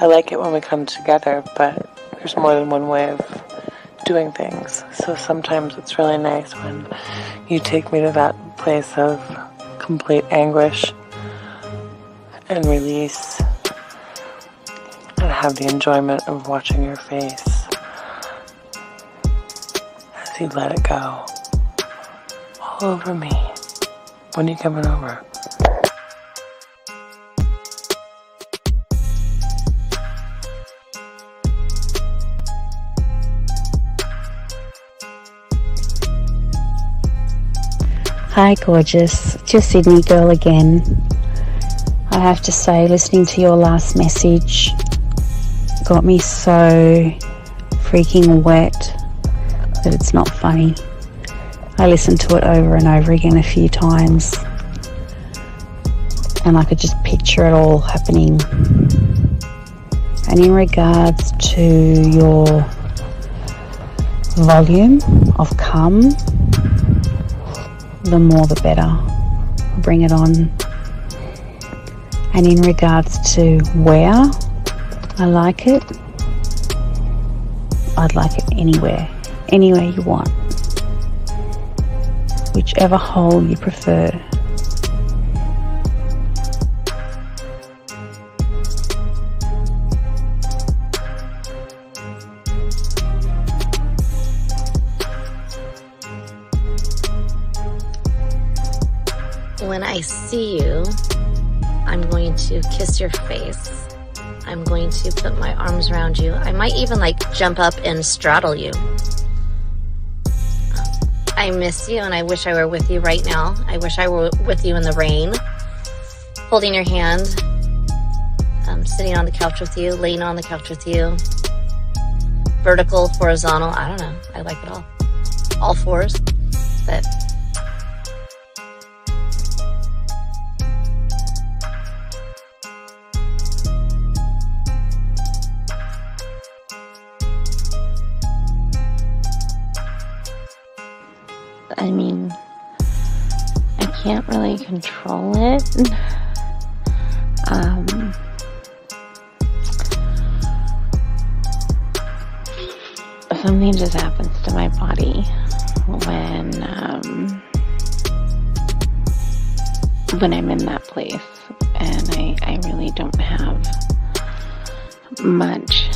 I like it when we come together, but there's more than one way of doing things. So sometimes it's really nice when you take me to that place of complete anguish and release and have the enjoyment of watching your face as you let it go all over me. When are you coming over? Hi gorgeous, it's your Sydney girl again. I have to say, listening to your last message got me so freaking wet that it's not funny. I listened to it over and over again a few times and I could just picture it all happening. And in regards to your volume of come, the more the better. Bring it on. And in regards to where I like it, I'd like it anywhere you want, whichever hole you prefer. When I see you, I'm going to kiss your face. I'm going to put my arms around you. I might even jump up and straddle you. I miss you and I wish I were with you right now. I wish I were with you in the rain, holding your hand, sitting on the couch with you, laying on the couch with you, vertical, horizontal, I don't know. I like it all fours, but I mean, I can't really control it. Something just happens to my body when I'm in that place, and I really don't have much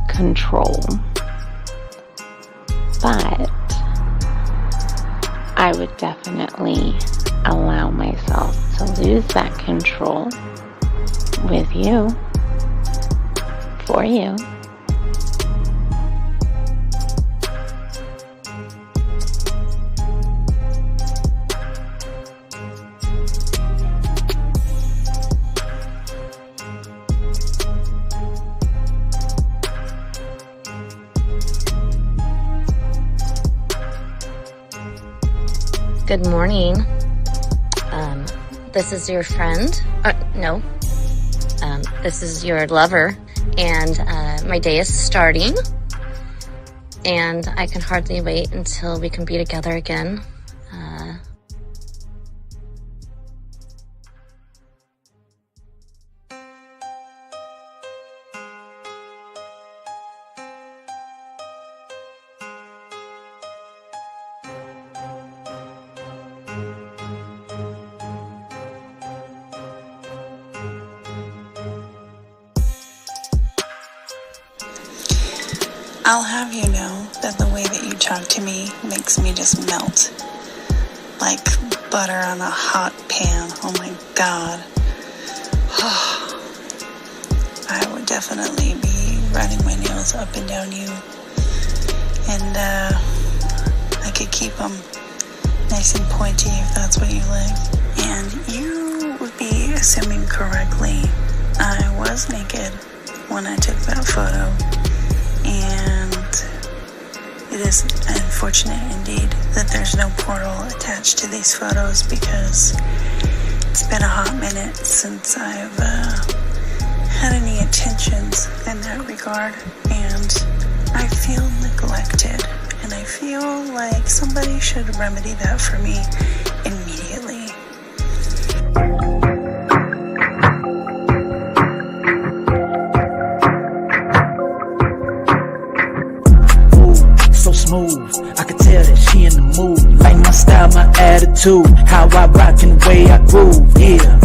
control. But I would definitely allow myself to lose that control with you, for you. Good morning. This is your friend. No. This is your lover. And my day is starting. And I can hardly wait until we can be together again. I'll have you know that the way that you talk to me makes me just melt. Like butter on a hot pan. Oh my God. I would definitely be running my nails up and down you. And I could keep them nice and pointy if that's what you like. And you would be assuming correctly I was naked when I took that photo. And it is unfortunate indeed that there's no portal attached to these photos, because it's been a hot minute since I've had any intentions in that regard, and I feel neglected, and I feel like somebody should remedy that for me immediately. attitude, how I rock and the way I groove, yeah.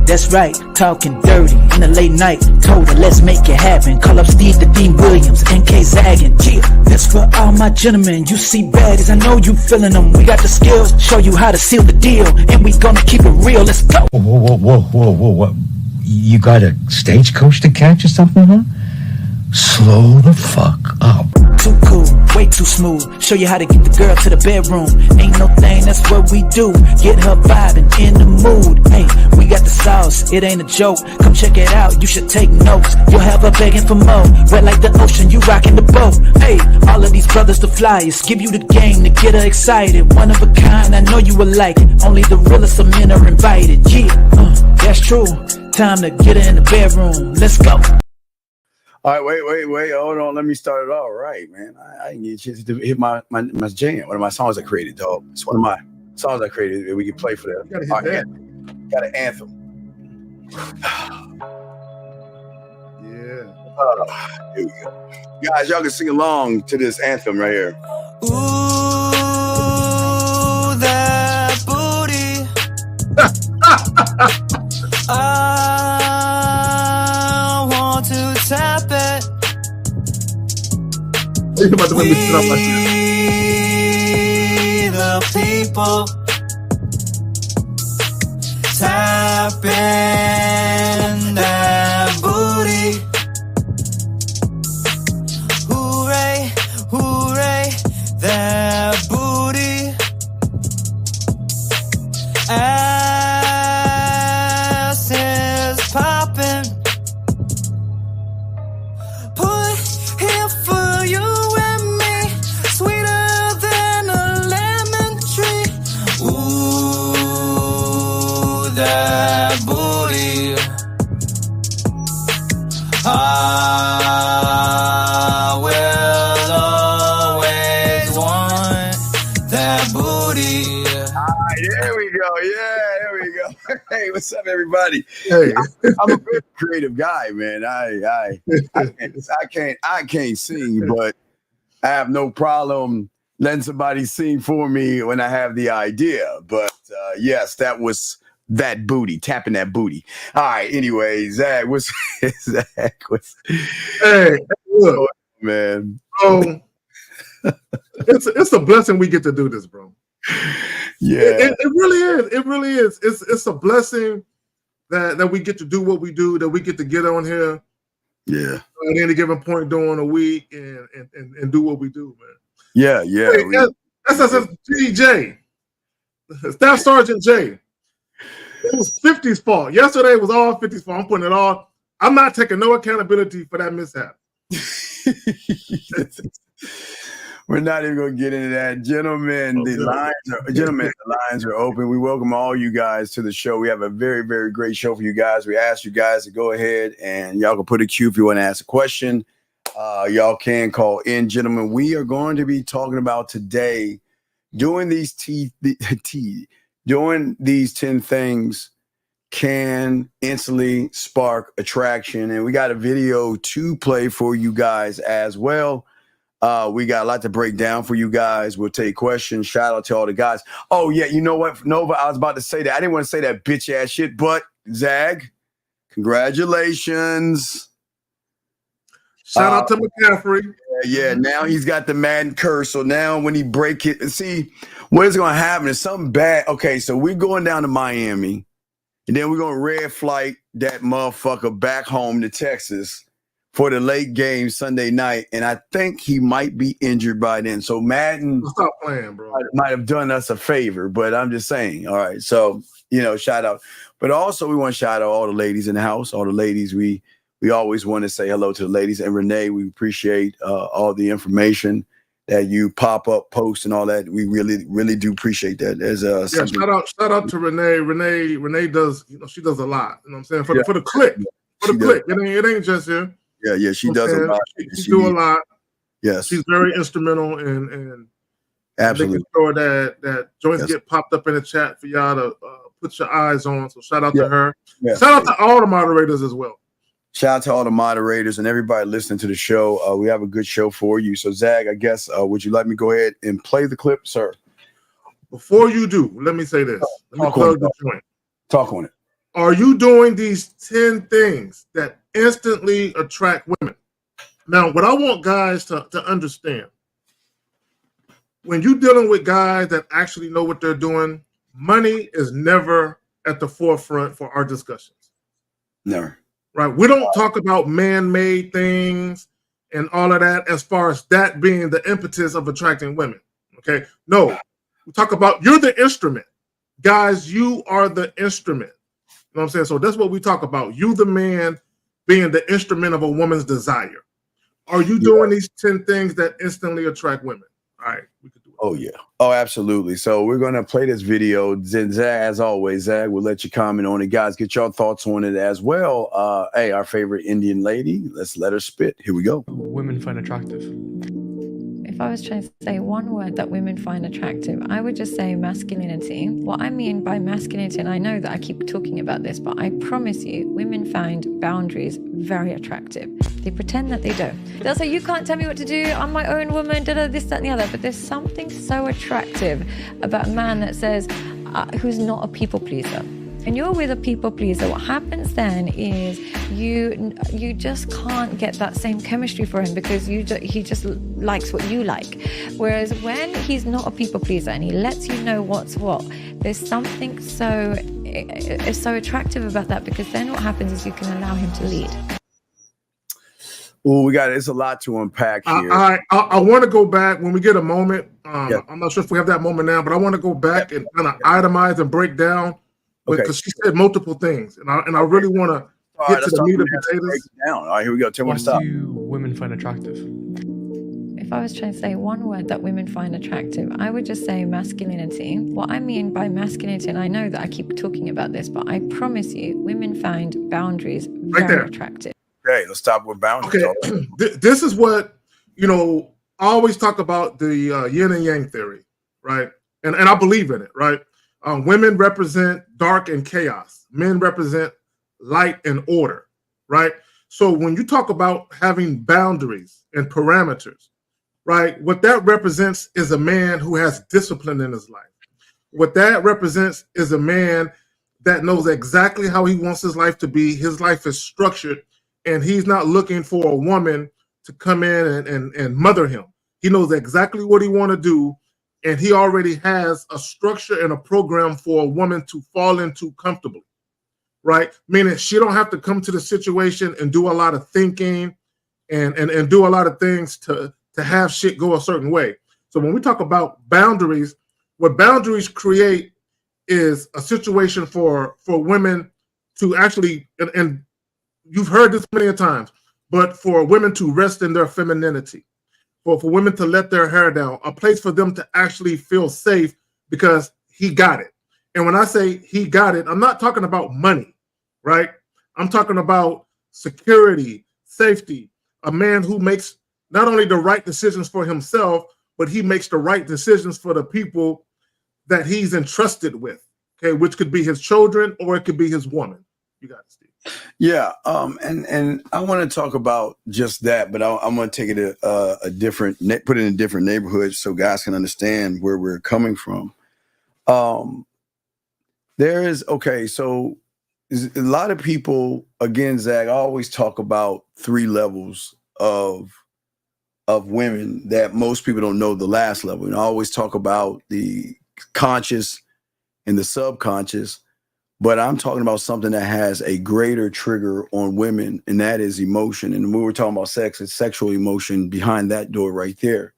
That's right, talking dirty in the late night. Told her, let's make it happen. Call up Steve the Dean Williams, NK Zaggin'. Yeah, that's for all my gentlemen. You see baddies, I know you feeling them. We got the skills, show you how to seal the deal. And we gonna keep it real, let's go. Whoa. You got a stagecoach to catch or something, huh? Slow the fuck up. Too cool, way too smooth. Show you how to get the girl to the bedroom. Ain't no thing, that's what we do. Get her vibing in the mood. Hey, we got the sauce, it ain't a joke. Come check it out, you should take notes. You'll have her begging for more. Wet like the ocean, you rocking the boat. Hey, all of these brothers the flyers. Give you the game to get her excited. One of a kind, I know you will like it. Only the realest of men are invited. Yeah, that's true. Time to get her in the bedroom. Let's go. All right, wait. Hold on. Let me start it all right, man. I didn't get a chance to hit my jam. One of my songs I created, dog. It's one of my songs I created. We can play for that. All right, got an anthem. Yeah. Here we go. Guys, y'all can sing along to this anthem right here. Ooh, that booty. I want to tap it. You about to make me sit up like We the people tapping that booty. Hooray, hooray, that booty. Ass is popping. Put here for you and me, sweeter than a lemon tree. Ooh, that booty. I will always want that booty. All right, there we go. Yeah, there we go. Hey, what's up, everybody? Hey. I'm a very creative guy, man. I can't sing, but I have no problem letting somebody sing for me when I have the idea. But yes, that was that booty, tapping that booty. All right. Anyway, Zach, what's Hey, look, man? bro. It's a blessing we get to do this, bro. Yeah, it really is. It really is. It's a blessing that we get to do what we do, that we get to get on here. Yeah. At any given point during a week and do what we do, man. Yeah. Hey, that's DJ. Staff Sergeant J. It was 50's fault. Yesterday was all 50's fault. I'm putting it all. I'm not taking no accountability for that mishap. We're not even going to get into that. Gentlemen, the lines are open. We welcome all you guys to the show. We have a very, very great show for you guys. We ask you guys to go ahead and y'all can put a queue if you want to ask a question. Y'all can call in. Gentlemen, we are going to be talking about today doing these doing these 10 things can instantly spark attraction. And we got a video to play for you guys as well. We got a lot to break down for you guys. We'll take questions. Shout out to all the guys. Oh, yeah, you know what, Nova? I was about to say that. I didn't want to say that bitch ass shit, but Zag, congratulations. Shout out to McCaffrey. Yeah, now he's got the Madden curse. So now when he break it, see, what is going to happen is something bad. Okay, so we're going down to Miami, and then we're going to red flight that motherfucker back home to Texas for the late game Sunday night, and I think he might be injured by then. So Madden stop playing, bro. Might have done us a favor, but I'm just saying. All right, so shout out. But also we want to shout out all the ladies in the house, all the ladies. We always want to say hello to the ladies. And Renee, we appreciate all the information that you pop up, post, and all that. We really, really do appreciate that. Shout out to Renee. Renee does, she does a lot. You know what I'm saying? For the click. For the click. It ain't just here. Yeah, she does a lot. She do a lot. Yes. She's very instrumental in absolutely making sure that joints get popped up in the chat for y'all to put your eyes on. So shout out to her. Yeah. Shout out to all the moderators as well. Shout out to all the moderators and everybody listening to the show. We have a good show for you. So, Zag, I guess, would you let me go ahead and play the clip, sir? Before you do, let me say this. Let me plug the joint. Talk on it. Are you doing these 10 things that instantly attract women? Now, what I want guys to understand, when you're dealing with guys that actually know what they're doing, money is never at the forefront for our discussions. Never. Right? We don't talk about man-made things and all of that as far as that being the impetus of attracting women. Okay? No. We talk about you're the instrument. Guys, you are the instrument. You know what I'm saying? So that's what we talk about. You, the man, being the instrument of a woman's desire. Are you doing these 10 things that instantly attract women? All right, we could do it. Oh, yeah. Oh, absolutely. So we're going to play this video. Zag, as always, Zag, we'll let you comment on it. Guys, get your thoughts on it as well. Hey, our favorite Indian lady, let's let her spit. Here we go. Women find attractive. If I was trying to say one word that women find attractive, I would just say masculinity. What I mean by masculinity, and I know that I keep talking about this, but I promise you, women find boundaries very attractive. They pretend that they don't. They'll say, you can't tell me what to do, I'm my own woman, this, that, and the other. But there's something so attractive about a man that says, who's not a people pleaser. And you're with a people pleaser, what happens then is you just can't get that same chemistry for him because he just likes what you like. Whereas when he's not a people pleaser and he lets you know what's what, there's something so attractive about that, because then what happens is you can allow him to lead. Oh, it's a lot to unpack here. I want to go back when we get a moment. I'm not sure if we have that moment now, but I want to go back and kind of itemize and break down. Because she said multiple things, and I really want to get to the meat of potatoes. All right, here we go. Tell me to stop. What do women find attractive? If I was trying to say one word that women find attractive, I would just say masculinity. What I mean by masculinity, and I know that I keep talking about this, but I promise you, women find boundaries very attractive. Okay, let's stop with boundaries. Okay, this is what, I always talk about the yin and yang theory, right? And I believe in it, right? Women represent dark and chaos. Men represent light and order, right? So when you talk about having boundaries and parameters, right, what that represents is a man who has discipline in his life. What that represents is a man that knows exactly how he wants his life to be. His life is structured, and he's not looking for a woman to come in and mother him. He knows exactly what he wants to do. And he already has a structure and a program for a woman to fall into comfortably, right? Meaning she don't have to come to the situation and do a lot of thinking and do a lot of things to have shit go a certain way. So when we talk about boundaries, what boundaries create is a situation for women to actually, and you've heard this many times, but for women to rest in their femininity. For women to let their hair down, a place for them to actually feel safe because he got it. And when I say he got it, I'm not talking about money, right? I'm talking about security, safety, a man who makes not only the right decisions for himself, but he makes the right decisions for the people that he's entrusted with, okay, which could be his children or it could be his woman. You got it, Steve. Yeah, and I want to talk about just that, but I'm going to take it a different, put it in a different neighborhood so guys can understand where we're coming from. So a lot of people, again, Zach, always talk about 3 levels of women that most people don't know the last level. And I always talk about the conscious and the subconscious. But I'm talking about something that has a greater trigger on women, and that is emotion. And when we're talking about sex, it's sexual emotion behind that door right there.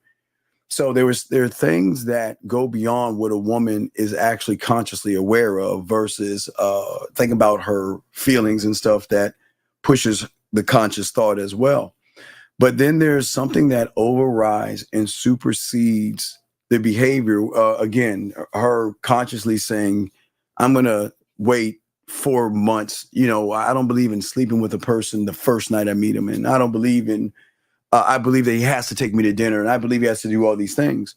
So there are things that go beyond what a woman is actually consciously aware of versus think about her feelings and stuff that pushes the conscious thought as well. But then there's something that overrides and supersedes the behavior. Again, her consciously saying, I'm going to wait 4 months. I don't believe in sleeping with a person the first night I meet him. And I don't believe in, I believe that he has to take me to dinner. And I believe he has to do all these things.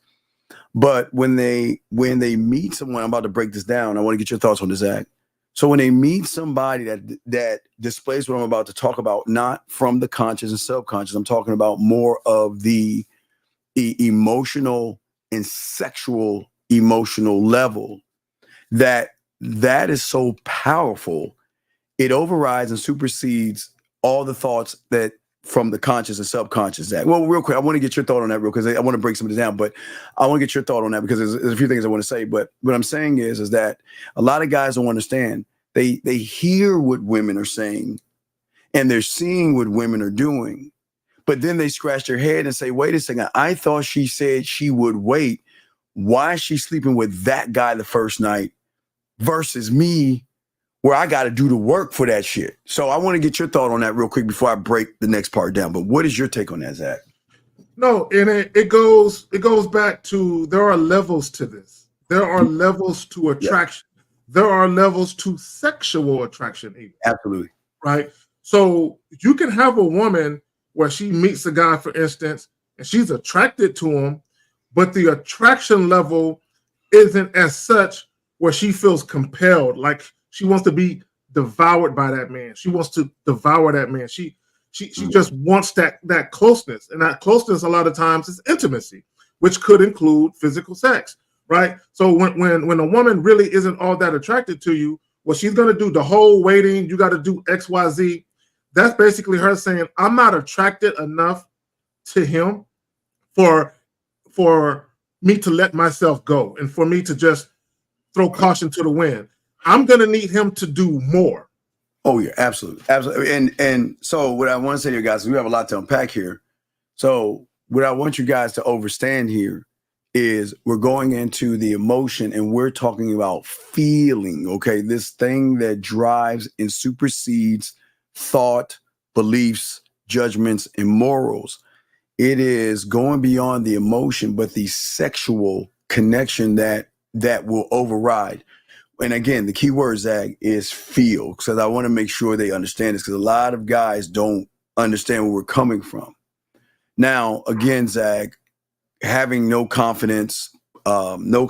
But when they meet someone, I'm about to break this down. I want to get your thoughts on this, Zach. So when they meet somebody that displays what I'm about to talk about, not from the conscious and subconscious, I'm talking about more of the emotional and sexual emotional level that is so powerful. It overrides and supersedes all the thoughts that from the conscious and subconscious. That well, real quick, I want to get your thought on that real because I want to break some of this down, but I want to get your thought on that because there's a few things I want to say. But what I'm saying is that a lot of guys don't understand. They hear what women are saying and they're seeing what women are doing, but then they scratch their head and say, wait a second, I thought she said she would wait. Why is she sleeping with that guy the first night versus me, where I got to do the work for that shit? So I want to get your thought on that real quick before I break the next part down. But what is your take on that, Zach? No, and it goes back to, there are levels to this. There are levels to attraction. Yeah. There are levels to sexual attraction even. Absolutely. Right? So you can have a woman where she meets a guy, for instance, and she's attracted to him, but the attraction level isn't as such where she feels compelled, like she wants to be devoured by that man. She wants to devour that man. She just wants that closeness, and that closeness a lot of times is intimacy, which could include physical sex, right? So when a woman really isn't all that attracted to you, well, she's going to do the whole waiting. You got to do X, Y, Z. That's basically her saying, I'm not attracted enough to him for me to let myself go and for me to just throw caution to the wind. I'm going to need him to do more. Oh, yeah, absolutely. Absolutely. And so what I want to say to you guys is we have a lot to unpack here. So what I want you guys to understand here is we're going into the emotion and we're talking about feeling, okay? This thing that drives and supersedes thought, beliefs, judgments, and morals. It is going beyond the emotion, but the sexual connection that will override. And again, the key word, Zach, is feel, because I want to make sure they understand this, because a lot of guys don't understand where we're coming from. Now, again, Zach, having no confidence, no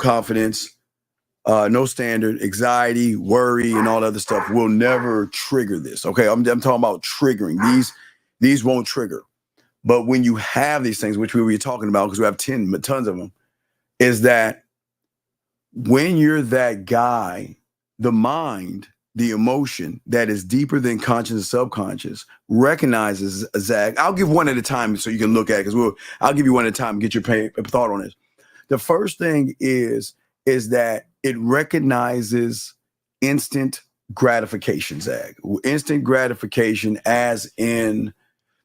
standard, anxiety, worry, and all that other stuff will never trigger this. Okay, I'm talking about triggering. These won't trigger. But when you have these things, which we were talking about, because we have tons of them, is that when you're that guy, the mind, the emotion that is deeper than conscious and subconscious recognizes, Zach, I'll give one at a time so you can look at it, because I'll give you one at a time and get your thought on it. The first thing is that it recognizes instant gratification, Zach. Instant gratification as in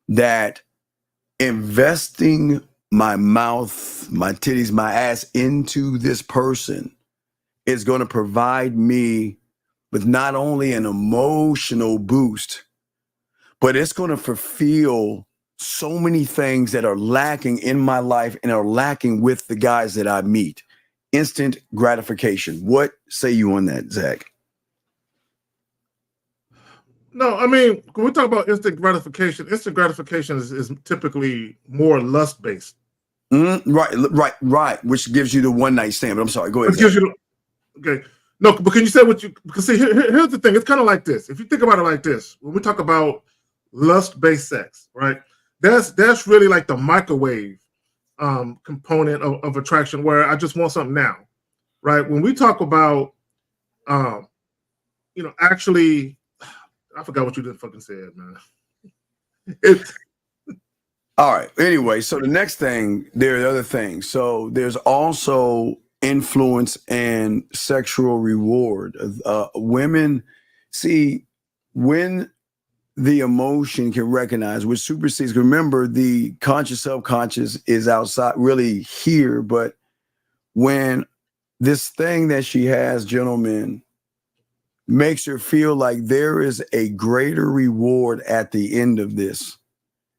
that investing my mouth, my titties, my ass into this person is going to provide me with not only an emotional boost, but it's going to fulfill so many things that are lacking in my life and are lacking with the guys that I meet. Instant gratification. What say you on that, Zach? No, I mean, when we talk about instant gratification is typically more lust-based. Right. Which gives you the one night stand. But I'm sorry, go ahead. Okay. No, but can you say what you, because see, here's the thing. It's kind of like this. If you think about it like this, when we talk about lust-based sex, right? That's really like the microwave component of attraction, where I just want something now, right? When we talk about, actually, I forgot what you just fucking said, man. All right. Anyway, so the next thing, there are other things. So there's also influence and sexual reward. Women, see, when the emotion can recognize, which supersedes, remember the conscious subconscious is outside, really here, but when this thing that she has, gentlemen, makes her feel like there is a greater reward at the end of this.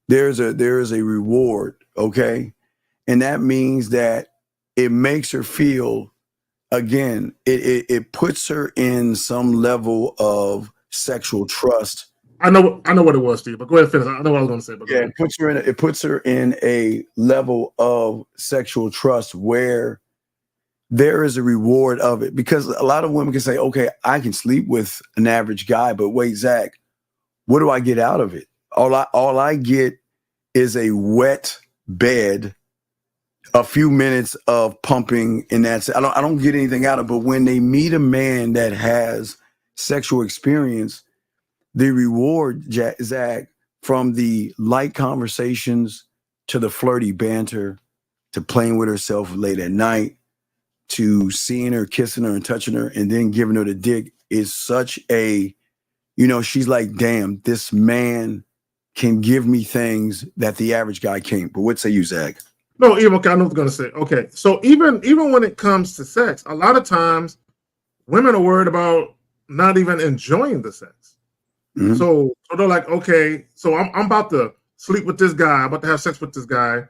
There is a reward, okay? And that means that it makes her feel, again, it puts her in some level of sexual trust. I know what it was, Steve, but go ahead and finish. I know what I was going to say. But yeah, it puts her in a level of sexual trust where there is a reward of it, because a lot of women can say, okay, I can sleep with an average guy, but wait, Zach, what do I get out of it? All I get is a wet bed, a few minutes of pumping, and that's I don't get anything out of it. But when they meet a man that has sexual experience, the reward, Zach, from the light conversations to the flirty banter to playing with herself late at night to seeing her, kissing her and touching her and then giving her the dick is such a, she's like, damn, this man can give me things that the average guy can't. But what say you, Zach? No, even okay, I know what I'm going to say. Okay, so even when it comes to sex, a lot of times women are worried about not even enjoying the sex. Mm-hmm. So they're like, okay, so I'm about to sleep with this guy, I'm about to have sex with this guy,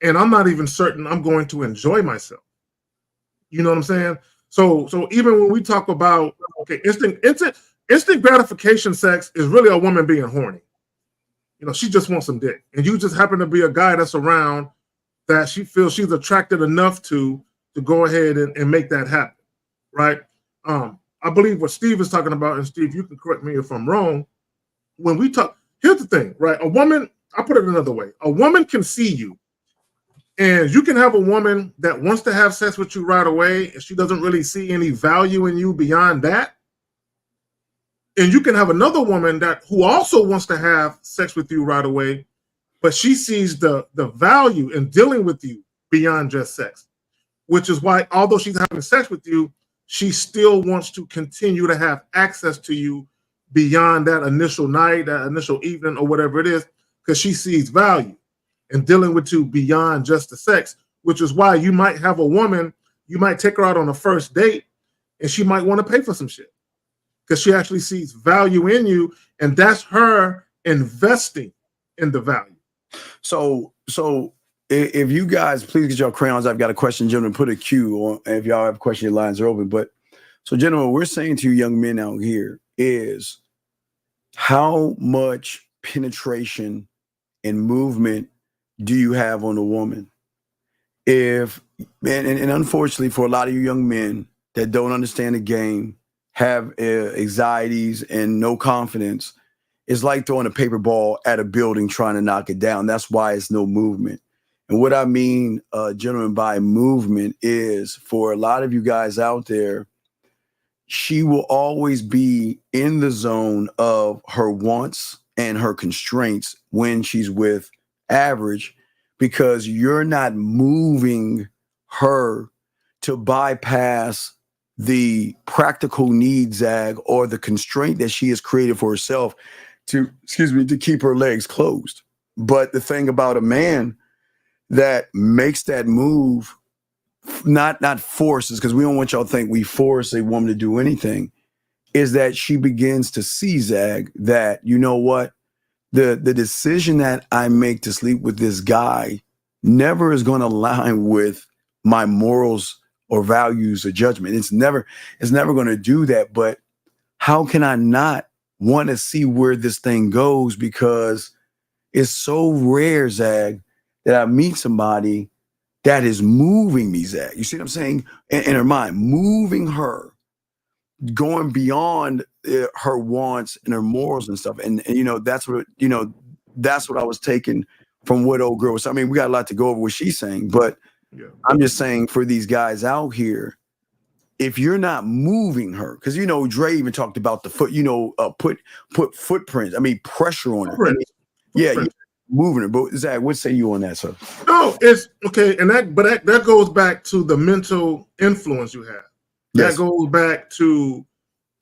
and I'm not even certain I'm going to enjoy myself. You know what I'm saying? So even when we talk about instant gratification sex is really a woman being horny. She just wants some dick, and you just happen to be a guy that's around that she feels she's attracted enough to go ahead and make that happen, right? I believe what Steve is talking about, and Steve, you can correct me if I'm wrong. When we talk, here's the thing, right? A woman, I'll put it another way. A woman can see you, and you can have a woman that wants to have sex with you right away, and she doesn't really see any value in you beyond that. And you can have another woman who also wants to have sex with you right away, but she sees the value in dealing with you beyond just sex, which is why, although she's having sex with you, she still wants to continue to have access to you beyond that initial night, that initial evening, or whatever it is, because she sees value in dealing with you beyond just the sex, which is why you might have a woman, you might take her out on a first date, and she might want to pay for some shit because she actually sees value in you, and that's her investing in the value. So if you guys please get your crayons, I've got a question, gentlemen. Put a Q on if y'all have a question. Your lines are open. But so, gentlemen, we're saying to you young men out here is how much penetration and movement do you have on a woman? And unfortunately, for a lot of you young men that don't understand the game, have anxieties and no confidence, it's like throwing a paper ball at a building trying to knock it down. That's why it's no movement. And what I mean, gentlemen, by movement is for a lot of you guys out there, she will always be in the zone of her wants and her constraints when she's with average, because you're not moving her to bypass the practical needs, Zag, or the constraint that she has created for herself to keep her legs closed. But the thing about a man that makes that move, not forces, because we don't want y'all to think we force a woman to do anything, is that she begins to see, Zag, that, you know what, the decision that I make to sleep with this guy never is going to align with my morals or values or judgment. It's never going to do that. But how can I not want to see where this thing goes? Because it's so rare, Zag, that I meet somebody that is moving me, Zach. You see what I'm saying? In her mind, moving her, going beyond her wants and her morals and stuff. And that's what I was taking from what old girl was. I mean, we got a lot to go over what she's saying, but yeah. I'm just saying for these guys out here, if you're not moving her, because Dre even talked about the foot, put footprints. I mean, pressure on her. Yeah. Moving it. But Zach, what say you on that, sir? No, it's okay. And that goes back to the mental influence you have. Yes. That goes back to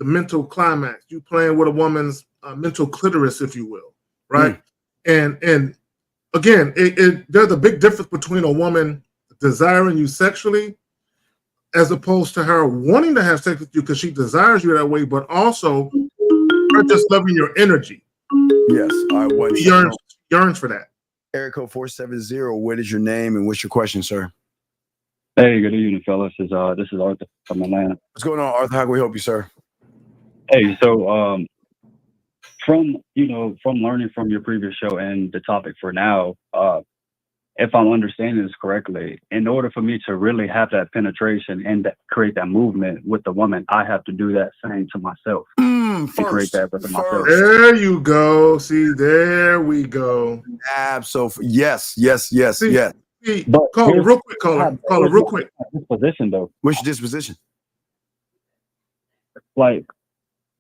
the mental climax. You playing with a woman's mental clitoris, if you will, right? And again, there's a big difference between a woman desiring you sexually as opposed to her wanting to have sex with you because she desires you that way, but also her just loving your energy. Yes. All right. Yearns for that. Area code 470. What is your name and what's your question, sir? Hey, good evening, fellas. This is Arthur from Atlanta. What's going on, Arthur? How can we help you, sir? Hey, so from learning from your previous show and the topic for now, if I'm understanding this correctly, in order for me to really have that penetration and create that movement with the woman, I have to do that same to myself. To create that with myself. There you go. See, there we go. Absolutely. Yes. But Caller, here's real quick, caller, real quick. Disposition though. What's your disposition? Like,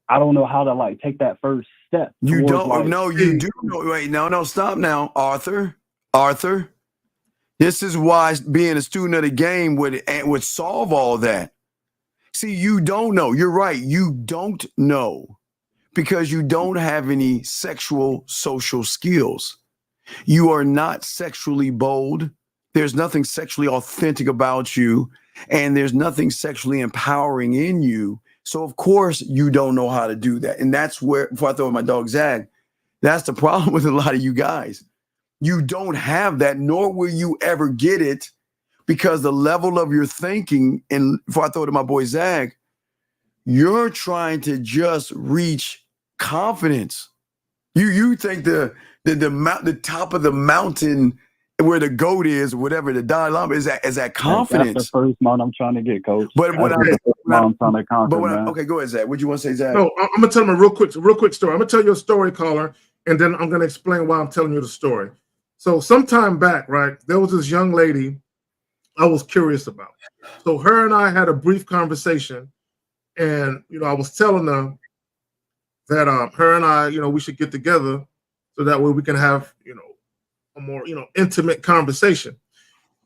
I don't know how to like take that first step. You towards, don't like, know. You do know. Wait, no, stop now, Arthur. This is why being a student of the game would solve all that. See, you don't know. You're right. You don't know because you don't have any sexual social skills. You are not sexually bold. There's nothing sexually authentic about you, and there's nothing sexually empowering in you. So, of course, you don't know how to do that. And that's where, before I throw my dog Zag, that's the problem with a lot of you guys. You don't have that, nor will you ever get it, because the level of your thinking, and before I throw it to my boy Zag, you're trying to just reach confidence. You think the top of the mountain where the goat is, whatever the Dalai Lama is that confidence. That's the first mount I'm trying to get, coach. But what I'm trying to conquer, man. okay, go ahead, Zach. What you want to say, Zach? No, I'm gonna tell him a real quick story. I'm gonna tell you a story, caller, and then I'm gonna explain why I'm telling you the story. So sometime back, right, there was this young lady I was curious about. So her and I had a brief conversation, and I was telling her that her and I, we should get together so that way we can have, a more, intimate conversation.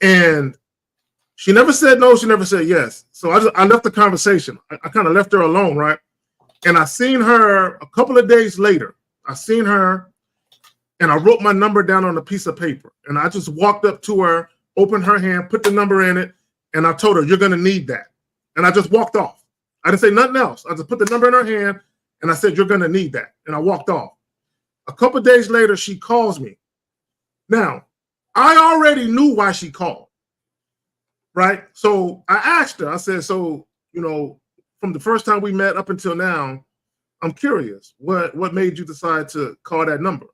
And she never said no, she never said yes. So I left the conversation. I kind of left her alone, right? And I seen her a couple of days later. I seen her and I wrote my number down on a piece of paper. And I just walked up to her, opened her hand, put the number in it, and I told her, you're going to need that. And I just walked off. I didn't say nothing else. I just put the number in her hand and I said, you're going to need that. And I walked off. A couple of days later, she calls me. Now, I already knew why she called, right? So I asked her, I said, so, from the first time we met up until now, I'm curious, what made you decide to call that number?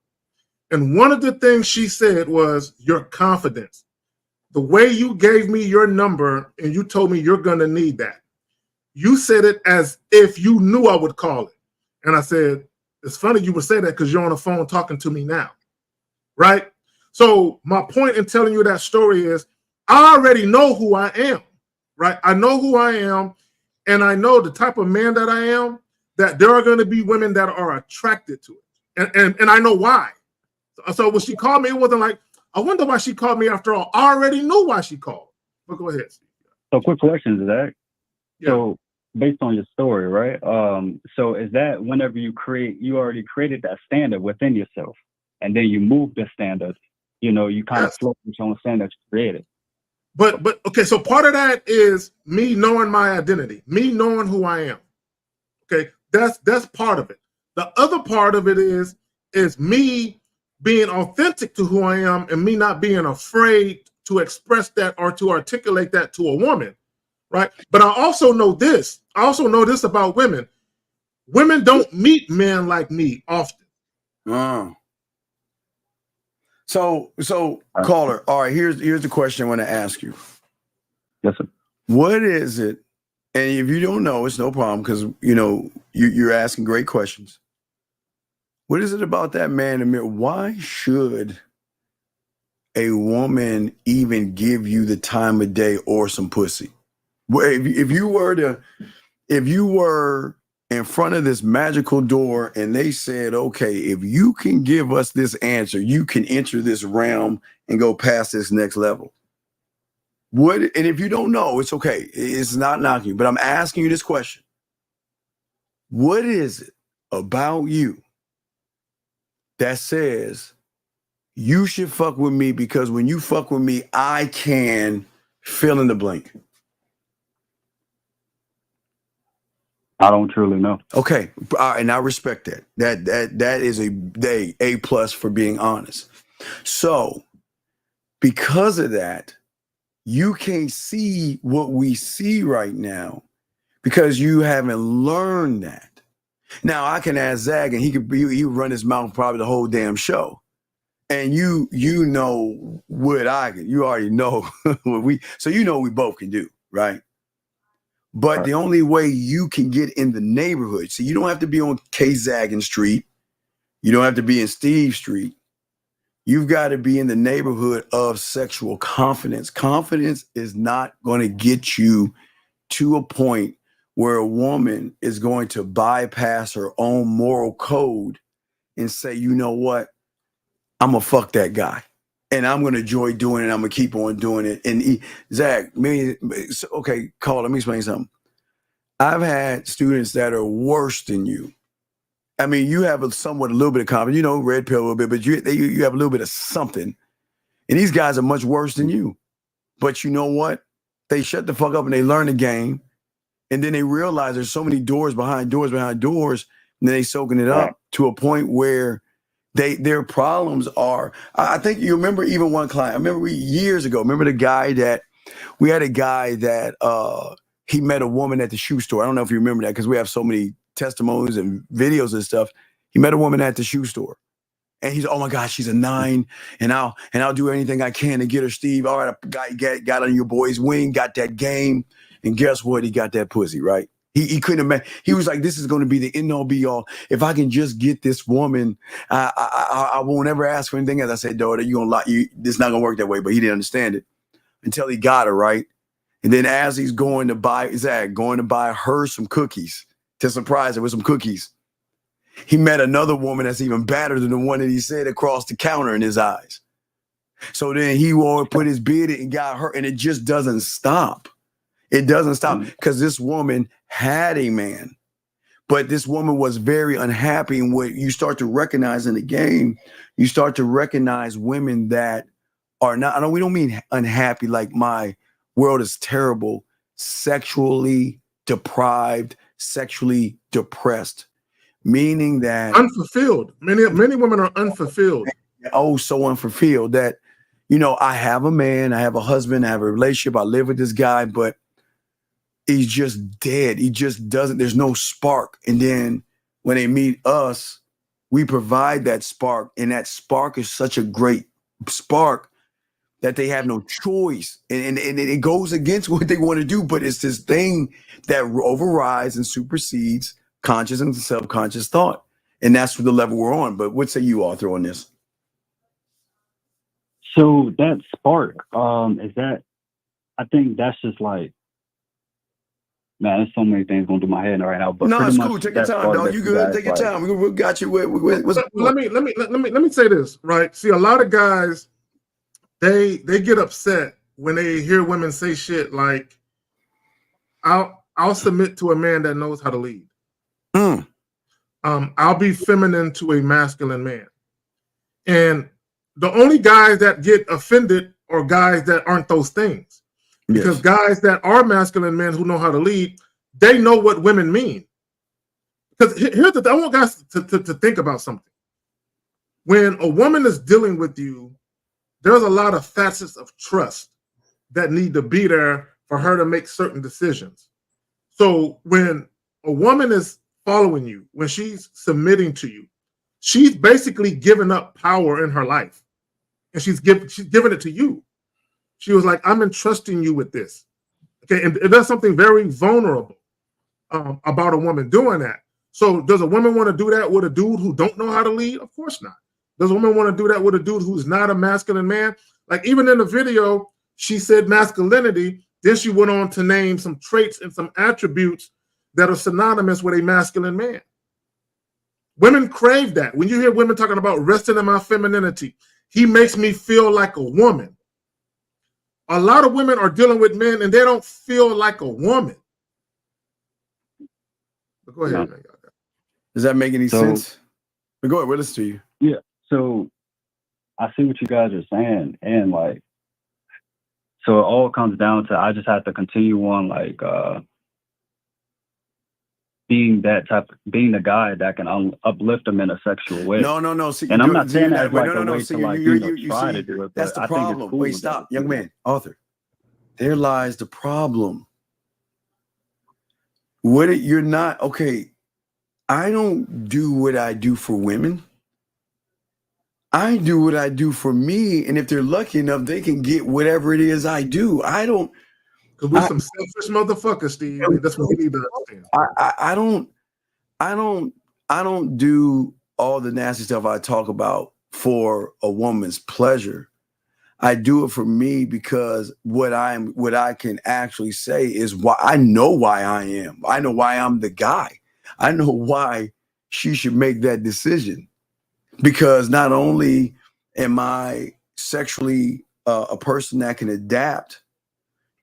And one of the things she said was your confidence. The way you gave me your number and you told me you're going to need that. You said it as if you knew I would call it. And I said, it's funny you would say that because you're on the phone talking to me now, right? So my point in telling you that story is I already know who I am, right? I know who I am, and I know the type of man that I am, that there are going to be women that are attracted to it. And I know why. So when she called me, it wasn't like, I wonder why she called me after all. I already knew why she called. But go ahead, Steve. So quick question, Zach. Yeah. So based on your story, right? So is that whenever you already created that standard within yourself, and then you move the standard, you kind of float with your own standard you created. But okay, so part of that is me knowing my identity, me knowing who I am. Okay, that's part of it. The other part of it is me being authentic to who I am and me not being afraid to express that or to articulate that to a woman, right? But I also know this. I also know this about women. Women don't meet men like me often. So caller, all right, here's the question I want to ask you. Yes, sir. What is it? And if you don't know, it's no problem because you're asking great questions. What is it about that man in the mirror? Why should a woman even give you the time of day or some pussy? If you were in front of this magical door and they said, okay, if you can give us this answer, you can enter this realm and go past this next level. And if you don't know, it's okay. It's not knocking you, but I'm asking you this question. What is it about you that says you should fuck with me because when you fuck with me, I can fill in the blank? I don't truly know. Okay, and I respect that. That is a plus for being honest. So, because of that, you can't see what we see right now because you haven't learned that. Now I can ask Zag, and he run his mouth probably the whole damn show, and you know what you already know what we both can do, right? But the only way you can get in the neighborhood, so you don't have to be on K. Zaggin Street. You don't have to be in Steve Street. You've got to be in the neighborhood of sexual confidence. Confidence is not going to get you to a point where a woman is going to bypass her own moral code and say, you know what? I'm going to fuck that guy. And I'm going to enjoy doing it. I'm going to keep on doing it. And Zach, okay, Carl, let me explain something. I've had students that are worse than you. I mean, you have a little bit of confidence, red pill a little bit, but you have a little bit of something. And these guys are much worse than you. But you know what? They shut the fuck up and they learn the game. And then they realize there's so many doors behind doors behind doors. And then they soaking it up to a point where their problems are. I think you remember even one client. I remember years ago, we had a guy that he met a woman at the shoe store. I don't know if you remember that because we have so many testimonies and videos and stuff. He met a woman at the shoe store. And he's, oh my gosh, she's a 9, and I'll do anything I can to get her, Steve. All right, I got on your boy's wing, got that game, and guess what? He got that pussy, right? He couldn't imagine. He was like, this is going to be the end all be all. If I can just get this woman, I won't ever ask for anything else. I said, daughter, this not gonna work that way. But he didn't understand it until he got her, right? And then as he's going to buy her some cookies to surprise her with some cookies, he met another woman that's even badder than the one that he said across the counter in his eyes. So then he put his bid in and got her, and it just doesn't stop. It doesn't stop because this woman had a man, but this woman was very unhappy. And what you start to recognize in the game, you start to recognize women that are not, we don't mean unhappy like my world is terrible, sexually deprived, sexually depressed. Meaning that unfulfilled. Many women are unfulfilled. Oh, so unfulfilled that, I have a man, I have a husband, I have a relationship, I live with this guy, but he's just dead. He just doesn't, there's no spark. And then when they meet us, we provide that spark. And that spark is such a great spark that they have no choice. And it goes against what they want to do, but it's this thing that overrides and supersedes conscious and subconscious thought. And that's the level we're on. But what say you, Arthur, on this? So that spark, I think that's just like, man, there's so many things going through my head right now. But no, it's cool. Take your time, dog. You good? Take your time. We got you. Let me say this, right? See, a lot of guys, they get upset when they hear women say shit like, "I'll submit to a man that knows how to lead." I'll be feminine to a masculine man, and the only guys that get offended are guys that aren't those things. Because guys that are masculine men who know how to lead, they know what women mean. Because here's the thing, I want guys to think about something. When a woman is dealing with you, there's a lot of facets of trust that need to be there for her to make certain decisions. So when a woman is following you, when she's submitting to you, she's basically giving up power in her life. And she's giving it to you. She was like, I'm entrusting you with this. Okay, and that's something very vulnerable about a woman doing that. So does a woman want to do that with a dude who don't know how to lead? Of course not. Does a woman want to do that with a dude who's not a masculine man? Like even in the video, she said masculinity. Then she went on to name some traits and some attributes that are synonymous with a masculine man. Women crave that. When you hear women talking about resting in my femininity, he makes me feel like a woman. A lot of women are dealing with men and they don't feel like a woman. But go ahead, man. Does that make any sense? But go ahead, we'll listen to you. Yeah. So I see what you guys are saying. And like, so it all comes down to, I just have to continue on like being the guy that can uplift them in a sexual way. No. See, and I'm not saying that like a way to like, try to do it. That's the I problem. think it's cool. Wait, stop, young man, Arthur. There lies the problem. You're not, okay, I don't do what I do for women. I do what I do for me. And if they're lucky enough, they can get whatever it is I do. I don't. Because we're some selfish motherfuckers, Steve. That's what you need to understand. I don't do all the nasty stuff I talk about for a woman's pleasure. I do it for me because what I can actually say is why I know why I am. I know why I'm the guy. I know why she should make that decision. Because not only am I sexually a person that can adapt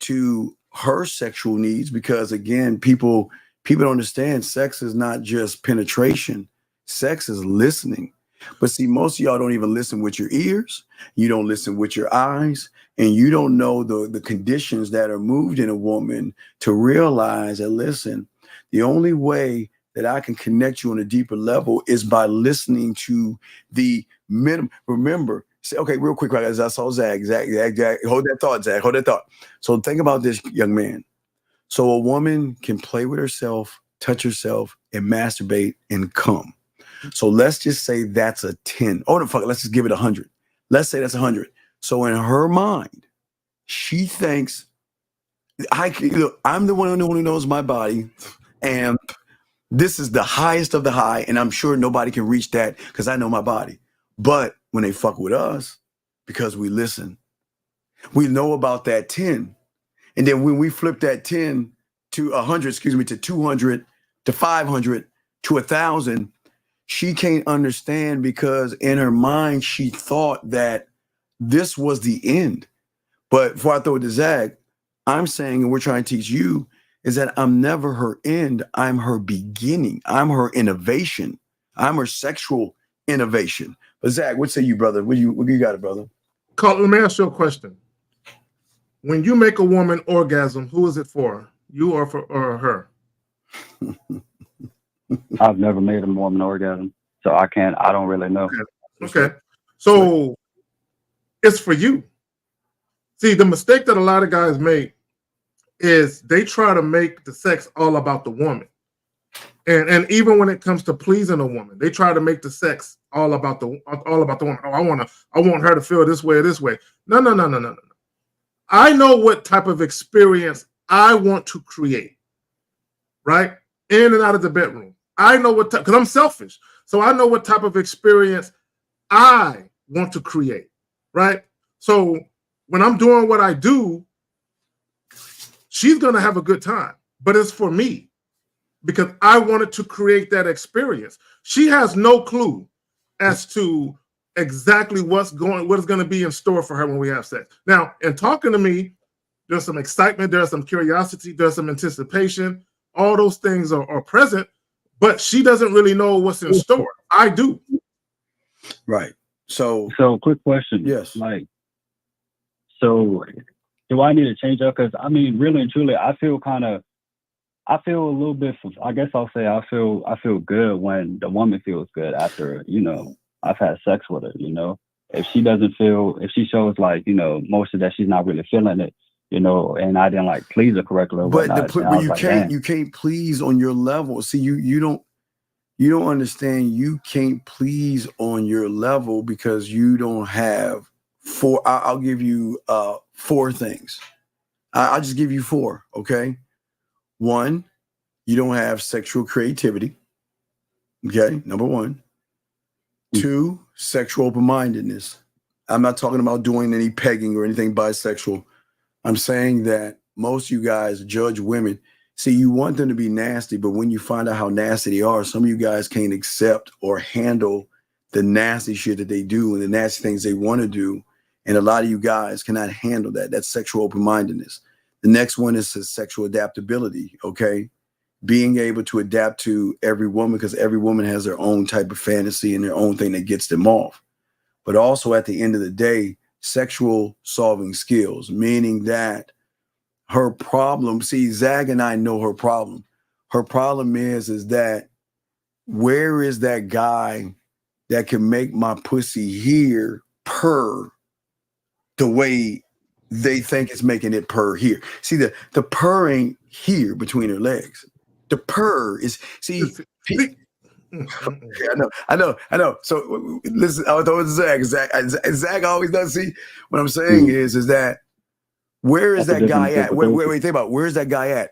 to her sexual needs, because again, people don't understand sex is not just penetration. Sex is listening. But see, most of y'all don't even listen with your ears. You don't listen with your eyes, and you don't know the conditions that are moved in a woman to realize that, listen, the only way that I can connect you on a deeper level is by listening to the minimum. Remember, say, okay, real quick, right, as I saw Zach, hold that thought, Zach, hold that thought. So think about this, young man. So a woman can play with herself, touch herself, and masturbate and come. So let's just say that's a 10. Oh, no, fuck it. Let's just give it 100. Let's say that's 100. So in her mind, she thinks, I'm the one who knows my body, and this is the highest of the high, and I'm sure nobody can reach that because I know my body. But when they fuck with us, because we listen, we know about that 10. And then when we flip that 10 to 100, to 200, to 500, to 1,000, she can't understand because in her mind, she thought that this was the end. But before I throw it to Zach, I'm saying, and we're trying to teach you, is that I'm never her end. I'm her beginning. I'm her innovation. I'm her sexual innovation. But Zach, what say you, brother? What you got it, brother? Carl, let me ask you a question. When you make a woman orgasm, who is it for? You or her? I've never made a woman orgasm, so I don't really know. Okay. So it's for you. See, the mistake that a lot of guys make is they try to make the sex all about the woman. And even when it comes to pleasing a woman, they try to make the sex all about the woman. Oh, I want her to feel this way or this way. No. I know what type of experience I want to create, right? In and out of the bedroom. I know what because I'm selfish. So I know what type of experience I want to create, right? So when I'm doing what I do, she's going to have a good time, but it's for me because I wanted to create that experience. She has no clue as to exactly what is going to be in store for her when we have sex. Now, in talking to me, there's some excitement, there's some curiosity, there's some anticipation. All those things are present, but she doesn't really know what's in store. I do. Right. So quick question. Yes. So do I need to change up? Because I mean, really and truly, I feel a little bit. I guess I'll say I feel good when the woman feels good after I've had sex with her. If she shows most of that she's not really feeling it, and I didn't please her correctly or whatnot. But you can't please on your level. See, you don't understand. You can't please on your level because you don't have four. I'll give you 4 things. I'll just give you 4. Okay. 1, you don't have sexual creativity. Okay, number 1. 2, sexual open-mindedness. I'm not talking about doing any pegging or anything bisexual. I'm saying that most of you guys judge women. See, you want them to be nasty, but when you find out how nasty they are, some of you guys can't accept or handle the nasty shit that they do and the nasty things they want to do. And a lot of you guys cannot handle that. That's sexual open-mindedness. The next one is sexual adaptability, okay? Being able to adapt to every woman because every woman has their own type of fantasy and their own thing that gets them off. But also at the end of the day, sexual solving skills, meaning that her problem, see, Zag and I know her problem. Her problem is that where is that guy that can make my pussy here purr the way they think it's making it purr here? See, the purr ain't here between her legs. The purr is, see, I know. So listen, I was talking to Zach always does. See, what I'm saying is that where is that guy at? Wait, think about it. Where's that guy at?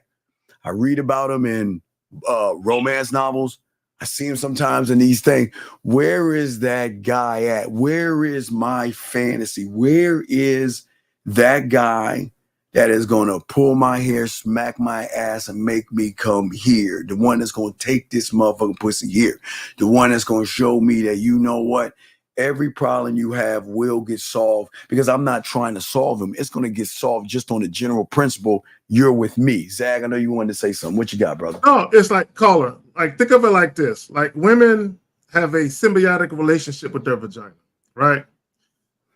I read about him in romance novels. I see him sometimes in these things. Where is that guy at? Where is my fantasy? Where is that guy that is going to pull my hair, smack my ass, and make me come here? The one that's going to take this motherfucking pussy here. The one that's going to show me that, you know what? Every problem you have will get solved, because I'm not trying to solve them. It's going to get solved just on the general principle. You're with me. Zach, I know you wanted to say something. What you got, brother? No, it's like, caller, like, think of it like this. Like, women have a symbiotic relationship with their vagina, right?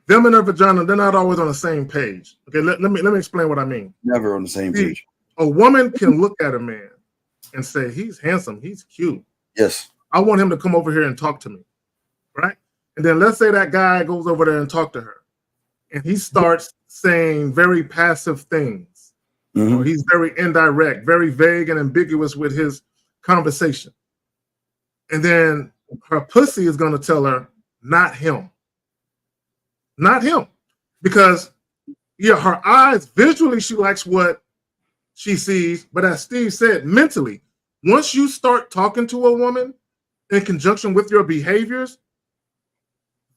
Them and their vagina, they're not always on the same page. Okay, let me explain what I mean. Never on the same page. A woman can look at a man and say, he's handsome, he's cute. Yes. I want him to come over here and talk to me, right? And then let's say that guy goes over there and talk to her, and he starts saying very passive things. Mm-hmm. Or he's very indirect, very vague and ambiguous with his conversation. And then her pussy is going to tell her, not him. Not him. Because, yeah, her eyes, visually, she likes what she sees. But as Steve said, mentally, once you start talking to a woman in conjunction with your behaviors,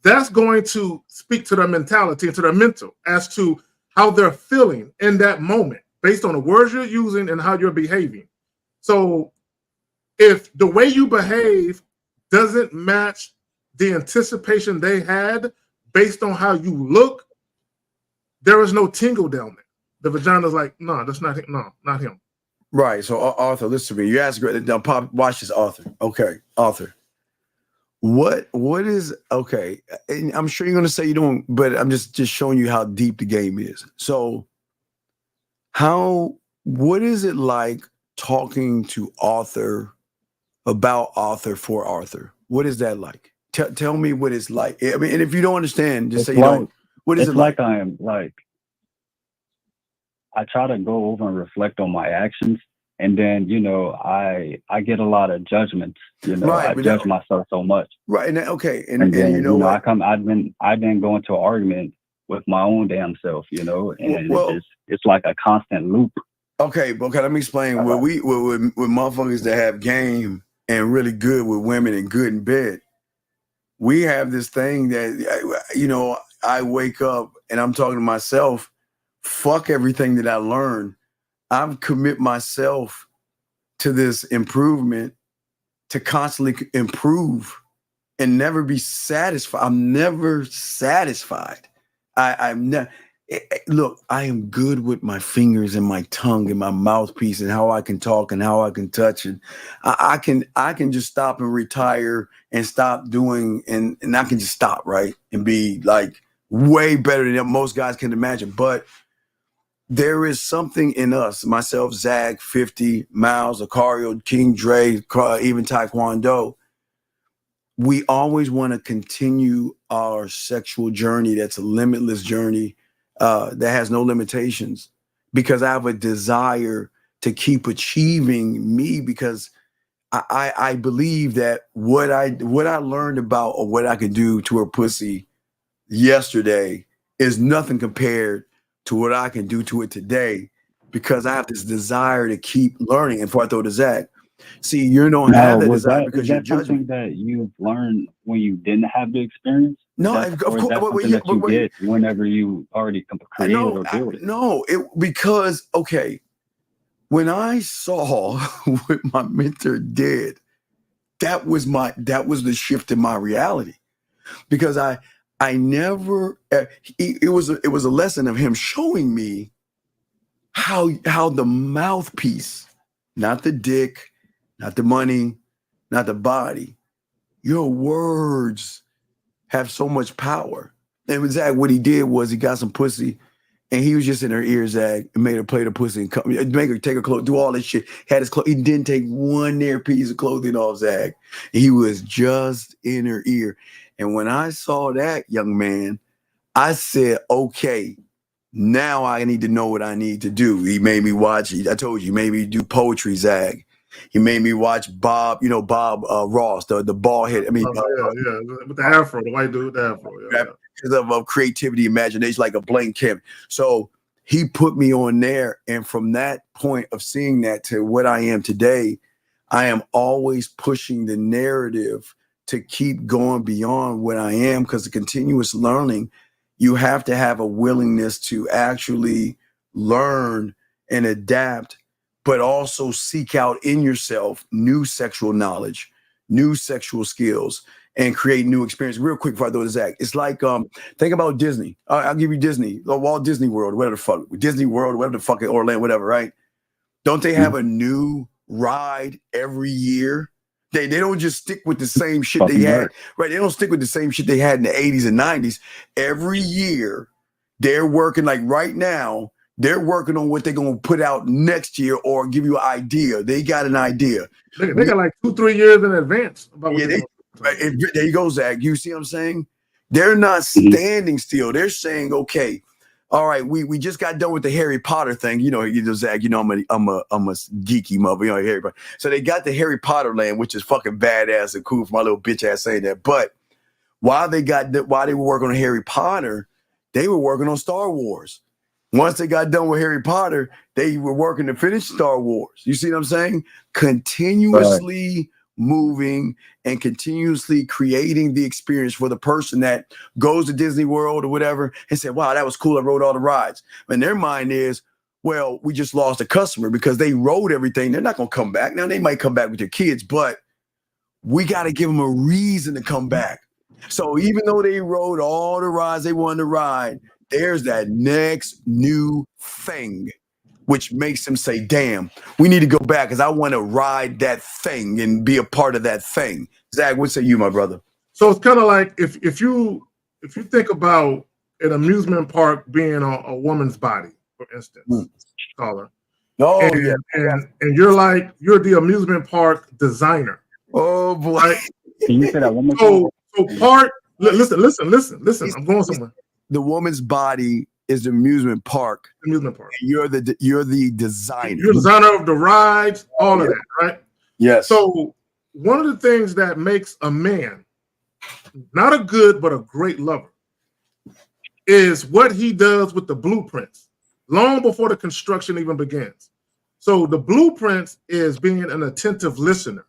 that's going to speak to their mentality and to their mental as to how they're feeling in that moment, based on the words you're using and how you're behaving. So if the way you behave doesn't match the anticipation they had based on how you look, there is no tingle down there. The vagina's like, no, that's not him. No, not him. Right. So, Arthur, listen to me. You asked, now, Pop, watch this, Arthur. Okay, Arthur. What is, okay, and I'm sure you're going to say you don't, but I'm just showing you how deep the game is. So, what is it like talking to Arthur about Arthur for Arthur? What is that like? Tell me what it's like. I mean, and if you don't understand, just say you don't. What is it like? It's like I am like, I try to go over and reflect on my actions, and then, you know, I get a lot of judgments. You know, Right, I but judge myself so much. Right. And okay. And then, you know what? I've been going to an argument with my own damn self, you know, and Well, it's like a constant loop. Okay, let me explain. With motherfuckers that have game and really good with women and good in bed, we have this thing that, you know, I wake up and I'm talking to myself, fuck everything that I learned. I've commit myself to this improvement, to constantly improve and never be satisfied. I'm never satisfied. I'm never. Look, I am good with my fingers and my tongue and my mouthpiece and how I can talk and how I can touch, and I can just stop and retire and stop doing, and I can just stop, right, and be like way better than most guys can imagine. But there is something in us, myself, Zach, 50, Miles, Acario, King Dre, even Taekwondo. We always want to continue our sexual journey. That's a limitless journey. That has no limitations, because I have a desire to keep achieving me, because I believe that what I learned about or what I could do to her pussy yesterday is nothing compared to what I can do to it today, because I have this desire to keep learning. And before I throw to Zach, see, you don't have that desire because you're judging. Something that you've learned when you didn't have the experience? No, of course. That's something that you did whenever you already created or built it. No, because, okay, when I saw what my mentor did, that was the shift in my reality, because I never, it was a lesson of him showing me how the mouthpiece, not the dick, not the money, not the body, your words have so much power. And with Zach, what he did was he got some pussy and he was just in her ear, Zach, and made her play the pussy and make her take her clothes, do all this shit. Had his clothes. He didn't take one near piece of clothing off Zach. He was just in her ear. And when I saw that young man, I said, okay, now I need to know what I need to do. He made me watch, I told you, he made me do poetry, Zach. He made me watch Bob Ross, the bald head. I mean, with the afro, the white dude with the afro. Yeah. Because of creativity, imagination, like a blank canvas. So he put me on there. And from that point of seeing that to what I am today, I am always pushing the narrative to keep going beyond what I am, because the continuous learning, you have to have a willingness to actually learn and adapt, but also seek out in yourself new sexual knowledge, new sexual skills, and create new experiences. Real quick before I throw this act, it's like think about Disney. I'll give you Disney, Walt Disney World, whatever the fuck, Disney World, whatever the fuck, Orlando, whatever, right? Don't they have a new ride every year? They don't just stick with the same shit they had, right? They don't stick with the same shit they had in the 80s and 90s. Every year, they're working, like right now, they're working on what they're going to put out next year or give you an idea. They got an idea. They got like 2-3 years in advance about what there you go, Zach. You see what I'm saying? They're not standing still. They're saying, okay, all right, we just got done with the Harry Potter thing. You know, Zach, you know, I'm a geeky mother, you know, Harry Potter. So they got the Harry Potter land, which is fucking badass and cool for my little bitch ass saying that. But while they were working on Harry Potter, they were working on Star Wars. Once they got done with Harry Potter, they were working to finish Star Wars. You see what I'm saying? Continuously moving and continuously creating the experience for the person that goes to Disney World or whatever and said, wow, that was cool. I rode all the rides. And their mind is, well, we just lost a customer because they rode everything. They're not going to come back. Now, they might come back with their kids, but we got to give them a reason to come back. So even though they rode all the rides they wanted to ride, there's that next new thing, which makes them say, damn, we need to go back because I want to ride that thing and be a part of that thing. Zach, what say you, my brother? So it's kind of like if you think about an amusement park being a woman's body, for instance, caller. Oh, and you're the amusement park designer. Oh boy. Right? Can you say that one more time? So part listen. I'm going somewhere. The woman's body is the amusement park. Amusement park. And you're the designer. You're the designer of the rides, all of that, right? Yes. So one of the things that makes a man not a good but a great lover is what he does with the blueprints long before the construction even begins. So the blueprints is being an attentive listener,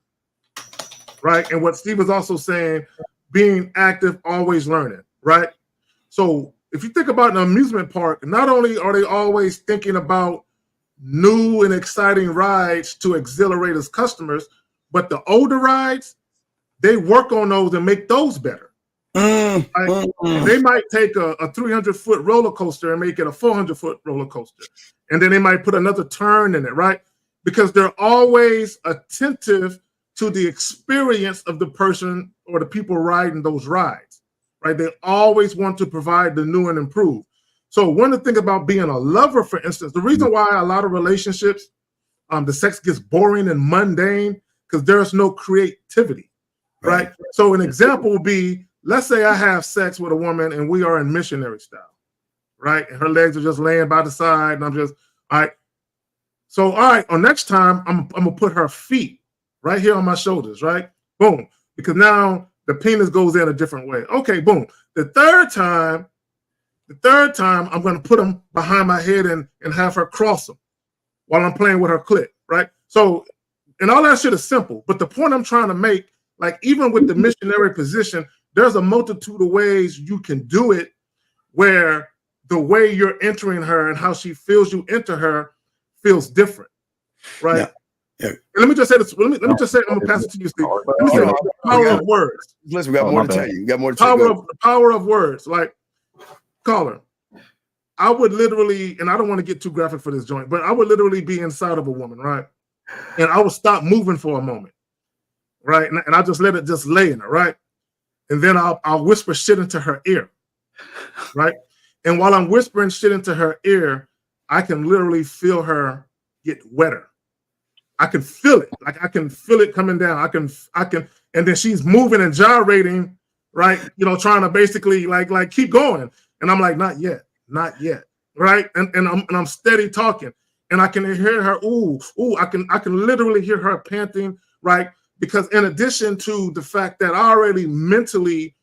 right? And what Steve is also saying, being active, always learning, right? So if you think about an amusement park, not only are they always thinking about new and exciting rides to exhilarate as customers, but the older rides, they work on those and make those better. Right? They might take a 300-foot roller coaster and make it a 400-foot roller coaster. And then they might put another turn in it, right? Because they're always attentive to the experience of the person or the people riding those rides, right? They always want to provide the new and improved. So one of the things about being a lover, for instance, the reason why a lot of relationships, the sex gets boring and mundane, because there's no creativity, right? So an example would be, let's say I have sex with a woman and we are in missionary style, right? And her legs are just laying by the side and I'm just, all right. So, all right, on next time, I'm gonna put her feet right here on my shoulders, right? Boom. Because now the penis goes in a different way. Okay, boom. The third time, I'm gonna put them behind my head and have her cross them while I'm playing with her clit, right? So, and all that shit is simple. But the point I'm trying to make, like even with the missionary position, there's a multitude of ways you can do it where the way you're entering her and how she feels you enter her feels different, right? Yeah. Let me just say this. Let me just say, I'm gonna pass it to you, Steve. Let me say the power of words. Listen, we got more to tell you. We got more to tell you. The power of words. Like, caller, I would literally, and I don't want to get too graphic for this joint, but I would literally be inside of a woman, right? And I would stop moving for a moment, right? And I just let it just lay in her, right? And then I'll whisper shit into her ear, right? And while I'm whispering shit into her ear, I can literally feel her get wetter. I can feel it. Like I can feel it coming down. I can, and then she's moving and gyrating, right? You know, trying to basically like keep going. And I'm like, not yet, right? And I'm steady talking. And I can hear her, ooh, I can literally hear her panting, right? Because in addition to the fact that I already mentally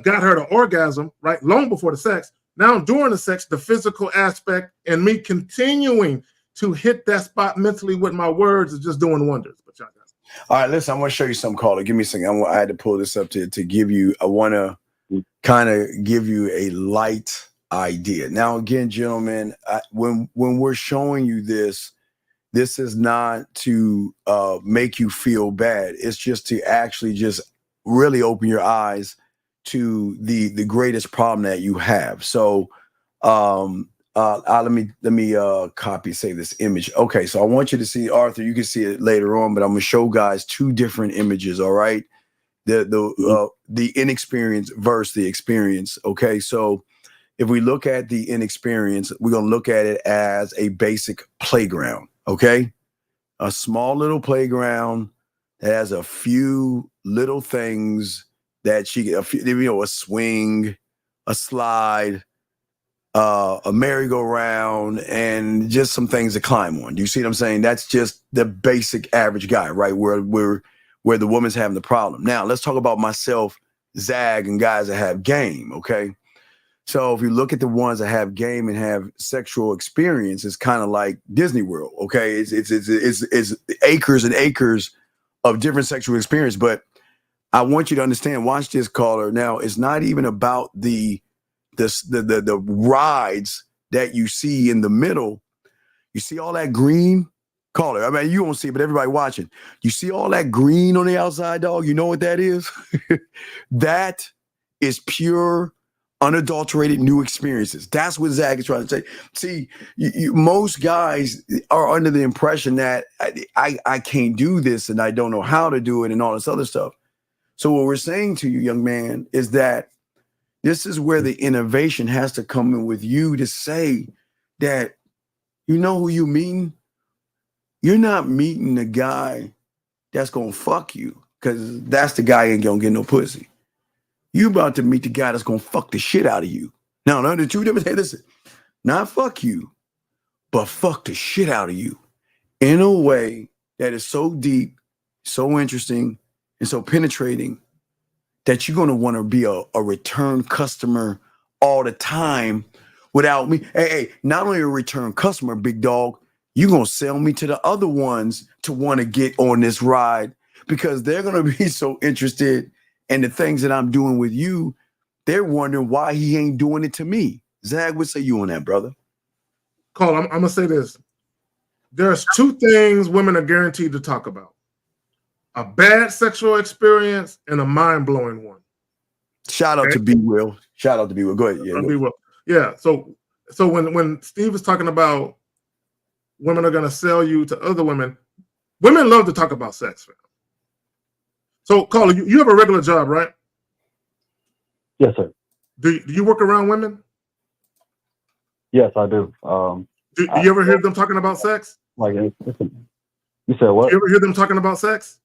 got her to orgasm, right, long before the sex, now during the sex, the physical aspect and me continuing to hit that spot mentally with my words is just doing wonders. But y'all got it. All right, listen, I want to show you something, caller. Give me a second. I had to pull this up to give you, I want to kind of give you a light idea. Now, again, gentlemen, when we're showing you this is not to make you feel bad. It's just to actually just really open your eyes to the greatest problem that you have. So let me copy, save this image. Okay, so I want you to see, Arthur, you can see it later on, but I'm gonna show guys two different images, all right? The inexperience versus the experience. Okay, so if we look at the inexperience, we're gonna look at it as a basic playground, okay? A small little playground that has a few little things that a swing, a slide, a merry-go-round, and just some things to climb on. You see what I'm saying? That's just the basic average guy, right? Where the woman's having the problem. Now, let's talk about myself, Zag, and guys that have game, okay? So if you look at the ones that have game and have sexual experience, it's kind of like Disney World, okay? It's acres and acres of different sexual experience. But I want you to understand, watch this, caller. Now, it's not even about the rides that you see in the middle. You see all that green, caller. I mean, you won't see it, but everybody watching. You see all that green on the outside, dog? You know what that is? That is pure, unadulterated new experiences. That's what Zach is trying to say. See, most guys are under the impression that I can't do this and I don't know how to do it and all this other stuff. So what we're saying to you, young man, is that this is where the innovation has to come in with you to say that, you know who you mean? You're not meeting the guy that's going to fuck you, because that's the guy ain't going to get no pussy. You about to meet the guy that's going to fuck the shit out of you. Now, the two different things, listen, not fuck you, but fuck the shit out of you in a way that is so deep, so interesting, and so penetrating that you're going to want to be a return customer all the time without me. Hey, not only a return customer, big dog, you're going to sell me to the other ones to want to get on this ride, because they're going to be so interested in the things that I'm doing with you. They're wondering why he ain't doing it to me. Zag, what say you on that, brother? Cole, I'm going to say this. There's two things women are guaranteed to talk about: a bad sexual experience and a mind-blowing one. Shout out to B Will. Shout out to B Will. Go ahead. Yeah, B Will. Yeah. So when Steve is talking about women are going to sell you to other women, women love to talk about sex. Man. So, Carla, you have a regular job, right? Yes, sir. Do you work around women? Yes, I do. Do you ever hear them talking about sex? Like, you said what? Do you ever hear them talking about sex?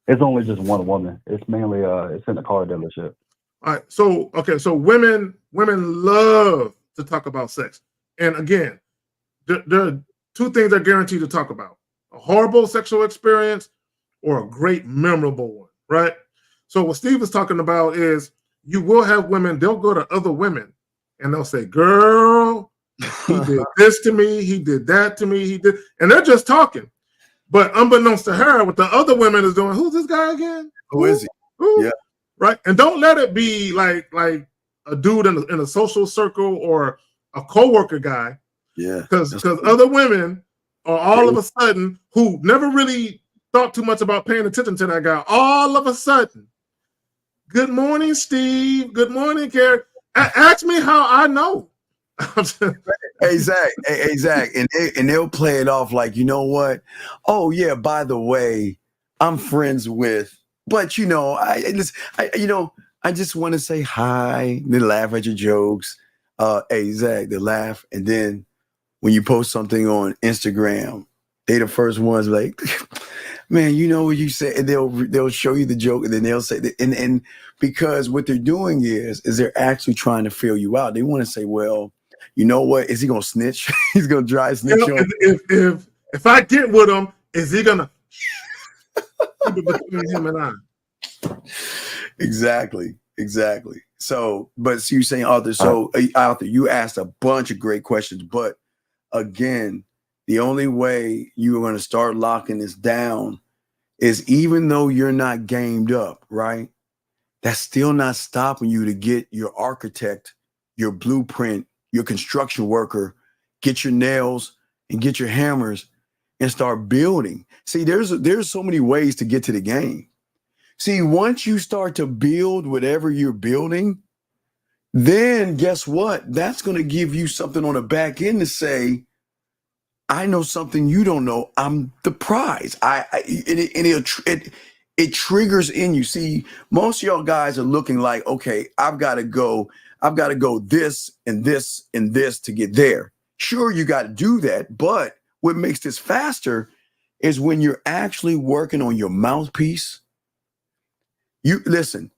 It's only just one woman. It's mainly it's in a car dealership. All right. So women love to talk about sex. And again, there are two things they're guaranteed to talk about: a horrible sexual experience or a great memorable one, right? So what Steve is talking about is you will have women, they'll go to other women and they'll say, girl, he did this to me, he did that to me, he did, and they're just talking. But unbeknownst to her, what the other women is doing, who's this guy again? Who is he? Who? Yeah. Right. And don't let it be like a dude in a social circle or a coworker guy. Yeah. Because other women are all of a sudden, who never really thought too much about paying attention to that guy, all of a sudden, good morning, Steve. Good morning, Carrie. Ask me how I know. Hey, Zach. And they'll play it off like, you know what? Oh, yeah, by the way, I'm friends with, but I just want to say hi. They laugh at your jokes. Hey, Zach, they laugh. And then when you post something on Instagram, they the first ones like, man, you know what you said, and they'll show you the joke, and then they'll say that, and because what they're doing is they're actually trying to feel you out. They want to say, well, you know what? Is he gonna snitch? He's gonna dry snitch on. If I get with him, is he gonna keep it between him and I? Exactly. So, but so you're saying, Arthur. So, Arthur, you asked a bunch of great questions, but again, the only way you're going to start locking this down is, even though you're not gamed up, right? That's still not stopping you to get your architect, your blueprint, your construction worker, get your nails and get your hammers and start building. See, there's so many ways to get to the game. See, once you start to build whatever you're building, then guess what? That's going to give you something on the back end to say, I know something you don't know. I'm the prize. It triggers in you. See, most of y'all guys are looking like, okay, I've got to go this and this and this to get there. Sure, you got to do that, but what makes this faster is when you're actually working on your mouthpiece. You listen,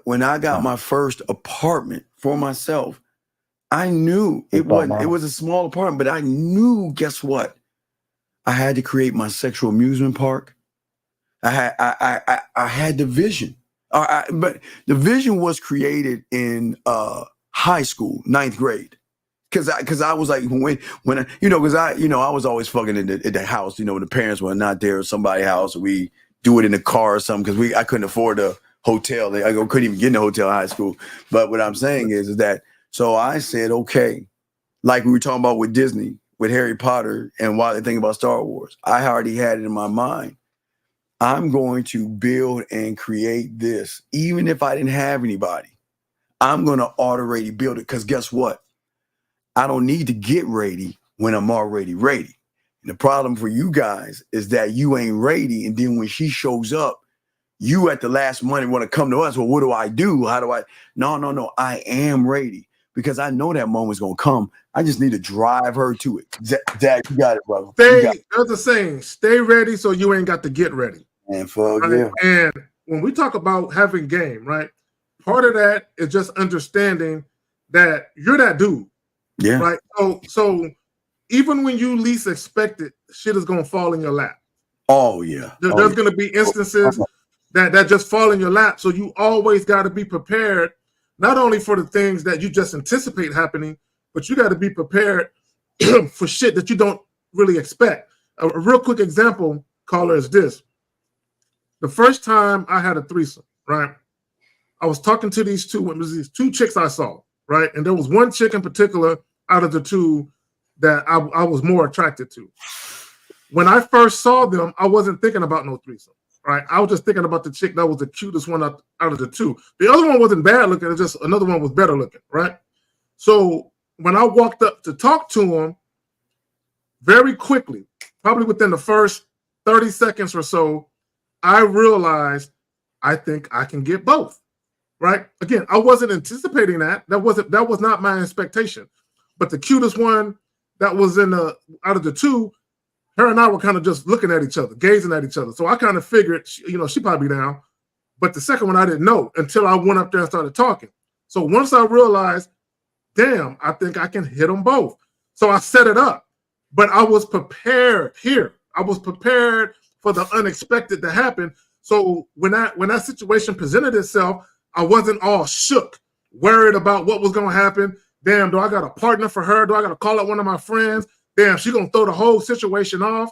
when I got my first apartment for myself, I knew it was a small apartment, but I knew, guess what? I had to create my sexual amusement park. I had the vision. But the vision was created in high school, 9th grade. Cause I was like, when I was always fucking in the house, when the parents were not there, or somebody's house, or we do it in the car or something, because I couldn't afford a hotel. I couldn't even get in a hotel in high school. But what I'm saying is that, so I said, okay, like we were talking about with Disney, with Harry Potter, and while they think about Star Wars, I already had it in my mind. I'm going to build and create this, even if I didn't have anybody. I'm going to already build it, because guess what? I don't need to get ready when I'm already ready. And the problem for you guys is that you ain't ready, and then when she shows up, you at the last minute want to come to us. Well, what do I do? How do I? No. I am ready, because I know that moment's going to come. I just need to drive her to it. Dad, you got it, brother. There's a saying, stay ready so you ain't got to get ready. And fuck right? yeah. And when we talk about having game, right? Part of that is just understanding that you're that dude. Yeah. Right. So even when you least expect it, shit is going to fall in your lap. Oh, yeah. There's going to be instances that just fall in your lap. So you always got to be prepared, not only for the things that you just anticipate happening, but you got to be prepared for shit that you don't really expect. A real quick example, caller, is this. The first time I had a threesome, right? I was talking to these two chicks I saw, right? And there was one chick in particular out of the two that I was more attracted to. When I first saw them, I wasn't thinking about no threesome, right? I was just thinking about the chick that was the cutest one out of the two. The other one wasn't bad looking, it's just another one was better looking, right? So when I walked up to talk to him, very quickly, probably within the first 30 seconds or so, I realized I think I can get both, right? Again, I wasn't anticipating that. That was not my expectation. But the cutest one that was out of the two, her and I were kind of just looking at each other, gazing at each other. So I kind of figured, she probably down. But the second one I didn't know until I went up there and started talking. So once I realized, damn, I think I can hit them both. So I set it up. But I was prepared here. I was prepared for the unexpected to happen. So when that situation presented itself, I wasn't all shook, worried about what was going to happen. Damn, do I got a partner for her? Do I got to call up one of my friends? Damn, she's going to throw the whole situation off.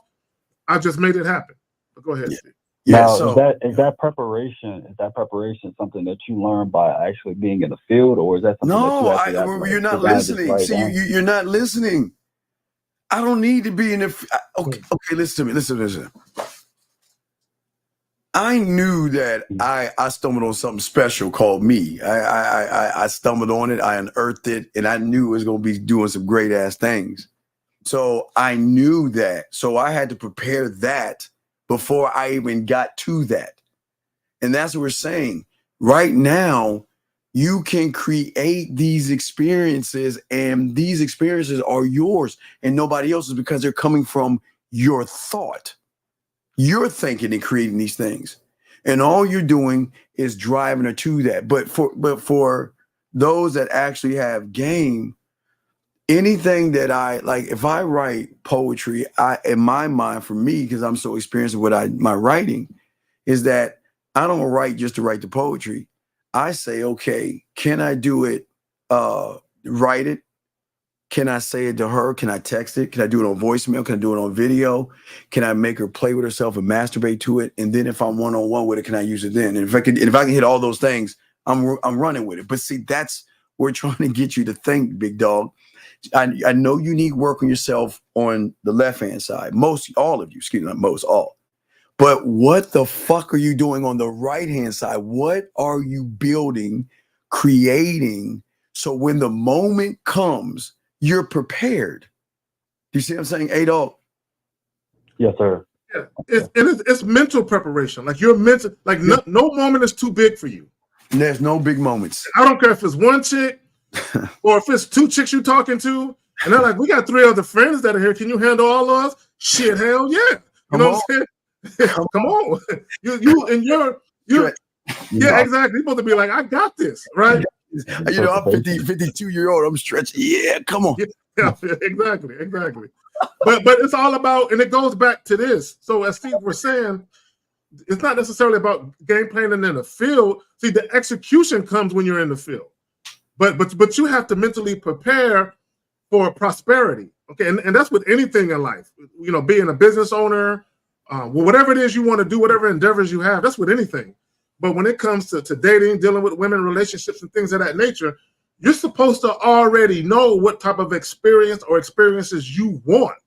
I just made it happen. But go ahead, Steve. Now, is that preparation something that you learn by actually being in the field, or is that something that you have to you're not listening. See, you're not listening. I don't need to be in the. Okay, listen to me. Listen. I knew that I stumbled on something special called me. I stumbled on it. I unearthed it, and I knew it was going to be doing some great ass things. So I knew that. So I had to prepare that before I even got to that. And that's what we're saying. Right now, you can create these experiences, and these experiences are yours and nobody else's, because they're coming from your thought. You're thinking and creating these things, and all you're doing is driving her to that. But for those that actually have game, anything that I like, if I write poetry, in my mind, for me, because I'm so experienced with my writing, is that I don't write just to write the poetry. I say, okay, can I do it? Write it, Can I say it to her? Can I text it? Can I do it on voicemail? Can I do it on video? Can I make her play with herself and masturbate to it? And then if I'm one-on-one with it, can I use it then? And if I can hit all those things, I'm running with it. But see, that's we're trying to get you to think, big dog. I know you need work on yourself on the left-hand side. All of you, excuse me, not most, all. But what the fuck are you doing on the right-hand side? What are you building, creating, so when the moment comes, you're prepared? Do you see what I'm saying, Adolf? Yes, sir. Yeah, it's mental preparation. Like you're mental. Like no moment is too big for you. There's no big moments. I don't care if it's one chick or if it's two chicks you're talking to, and they're like, "We got 3 other friends that are here. Can you handle all of us?" Shit, hell yeah. You know what I'm saying? Come on. You're yeah, exactly. You're supposed to be like, I got this, right? You know, I'm 52-year-old. I'm stretching. Yeah, come on. Yeah, exactly. But it's all about, and it goes back to this. So as Steve was saying, it's not necessarily about game planning in the field. See, the execution comes when you're in the field. But you have to mentally prepare for prosperity. Okay, and that's with anything in life. You know, being a business owner, whatever it is you want to do, whatever endeavors you have, that's with anything. But when it comes to dating, dealing with women, relationships, and things of that nature, you're supposed to already know what type of experience or experiences you want.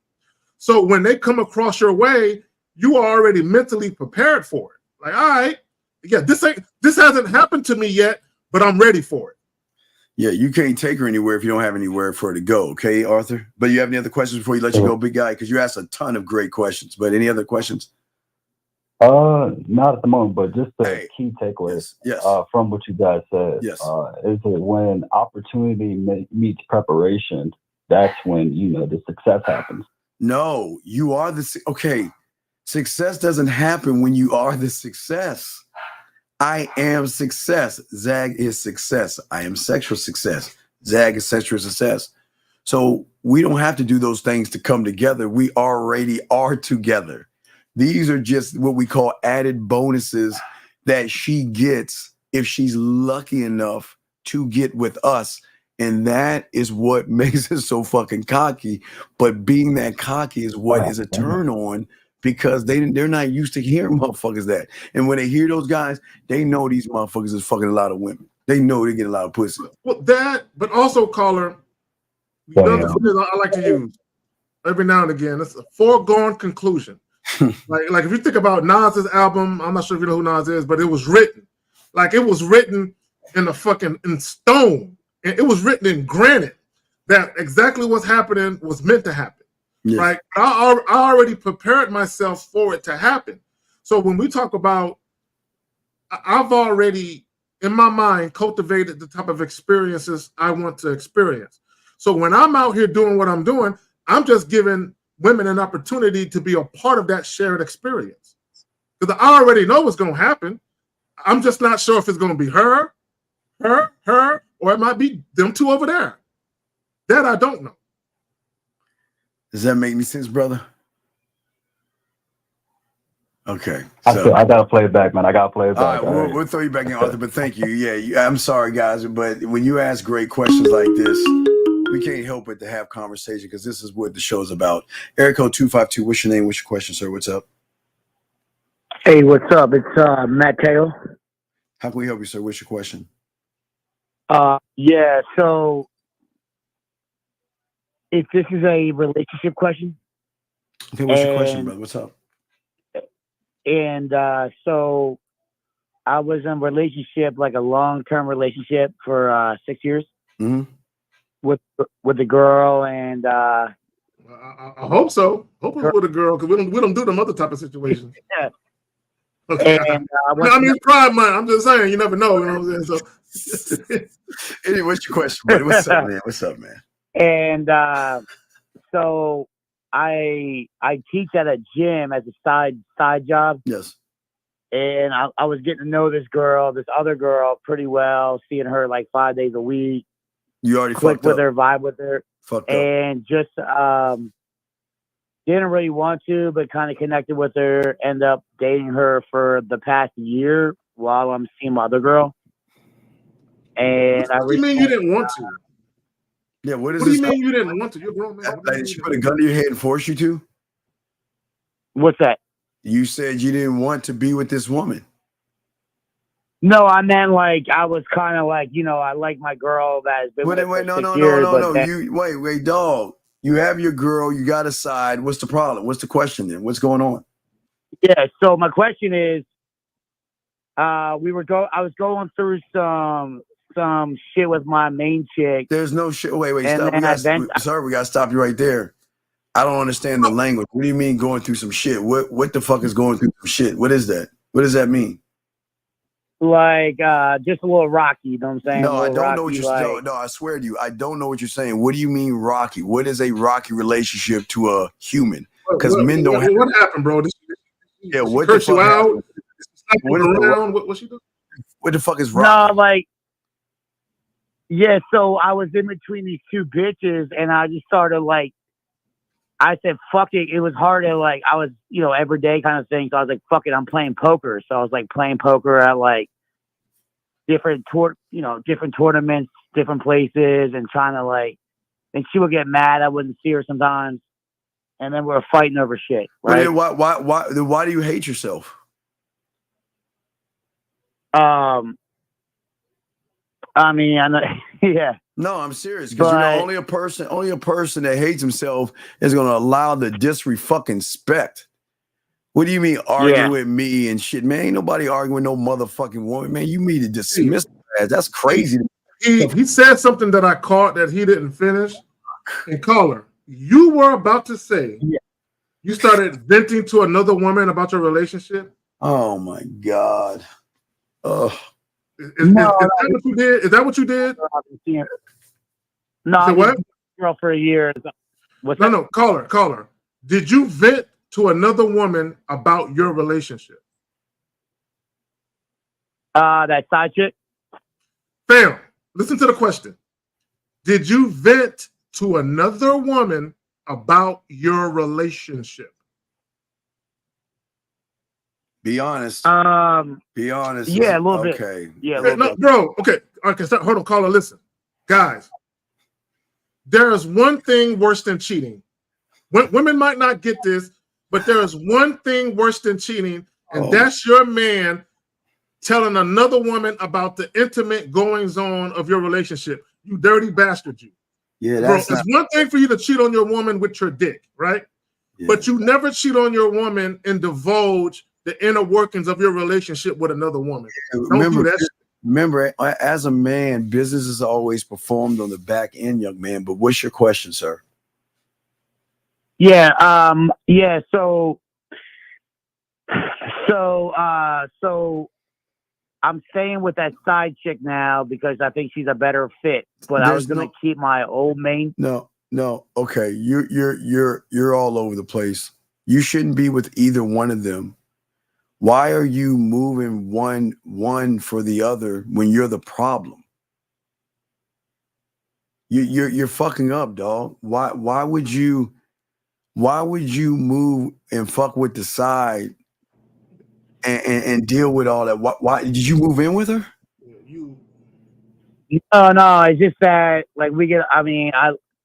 So when they come across your way, you are already mentally prepared for it. Like, all right, yeah, this hasn't happened to me yet, but I'm ready for it. Yeah, you can't take her anywhere if you don't have anywhere for her to go. Okay, Arthur? But you have any other questions before you let you go, big guy? Because you asked a ton of great questions. But any other questions? Not at the moment, but just the key takeaways from what you guys said. Yes. Is that when opportunity meets preparation, that's when, you know, the success happens. No, you are okay. Success doesn't happen when you are the success. I am success. Zag is success. I am sexual success. Zag is sexual success. So we don't have to do those things to come together. We already are together. These are just what we call added bonuses that she gets if she's lucky enough to get with us. And that is what makes us so fucking cocky. But being that cocky is what is a turn on, because they're not used to hearing motherfuckers that. And when they hear those guys, they know these motherfuckers is fucking a lot of women. They know they get a lot of pussy. Well, that, but also, caller, you know, the phrase I like to use every now and again, it's a foregone conclusion. like if you think about Nas's album, I'm not sure if you know who Nas is, but it was written in stone, and it was written in granite that exactly what's happening was meant to happen. Yes. Right? I already prepared myself for it to happen. So when we talk about, I've already in my mind cultivated the type of experiences I want to experience. So when I'm out here doing what I'm doing, I'm just giving women an opportunity to be a part of that shared experience. Because I already know what's going to happen. I'm just not sure if it's going to be her, or it might be them two over there. That I don't know. Does that make any sense, brother? Okay. So I gotta play it back, man. I gotta play it back. All right, we'll throw you back in, Arthur, but thank you. Yeah, I'm sorry, guys, but when you ask great questions like this, we can't help but to have conversation, because this is what the show's about. Area code 252, what's your name? What's your question, sir? What's up? Hey, what's up? It's Matt Taylor. How can we help you, sir? What's your question? Yeah, so if this is a relationship question. Okay, what's your question, brother? What's up? And so I was in a relationship, like a long-term relationship for 6 years with a girl, and I hope so. Hope it's with a girl, because we don't do them other type of situations. Yeah. Okay. And, I mean, it's Pride Month. I'm just saying, you never know. You know what I'm saying? So, anyway, what's your question, buddy? What's up, man? What's up, man? And so I teach at a gym as a side job. Yes. And I was getting to know this other girl pretty well, seeing her like 5 days a week. You already clicked with her, vibe with her. And just didn't really want to, but kind of connected with her. End up dating her for the past year while I'm seeing my other girl. And what do you mean you didn't want to? Yeah, what is What do this? you mean you didn't want to? You're a grown man. What do you Like, mean did you she didn't put a gun to your head and force you to? What's that? You said you didn't want to be with this woman. No, I meant like I was kind of like, you know, I like my girl that has been with Wait, for no, 6 no, no, years, no, but no. then, You wait, dog. You have your girl. You got a side. What's the problem? What's the question then? What's going on? yeah. So my question is, I was going through some shit with my main chick. There's no shit. Wait, and stop. then Sorry, we got to stop you right there. I don't understand the language. What do you mean going through some shit? What the fuck is going through some shit? What is that? What does that mean? like just a little rocky. You know what I'm saying? No, I a little don't know what rocky, you're like, no, I swear to you, I don't know what you're saying. What do you mean rocky? What is a rocky relationship to a human? Because men don't have. What happened, bro? Yeah, Did she what the curse you fuck out? happened? Did she slap you What is around? What she do? What the fuck is No, rocky? like, yeah. So I was in between these two bitches, and I just started like, I said, "Fuck it." It was hard to like, I was, you know, every day kind of thing. So I was like, "Fuck it." I'm playing poker. So I was like playing poker at like different tournaments, different places, and trying to like. And she would get mad. I wouldn't see her sometimes, and then we were fighting over shit. Well, Right? then why do you hate yourself? I mean, I know, yeah. No, I'm serious because only a person that hates himself is going to allow the disrespect. What do you mean arguing with me and shit, man? Ain't nobody arguing with no motherfucking woman, man. You mean to dismiss that? That's crazy. He said something that I caught that he didn't finish. And caller, you were about to say you started venting to another woman about your relationship. Oh my God. Is that what you did? Is that what you did? No, I said, what? Girl for a year. No, caller. Did you vent to another woman about your relationship? That side chick? Fam, listen to the question. Did you vent to another woman about your relationship? Be honest. Be honest. Yeah, a little bit. Okay. Yeah, a little bit. Bro, okay. Stop. Hold on, caller, listen. Guys, there is one thing worse than cheating. Women might not get this, but there is one thing worse than cheating, and that's your man telling another woman about the intimate goings-on of your relationship. You dirty bastard, you. Yeah, bro, that's it's one thing for you to cheat on your woman with your dick, right? Yeah. But you never cheat on your woman and divulge the inner workings of your relationship with another woman. Don't do that shit. Remember, as a man, business is always performed on the back end, young man. But what's your question, sir? Yeah, So I'm staying with that side chick now because I think she's a better fit. But I was going to keep my old main. No. Okay, you're all over the place. You shouldn't be with either one of them. Why are you moving one for the other when you're the problem? You're fucking up, dog. Why would you move and fuck with the side and deal with all that? Why did you move in with her? No, it's just that like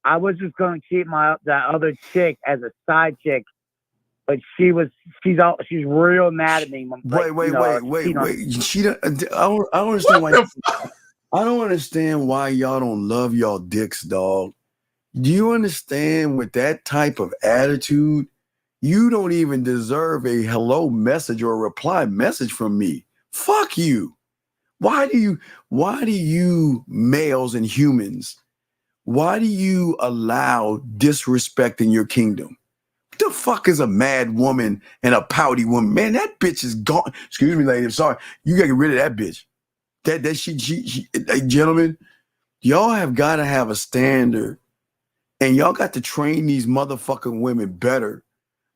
I was just gonna keep that other chick as a side chick, but she's real mad at me. Like, wait. She don't. I don't understand why. I don't understand why y'all don't love y'all dicks, dog. Do you understand with that type of attitude, you don't even deserve a hello message or a reply message from me. Fuck you. Why do you males and humans, why do you allow disrespect in your kingdom? What the fuck is a mad woman and a pouty woman? Man, that bitch is gone. Excuse me, lady. I'm sorry. You gotta get rid of that bitch. That she gentlemen, y'all have got to have a standard. And y'all got to train these motherfucking women better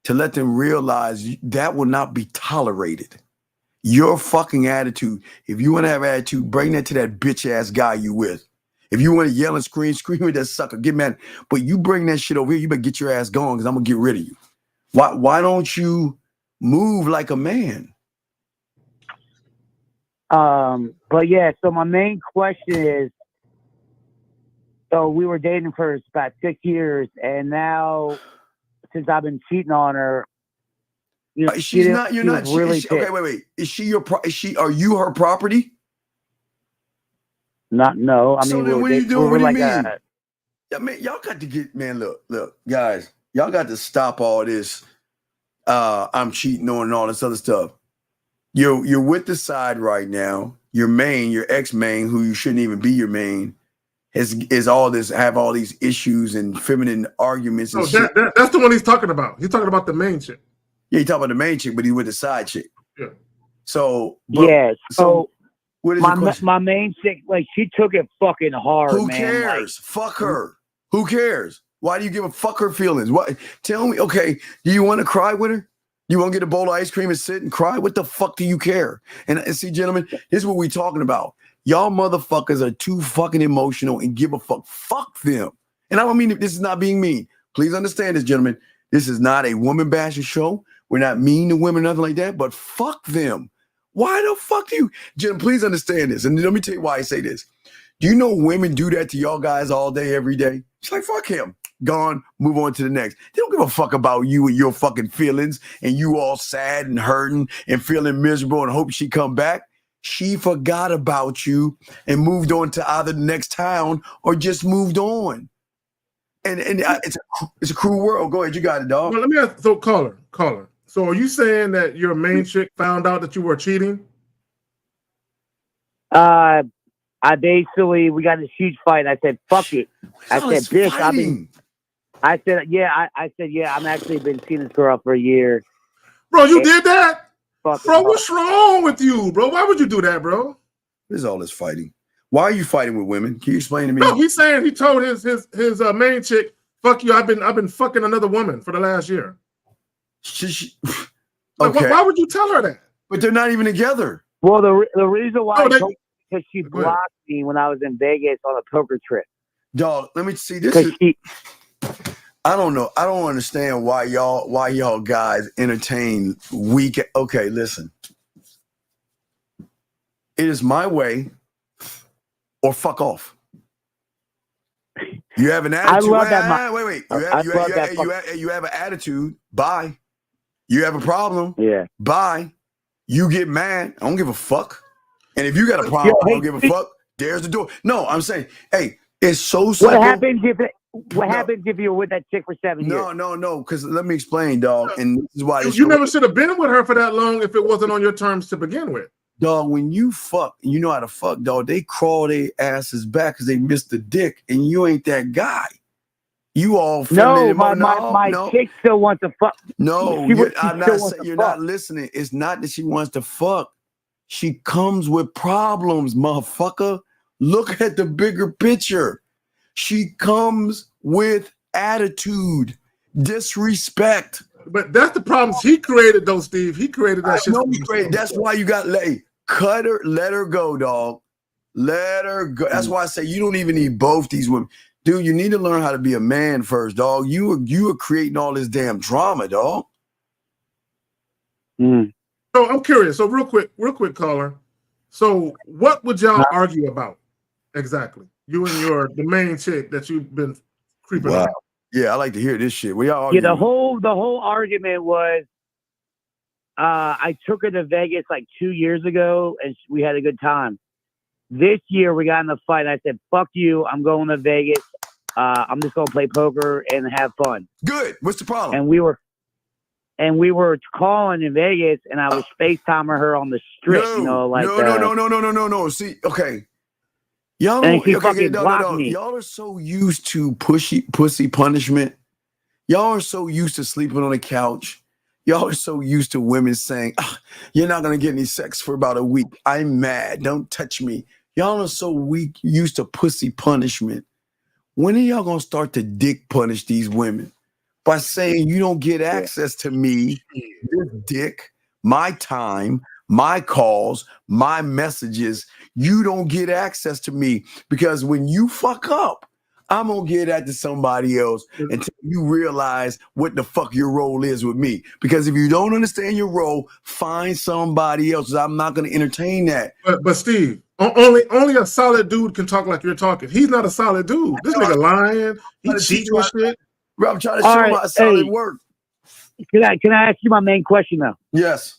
to let them realize that will not be tolerated. Your fucking attitude. If you want to have attitude, bring that to that bitch ass guy you with. If you want to yell and scream with that sucker, get mad. But you bring that shit over here, you better get your ass going because I'm gonna get rid of you. Why don't you move like a man? But yeah, so my main question is, So we were dating for about 6 years, and now since I've been cheating on her, you know, she's not. You're she not. was really okay, wait. Is she your? Are you her property? No. I So mean, then, what are you doing? we What were do you like mean? Yeah, man, y'all got to get. Man, look, guys, y'all got to stop all this. I'm cheating on and all this other stuff. You're with the side right now. Your main, your ex-main, who you shouldn't even be your main, is all this, have all these issues and feminine arguments and shit. That's the one he's talking about. He's talking about the main chick. Yeah, he's talking about the main chick, but he's with the side chick. Yeah. So what is your question? My main chick, like, she took it fucking hard. Who man. cares? Fuck her. Who cares? Why do you give a fuck her feelings? What? Tell me. Okay, do you want to cry with her? You want to get a bowl of ice cream and sit and cry? What the fuck do you care? And see, gentlemen, this is what we're talking about. Y'all motherfuckers are too fucking emotional and give a fuck. Fuck them. And I don't mean this is not being mean. Please understand this, gentlemen. This is not a woman bashing show. We're not mean to women, nothing like that. But fuck them. Why the fuck do you? Gentlemen, please understand this. And let me tell you why I say this. Do you know women do that to y'all guys all day, every day? It's like, fuck him. Gone, move on to the next. They don't give a fuck about you and your fucking feelings and you all sad and hurting and feeling miserable and hope she come back. She forgot about you and moved on to either the next town or just moved on. And it's a cruel world. Go ahead, you got it, dog. Well, let me ask. So, caller. So, are you saying that your main chick found out that you were cheating? We got in this huge fight. I said, "Fuck it." I said, "Bitch, I said, yeah, I'm actually been seeing this girl for a year." Bro, you did that? Bro, what's wrong with you, bro? Why would you do that, bro? There's all this fighting. Why are you fighting with women? Can you explain to me? No, he's saying he told his main chick, "Fuck you, I've been fucking another woman for the last year." Okay. Why would you tell her that? But they're not even together. Well, the reason why because she blocked me when I was in Vegas on a poker trip. Dog, let me see this. I don't know. I don't understand why y'all guys entertain weak. Okay, listen. It is my way or fuck off. You have an attitude. I love that. Wait. You have an attitude. Bye. You have a problem. Yeah. Bye. You get mad. I don't give a fuck. And if you got a problem, I don't give a fuck. There's the door. No, I'm saying, hey, it's so simple. What happens if you're with that chick for 7 years? No. Because let me explain, dog. And this is why you never should have been with her for that long if it wasn't on your terms to begin with. Dog, when you fuck, you know how to fuck, dog. They crawl their asses back because they missed the dick, and you ain't that guy. You all my chick still wants to fuck. No, you're not listening. It's not that she wants to fuck. She comes with problems, motherfucker. Look at the bigger picture. She comes with attitude, disrespect. But that's the problems he created, though, Steve. He created that shit. That's why you got cut her, let her go, dog. Let her go. That's why I say you don't even need both these women. Dude, you need to learn how to be a man first, dog. You are creating all this damn drama, dog. So I'm curious. So real quick, caller. So what would y'all argue about exactly? You and the main chick that you've been creeping on. Yeah, I like to hear this shit. We all argue. Yeah, the whole argument was I took her to Vegas like 2 years ago and we had a good time. This year we got in a fight. I said, "Fuck you, I'm going to Vegas. I'm just gonna play poker and have fun." Good. What's the problem? And we were calling in Vegas, and I was FaceTiming her on the strip. No. See, okay. Y'all and she fucking blocked me. Y'all are so used to pussy punishment. Y'all are so used to sleeping on the couch. Y'all are so used to women saying, "You're not gonna get any sex for about a week. I'm mad. Don't touch me." Y'all are so used to pussy punishment. When are y'all gonna start to dick punish these women? By saying you don't get access to me, this dick, my time, my calls, my messages. You don't get access to me because when you fuck up, I'm gonna give that to somebody else until you realize what the fuck your role is with me. Because if you don't understand your role, find somebody else. I'm not gonna entertain that. But Steve, only a solid dude can talk like you're talking. He's not a solid dude. This nigga lying. He cheating and shit. Bro, I'm trying to show him how solid work. Can I ask you my main question now? Yes.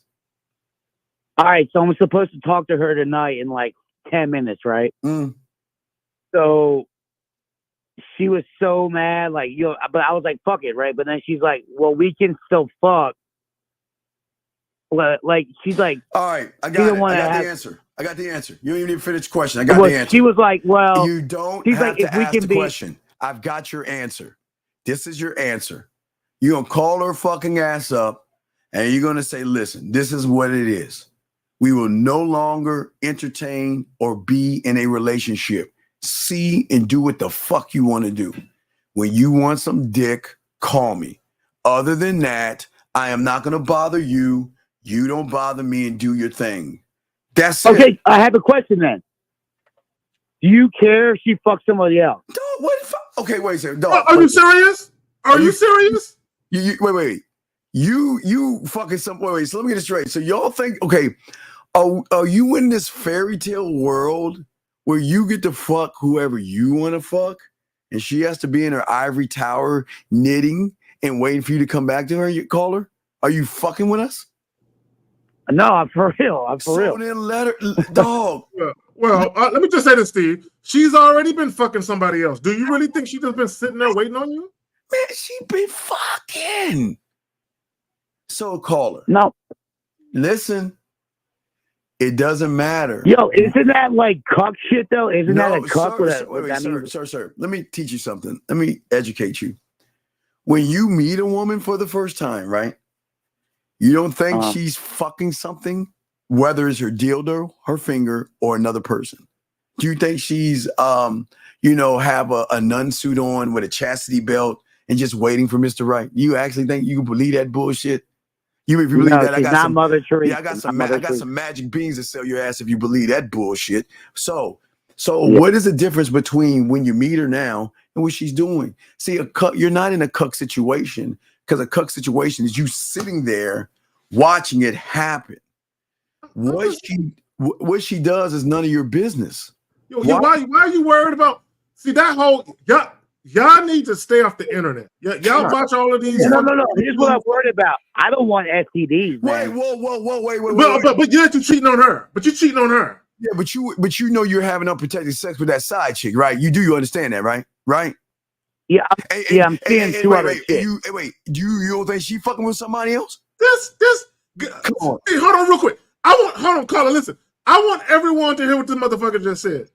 All right, so I'm supposed to talk to her tonight in like 10 minutes, right? So she was so mad, like, but I was like, fuck it, right? But then she's like, well, we can still fuck. Like, she's like, all right, I got the answer. I got the answer. You don't even need to finish the question. I got the answer. She was like, well, you don't have to ask the question. I've got your answer. This is your answer. You're going to call her fucking ass up and you're going to say, listen, this is what it is. We will no longer entertain or be in a relationship. See and do what the fuck you want to do. When you want some dick, call me. Other than that, I am not going to bother you. You don't bother me and do your thing. That's it. Okay, I have a question then. Do you care if she fucks somebody else? Okay, wait a second. Dog, are you serious? Are you serious? Wait. You fucking wait. So let me get it straight. So y'all think, okay, are you in this fairy tale world where you get to fuck whoever you want to fuck, and she has to be in her ivory tower knitting and waiting for you to come back to her? You call her? Are you fucking with us? No, I'm for real. I'm for real. Then let her, dog. Well, let me just say this, Steve. She's already been fucking somebody else. Do you really think she's just been sitting there waiting on you? Man, she been fucking. So call her. No. Listen. It doesn't matter. Yo, isn't that like cuck shit though? Isn't that a cuck? Sir, let me teach you something. Let me educate you. When you meet a woman for the first time, right? You don't think she's fucking something, whether it's her dildo, her finger, or another person. Do you think she's, have a nun suit on with a chastity belt and just waiting for Mr. Right? You actually think you can believe that bullshit? If you believe that, I got some Mother Teresa. Yeah, I got some magic beans to sell your ass if you believe that bullshit. So what is the difference between when you meet her now and what she's doing? See, you're not in a cuck situation, because a cuck situation is you sitting there watching it happen. What she does is none of your business. Why are you worried about? See, that whole y'all need to stay off the internet. Y'all watch all of these. No. Here's what I'm worried about. I don't want STDs, man. Wait. But you're cheating on her. Yeah, but you know you're having unprotected sex with that side chick, right? You understand that, right? Right? Yeah, I'm seeing two other chicks. Do you don't think she fucking with somebody else? Come on. Hey, hold on real quick. Hold on, caller, listen. I want everyone to hear what this motherfucker just said.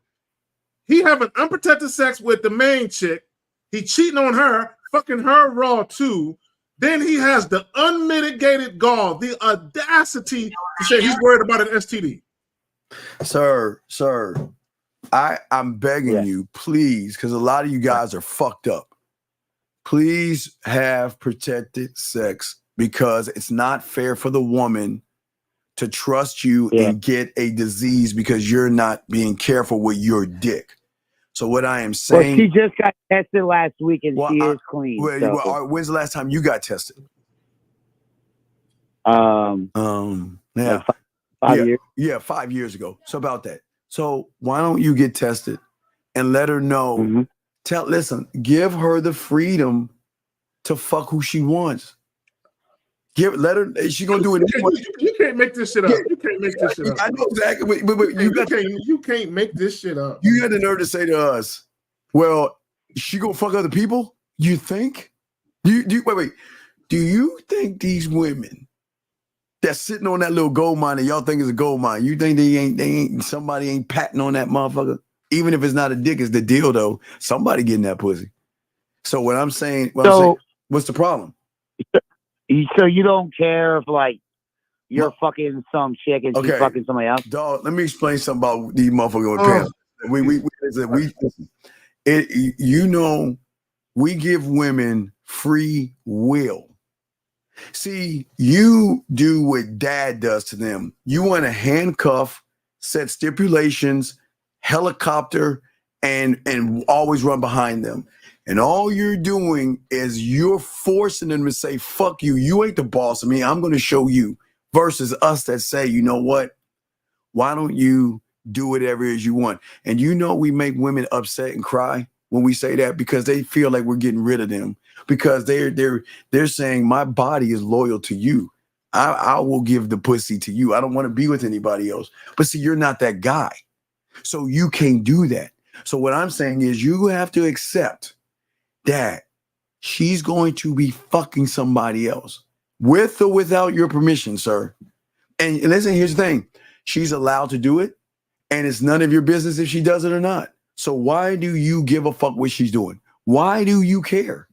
He having unprotected sex with the main chick. He cheating on her, fucking her raw too. Then he has the unmitigated gall, the audacity to say he's worried about an STD. Sir, I'm begging you, please, because a lot of you guys are fucked up. Please have protected sex, because it's not fair for the woman to trust you and get a disease because you're not being careful with your dick. So what I am saying... Well, she just got tested last week and she is clean. When's the last time you got tested? Yeah. 5 years. Yeah, 5 years ago. So about that. So why don't you get tested and let her know? Mm-hmm. Listen, give her the freedom to fuck who she wants. Let her. She gonna do it anyway. You can't make this shit up. You can't make this shit up. I know exactly, but you can't make this shit up. You had the nerve to say to us, "Well, she gonna fuck other people." You think? Wait. Do you think these women that's sitting on that little gold mine that y'all think is a gold mine, you think somebody ain't patting on that motherfucker? Even if it's not a dick, it's the dildo. Somebody getting that pussy. So what I'm saying, what's the problem? So you don't care if like you're fucking some chick and she's fucking somebody else? Dog, let me explain something about these motherfuckers with pants. We give women free will. See, you do what dad does to them. You want to handcuff, set stipulations, helicopter, and always run behind them. And all you're doing is you're forcing them to say, fuck you. You ain't the boss of me. I'm going to show you. Versus us that say, you know what? Why don't you do whatever it is you want? And we make women upset and cry when we say that because they feel like we're getting rid of them because they're saying my body is loyal to you. I will give the pussy to you. I don't want to be with anybody else. But see, you're not that guy. So you can't do that. So what I'm saying is you have to accept that she's going to be fucking somebody else with or without your permission, sir. And listen, here's the thing. She's allowed to do it, and it's none of your business if she does it or not. So why do you give a fuck what she's doing? Why do you care?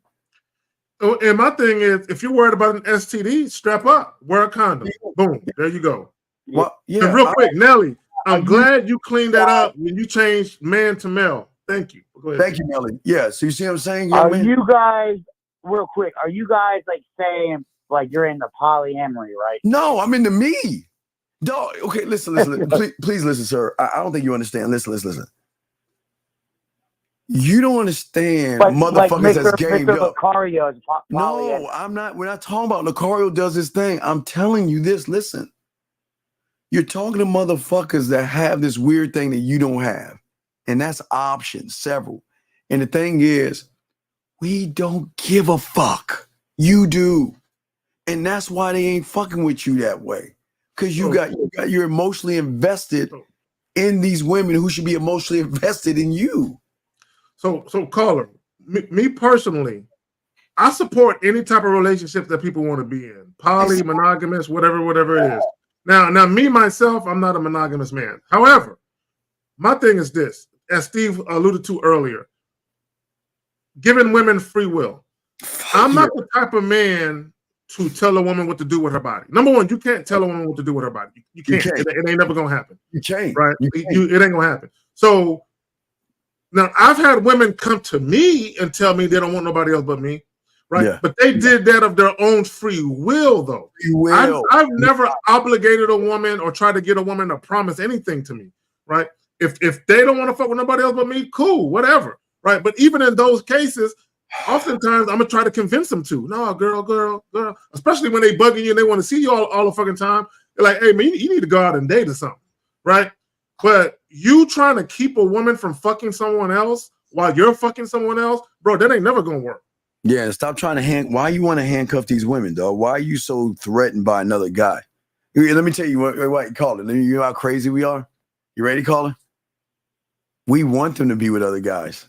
Oh, and my thing is, if you're worried about an STD, strap up, wear a condom. Boom, there you go. Well, yeah. And real quick, Nelly, I'm glad you cleaned that up when you changed man to male. Thank you. Go ahead. Thank you, Nelly. Yeah, so you see what I'm saying? Are you guys, real quick, are you guys like saying like you're into polyamory, right? No, I'm into me. Dog, okay, listen. please listen, sir. I don't think you understand. Listen. You don't understand, motherfuckers that's gamed up. Lucario is no, I'm not. We're not talking about Lucario does his thing. I'm telling you this. Listen, you're talking to motherfuckers that have this weird thing that you don't have, and that's options, several. And the thing is, we don't give a fuck. You do, and that's why they ain't fucking with you that way. Because you're emotionally invested in these women who should be emotionally invested in you. So caller, me personally, I support any type of relationship that people want to be in. Poly, monogamous, whatever it is. Now, me, myself, I'm not a monogamous man. However, my thing is this, as Steve alluded to earlier, giving women free will. I'm not the type of man to tell a woman what to do with her body. Number one, you can't tell a woman what to do with her body. You can't. It ain't never going to happen. You can't. Right? It ain't going to happen. So, now, I've had women come to me and tell me they don't want nobody else but me, right? Yeah. But they did that of their own free will, though. Free will. I've never obligated a woman or tried to get a woman to promise anything to me, right? If they don't want to fuck with nobody else but me, cool, whatever, right? But even in those cases, oftentimes I'm going to try to convince them to. No, girl. Especially when they bugging you and they want to see you all the fucking time. They're like, hey, man, you need to go out and date or something, right? But you trying to keep a woman from fucking someone else while you're fucking someone else, bro, that ain't never gonna work. Yeah, stop trying to why you want to handcuff these women, dog? Why are you so threatened by another guy? Let me tell you what call it. You know how crazy we are? You ready, caller? We want them to be with other guys.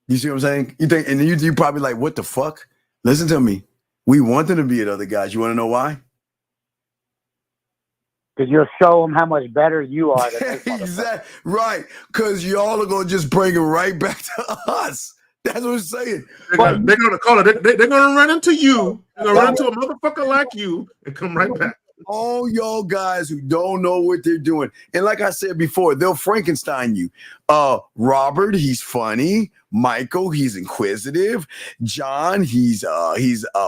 You see what I'm saying? You think, and you probably like, what the fuck? Listen to me. We want them to be with other guys. You want to know why? Because you'll show them how much better you are. Exactly. Right. Because y'all are going to just bring it right back to us. That's what I'm saying. They're going to call it. They're going to run into you. They're going to run into a motherfucker like you and come right back. All y'all guys who don't know what they're doing. And like I said before, they'll Frankenstein you. Robert, he's funny. Michael, he's inquisitive. John, he's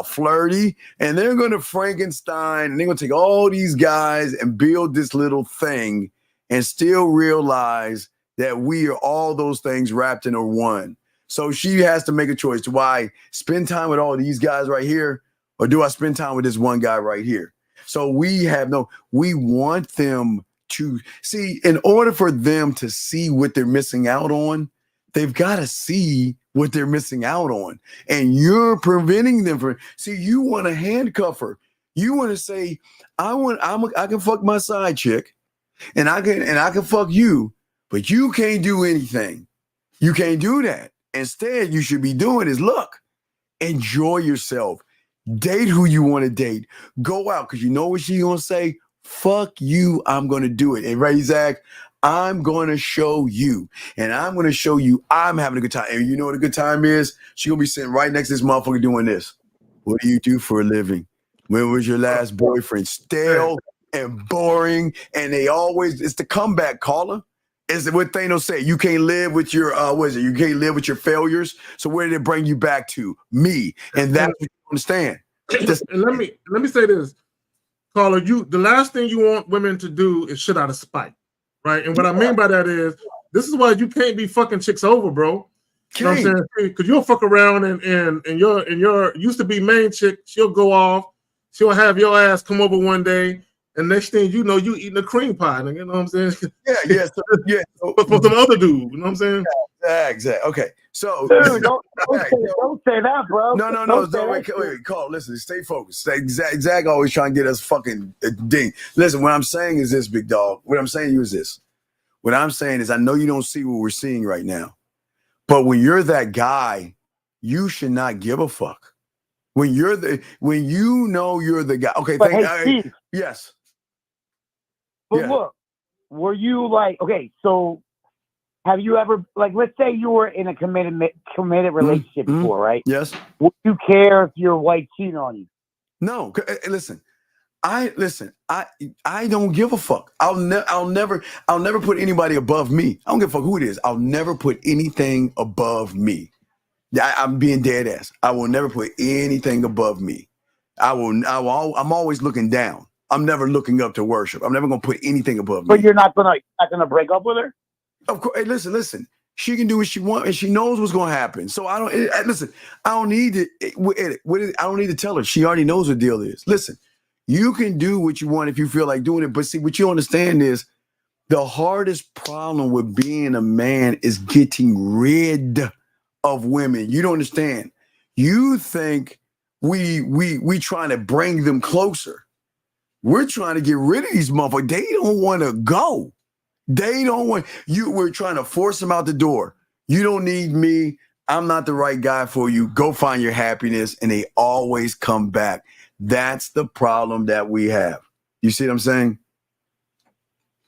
flirty. And they're going to Frankenstein, and they're going to take all these guys and build this little thing and still realize that we are all those things wrapped in a one. So she has to make a choice. Do I spend time with all these guys right here, or do I spend time with this one guy right here? So we want them to see, in order for them to see what they're missing out on, they've got to see what they're missing out on. And you're preventing them from, see, you want to handcuff her. You want to say, I can fuck my side chick and I can fuck you, but you can't do anything. You can't do that. Instead, you should be doing is, look, enjoy yourself. Date who you want to date. Go out, because you know what she's going to say? Fuck you, I'm going to do it. And right, Zach, I'm going to show you. And I'm going to show you I'm having a good time. And you know what a good time is? She's going to be sitting right next to this motherfucker doing this. What do you do for a living? When was your last boyfriend? Stale and boring. And it's the comeback caller. Is what Thanos said. You can't live with your, you can't live with your failures. So where did it bring you back to? Me. And that's what you understand. And let me say this, caller. The last thing you want women to do is shit out of spite, right? And what I mean by that is This is why you can't be fucking chicks over, bro. You know what I'm saying? Because you'll fuck around and your used to be main chick, she'll go off, she'll have your ass come over one day, and next thing you know, you eating a cream pie. You know what I'm saying? Yeah. For some other dude, you know what I'm saying? Yeah, exactly. Okay, so Dude, don't say that, bro. No. Wait, Carl. Listen, stay focused. Zach always trying to get us fucking ding. Listen, what I'm saying is this, big dog. What I'm saying to you is this. What I'm saying is, I know you don't see what we're seeing right now, but when you're that guy, you should not give a fuck. When you know you're the guy. Okay, but Steve, yes. But look, were you like, okay, so have you ever, like, let's say you were in a committed relationship before, right? Yes. Would you care if your wife cheated on you? No. Listen, I don't give a fuck. I'll never put anybody above me. I don't give a fuck who it is. I'll never put anything above me. I'm being dead ass. I will never put anything above me. I'm always looking down. I'm never looking up to worship. I'm never gonna put anything above me. But you're not gonna break up with her? Of course. Hey, listen. She can do what she wants, and she knows what's gonna happen. So I don't listen. I don't need to. I don't need to tell her. She already knows what the deal is. Listen, you can do what you want if you feel like doing it. But see, what you understand is the hardest problem with being a man is getting rid of women. You don't understand. You think we trying to bring them closer. We're trying to get rid of these motherfuckers. They don't want to go. They don't want you. We're trying to force them out the door. You don't need me. I'm not the right guy for you. Go find your happiness. And they always come back. That's the problem that we have. You see what I'm saying?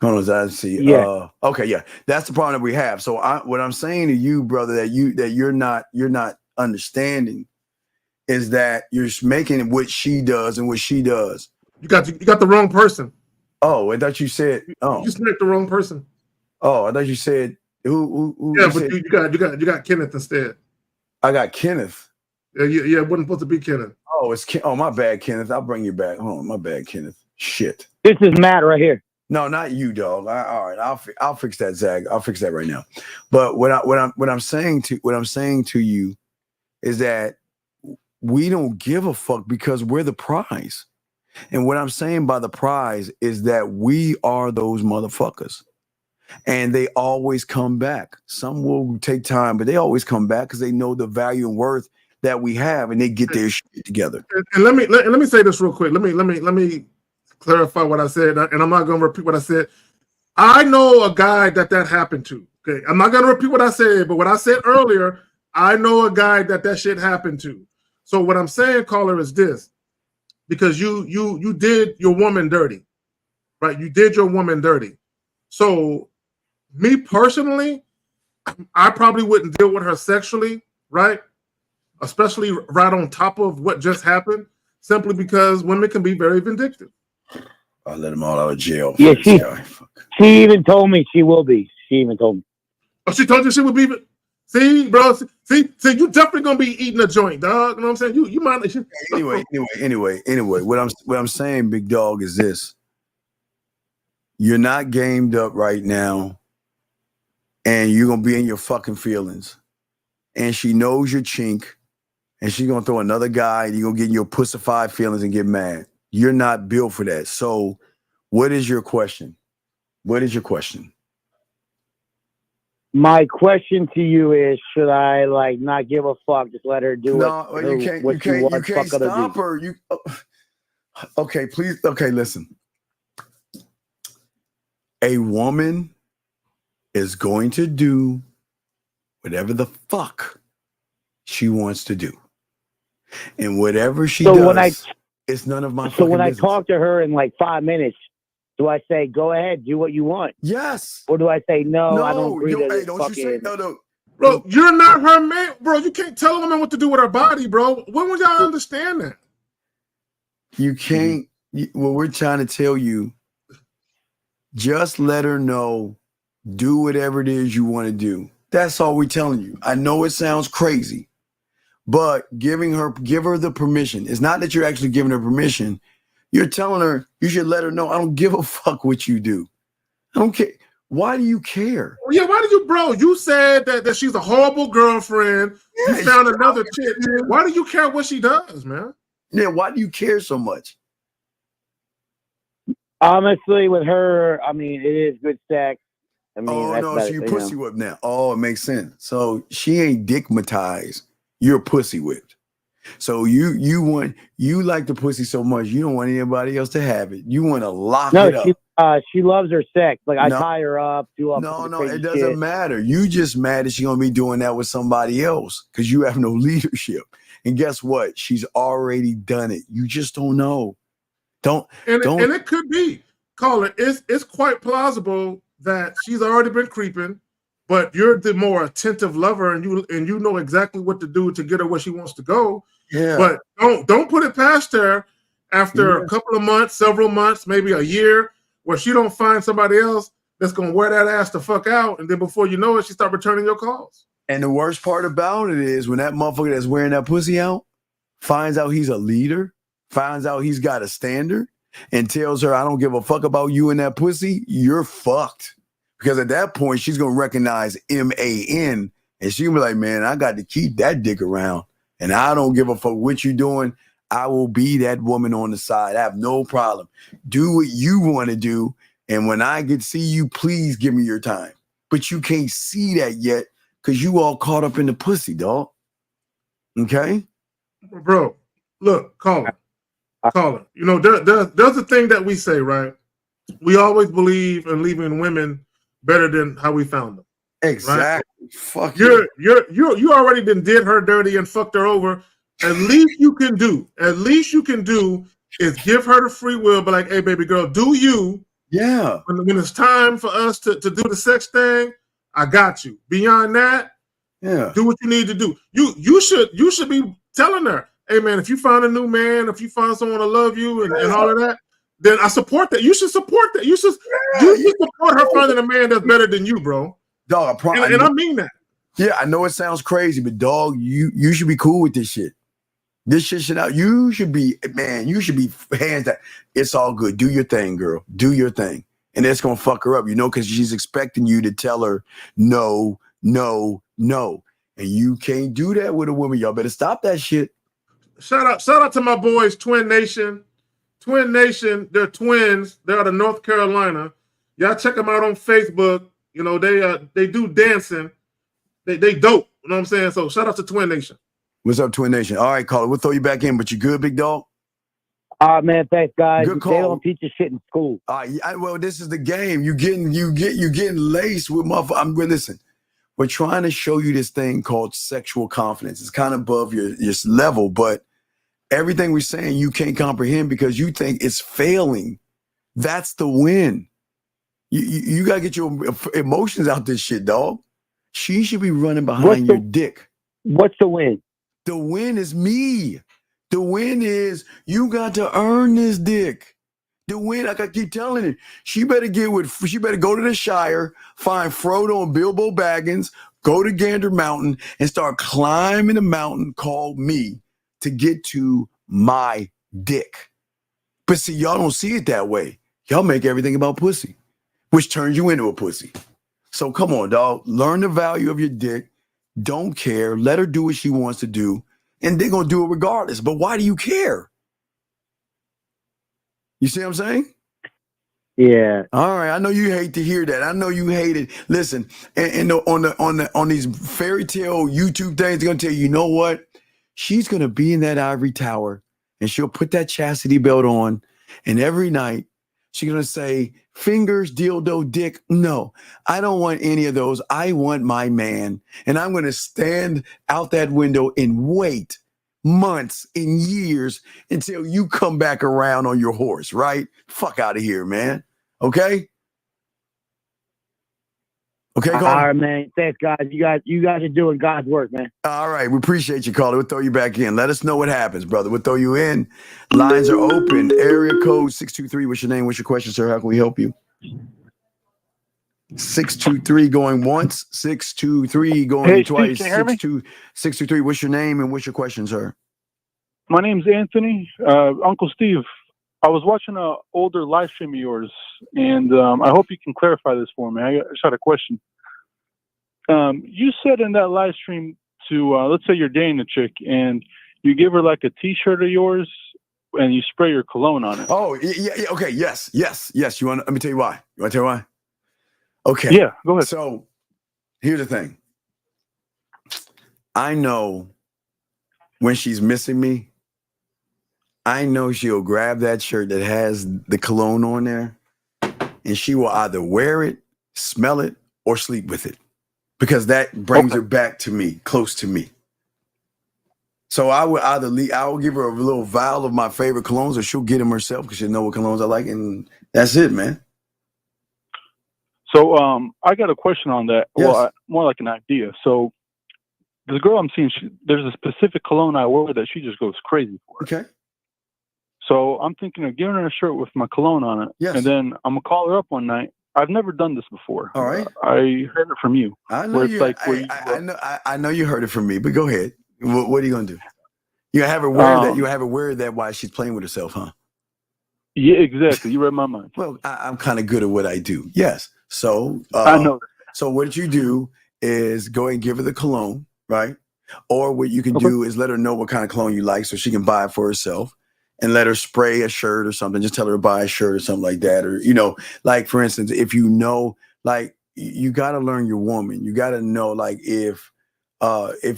Hold on, I see. Yeah. Okay, yeah. That's the problem that we have. So what I'm saying to you, brother, that you're not understanding is that you're making what she does and what she does. You got the wrong person. Oh, I thought you said. Oh, you select the wrong person. Oh, I thought you said who? Yeah, but you got Kenneth instead. I got Kenneth. Yeah, it wasn't supposed to be Kenneth. Oh, my bad, Kenneth. I'll bring you back. Hold on, my bad, Kenneth. Shit. This is Matt right here. No, not you, dog. All right, I'll fix that, Zach. I'll fix that right now. But what I'm saying to you is that we don't give a fuck because we're the prize. And what I'm saying by the prize is that we are those motherfuckers. And they always come back. Some will take time, but they always come back because they know the value and worth that we have, and they get their shit together. And let me say this real quick. Let me clarify what I said, and I'm not going to repeat what I said. I know a guy that happened to. Okay, I'm not going to repeat what I said, but what I said earlier, I know a guy that shit happened to. So what I'm saying, caller, is this. Because you did your woman dirty, right? You did your woman dirty. So me personally, I probably wouldn't deal with her sexually, right? Especially right on top of what just happened, simply because women can be very vindictive. I let them all out of jail. Yeah, she even told me she will be. She even told me. Oh, she told you she would be. See, bro. See, you definitely gonna be eating a joint, dog. You know what I'm saying? You might. Anyway. What I'm saying, big dog, is this: you're not gamed up right now, and you're gonna be in your fucking feelings. And she knows your chink, and she's gonna throw another guy, and you're gonna get in your pussified feelings and get mad. You're not built for that. So, what is your question? What is your question? My question to you is: should I not give a fuck? Just let her do it. You can't stop her. Okay, please. Okay, listen. A woman is going to do whatever the fuck she wants to do, and whatever she does, it's none of my. So when I talk to her in 5 minutes, do I say, go ahead, do what you want? Yes. Or do I say, no, I don't agree to this don't you say no. Bro, you're not her man. Bro, you can't tell a woman what to do with her body, bro. When would y'all understand that? You can't. What we're trying to tell you, just let her know, do whatever it is you want to do. That's all we're telling you. I know it sounds crazy, but give her the permission. It's not that you're actually giving her permission. You're telling her you should let her know, I don't give a fuck what you do. I don't care. Why do you care? Yeah, why do you, bro? You said that she's a horrible girlfriend. Yeah, You found another chick. Why do you care what she does, man? Yeah, why do you care so much? Honestly, with her, I mean, it is good sex. I mean, Oh that's no, about so it, you you pussy know. whipped now. Oh, it makes sense. So she ain't dickmatized. You're pussy whipped. So you like the pussy so much you don't want anybody else to have it. You want to lock No, it up. she loves her sex. Like I No, tie her up, do all kinds no, of no, it crazy doesn't shit. matter. You just mad that she's gonna be doing that with somebody else because you have no leadership. And guess what? She's already done it. You just don't know. Don't. And it could be, Colin. It's quite plausible that she's already been creeping, but you're the more attentive lover, and you know exactly what to do to get her where she wants to go. Yeah. But don't put it past her after a couple of months, several months, maybe a year, where she don't find somebody else that's gonna wear that ass the fuck out, and then before you know it, she start returning your calls. And the worst part about it is when that motherfucker that's wearing that pussy out finds out he's a leader, finds out he's got a standard, and tells her, I don't give a fuck about you and that pussy, you're fucked. Because at that point, she's going to recognize MAN, and she'll be like, man, I got to keep that dick around, and I don't give a fuck what you're doing. I will be that woman on the side. I have no problem. Do what you want to do, and when I get to see you, please give me your time. But you can't see that yet because you all caught up in the pussy, dog. Okay? Bro, look, Colin. You know, there's a thing that we say, right? We always believe in leaving women better than how we found them. Exactly. Right? Fuck you already did her dirty and fucked her over. At least you can do is give her the free will, but like, hey, baby girl, do you? Yeah. When it's time for us to do the sex thing, I got you. Beyond that, yeah, do what you need to do. You should be telling her, hey man, if you find a new man, if you find someone to love you and all of that, then I support that. You should support that. You should support her finding a man that's better than you, bro. Dog, and I mean that. Yeah, I know it sounds crazy, but dog, you should be cool with this shit. This shit should out. You should be, man, you should be hands down. It's all good. Do your thing, girl. Do your thing. And it's gonna fuck her up, because she's expecting you to tell her no, no, no. And you can't do that with a woman. Y'all better stop that shit. Shout out to my boys, Twin Nation. Twin Nation, they're twins. They're out of North Carolina. Y'all check them out on Facebook. You know, they do dancing. They dope. You know what I'm saying? So shout out to Twin Nation. What's up, Twin Nation? All right, caller. We'll throw you back in, but you good, big dog? Man, thanks, guys. Good call. They don't teach you shit in school. Well, this is the game. You getting laced with motherfuckers. Listen, we're trying to show you this thing called sexual confidence. It's kind of above your level, but everything we're saying you can't comprehend because you think it's failing. That's the win. You gotta get your emotions out this shit, dog. She should be running behind your dick. What's the win? The win is me. The win is you got to earn this dick. The win, like I keep telling her, she better go to the Shire, find Frodo and Bilbo Baggins, go to Gander Mountain, and start climbing the mountain called me to get to my dick. But see, y'all don't see it that way. Y'all make everything about pussy, which turns you into a pussy. So come on, dog. Learn the value of your dick. Don't care. Let her do what she wants to do. And they're going to do it regardless. But why do you care? You see what I'm saying? Yeah. All right. I know you hate to hear that. I know you hate it. Listen, and on these fairy tale YouTube things, they're going to tell you, you know what? She's going to be in that ivory tower and she'll put that chastity belt on. And every night she's going to say, fingers, dildo, dick. No, I don't want any of those. I want my man. And I'm going to stand out that window and wait months and years until you come back around on your horse, right? Fuck out of here, man. Okay? Okay, Colin? All right, man. Thanks, guys. You guys are doing God's work, man. All right. We appreciate you, caller. We'll throw you back in. Let us know what happens, brother. We'll throw you in. Lines are open. Area code 623. What's your name? What's your question, sir? How can we help you? 623 going once. 623 going twice. Steve, can you hear me? 623. What's your name and what's your question, sir? My name's Anthony. Uncle Steve, I was watching an older live stream of yours, and I hope you can clarify this for me. I just had a question. You said in that live stream to let's say you're dating a chick and you give her like a T-shirt of yours and you spray your cologne on it. Oh, yeah, okay, yes. You want? Let me tell you why. You want to tell you why? Okay. Yeah, go ahead. So here's the thing. I know when she's missing me, I know she'll grab that shirt that has the cologne on there, and she will either wear it, smell it, or sleep with it, because that brings her back to me, close to me. So I would I will give her a little vial of my favorite colognes, or she'll get them herself because she'll know what colognes I like, and that's it, man. So I got a question on that. Yes. Well, more like an idea. So the girl I'm seeing, there's a specific cologne I wear that she just goes crazy for. Okay. So I'm thinking of giving her a shirt with my cologne on it. Yes. And then I'm going to call her up one night. I've never done this before. All right. I heard it from you. I know you. I know you heard it from me, but go ahead. What are you gonna do? You have her wear that. You have her wear that while she's playing with herself, huh? Yeah, exactly. You read my mind. Well, I'm kind of good at what I do. Yes. So I know. So what you do is go and give her the cologne, right? Or what you can do is let her know what kind of cologne you like, so she can buy it for herself, and let her spray a shirt or something. Just tell her to buy a shirt or something like that. Or, like for instance, if you know, like you got to learn your woman. You got to know, like if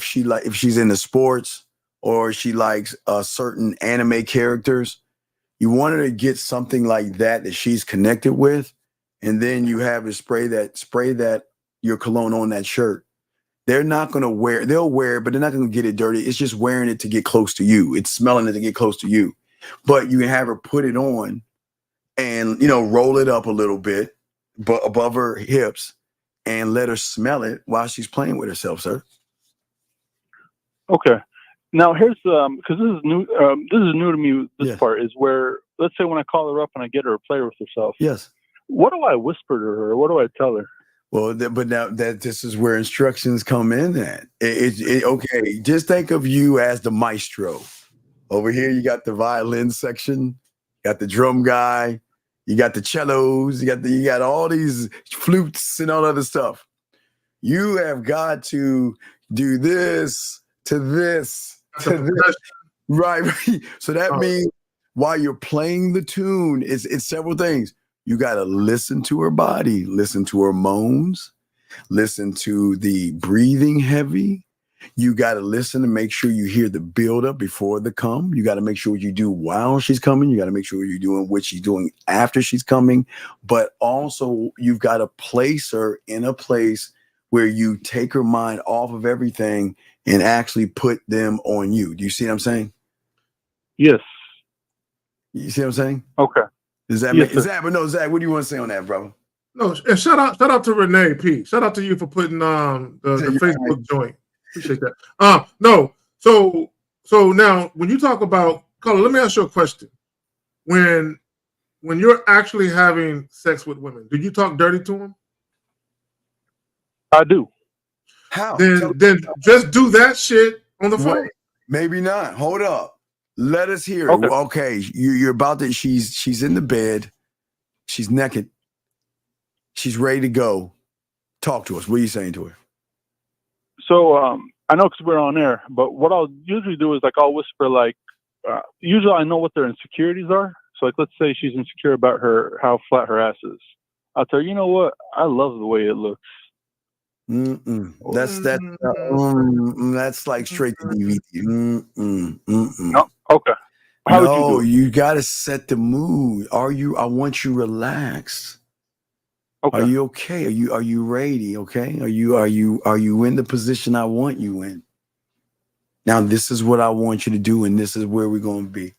she's into sports or she likes certain anime characters, you want her to get something like that she's connected with, and then you have her spray that your cologne on that shirt. They're not going to wear, they'll wear it, but they're not going to get it dirty. It's just wearing it to get close to you. It's smelling it to get close to you. But you can have her put it on and, roll it up a little bit above her hips and let her smell it while she's playing with herself, sir. Okay. Now here's because this is new to me. This part is where, let's say when I call her up and I get her to play with herself. Yes. What do I whisper to her? What do I tell her? Well, but now that this is where instructions come in. Okay, just think of you as the maestro. Over here, you got the violin section, you got the drum guy, you got the cellos, you got all these flutes and all other stuff. You have got to do this to this to this, right? So that means while you're playing the tune, it's several things. You got to listen to her body, listen to her moans, listen to the breathing heavy. You got to listen to make sure you hear the build up before the come. You got to make sure what you do while she's coming. You got to make sure you're doing what she's doing after she's coming. But also you've got to place her in a place where you take her mind off of everything and actually put them on you. Do you see what I'm saying? Yes. You see what I'm saying? Okay. Zach, what do you want to say on that, brother? No, and shout out to Renee P. Shout out to you for putting the Facebook joint. Appreciate that. No, so now when you talk about Carla, let me ask you a question. When you're actually having sex with women, do you talk dirty to them? I do. How? Then just do that shit on the phone. Wait, maybe not. Hold up. Let us hear it. Okay, you're about to. She's in the bed. She's naked. She's ready to go. Talk to us. What are you saying to her? So I know because we're on air, but what I'll usually do is I'll whisper usually I know what their insecurities are. So let's say she's insecure about how flat her ass is. I'll tell her, you know what? I love the way it looks. That's like straight to DVD. No. Okay. How would you do it? You got to set the mood. I want you relaxed. Okay. Are you okay? Are you ready? Okay. Are you in the position I want you in? Now this is what I want you to do, and this is where we're going to be.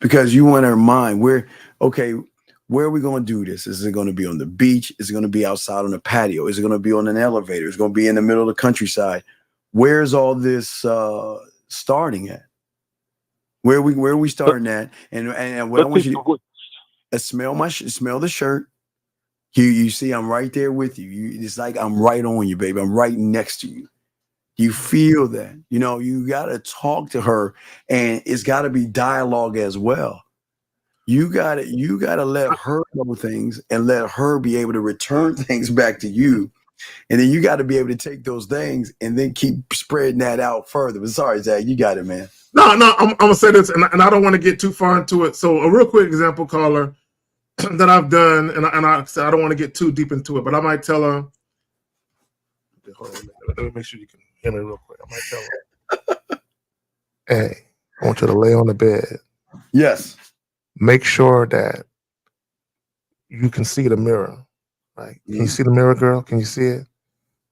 Because you want her mind. Where are we going to do this? Is it going to be on the beach? Is it going to be outside on the patio? Is it going to be on an elevator? Is it going to be in the middle of the countryside? Where's all this starting at? Where are we starting at? And what I want you to smell the shirt. You see, I'm right there with you. It's like I'm right on you, baby. I'm right next to you. You feel that. You got to talk to her, and it's got to be dialogue as well. You got to let her know things and let her be able to return things back to you And then you got to be able to take those things and then keep spreading that out further. But sorry, Zach, you got it, man. No, I'm gonna say this, and I don't want to get too far into it. So a real quick example, caller, that I've done, and I said I don't want to get too deep into it, but I might tell her. Hold on, let me make sure you can hear me real quick. I might tell her, hey, I want you to lay on the bed. Yes. Make sure that you can see the mirror. Right? Can you see the mirror, girl? Can you see it?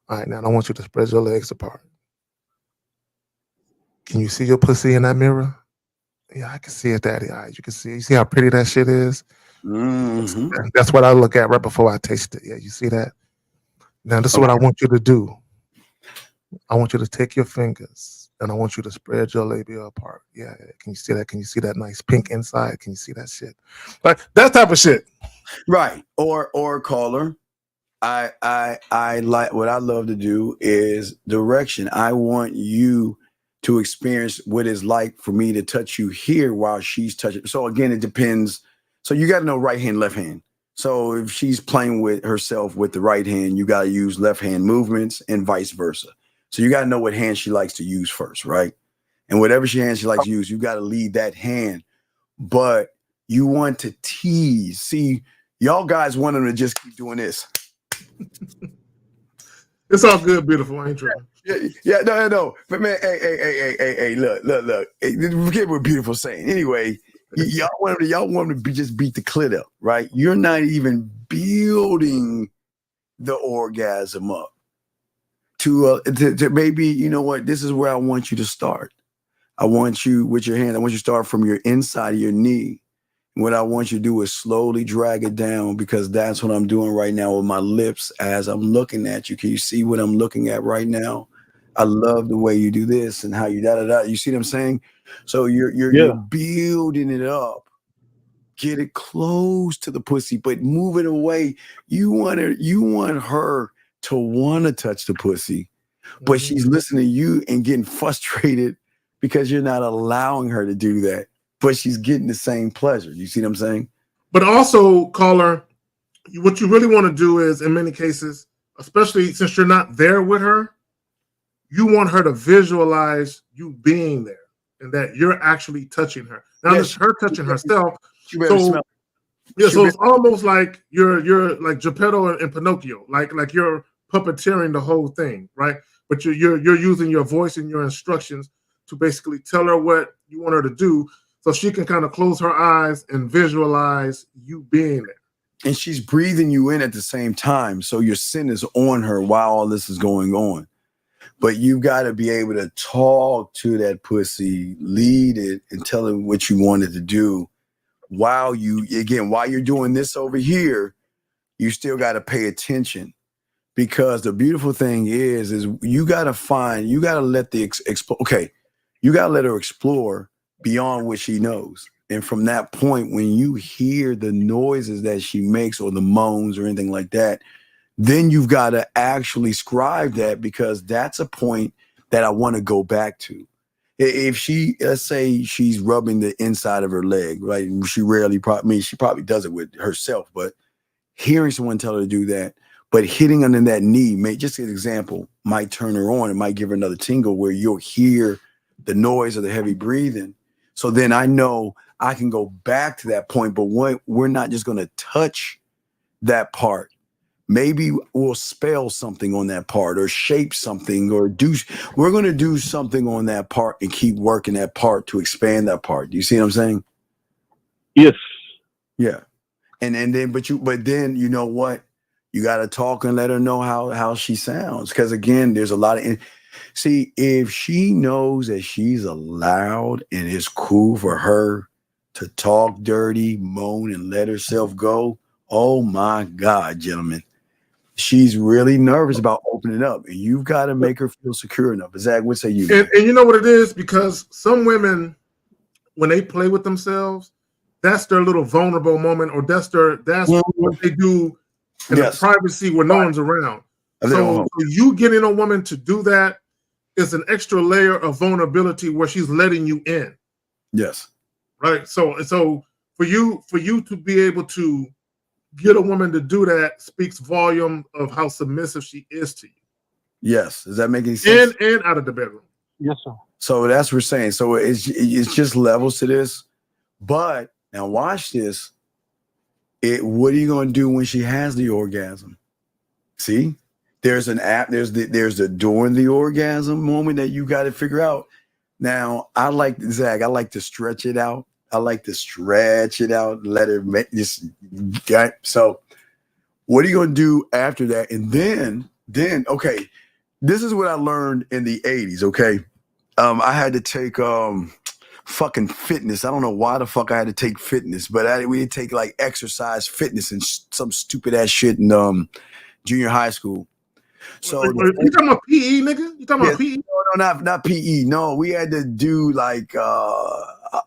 All right, now I want you to spread your legs apart. Can you see your pussy in that mirror? Yeah, I can see it, Daddy. All right, you can see it. You see how pretty that shit is? That's what I look at right before I taste it. Yeah, you see that? Now, this is what I want you to do. I want you to take your fingers and I want you to spread your labia apart. Yeah, can you see that? Can you see that nice pink inside? Can you see that shit? Like that type of shit. Right. Or caller. I like what I love to do is direction. I want you to experience what it's like for me to touch you here while she's touching. So again, it depends. So you got to know right hand, left hand. So if she's playing with herself with the right hand, you got to use left hand movements and vice versa. So you got to know what hand she likes to use first, right? And whatever she likes to use, you got to lead that hand. But you want to tease. See, y'all guys want them to just keep doing this. It's all good, beautiful, ain't true. Yeah, no. But man, hey, look. Hey, forget what beautiful saying. Anyway, y'all want them to just beat the clit up, right? You're not even building the orgasm up to maybe, you know what? This is where I want you to start. I want you with your hand. I want you to start from your inside of your knee. What I want you to do is slowly drag it down because that's what I'm doing right now with my lips as I'm looking at you. Can you see what I'm looking at right now? I love the way you do this and how you da-da-da. You see what I'm saying? So you're building it up. Get it close to the pussy, but move it away. You want her to want to touch the pussy, but she's listening to you and getting frustrated because you're not allowing her to do that. But she's getting the same pleasure. You see what I'm saying? But also, caller, what you really want to do is, in many cases, especially since you're not there with her, you want her to visualize you being there and that you're actually touching her. Now, it's her touching herself. So it's almost like you're like Geppetto and Pinocchio, like you're puppeteering the whole thing, right? But you're using your voice and your instructions to basically tell her what you want her to do. So she can kind of close her eyes and visualize you being there. And she's breathing you in at the same time. So your sin is on her while all this is going on. But you got to be able to talk to that pussy, lead it, and tell it what you wanted to do. While you're doing this over here, you still got to pay attention. Because the beautiful thing is you got to let you got to let her explore beyond what she knows. And from that point, when you hear the noises that she makes or the moans or anything like that, then you've got to actually scribe that because that's a point that I want to go back to. If let's say she's rubbing the inside of her leg, right? She she probably does it with herself, but hearing someone tell her to do that, but hitting under that knee, just an example, might turn her on. It might give her another tingle where you'll hear the noise of the heavy breathing. So then I know I can go back to that point, but we're not just going to touch that part. Maybe we'll spell something on that part or shape something we're going to do something on that part and keep working that part to expand that part. Do you see what I'm saying? Yes. Yeah. And then, but then you know what? You got to talk and let her know how she sounds. Cause again, there's a lot of, see, if she knows that she's allowed and it's cool for her to talk dirty, moan and let herself go. Oh my God, gentlemen. She's really nervous about opening up, and you've got to make her feel secure enough. Zach, what say you? And you know what it is? Because some women, when they play with themselves, that's their little vulnerable moment, or that's what they do in the privacy where no one's around. So you getting a woman to do that is an extra layer of vulnerability where she's letting you in. Yes. Right. So for you to be able to get a woman to do that speaks volume of how submissive she is to you. Yes. Does that make any sense? And out of the bedroom. Yes, sir. So that's what we're saying. So it's just levels to this. But now watch this. What are you going to do when she has the orgasm? See, there's an app. There's the during the orgasm moment that you got to figure out. Now, I like Zach. I like to stretch it out. Let her make this. So, what are you going to do after that? And then, okay, this is what I learned in the 80s. Okay, I had to take fucking fitness. I don't know why the fuck I had to take fitness, but we had to take like exercise fitness and some stupid ass shit in junior high school. So you talking about PE, nigga? You talking about PE? No, not PE. No, we had to do like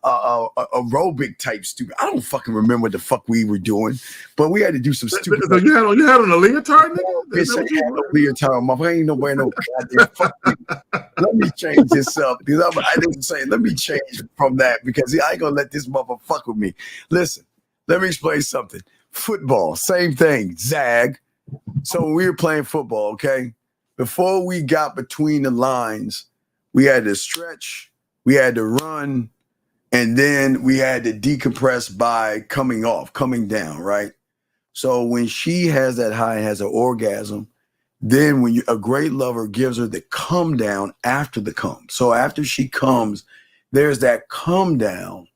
aerobic type stupid. I don't fucking remember what the fuck we were doing, but we had to do some stupid. So you had on a leotard, nigga? Bitch, I had no leotard. I ain't nobody no goddamn fuck. Let me change this up because I didn't say. Let me change from that because I ain't gonna let this motherfucker fuck with me. Listen, let me explain something. Football, same thing. Zag. So when we were playing football, okay, before we got between the lines, we had to stretch, we had to run, and then we had to decompress by coming down, right? So when she has that high and has an orgasm, then when a great lover gives her the come down after the come. So after she comes, there's that come down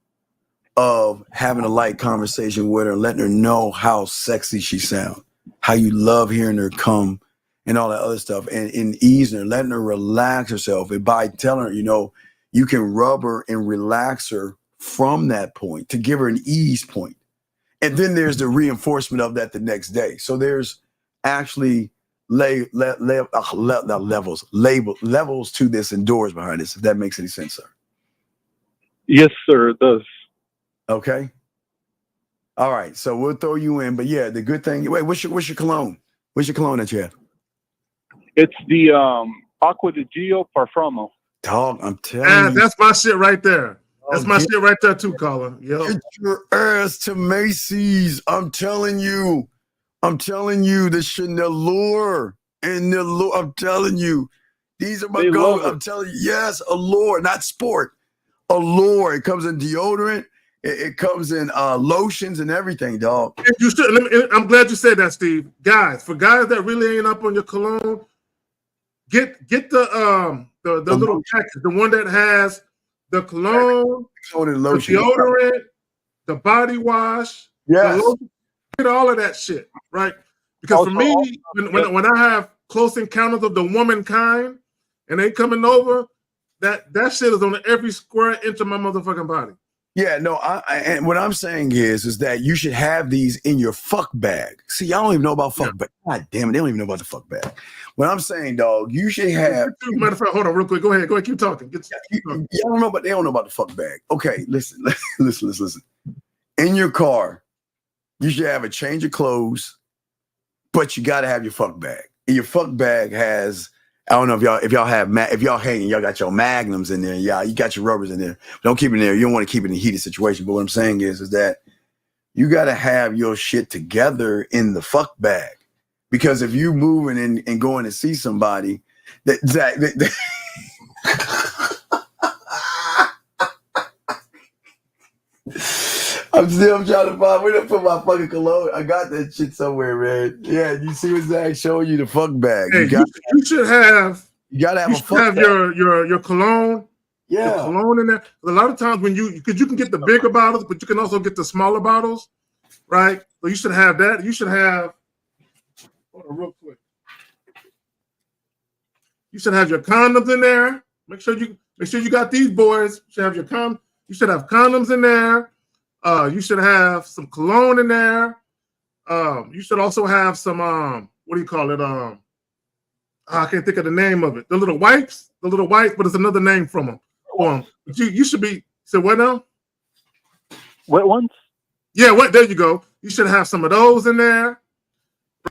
of having a light conversation with her, letting her know how sexy she sounds, how you love hearing her come and all that other stuff, and easing her, letting her relax herself. And by telling her, you can rub her and relax her from that point to give her an ease point. And then there's the reinforcement of that the next day. So there's actually levels to this and doors behind this, if that makes any sense, sir. Yes, sir, it does. Okay. All right. So we'll throw you in. But yeah, the good thing. Wait, what's your cologne? What's your cologne that you have? It's the Acqua di Gio Parfumo. Dog, I'm telling you. That's my shit right there. That's my shit right there too, Colin. Get your ass to Macy's. I'm telling you. The Chanel and the Allure. I'm telling you. These are my goals. I'm telling you. Yes, Allure, not sport. Allure. It comes in deodorant. It comes in lotions and everything, dog. You should. I'm glad you said that, Steve. Guys, for guys that really ain't up on your cologne, get the little package, the one that has the cologne, and lotion, the deodorant, the body wash, yes, get all of that shit, right? Because for me, when I have close encounters of the womankind and they coming over, that shit is on every square inch of my motherfucking body. Yeah, no, and what I'm saying is that you should have these in your fuck bag. See, y'all don't even know about fuck bag. God damn it, they don't even know about the fuck bag. What I'm saying, dog, you should have. Matter of fact, hold on real quick. Go ahead, keep talking. They don't know about the fuck bag. Okay, listen. In your car, you should have a change of clothes, but you got to have your fuck bag. And your fuck bag has. I don't know if y'all hanging, y'all got your magnums in there. Yeah, you got your rubbers in there. Don't keep it in there. You don't want to keep it in a heated situation. But what I'm saying is that you got to have your shit together in the fuck bag. Because if you moving and going to see somebody, I'm still trying to find where to put my fucking cologne. I got that shit somewhere, man. Yeah, you see what Zach showing you the fuck bag. Hey, you should have. You gotta have a fuck bag. Your cologne. Yeah, the cologne in there. A lot of times because you can get the bigger bottles, but you can also get the smaller bottles, right? So you should have that. You should have. Hold on, real quick. You should have your condoms in there. Make sure you got these boys. You should have your You should have condoms in there. You should have some cologne in there. You should also have some what do you call it? I can't think of the name of it. The little wipes, but it's another name from them. But you should be. So what now? Wet ones? Yeah, there you go. You should have some of those in there,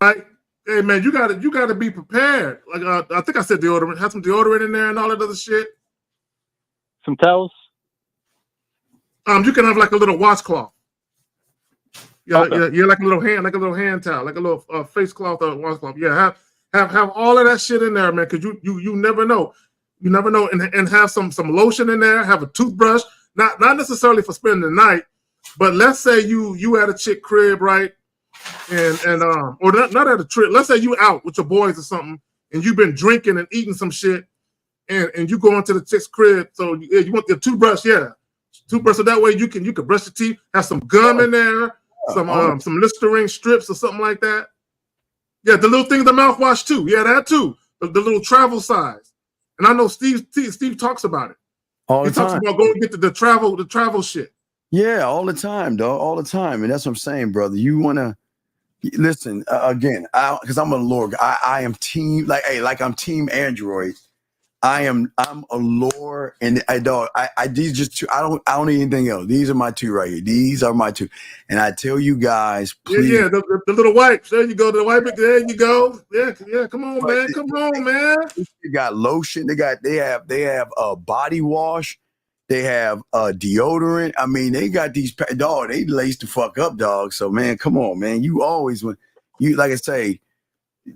right? Hey man, you gotta be prepared. Like I think I said deodorant. Have some deodorant in there and all that other shit. Some towels. You can have like a little washcloth. Yeah, Okay. like a little hand towel, like a little face cloth or washcloth. Yeah, have all of that shit in there, man, because you never know. You never know, and have some lotion in there. Have a toothbrush, not necessarily for spending the night, but let's say you at a chick crib, right? And or not at a trip. Let's say you out with your boys or something, and you've been drinking and eating some shit, and you go into the chick's crib. So you want your toothbrush, toothbrush, so that way you can brush your teeth. Have some gum in there, some Listerine strips or something like that. Yeah, the little thing, the mouthwash too. Yeah, that too. The little travel size. And I know Steve talks about it. All he the talks time. about going to get the travel shit. Yeah, all the time, dog. All the time. And that's what I'm saying, brother. You want to listen again, because I'm a lore guy. I am team, I'm team Android. I'm a lore, and these just two. I don't need anything else. These are my two right here. These are my two. And I tell you guys, please. Yeah, the little wipes. There you go. The wipe it. There you go. Yeah. Come on, man. Come on, man. They got lotion. They have a body wash. They have deodorant. I mean, they got these dog. They laced the fuck up, dog. So man, come on, man. You always when you like I say,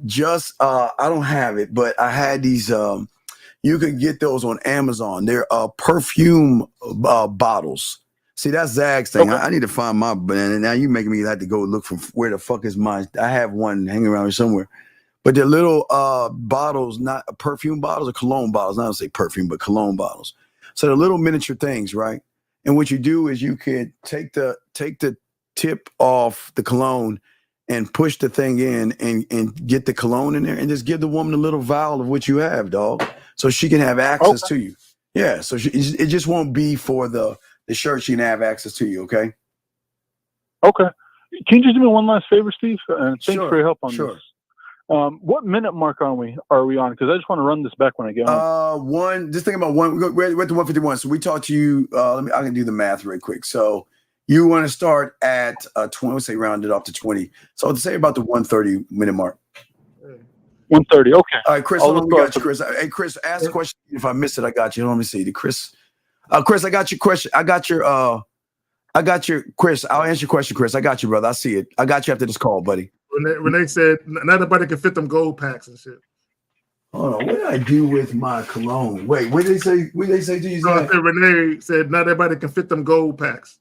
just I don't have it, but I had these. You can get those on Amazon. They're perfume bottles. See, that's Zag's thing. Okay. I need to find my brand. Now you making me have to go look for where the fuck is mine. I have one hanging around here somewhere. But they're little bottles, not perfume bottles or cologne bottles. Not to say perfume, but cologne bottles. So they're little miniature things, right? And what you do is you could take the tip off the cologne and push the thing in and get the cologne in there and just give the woman a little vial of what you have, dog, so she can have access to you. Yeah, so it just won't be for the shirt. She can have access to you, okay? Okay. Can you just do me one last favor, Steve? And thanks Sure, for your help on sure. this. What minute mark are we on? Because I just want to run this back when I get home. Just think about one. We're at the 151. So we talked to you. I can do the math real quick. So you want to start at 20. Let's say round it off to 20. So say about the 1:30 minute mark. 1:30. Okay. All right, Chris. I'll Hold on, look we up. got you, Chris. Hey, Chris, ask the question. If I missed it, I got you. Let me see. Chris, I got your question. I got your Chris. I'll answer your question, Chris. I got you, brother. I see it. I got you after this call, buddy. Renee said, not everybody can fit them gold packs and shit. Hold on. What did I do with my cologne? Wait, what did they say? What did they say to you? Renee said, not everybody can fit them gold packs.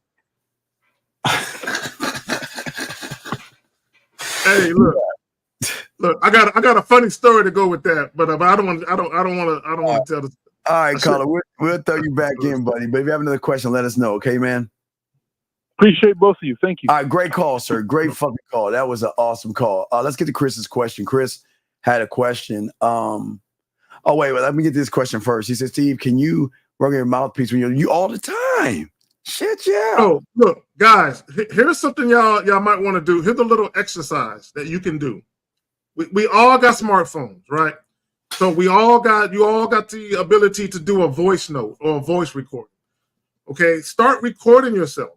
Hey, look. I got a funny story to go with that, but I don't want to tell the. All right, caller. We'll throw you back in, buddy. But if you have another question, let us know, okay, man? Appreciate both of you. Thank you. All right, great call, sir. Great fucking call. That was an awesome call. Let's get to Chris's question. Chris had a question. Wait, let me get this question first. He said, Steve, can you rub your mouthpiece when you all the time? Shit, yeah. Oh, look, guys, here's something y'all might want to do. Here's a little exercise that you can do. We all got smartphones, right? So you all got the ability to do a voice note or a voice recording. Okay, start recording yourself.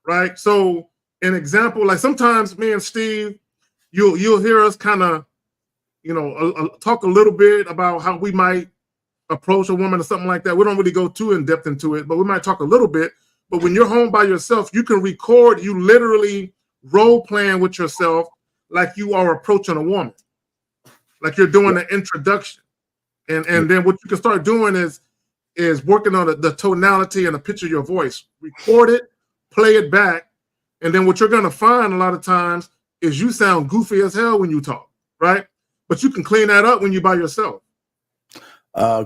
Right. So an example, like sometimes me and Steve, you'll hear us kind of, talk a little bit about how we might approach a woman or something like that. We don't really go too in depth into it, but we might talk a little bit. But when you're home by yourself, you can record you literally role playing with yourself like you are approaching a woman, like you're doing an introduction. And then what you can start doing is working on the tonality and the pitch of your voice. Record it. Play it back, and then what you're going to find a lot of times is you sound goofy as hell when you talk, right? But you can clean that up when you're by yourself.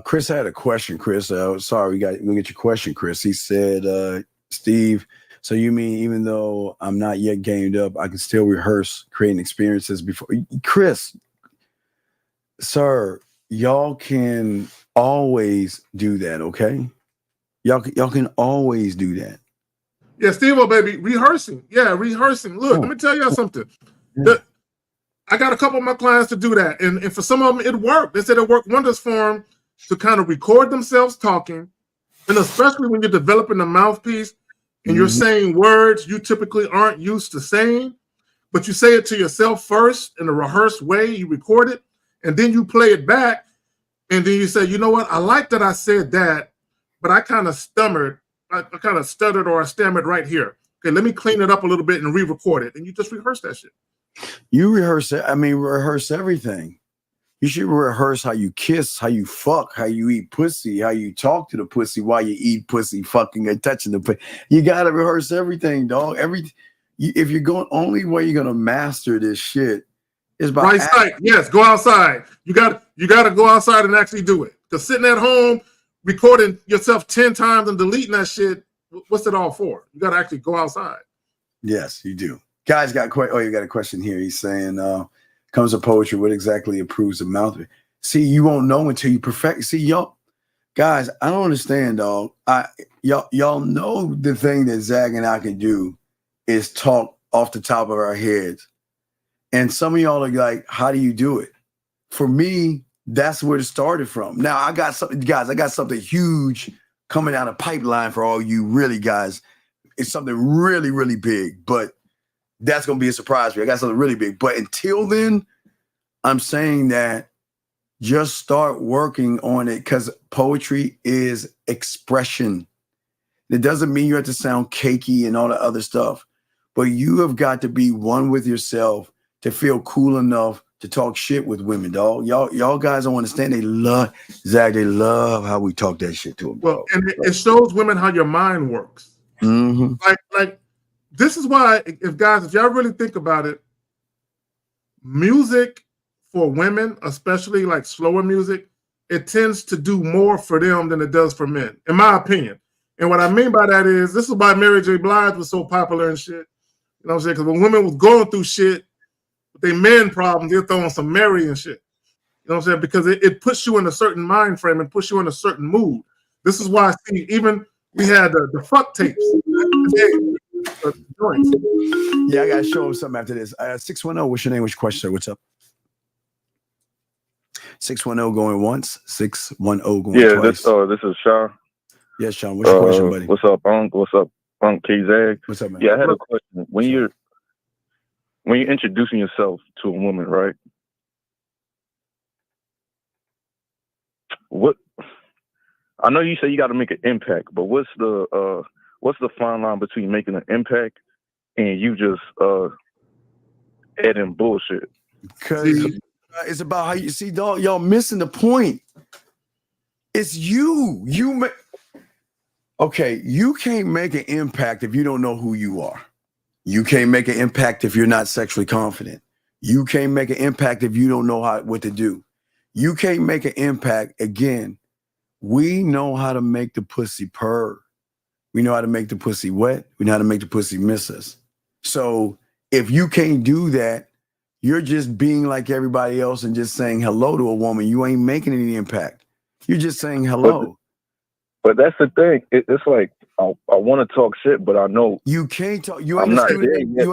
Chris had a question, Chris. Sorry, we get your question, Chris. He said, Steve, so you mean even though I'm not yet gamed up, I can still rehearse creating experiences before? Chris, sir, y'all can always do that, okay? Y'all can always do that. Yeah, Steve-O, baby, rehearsing. Yeah, rehearsing. Look, let me tell y'all something. I got a couple of my clients to do that. And for some of them, it worked. They said it worked wonders for them to kind of record themselves talking. And especially when you're developing a mouthpiece and you're saying words you typically aren't used to saying, but you say it to yourself first in a rehearsed way, you record it, and then you play it back. And then you say, you know what? I like that I said that, but I kind of stammered. I kind of stuttered or I stammered right here. Okay, let me clean it up a little bit and re-record it. And you just rehearse that shit. You rehearse it. I mean, rehearse everything. You should rehearse how you kiss, how you fuck, how you eat pussy, how you talk to the pussy while you eat pussy, fucking and touching the pussy. You gotta rehearse everything, dog. If you're going, only way you're gonna master this shit is by right side. Yes, go outside. You got to go outside and actually do it. Because sitting at home recording yourself 10 times and deleting that shit, what's it all for? You got to actually go outside. Yes, you do. Guys got you got a question here. He's saying, comes to poetry, what exactly improves the mouth? See, you won't know until you perfect. See, y'all, guys, I don't understand, dog. Y'all know the thing that Zach and I can do is talk off the top of our heads. And some of y'all are like, how do you do it? For me, that's where it started from. Now, I got something huge coming down the pipeline for all you really guys. It's something really, really big, but that's going to be a surprise for you. I got something really big. But until then, I'm saying that just start working on it because poetry is expression. It doesn't mean you have to sound cakey and all the other stuff, but you have got to be one with yourself to feel cool enough to talk shit with women, dog. Y'all guys don't understand. They love, Zach, they love how we talk that shit to them. Well, and it shows women how your mind works. Mm-hmm. Like this is why, if y'all really think about it, music for women, especially like slower music, it tends to do more for them than it does for men, in my opinion. And what I mean by that is, this is why Mary J. Blige was so popular and shit. You know what I'm saying? Because when women was going through shit, with their men problems, they're throwing some Mary and shit. You know what I'm saying? Because it puts you in a certain mind frame and puts you in a certain mood. This is why, see, even we had the fuck tapes. Yeah, I got to show him something after this. 610, what's your name? What's your question, sir? What's up? 610 going once, 610 going twice. This is Sean. Yes, Sean. What's your question, buddy? What's up, Unc? What's up, Unc K-Zag? What's up, man? Yeah, I had a question. When you're introducing yourself to a woman, right? What I know you say you got to make an impact, but what's the fine line between making an impact and you just adding bullshit? Because it's about how you see, dog. Y'all missing the point. It's you. Okay, you can't make an impact if you don't know who you are. You can't make an impact if you're not sexually confident. You can't make an impact if you don't know what to do. You can't make an impact. Again, we know how to make the pussy purr. We know how to make the pussy wet. We know how to make the pussy miss us. So if you can't do that, you're just being like everybody else and just saying hello to a woman. You ain't making any impact. You're just saying hello. But that's the thing. It's like I want to talk shit, but I know you can't talk. I'm not there yet.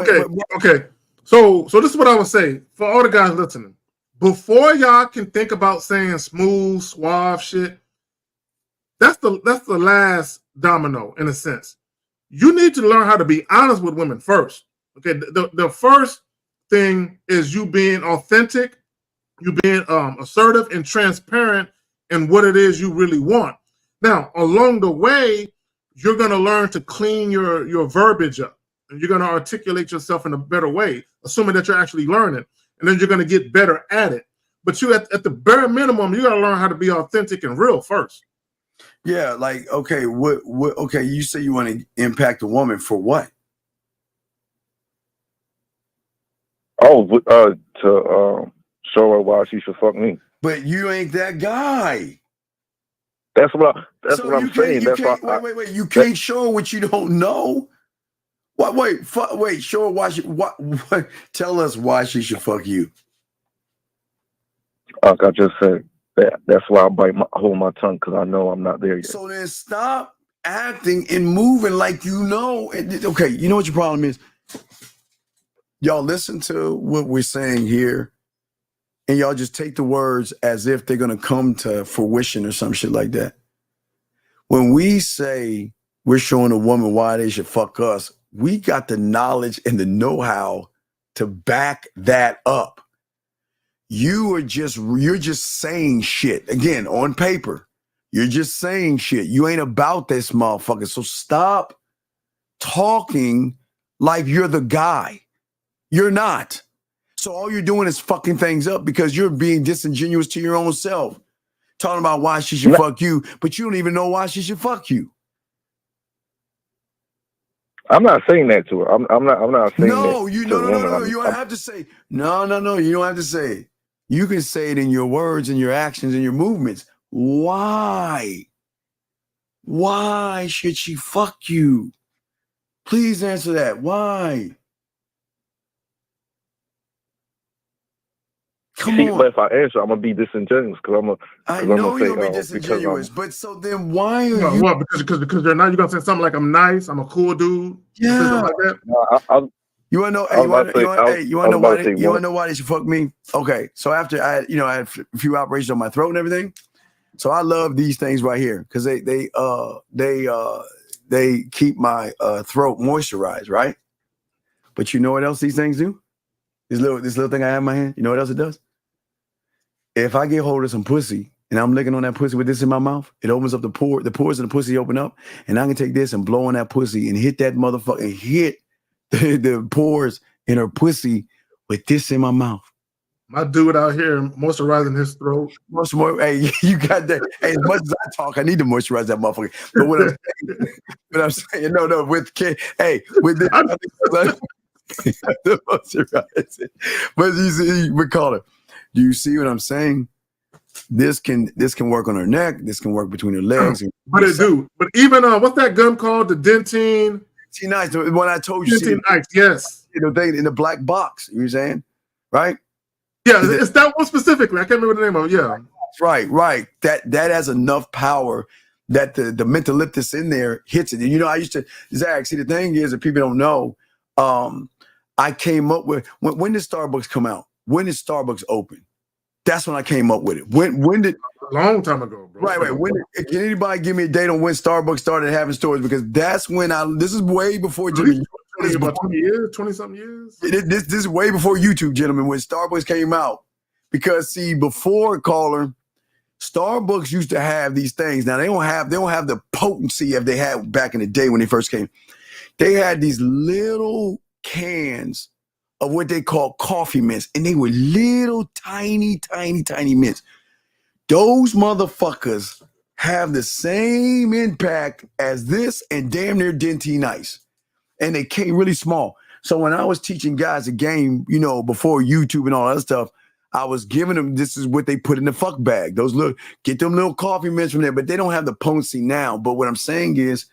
Okay. So this is what I would say for all the guys listening. Before y'all can think about saying smooth, suave shit, that's the last domino in a sense. You need to learn how to be honest with women first. Okay. The first thing is you being authentic, you being assertive and transparent in what it is you really want. Now, along the way, you're going to learn to clean your verbiage up, and you're going to articulate yourself in a better way, assuming that you're actually learning, and then you're going to get better at it. But you, at the bare minimum, you got to learn how to be authentic and real first. Yeah, like, okay, okay, you say you want to impact a woman for what? Oh, to show her why she should fuck me. But you ain't that guy. That's what I'm saying. Wait. You can't show her what you don't know. Wait. Show her why what? Tell us why she should fuck you. Like I just said, that's why I hold my tongue, because I know I'm not there yet. So then stop acting and moving like you know. Okay, you know what your problem is? Y'all listen to what we're saying here, and y'all just take the words as if they're going to come to fruition or some shit like that. When we say we're showing a woman why they should fuck us, we got the knowledge and the know-how to back that up. You're just saying shit. Again, on paper, you're just saying shit. You ain't about this motherfucker. So stop talking like you're the guy. You're not. So all you're doing is fucking things up because you're being disingenuous to your own self. Talking about why she should fuck you, but you don't even know why she should fuck you. I'm not saying that to her. I'm not saying that. No, you no. You don't have to say no. You don't have to say it. You can say it in your words and your actions and your movements. Why? Why should she fuck you? Please answer that. Why? Come on. But if I answer, I'm gonna be disingenuous because I know you're gonna be disingenuous, but so then why are you? What? Because they're not. You gonna say something like I'm nice. I'm a cool dude. Yeah. Something like that. You wanna know? Hey, you wanna know why they should fuck me? Okay, so after I had a few operations on my throat and everything, so I love these things right here because they keep my throat moisturized, right? But you know what else these things do? This little thing I have in my hand. You know what else it does? If I get hold of some pussy and I'm licking on that pussy with this in my mouth, it opens up the pores in the pussy open up, and I can take this and blow on that pussy and hit that motherfucker and hit the pores in her pussy with this in my mouth. My dude out here moisturizing his throat. Hey, you got that. Hey, as much as I talk, I need to moisturize that motherfucker. But what I'm saying, no, with this, but you see, we call it. Do you see what I'm saying? This can work on her neck. This can work between her legs. But it do. But even what's that gun called? The Dentine. Nice. The one I told you. Dentine Ice. Yes. You know, they in the black box. You know what I'm saying? Right? Yeah, it's that one specifically. I can't remember the name of it. Yeah. Right. That has enough power that the mentolithis in there hits it. And you know, I used to, Zach, see, the thing is that people don't know, I came up with, when did Starbucks come out? When did Starbucks open? That's when I came up with it. When did? A long time ago, bro. Right. Can anybody give me a date on when Starbucks started having stores? Because that's when this is way before Jimmy. About 20 years, 20-something years. This is way before YouTube, gentlemen, when Starbucks came out. Because see, before caller, Starbucks used to have these things. Now they don't have the potency of they had back in the day when they first came. They had these little cans of what they call coffee mints, and they were little tiny mints. Those motherfuckers have the same impact as this and damn near Dentine Ice. And they came really small. So when I was teaching guys a game, you know, before YouTube and all that stuff, I was giving them, this is what they put in the fuck bag. Those little, get them little coffee mints from there, but they don't have the potency now. But what I'm saying is,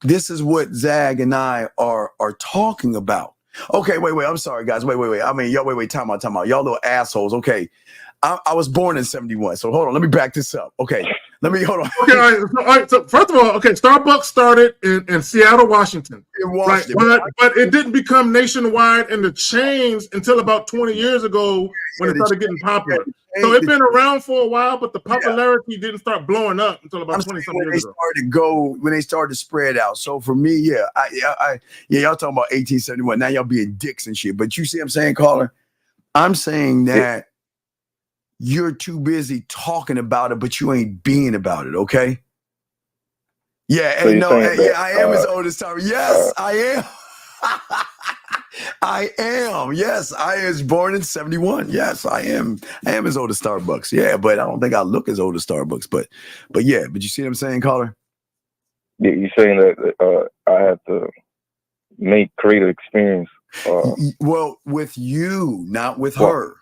this is what Zag and I are talking about. Okay, wait. I'm sorry, guys. Wait. I mean, wait. Time out. Y'all little assholes. Okay. I was born in 71. So hold on. Let me back this up. Okay. Hold on. Okay. All right. So first of all, okay, Starbucks started in Seattle, Washington. Right? But it didn't become nationwide in the chains until about 20 years ago when it started getting popular. So it's been around for a while, but the popularity didn't start blowing up until about 20-something years ago. When they started to spread out. So for me, y'all talking about 1871. Now y'all being dicks and shit. But you see what I'm saying, caller? I'm saying that you're too busy talking about it, but you ain't being about it, okay? Yeah, so I am his oldest star. Yes, I am. I am. Yes, I was born in 71. Yes, I am. I am as old as Starbucks. Yeah, but I don't think I look as old as Starbucks. But you see what I'm saying, caller? Yeah, you're saying that I have to create an experience. Well, with you, not with her.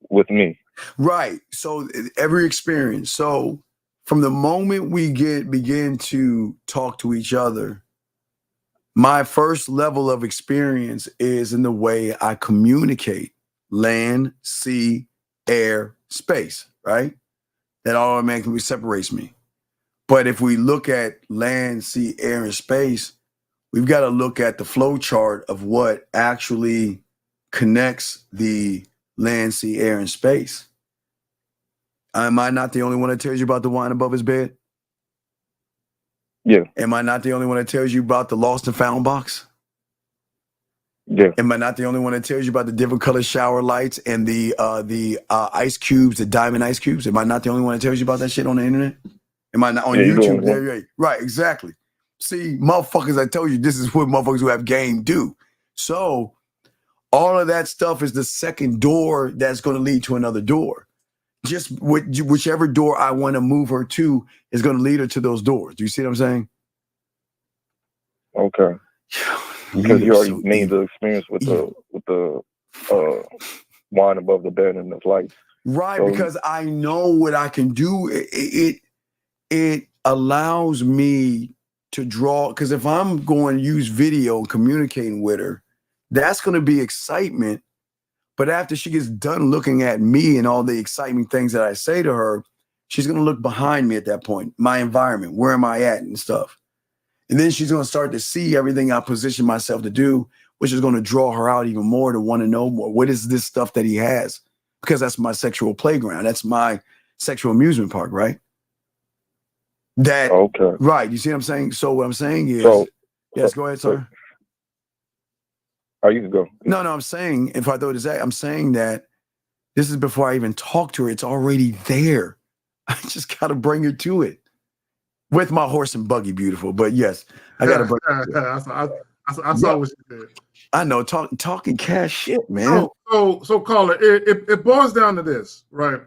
With me. Right. So every experience. So from the moment we begin to talk to each other, my first level of experience is in the way I communicate: land, sea, air, space, right? That automatically separates me. But if we look at land, sea, air, and space, we've got to look at the flow chart of what actually connects the land, sea, air, and space. Am I not the only one that tells you about the wine above his bed? Yeah. Am I not the only one that tells you about the lost and found box? Yeah. Am I not the only one that tells you about the different color shower lights and the ice cubes, the diamond ice cubes? Am I not the only one that tells you about that shit on the internet? Am I not on YouTube? Right, exactly. See, motherfuckers, I told you, this is what motherfuckers who have game do. So all of that stuff is the second door that's going to lead to another door. Just whichever door I want to move her to is going to lead her to those doors. Do you see what I'm saying? Okay. Because you already made the experience with the wine above the bed and the lights. Right, So, because I know what I can do. It allows me to draw, because if I'm going to use video and communicating with her, that's going to be excitement. But after she gets done looking at me and all the exciting things that I say to her, she's going to look behind me at that point, my environment, where am I at and stuff. And then she's going to start to see everything I position myself to do, which is going to draw her out even more to want to know more. What is this stuff that he has? Because that's my sexual playground. That's my sexual amusement park, right? That okay. Right. You see what I'm saying? So what I'm saying is, yes, go ahead, sir. Oh, you can go. No, I'm saying, if I throw this at, I'm saying that this is before I even talk to her. It's already there. I just got to bring her to it with my horse and buggy, beautiful. But yes, I got to bring her to it. I saw what you did. I know, talking cash shit, man. So caller, it boils down to this, right?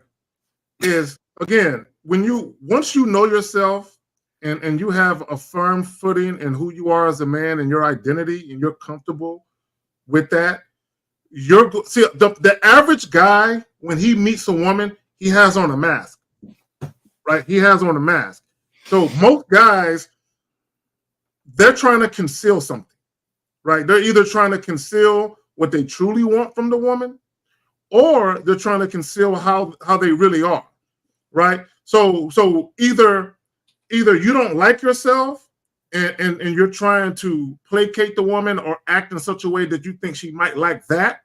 Is again, once you know yourself and you have a firm footing in who you are as a man and your identity, and you're comfortable with that, the average guy, when he meets a woman, he has on a mask, right? He has on a mask. So most guys, they're trying to conceal something, right? They're either trying to conceal what they truly want from the woman, or they're trying to conceal how they really are, right? So either you don't like yourself and you're trying to placate the woman or act in such a way that you think she might like that,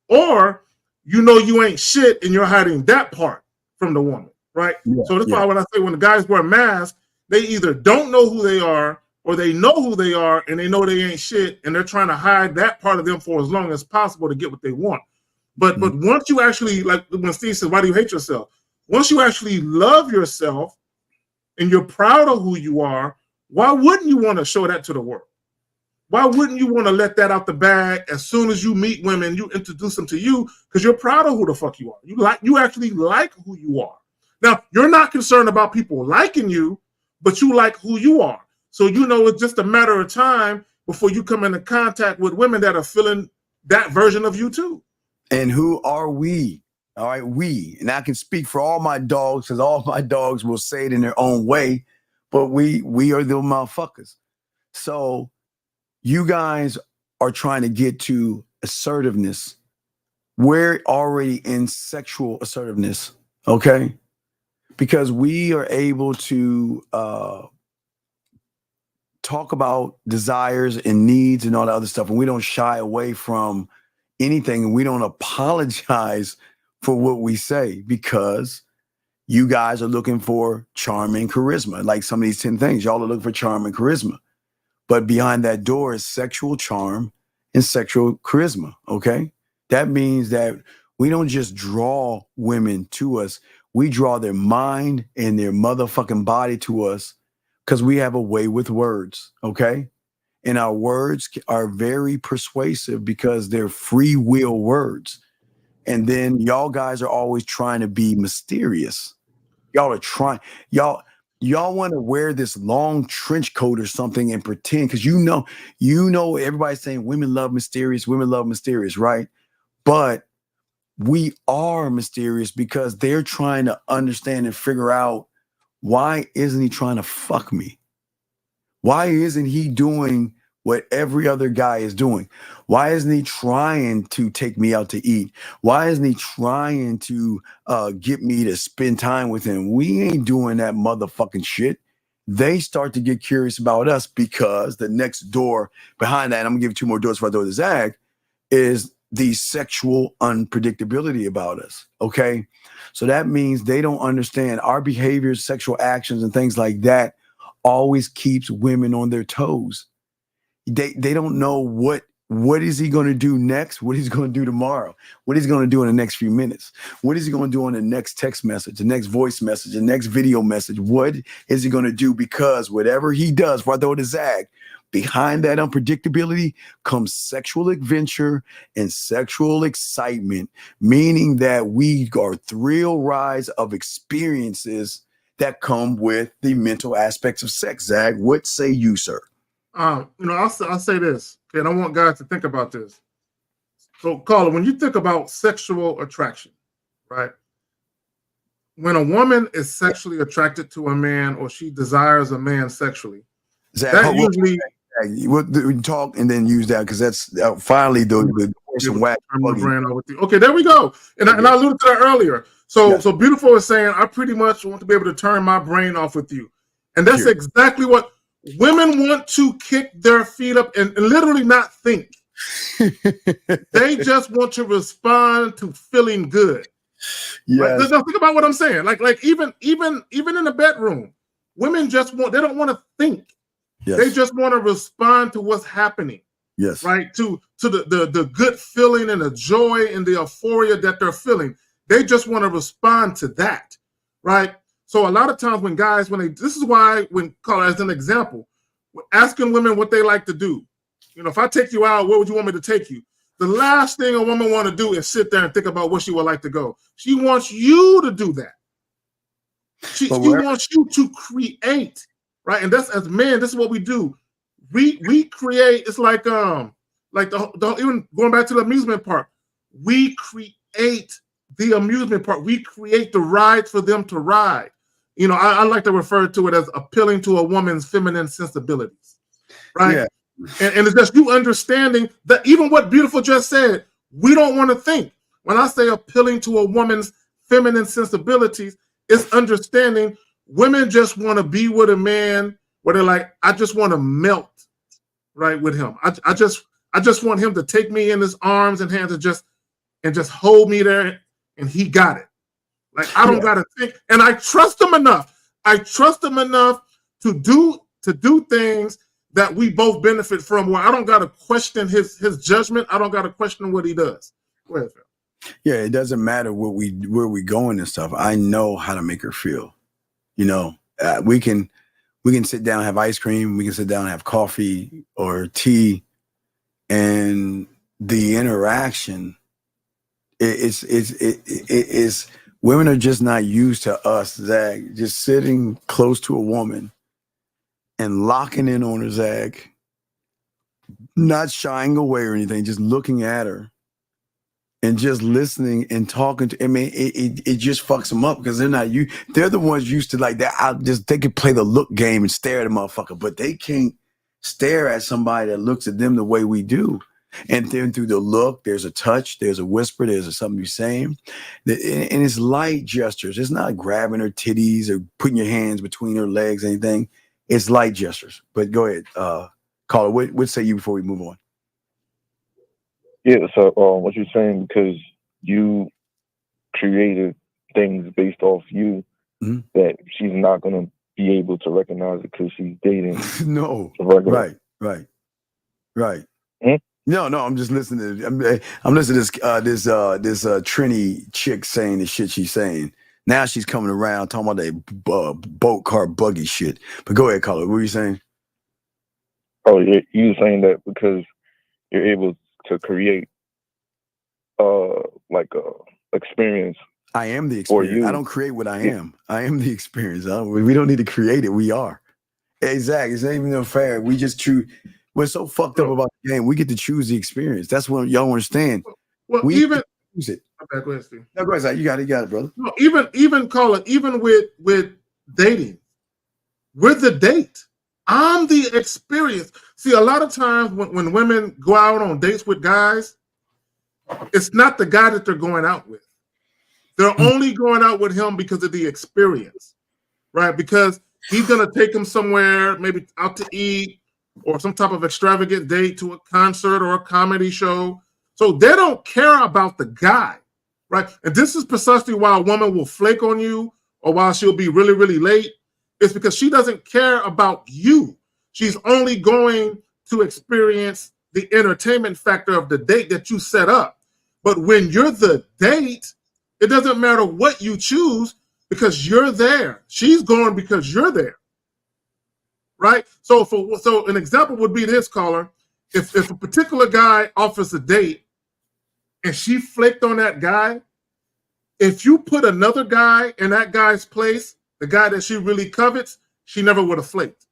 or you ain't shit and you're hiding that part from the woman, right? So that's why when I say when the guys wear masks, they either don't know who they are or they know who they are and they know they ain't shit and they're trying to hide that part of them for as long as possible to get what they want. But once you actually, like when Steve says, why do you hate yourself? Once you actually love yourself and you're proud of who you are, why wouldn't you want to show that to the world? Why wouldn't you want to let that out the bag as soon as you meet women, you introduce them to you because you're proud of who the fuck you are. You actually like who you are. Now, you're not concerned about people liking you, but you like who you are. So it's just a matter of time before you come into contact with women that are feeling that version of you too. And who are we? All right, we. And I can speak for all my dogs because all my dogs will say it in their own way, but we are the motherfuckers. So you guys are trying to get to assertiveness. We're already in sexual assertiveness, okay? Because we are able to talk about desires and needs and all that other stuff, and we don't shy away from anything, and we don't apologize for what we say because you guys are looking for charm and charisma. Like some of these 10 things, y'all are looking for charm and charisma. But behind that door is sexual charm and sexual charisma, okay? That means that we don't just draw women to us. We draw their mind and their motherfucking body to us because we have a way with words, okay? And our words are very persuasive because they're free will words. And then y'all guys are always trying to be mysterious. Y'all are trying, y'all want to wear this long trench coat or something and pretend, because you know everybody's saying women love mysterious, right? But we are mysterious because they're trying to understand and figure out, why isn't he trying to fuck me? Why isn't he doing what every other guy is doing? Why isn't he trying to take me out to eat? Why isn't he trying to get me to spend time with him? We ain't doing that motherfucking shit. They start to get curious about us because the next door behind that, and I'm gonna give you 2 more doors before I throw the zag, is the sexual unpredictability about us, okay? So that means they don't understand our behaviors, sexual actions, and things like that always keeps women on their toes. They don't know what what is he going to do next? What he's going to do tomorrow? What he's going to do in the next few minutes? What is he going to do on the next text message, the next voice message, the next video message? What is he going to do? Because whatever he does, before I throw it to Zag, behind that unpredictability comes sexual adventure and sexual excitement, meaning that we are thrill rides of experiences that come with the mental aspects of sex. Zag, what say you, sir? I'll say this, and I want guys to think about this. So, Carla, when you think about sexual attraction, right? When a woman is sexually attracted to a man or she desires a man sexually, Zach, that usually we talk and then use that because that's finally the person whack. Okay, there we go. And I alluded to that earlier. So Beautiful is saying, I pretty much want to be able to turn my brain off with you. And that's exactly what women want, to kick their feet up and literally not think. They just want to respond to feeling good. Yeah. Right? Think about what I'm saying. Like even in the bedroom, women they don't want to think. Yes. They just want to respond to what's happening. Yes. Right. To the good feeling and the joy and the euphoria that they're feeling. They just want to respond to that. Right. So a lot of times when guys, this is why when, as an example, asking women what they like to do. If I take you out, where would you want me to take you? The last thing a woman want to do is sit there and think about where she would like to go. She wants you to do that. She wants you to create, right? And that's, as men, this is what we do. We create. It's like even going back to the amusement park. We create the amusement park. We create the rides for them to ride. I like to refer to it as appealing to a woman's feminine sensibilities, right? Yeah. And it's just you understanding that even what Beautiful just said, we don't want to think. When I say appealing to a woman's feminine sensibilities, it's understanding women just want to be with a man where they're like, I just want to melt right with him. I just want him to take me in his arms and hands and just hold me there, and he got it. Like I don't gotta think, and I trust him enough. I trust him enough to do things that we both benefit from. Where I don't gotta question his judgment. I don't gotta question what he does. Go ahead, Phil. Yeah, it doesn't matter where we going and stuff. I know how to make her feel. We can sit down and have ice cream. We can sit down and have coffee or tea, and the interaction is. Women are just not used to us, Zag, just sitting close to a woman and locking in on her, Zag, not shying away or anything, just looking at her and just listening and talking to. I mean, it just fucks them up because they're not you. They're the ones used to like that. They can play the look game and stare at a motherfucker, but they can't stare at somebody that looks at them the way we do. And then through the look, there's a touch, there's a whisper, there's something you're saying. And it's light gestures. It's not grabbing her titties or putting your hands between her legs, anything. It's light gestures. But go ahead, Caller, what say you before we move on? Yeah, so what you're saying, because you created things based off you, that she's not going to be able to recognize it because she's dating. No, right. No, I'm just listening to. I'm listening to this Trini chick saying the shit she's saying. Now she's coming around talking about that boat car buggy shit. But go ahead, Caller. What were you saying? Oh, you're saying that because you're able to create experience. I am the experience. I don't create what I am. I am the experience. We don't need to create it. We are. Exactly. It's not even fair. We just choose. We're so fucked up about the game. We get to choose the experience. That's what y'all understand. Well, we even choose it. Okay, go ahead, Steve. No, go ahead. You got it, brother. No, even Caller, even with dating, we're the date. I'm the experience. See, a lot of times when women go out on dates with guys, it's not the guy that they're going out with. They're only going out with him because of the experience, right? Because he's gonna take them somewhere, maybe out to eat, or some type of extravagant date to a concert or a comedy show. So they don't care about the guy, right? And this is precisely why a woman will flake on you or why she'll be really, really late. It's because she doesn't care about you. She's only going to experience the entertainment factor of the date that you set up. But when you're the date, it doesn't matter what you choose because you're there. She's going because you're there. Right? So an example would be this, caller. If a particular guy offers a date and she flaked on that guy, if you put another guy in that guy's place, the guy that she really covets, she never would have flaked.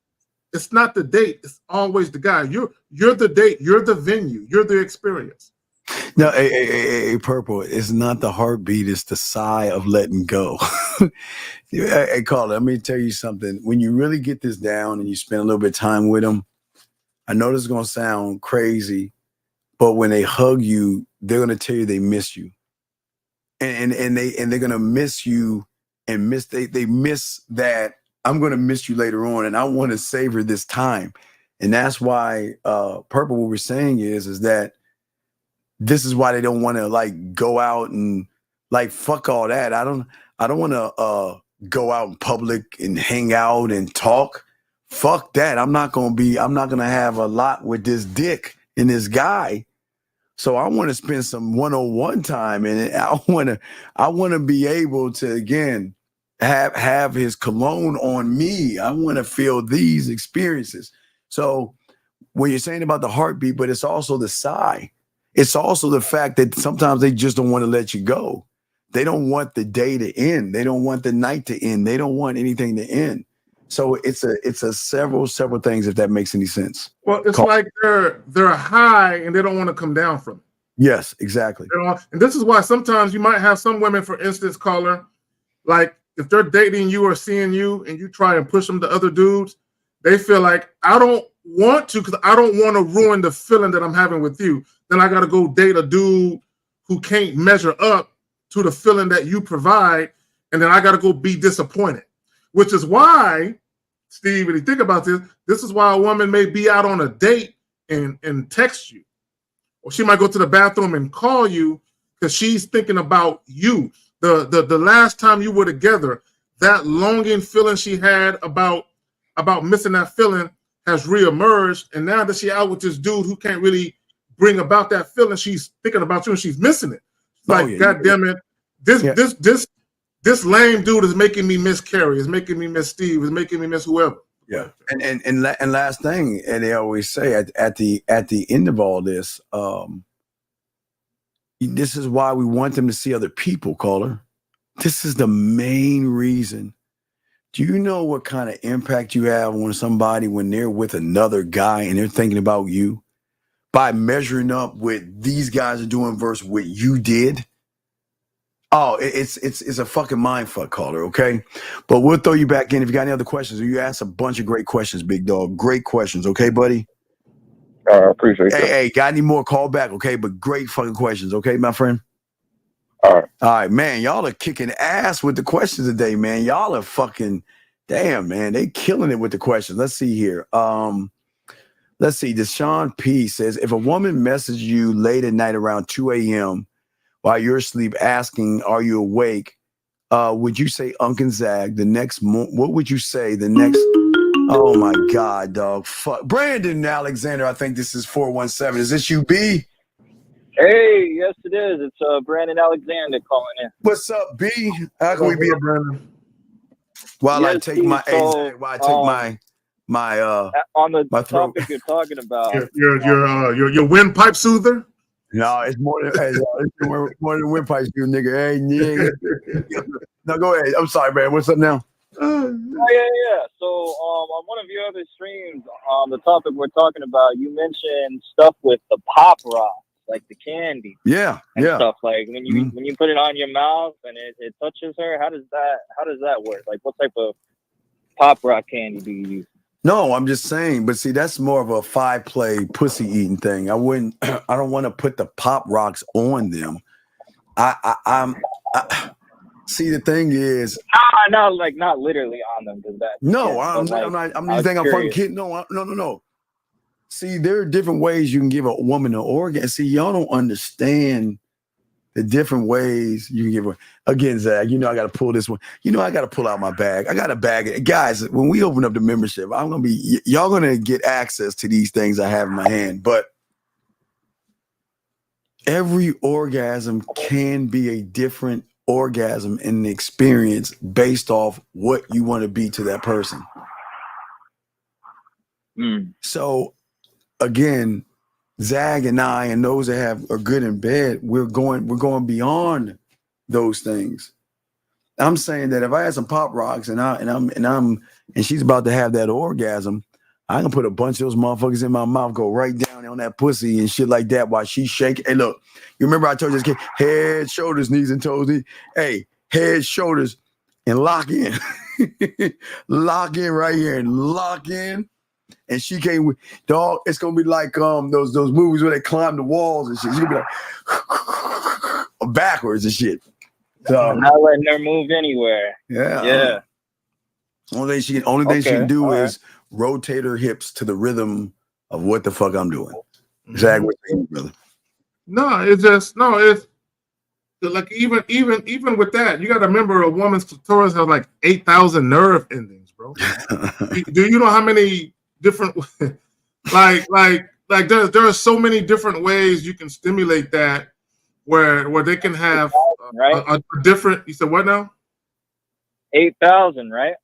It's not the date. It's always the guy. You're the date. You're the venue. You're the experience. No, hey, Purple, it's not the heartbeat. It's the sigh of letting go. Hey, Carla, let me tell you something. When you really get this down and you spend a little bit of time with them, I know this is going to sound crazy, but when they hug you, they're going to tell you they miss you. And they're going to miss you and they miss that I'm going to miss you later on, and I want to savor this time. And that's why Purple, what we're saying is that this is why they don't want to like go out and like fuck all that. I don't want to go out in public and hang out and talk. Fuck that. I'm not going to have a lot with this dick and this guy. So I want to spend some one-on-one time, and I want to be able to again have his cologne on me. I want to feel these experiences. So when you're saying about the heartbeat, but it's also the sigh. It's also the fact that sometimes they just don't want to let you go. They don't want the day to end. They don't want the night to end. They don't want anything to end. So it's a several things, if that makes any sense. Well, it's like they're high and they don't want to come down from it. Yes, exactly. And this is why sometimes you might have some women, for instance, caller, like if they're dating you or seeing you and you try and push them to other dudes, they feel like, I don't want to because I don't want to ruin the feeling that I'm having with you. Then I got to go date a dude who can't measure up to the feeling that you provide. And then I got to go be disappointed, which is why, Steve, when you think about this is why a woman may be out on a date and text you. Or she might go to the bathroom and call you because she's thinking about you. The last time you were together, that longing feeling she had about missing that feeling has reemerged. And now that she's out with this dude who can't really bring about that feeling, she's thinking about you and she's missing it. Like, God damn it, this lame dude is making me miss Carrie, is making me miss Steve, is making me miss whoever. Yeah, and last thing, and they always say at the end of all this, this is why we want them to see other people, caller. This is the main reason. Do you know what kind of impact you have on somebody when they're with another guy and they're thinking about you by measuring up what these guys are doing versus what you did? Oh, it's a fucking mind fuck, caller, okay? But we'll throw you back in if you got any other questions. You asked a bunch of great questions, big dog. Great questions, okay, buddy? I appreciate that. Hey, got any more, call back, okay? But great fucking questions, okay, my friend? All right, man, y'all are kicking ass with the questions today, man. Y'all are fucking, damn, man, they killing it with the questions. Let's see here. Let's see, Deshaun P says, if a woman messages you late at night around 2 a.m., while you're asleep asking, are you awake? Would you say Uncle Zag the next what would you say the next? Oh my God, dog. Fuck. Brandon Alexander, I think this is 417. Is this you, B? Hey, yes it is. It's Brandon Alexander calling in. What's up, B? How can we be Brandon? While yes, I take my on the my throat. topic you're talking about. Your windpipe soother? No, it's more than windpipes, you nigga. Hey, nigga. No, go ahead. I'm sorry, man. What's up now? Oh, yeah. So on one of your other streams, the topic we're talking about, you mentioned stuff with the pop rocks, like the candy. Yeah. Stuff like when you put it on your mouth and it touches her. How does that work? Like, what type of pop rock candy do you use? No, I'm just saying, but see, that's more of a 5-play pussy eating thing. I don't want to put the pop rocks on them. See, the thing is, not literally on them. I'm fucking kidding. No. See, there are different ways you can give a woman an organ. See, y'all don't understand the different ways you can give her. Again, Zach, I got to pull this one. I got to pull out my bag. I got a bag. Guys, when we open up the membership, y'all going to get access to these things I have in my hand. But every orgasm can be a different orgasm in the experience based off what you want to be to that person. So again, Zag and I and those that are good in bed, we're going beyond those things. I'm saying that if I had some pop rocks and she's about to have that orgasm, I can put a bunch of those motherfuckers in my mouth, go right down on that pussy and shit like that while she's shaking. Hey, look, you remember I told you this kid, head, shoulders, knees, and toes. Hey, head, shoulders, and lock in. Lock in right here and lock in. And she came with dog. It's gonna be like those movies where they climb the walls and shit. She's gonna be like backwards and shit. So, not letting her move anywhere. Yeah. Only thing she can do is rotate her hips to the rhythm of what the fuck I'm doing. Zach, what you think, brother? It's like even with that, you got to remember a woman's clitoris has like 8,000 nerve endings, bro. Do you know how many different like there are so many different ways you can stimulate that where they can have a different. You said what now? 8,000, right?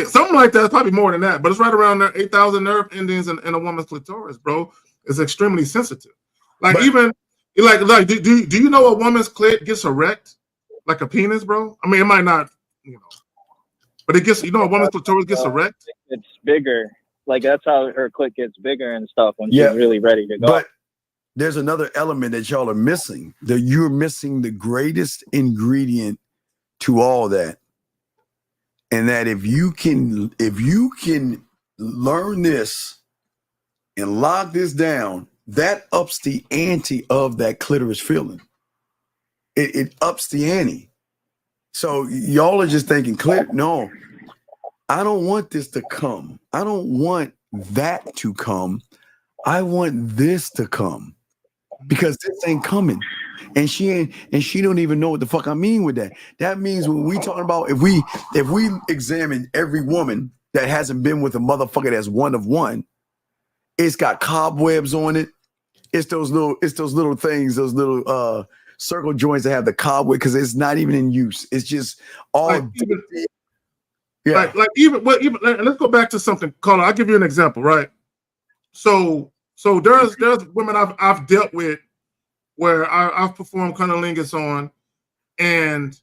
Something like that. Probably more than that, but it's right around there. 8,000 nerve endings in a woman's clitoris, bro. It's extremely sensitive. Like do you know a woman's clit gets erect like a penis, bro? I mean, it might not, but it gets. A woman's clitoris gets erect. It's bigger. Like that's how her clit gets bigger and stuff when she's really ready to go. But there's another element that y'all are missing. That you're missing the greatest ingredient to all that. And that if you can learn this and lock this down, that ups the ante of that clitoris feeling. It ups the ante. So y'all are just thinking, no, I don't want this to come. I don't want that to come. I want this to come because this ain't coming. And she don't even know what the fuck I mean with that. That means when we talking about if we examine every woman that hasn't been with a motherfucker that's one of one, it's got cobwebs on it. It's those little things, those little circle joints that have the cobweb because it's not even in use. It's just all let's go back to something, Colin. I'll give you an example, right? So there's women I've dealt with where I've performed cunnilingus on, and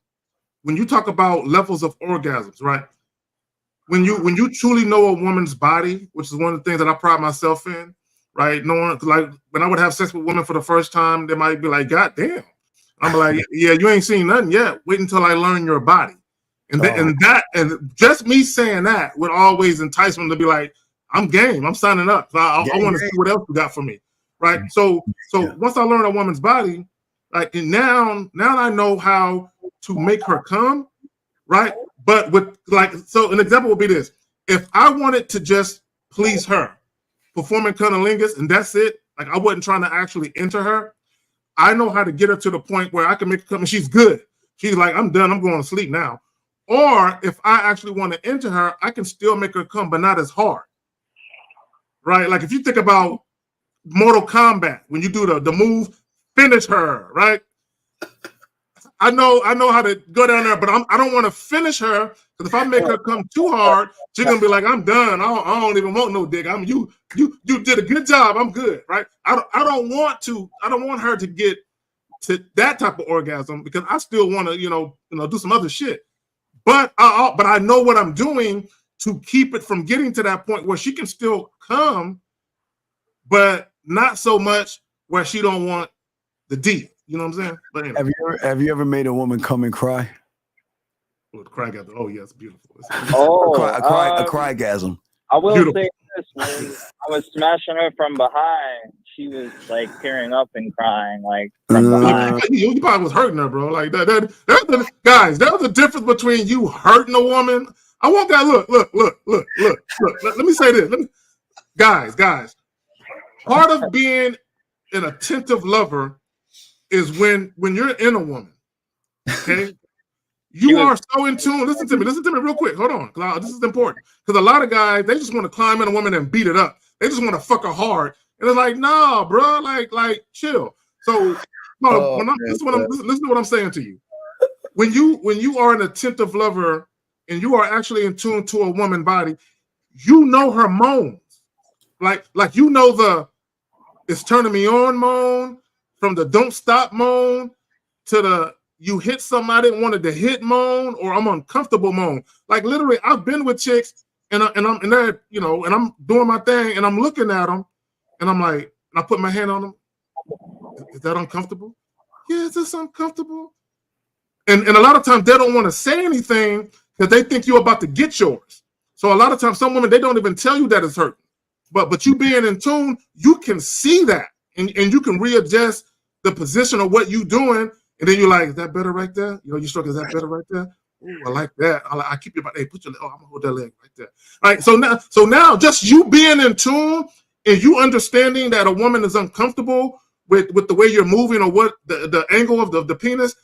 when you talk about levels of orgasms, right? When you truly know a woman's body, which is one of the things that I pride myself in, right? Knowing, like when I would have sex with women for the first time, they might be like, "God damn!" I'm like, "Yeah, you ain't seen nothing yet. Wait until I learn your body." And just me saying that would always entice them to be like, "I'm game. I'm signing up. I want to see what else you got for me." Right. So once I learn a woman's body, like now I know how to make her come, right? But with so an example would be this: if I wanted to just please her, performing cunnilingus, and that's it, like I wasn't trying to actually enter her, I know how to get her to the point where I can make her come and she's good. She's like, I'm done, I'm going to sleep now. Or if I actually want to enter her, I can still make her come, but not as hard. Right? Like if you think about Mortal Kombat, when you do the move, finish her, right? I know how to go down there, but I don't want to finish her because if I make her come too hard, she's gonna be like, "I'm done. I don't even want no dick. You did a good job. I'm good, right?" I don't want her to get to that type of orgasm because I still want to do some other shit. But I know what I'm doing to keep it from getting to that point where she can still come, but not so much where she don't want the D. You know what I'm saying? But anyway. Have you ever made a woman come and cry? Cry gather. Oh yeah, it's beautiful. A crygasm. I will say this: when I was smashing her from behind, she was like tearing up and crying, like from behind. You probably was hurting her, bro. Like that. Guys, there's a difference between you hurting a woman. I want that. Look. Let me say this. Guys. Part of being an attentive lover is when you're in a woman, okay? You are so in tune. Listen to me real quick. Hold on. This is important. Because a lot of guys, they just want to climb in a woman and beat it up. They just want to fuck her hard. And it's like, nah, bro, like chill. So No, listen to what I'm saying to you. When you are an attentive lover and you are actually in tune to a woman's body, you know her moans. Like you know the it's turning me on moan, from the don't stop moan to the you hit something I didn't want to hit moan, or I'm uncomfortable moan. Like literally, I've been with chicks and they're, you know, and I'm doing my thing and I'm looking at them and I'm like, and I put my hand on them. Is that uncomfortable? Yeah, is this uncomfortable? And a lot of times they don't want to say anything because they think you're about to get yours. So a lot of times some women, they don't even tell you that it's hurting. But you being in tune, you can see that and you can readjust the position of what you're doing. And then you're like, is that better right there? You know, you stroke, is that better right there? Ooh, I like that. I keep you about, hey, put your leg, I'm gonna hold that leg right there. All right, so now just you being in tune and you understanding that a woman is uncomfortable with the way you're moving or what the angle of the penis,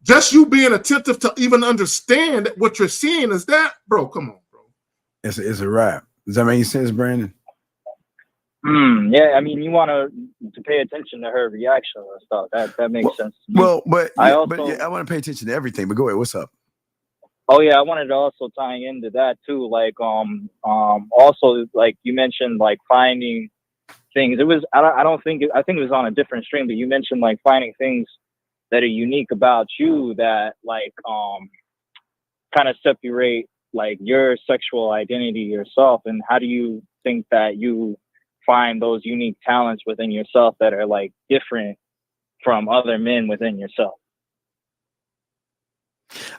just you being attentive to even understand what you're seeing is that, bro, come on, bro. It's a wrap. Does that make sense, Brandon? Yeah, I mean, you want to pay attention to her reaction and stuff. That makes sense to me. Well, but I want to pay attention to everything. But go ahead. What's up? Oh yeah, I wanted to also tie into that too. Like also like you mentioned like finding things. It was I think it was on a different stream, but you mentioned like finding things that are unique about you that like kind of separate like your sexual identity yourself. And how do you think that you find those unique talents within yourself that are like different from other men within yourself?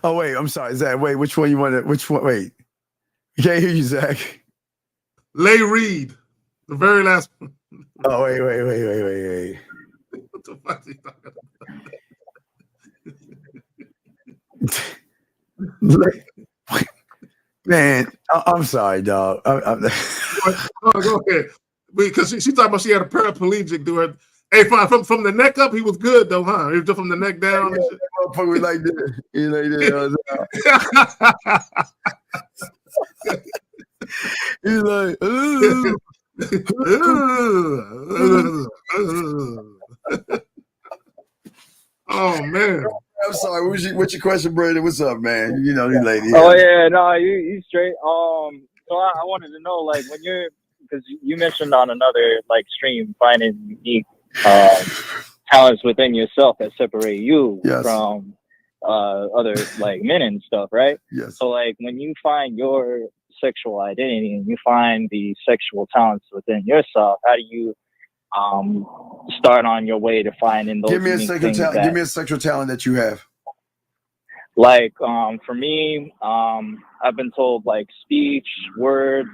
Oh wait, I'm sorry, Zach. Wait, which one you want to? Which one? Wait, I can't hear you, Zach. Lay Reed, the very last one. Oh wait. What the fuck are you talking about? Man, I'm sorry, dog. Go ahead. Because she talking about she had a paraplegic do it. Hey, from the neck up, he was good though, huh? He was just from the neck down. And shit. Motherfucker like this. He like this. He's like, oh man. I'm sorry. What's your question, Brandon? What's up, man? You know these ladies. Oh yeah, no, you straight. So I wanted to know, like, when you're, because you mentioned on another like stream finding unique talents within yourself that separate you from other like men and stuff, right? Yes. So like when you find your sexual identity and you find the sexual talents within yourself, how do you start on your way to finding those? Give me a sexual talent that you have. Like for me, I've been told like speech, words.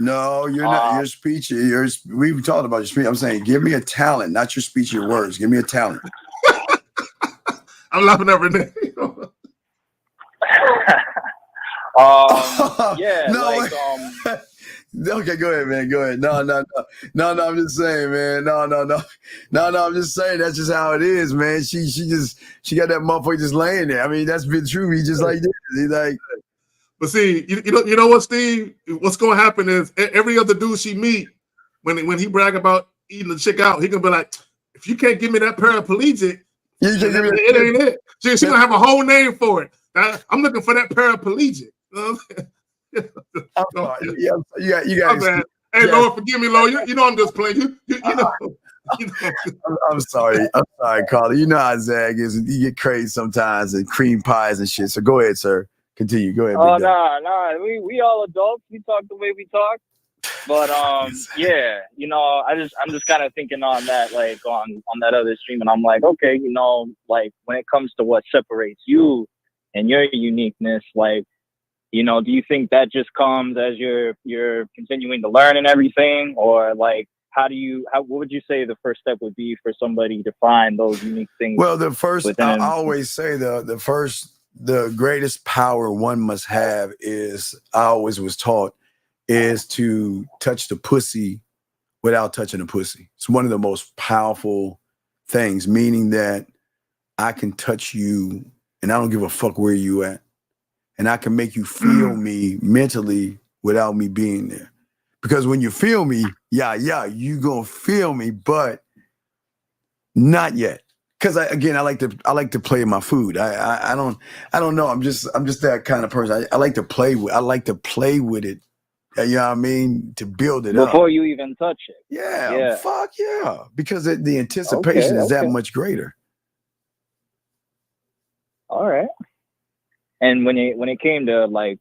No, you're not. Your speech. We've talked about your speech. I'm saying, give me a talent, not your speech, your words. Give me a talent. I'm laughing at Renee. Yeah. No, like, okay, go ahead, man. Go ahead. No. I'm just saying, man. No. I'm just saying that's just how it is, man. She got that motherfucker just laying there. I mean, that's been true. He just like this. He like. But see, you know what, Steve? What's gonna happen is every other dude she meet, when he brag about eating the chick out, he gonna be like, if you can't give me that paraplegic, it ain't it. She gonna have a whole name for it. I'm looking for that paraplegic. I'm sorry. Yeah, you guys. Hey, Lord, forgive me, Lord. You know I'm just playing. You know. I'm sorry, Carly. You know how Zag is. You get crazy sometimes and cream pies and shit. So go ahead, sir. Continue. Go ahead. Oh nah. We all adults. We talk the way we talk. But yeah, I'm just kind of thinking on that, like on that other stream, and I'm like, okay, like when it comes to what separates you and your uniqueness, like, do you think that just comes as you're continuing to learn and everything, or like what would you say the first step would be for somebody to find those unique things? Well, the first, I always say the greatest power one must have is, I always was taught, is to touch the pussy without touching the pussy. It's one of the most powerful things, meaning that I can touch you and I don't give a fuck where you at. And I can make you feel me mentally without me being there. Because when you feel me, you gonna feel me, but not yet. because I like to play in my food. I don't know. I'm just that kind of person. I like to play with. I like to play with it. You know what I mean? To build it up. Before you even touch it. Yeah. Fuck yeah. Because the anticipation is that much greater. All right. And when it came to like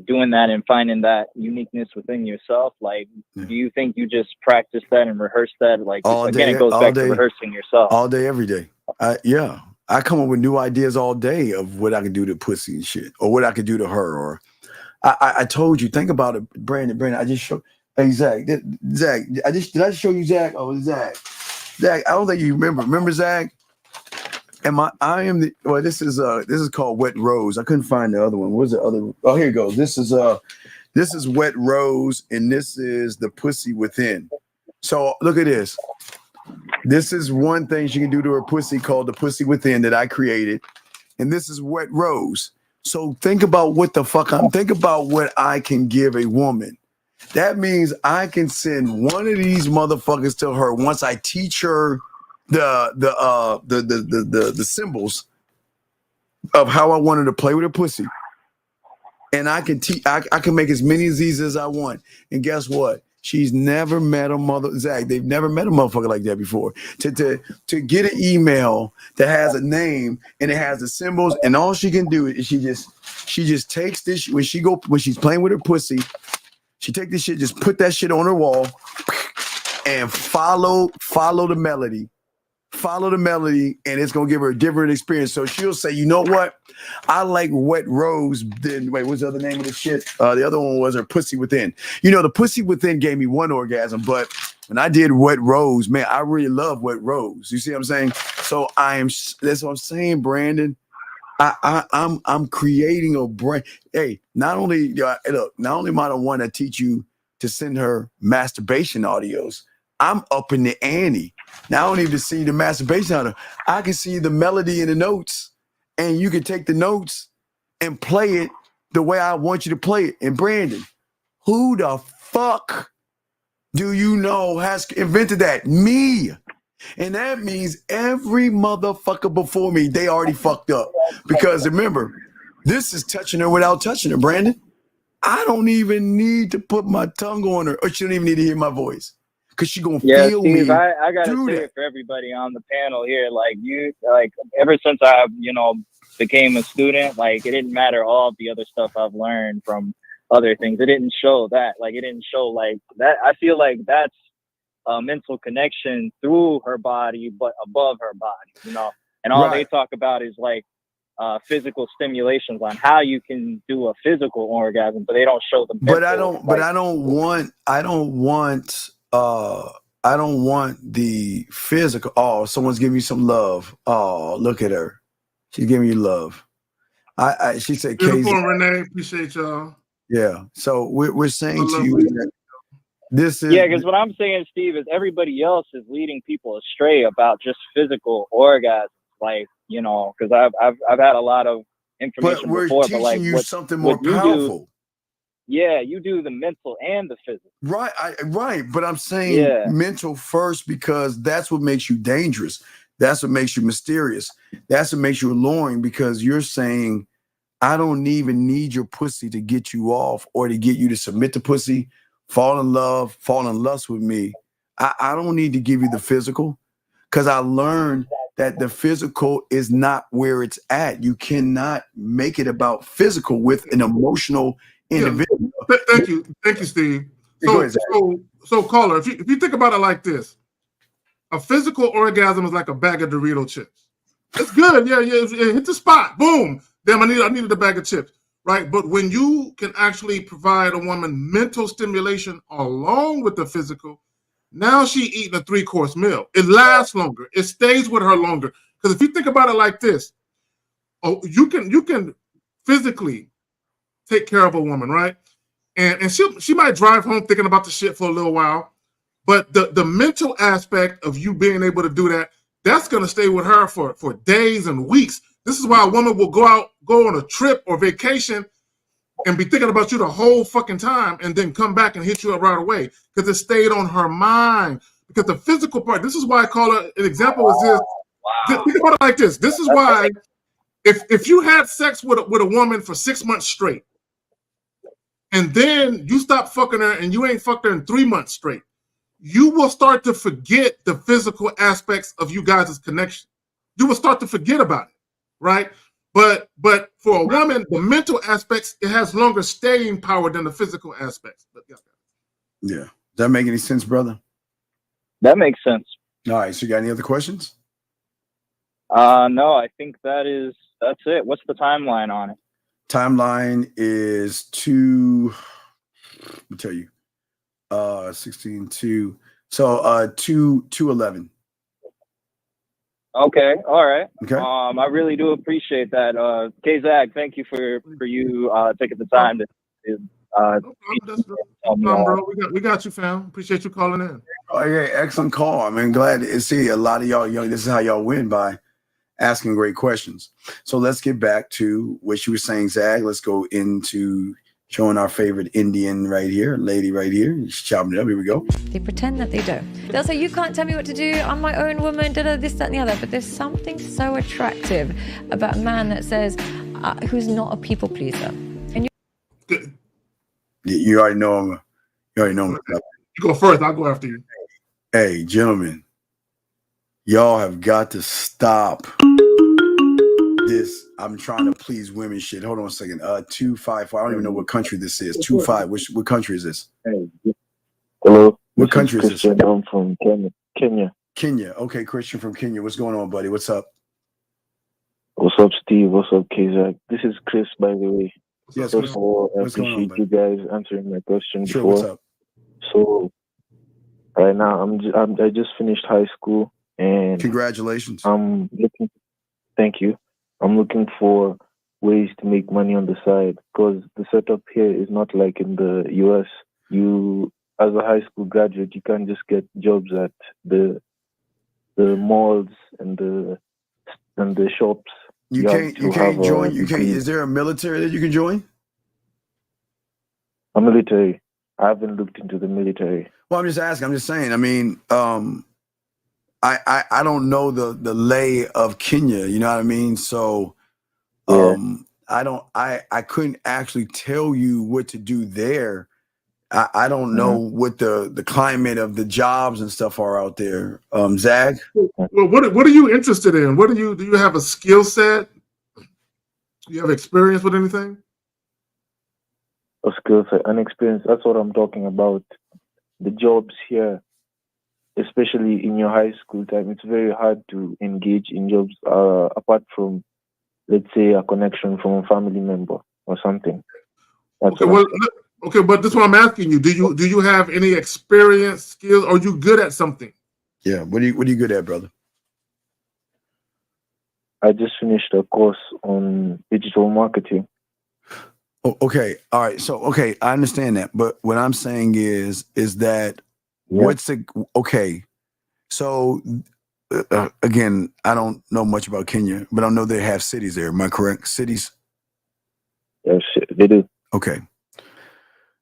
doing that and finding that uniqueness within yourself, like, do you think you just practice that and rehearse that? Like, again, it goes back to rehearsing yourself. All day, every day. I come up with new ideas all day of what I can do to pussy and shit, or what I could do to her. Or I told you, think about it, Brandon. I just showed. Hey, Zach. Did I show you Zach? Oh, Zach. I don't think you remember. Remember Zach? This is called Wet Rose. I couldn't find the other one. What's the other? Oh, here it goes. This is Wet Rose, and this is the Pussy Within. So look at this. This is one thing she can do to her pussy called the Pussy Within that I created. And this is Wet Rose. So think about what I can give a woman. That means I can send one of these motherfuckers to her once I teach her the symbols of how I want her to play with her pussy. And I can make as many of these as I want. And guess what? She's never met Zach. They've never met a motherfucker like that before. To get an email that has a name and it has the symbols, and all she can do is she just takes this when she's playing with her pussy. She take this shit, just put that shit on her wall, and follow the melody. Follow the melody, and it's gonna give her a different experience. So she'll say, you know what? I like Wet Rose. Then wait, what's the other name of the shit? The other one was her Pussy Within. You know, the Pussy Within gave me one orgasm, but when I did Wet Rose, man, I really love Wet Rose. You see what I'm saying? So that's what I'm saying, Brandon. I'm creating a brand. Hey, not only am I the one that teach you to send her masturbation audios, I'm up in the ante. Now I don't need to see the masturbation audio. I can see the melody and the notes, and you can take the notes and play it the way I want you to play it. And Brandon, who the fuck do you know has invented that? Me. And that means every motherfucker before me, they already fucked up. Because remember, this is touching her without touching her, Brandon. I don't even need to put my tongue on her, or she don't even need to hear my voice. Because she gonna feel Steve, me. I gotta say it for everybody on the panel here. Like ever since I, became a student, like it didn't matter all of the other stuff I've learned from other things. It didn't show that. Like it didn't show like that. I feel like that's a mental connection through her body, but above her body, And all they talk about is like physical stimulations on how you can do a physical orgasm, but they don't show the mental. I don't want the physical. Oh, someone's giving me some love. Oh, look at her. She's giving you love. She said, beautiful, Renee. Appreciate y'all. Yeah. So we're saying to you that this is because what I'm saying, Steve, is everybody else is leading people astray about just physical orgasms. Like, because I've had a lot of information before, but like something more powerful. You do the mental and the physical. Right. But I'm saying mental first, because that's what makes you dangerous. That's what makes you mysterious. That's what makes you alluring, because you're saying, I don't even need your pussy to get you off or to get you to submit to pussy, fall in love, fall in lust with me. I don't need to give you the physical, because I learned that the physical is not where it's at. You cannot make it about physical with an emotional individual. Thank you, Steve. So caller, if you think about it like this, a physical orgasm is like a bag of Dorito chips. It's good, it hit the spot, boom. Damn, I needed a bag of chips, right? But when you can actually provide a woman mental stimulation along with the physical, now she eating a 3-course meal. It lasts longer. It stays with her longer. Because if you think about it like this, you can physically take care of a woman, right? And she might drive home thinking about the shit for a little while, but the mental aspect of you being able to do that, that's going to stay with her for days and weeks. This is why a woman will go on a trip or vacation and be thinking about you the whole fucking time, and then come back and hit you up right away, because it stayed on her mind. Because the physical part, this is why I call it an example is this. Think about it like this. This is why if you had sex with a woman for 6 months straight, and then you stop fucking her and you ain't fucked her in 3 months straight, you will start to forget the physical aspects of you guys' connection. You will start to forget about it, right? But for a woman, the mental aspects, it has longer staying power than the physical aspects. But Yeah. Does that make any sense, brother? That makes sense. All right. So you got any other questions? No, I think that's it. What's the timeline on it? Timeline is let me tell you, 16-2. So 2/11. Okay, all right. Okay. I really do appreciate that. K-Zag, thank you for you taking the time to no problem, bro. We got you, fam. Appreciate you calling in. Oh yeah, excellent call. I mean, glad to see a lot of y'all. This is how y'all win, by asking great questions. So let's get back to what you were saying, Zag. Let's go into showing our favorite Indian right here, lady right here. She's chopping it up. Here we go. They pretend that they don't. They'll say, you can't tell me what to do. I'm my own woman, this, that, and the other. But there's something so attractive about a man that says, who's not a people pleaser. And you already know him. You already know him. You go first. I'll go after you. Hey, gentlemen, y'all have got to stop this. I'm trying to please women shit. Hold on a second. 254. I don't even know what country this is. 25. What country is this? Hello. What country is this? I'm from Kenya. Kenya. Okay, Christian from Kenya. What's going on, buddy? What's up? What's up, Steve? What's up, K-Zag? This is Chris, by the way. Yes, First of all, I appreciate you guys answering my question before. What's up? So, right now, I just finished high school, and congratulations. Thank you. I'm looking for ways to make money on the side, because the setup here is not like in the US. You, as a high school graduate, you can't just get jobs at the malls and the shops. You can't join. Is there a military that you can join? A military. I haven't looked into the military. Well, I'm just asking. I'm just saying. I mean, I don't know the lay of Kenya. You know what I mean? So, I couldn't actually tell you what to do there. I don't know what the climate of the jobs and stuff are out there. Zag? Well, what are you interested in? Do you have a skill set? Do you have experience with anything? A skill set, an experience. That's what I'm talking about. The jobs here, especially in your high school time, it's very hard to engage in jobs apart from, let's say, a connection from a family member or something. Okay, but this is what I'm asking you. Do you have any experience, skills? Are you good at something? Yeah. What are you good at, brother? I just finished a course on digital marketing. Oh, okay. All right. So, okay, I understand that. But what I'm saying is that okay. So, again, I don't know much about Kenya, but I know they have cities there. Am I correct? Cities? Yes, they do. Okay.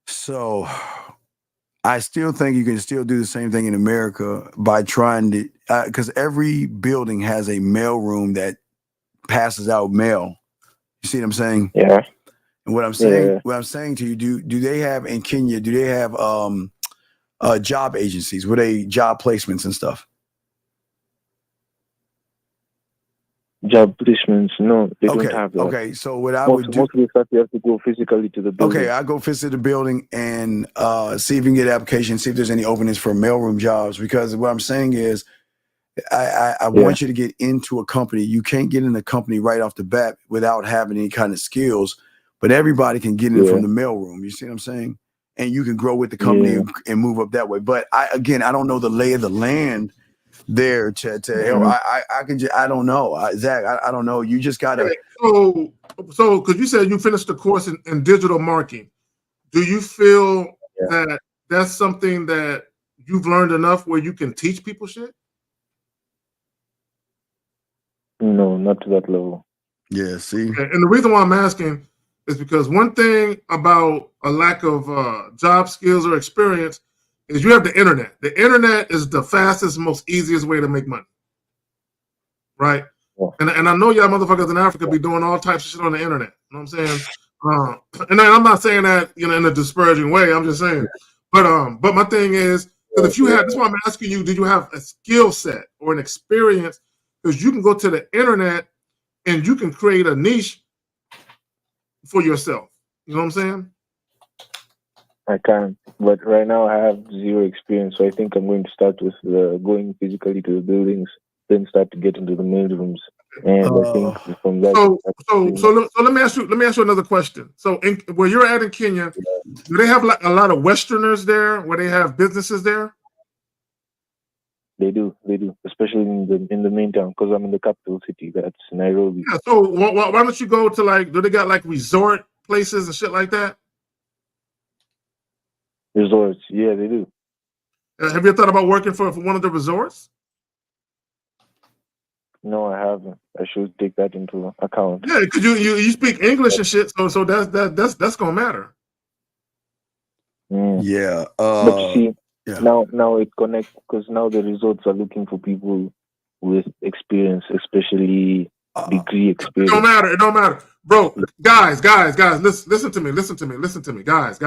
So, I still think you can still do the same thing in America by trying to, because every building has a mail room that passes out mail. You see what I'm saying? Yeah. And what I'm saying to you, do they have in Kenya? Do they have job agencies? Were they job placements and stuff? Job placements? No, they don't have that. Okay, so what I would do? Most of the stuff you have to go physically to the building. Okay, I go visit the building and see if we can get applications, see if there's any openings for mailroom jobs. Because what I'm saying is, I want you to get into a company. You can't get in a company right off the bat without having any kind of skills. But everybody can get in from the mailroom. You see what I'm saying? And you can grow with the company and move up that way. But I don't know the lay of the land there to help. I don't know. Zach, I don't know. You just gotta. So because you said you finished the course in digital marketing, do you feel that that's something that you've learned enough where you can teach people shit? No, not to that level. Yeah, see? Okay. And the reason why I'm asking is because one thing about a lack of job skills or experience is you have the internet. The internet is the fastest, most easiest way to make money. right? And I know y'all motherfuckers in Africa be doing all types of shit on the internet. You know what I'm saying? And I'm not saying that in a disparaging way. I'm just saying, but my thing is, because if you have, that's why I'm asking you, did you have a skill set or an experience? Because you can go to the internet and you can create a niche for yourself. You know what I'm saying? I can, but right now I have zero experience, so I think I'm going to start with going physically to the buildings, then start to get into the mail rooms, and I think from that. So let me ask you another question. So where you're at in Kenya, do they have like a lot of Westerners there? Where they have businesses there? They do, especially in the main town, because I'm in the capital city. That's Nairobi. Yeah. So why don't you go to like? Do they got like resort places and shit like that? Resorts, yeah, they do. Have you thought about working for one of the resorts? No, I haven't. I should take that into account. Yeah, because you speak English and shit, so that's gonna matter. Yeah. But you see, now it connects, because now the resorts are looking for people with experience, especially degree experience. It don't matter, bro. Guys, listen to me, guys.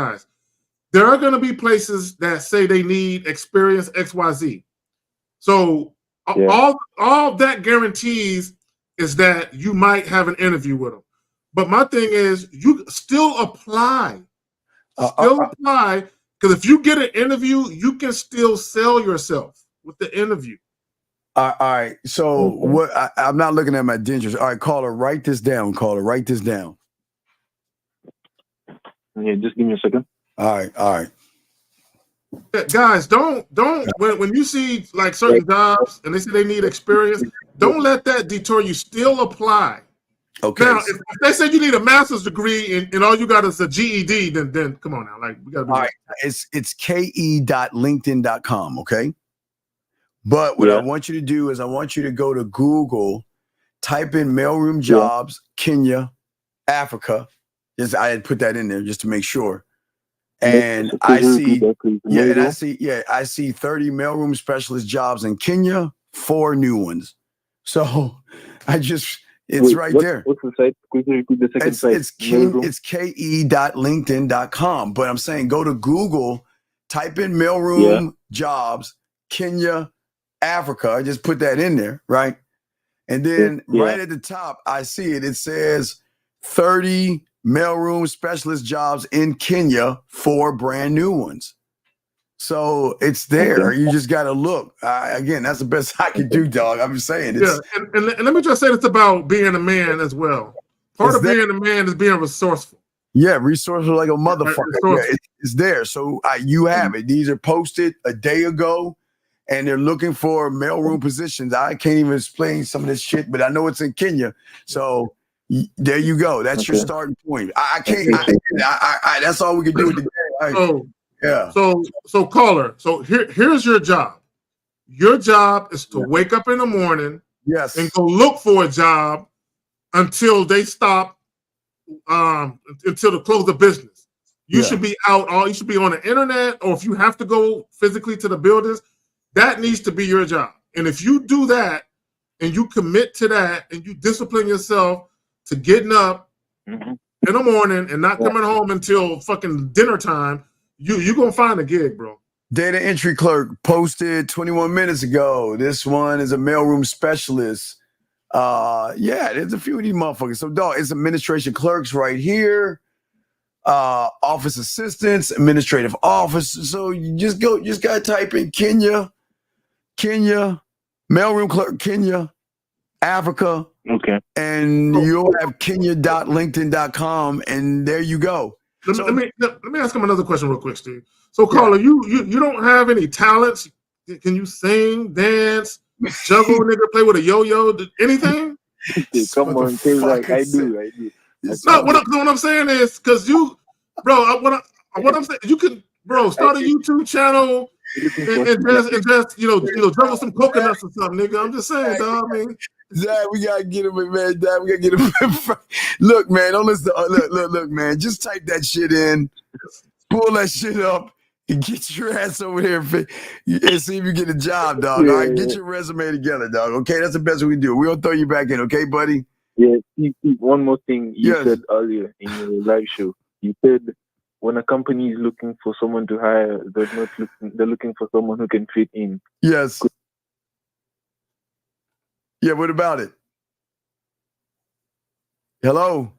There are going to be places that say they need experience XYZ. So all that guarantees is that you might have an interview with them. But my thing is, you still apply. Apply, because if you get an interview, you can still sell yourself with the interview. All right. So what? I'm not looking at my dentures. All right, caller, write this down. Yeah, just give me a second. All right. Guys, don't when you see like certain jobs and they say they need experience, don't let that detour you. Still apply. Okay. Now, if they say you need a master's degree and all you got is a GED, then come on now, like we gotta be. All right. It's ke.linkedin.com. Okay. But what I want you to do is I want you to go to Google, type in mailroom jobs, Kenya, Africa. I had put that in there just to make sure. And I see 30 mailroom specialist jobs in Kenya, 4 new ones. So it's right there. What's the site? Quickly repeat the second site. It's ke.linkedin.com. But I'm saying go to Google, type in mailroom jobs, Kenya, Africa. I just put that in there, right? And then right at the top, I see it. It says 30 mailroom specialist jobs in Kenya, 4 brand new ones. So it's there. Okay. You just got to look. Again, that's the best I can do, dog. I'm just saying. And let me just say this about being a man as well. Part of being a man is being resourceful. Yeah, resourceful like a motherfucker. It's there. So you have it. These are posted a day ago, and they're looking for mailroom positions. I can't even explain some of this shit, but I know it's in Kenya. So there you go. That's your starting point. I can't. That's all we can do today. So caller. So here's your job. Your job is to wake up in the morning, and go look for a job until they stop. Until the close of business. You should be out. You should be on the internet, or if you have to go physically to the buildings, that needs to be your job. And if you do that, and you commit to that, and you discipline yourself to getting up in the morning and not coming home until fucking dinner time, you're gonna find a gig, bro. Data entry clerk posted 21 minutes ago. This one is a mailroom specialist. There's a few of these motherfuckers. So dog, it's administration clerks right here. Office assistants, administrative office. So you just gotta type in Kenya, mailroom clerk, Kenya, Africa. Okay. And you'll have kenya.linkedin.com, and there you go. Let me ask him another question real quick, Steve. So, caller, you don't have any talents? Can you sing, dance, juggle, nigga, play with a yo-yo, anything? Come on, like I do. No, what I'm saying is, because you, bro, what I'm saying, you can, bro, start a YouTube channel and just juggle some coconuts or something, nigga. I'm just saying, dog. I mean, Zach, we gotta get him, man. Dad, we gotta get him. Look, man, don't listen. Look, man. Just type that shit in, pull that shit up, Get your ass over there and see if you get a job, dog. All right, get your resume together, dog. Okay, that's the best we can do. We'll throw you back in, okay, buddy? Yeah, one more thing you said earlier in your live show. You said when a company is looking for someone to hire, they're looking for someone who can fit in. Yes. Yeah, what about it? Hello?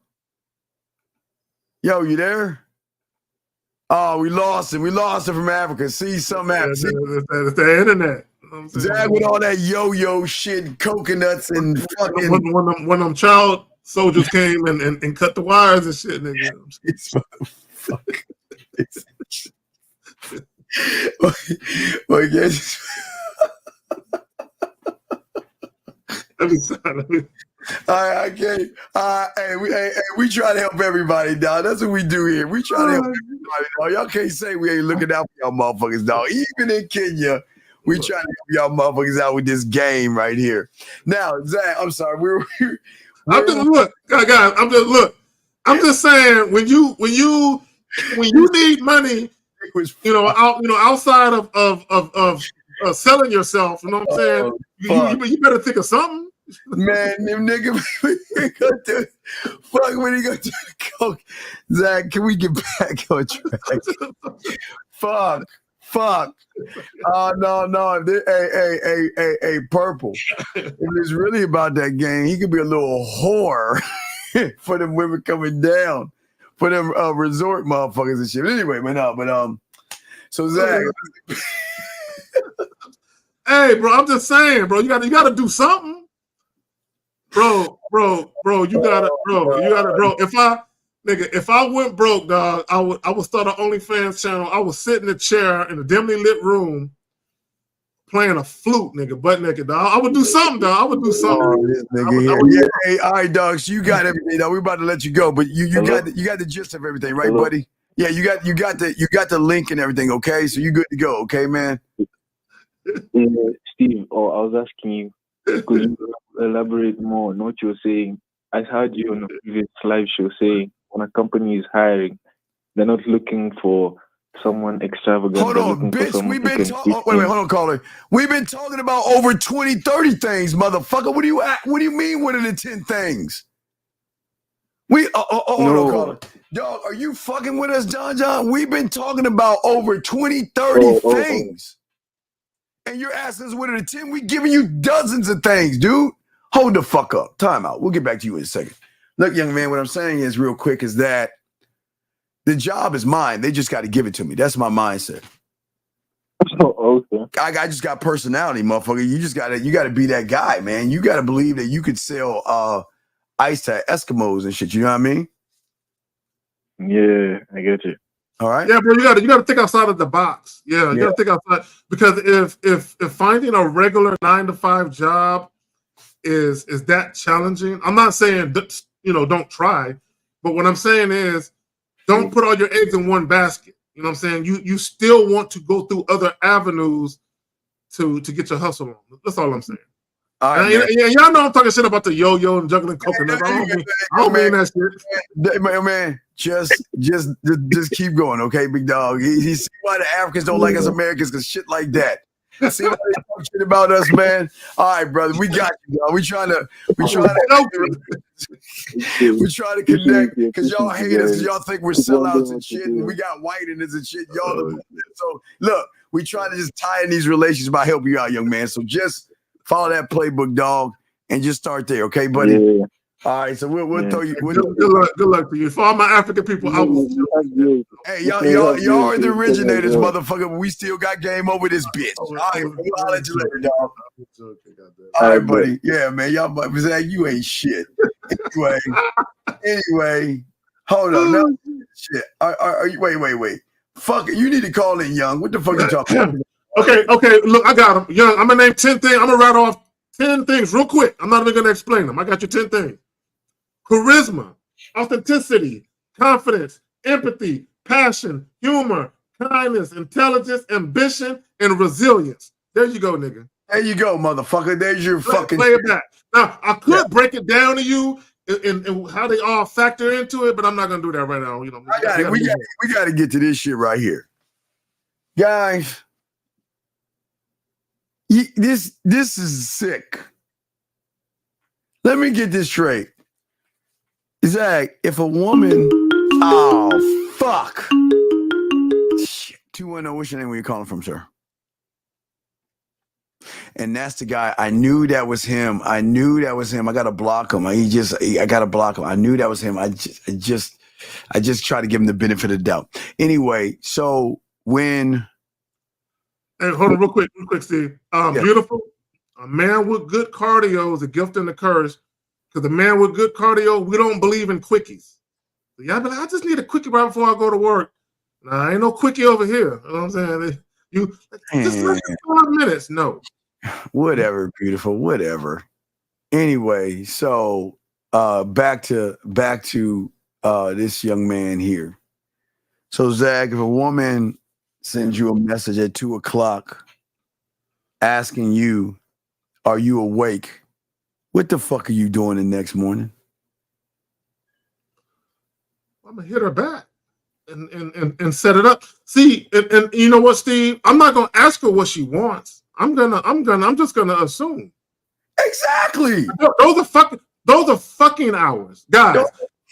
Yo, you there? Oh, we lost him. We lost him from Africa. See, something happened. It's the internet. Zach with all that yo-yo shit, coconuts and fucking... When them child soldiers came and cut the wires and shit, nigga. Well, yes. I can't. We try to help everybody, dog. That's what we do here. We try to help everybody, dog. Y'all can't say we ain't looking out for y'all motherfuckers, dog. Even in Kenya, we try to help y'all motherfuckers out with this game right here. Now, Zach, I'm sorry. I'm just saying when you need money, outside of selling yourself, you know what I'm saying? You better think of something. Man, them nigga, when he go to the coke. Zach, can we get back on track? Fuck. No. Hey, Purple. If it's really about that game, he could be a little whore for them women coming down, for them resort motherfuckers and shit. Anyway, so Zach. Hey, bro, I'm just saying, bro, you gotta do something. Bro, you gotta. If I went broke, dog, I would start an OnlyFans channel. I would sit in a chair in a dimly lit room playing a flute, nigga, butt naked, dog. I would do something, dog. I would do something. Oh, this nigga Hey, all right, dog. So you got everything, dog. We're about to let you go, but you got the gist of everything, right, buddy? Yeah, you got the link and everything, okay? So you good to go, okay, man? Steve, I was asking you, could you elaborate more on what you were saying? I heard you on a previous live show saying when a company is hiring, they're not looking for someone extravagant. Hold on, bitch. We've been talking. Wait, hold on, caller. We've been talking about over 20, 30 things, motherfucker. What do you mean? What are the 10 things? Hold on, caller. Dog, are you fucking with us, John? We've been talking about over 20, 30 things. And you're asking us what are the 10? We giving you dozens of things, dude. Hold the fuck up. Time out. We'll get back to you in a second. Look, young man, what I'm saying is real quick is that the job is mine. They just got to give it to me. That's my mindset. Okay. I just got personality, motherfucker. You gotta be that guy, man. You gotta believe that you could sell ice to Eskimos and shit. You know what I mean? Yeah, I get you. All right. Yeah, bro, you gotta think outside of the box. Yeah, you gotta think outside, because if finding a regular 9-to-5 job is that challenging, I'm not saying don't try, but what I'm saying is don't put all your eggs in one basket. You know what I'm saying? You still want to go through other avenues to get your hustle on. That's all I'm saying. All right, y'all know I'm talking shit about the yo-yo and juggling coconuts. I don't mean that shit. Man, just keep going, okay, big dog. You see why the Africans don't like us Americans, because shit like that. See why they talk shit about us, man? All right, brother, we got you, dog. We trying to connect, because y'all hate us, because y'all think we're sellouts and shit, and we got white in us and shit. So look, we try to just tie in these relations by helping you out, young man. So just follow that playbook, dog, and just start there, okay, buddy? Yeah. All right, so we'll throw you. Good luck to you. For all my African people, I will. Hey, y'all are the originators, motherfucker. But we still got game over this bitch. All right, I'll let you later, dog. All right, buddy. Yeah, man, y'all, Zach, you ain't shit. Anyway, hold on. Now, shit. Are you? Wait. Fuck it. You need to call in, Young. What the fuck you talking about? Okay. Look, I got them. Young, I'm gonna name 10 things. I'm gonna rattle off 10 things real quick. I'm not even gonna explain them. I got you 10 things. Charisma, authenticity, confidence, empathy, passion, humor, kindness, intelligence, ambition, and resilience. There you go, nigga. There you go, motherfucker. There's your fucking. Play it back. Now, I could break it down to you and how they all factor into it, but I'm not gonna do that right now. You know, We got to get to this shit right here. Guys, this is sick. Let me get this straight. Zach, if a woman, oh fuck. Shit. 210, what's your name? Where you calling from, sir? And that's the guy. I knew that was him. I gotta block him. I gotta block him. I knew that was him. I just try to give him the benefit of the doubt. Anyway, so when Hey, hold on real quick, Steve. Beautiful. A man with good cardio is a gift and a curse. Because the man with good cardio, we don't believe in quickies. So y'all be like, I just need a quickie right before I go to work. Nah, ain't no quickie over here. You know what I'm saying? Just less than 5 minutes. No. Whatever, beautiful, whatever. Anyway, so back to this young man here. So Zach, if a woman sends you a message at 2:00 asking you, are you awake? What the fuck are you doing the next morning? I'm gonna hit her back and set it up. See, and you know what, Steve? I'm not gonna ask her what she wants. I'm just gonna assume. Exactly. Those are fucking hours, guys.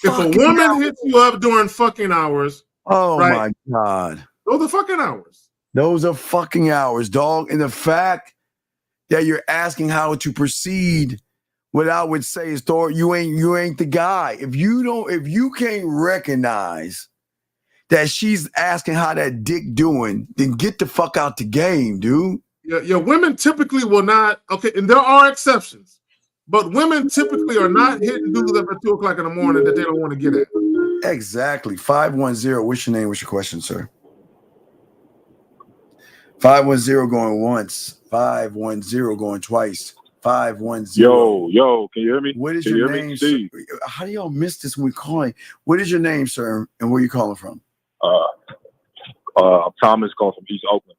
If a woman hits you up during fucking hours, oh right, my God, those are fucking hours. Those are fucking hours, dog. And the fact that you're asking how to proceed, what I would say is, Thor, you ain't the guy. If you can't recognize that she's asking how that dick doing, then get the fuck out the game, dude. Yeah, women typically will not. Okay, and there are exceptions, but women typically are not hitting dudes up at 2:00 in the morning that they don't want to get at. Exactly. 510. What's your name? What's your question, sir? 510 going once. 510 going twice. 510. Yo, can you hear me? What is your name, sir? How do y'all miss this when we calling? What is your name, sir, and where you calling from? Thomas calling from East Oakland.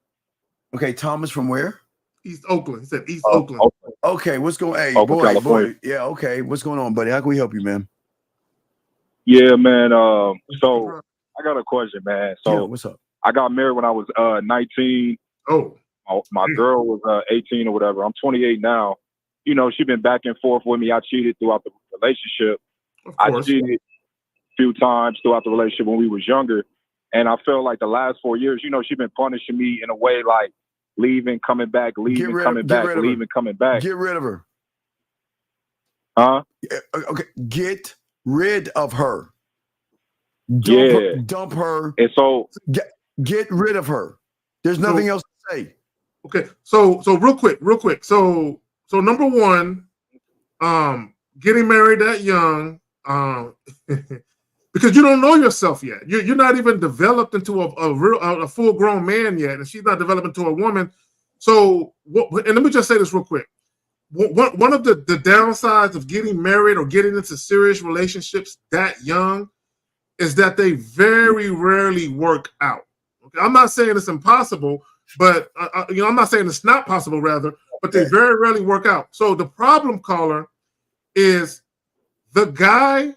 Okay, Thomas from where? East Oakland. He said East Oakland. Okay, what's going on? Hey, Oakland, boy. California. Yeah, okay. What's going on, buddy? How can we help you, man? Yeah, man. So I got a question, man. So yeah, what's up? I got married when I was 19. Oh. My girl was 18 or whatever. I'm 28 now. You know, she's been back and forth with me. I cheated throughout the relationship. I cheated a few times throughout the relationship when we was younger. And I felt like the last 4 years, you know, she's been punishing me in a way like leaving, coming back, leaving, coming back, leaving, coming back. Get rid of her. Huh? Okay, get rid of her. Dump her. And so get rid of her. There's nothing else to say. Okay, so real quick. So number one, getting married that young, because you don't know yourself yet. You're not even developed into a full grown man yet, and she's not developed into a woman. So, and let me just say this real quick. One of the downsides of getting married or getting into serious relationships that young is that they very rarely work out. Okay? I'm not saying it's impossible, but I'm not saying it's not possible, rather, but they very rarely work out. So the problem, caller, is the guy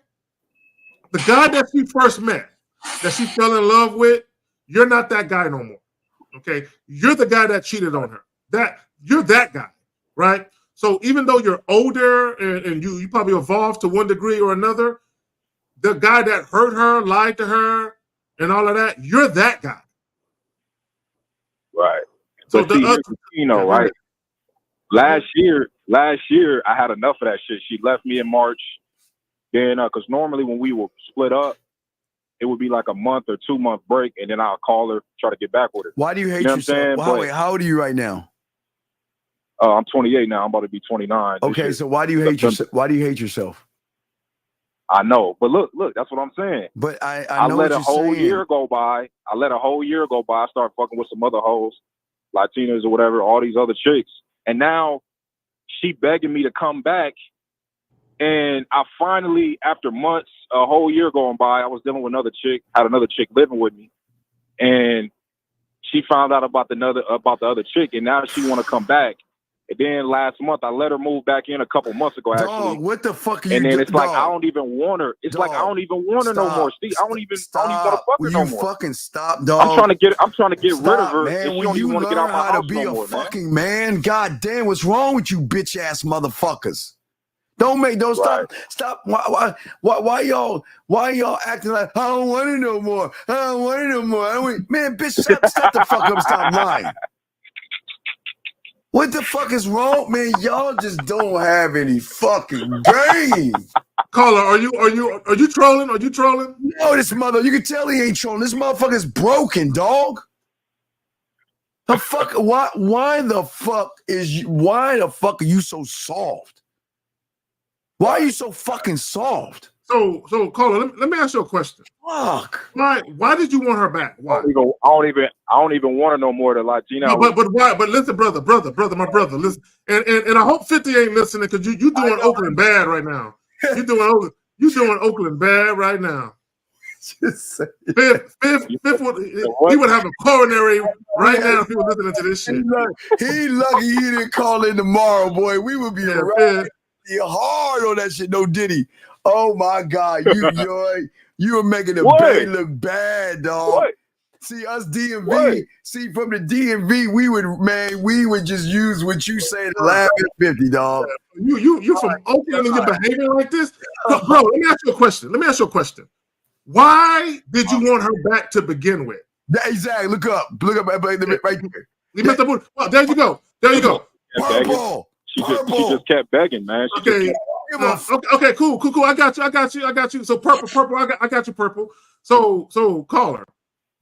that she first met, that she fell in love with. You're not that guy no more. Okay, you're the guy that cheated on her. You're that guy, right? So even though you're older and you probably evolved to one degree or another, the guy that hurt her, lied to her, and all of that, you're that guy. Right. So but right? Last year, I had enough of that shit. She left me in March. Then, because normally when we would split up, it would be like a month or 2 month break, and then I'll call her, try to get back with her. Why do you hate yourself? Wait, how old are you right now? I'm 28 now. I'm about to be 29. Okay, so why do you hate yourself? Why do you hate yourself? I know, but look, that's what I'm saying. But I know let what a whole saying. year go by. I start fucking with some other hoes, Latinas or whatever, all these other chicks, and now she begging me to come back. And I finally, after months, a whole year going by, I was dealing with another chick, had another chick living with me, and she found out about the other chick, and now she want to come back. And then last month, I let her move back in a couple months ago, actually. Dog, what the fuck are you And then doing? it's like, I don't even want her. It's like, I don't even want her no more, Steve. I don't even want to fuck her no more. Fucking stop, dog. I'm trying to get rid of her, man. and she When don't even you want to get learn out my how to house be no a more, man. fucking man, god damn, what's wrong with you bitch ass motherfuckers? Don't stop. Why y'all acting like I don't want it no more? I don't want it no more. Man, bitch, stop the fuck up, stop lying. What the fuck is wrong, man? Y'all just don't have any fucking game. Caller, are you trolling? Are you trolling? No, this mother, you can tell he ain't trolling. This motherfucker's broken, dog. The fuck? Why the fuck are you so soft? Why are you so fucking soft? So caller, let me ask you a question. Fuck. Why did you want her back? Why? I don't even want her no more. To like, you know. But why? But listen, brother, my brother, listen, and I hope 50 ain't listening because you doing Oakland bad right now. You doing Oakland bad right now. Fifth he would have a coronary right now if he was listening to this shit. He lucky he didn't call in tomorrow, boy. We would be hard on that shit. No Diddy. Oh my God, you are making the Bay look bad, dog. What? See us DMV. See from the DMV, we would just use what you say to laugh at 50, dog. You from Oakland and you're behaving like this, bro? Let me ask you a question. Why did you want her back to begin with? Exactly. Look up right there. Oh, there you go. Purple. She just kept begging, man. Okay, cool. I got you. So purple. I got you, purple. So caller,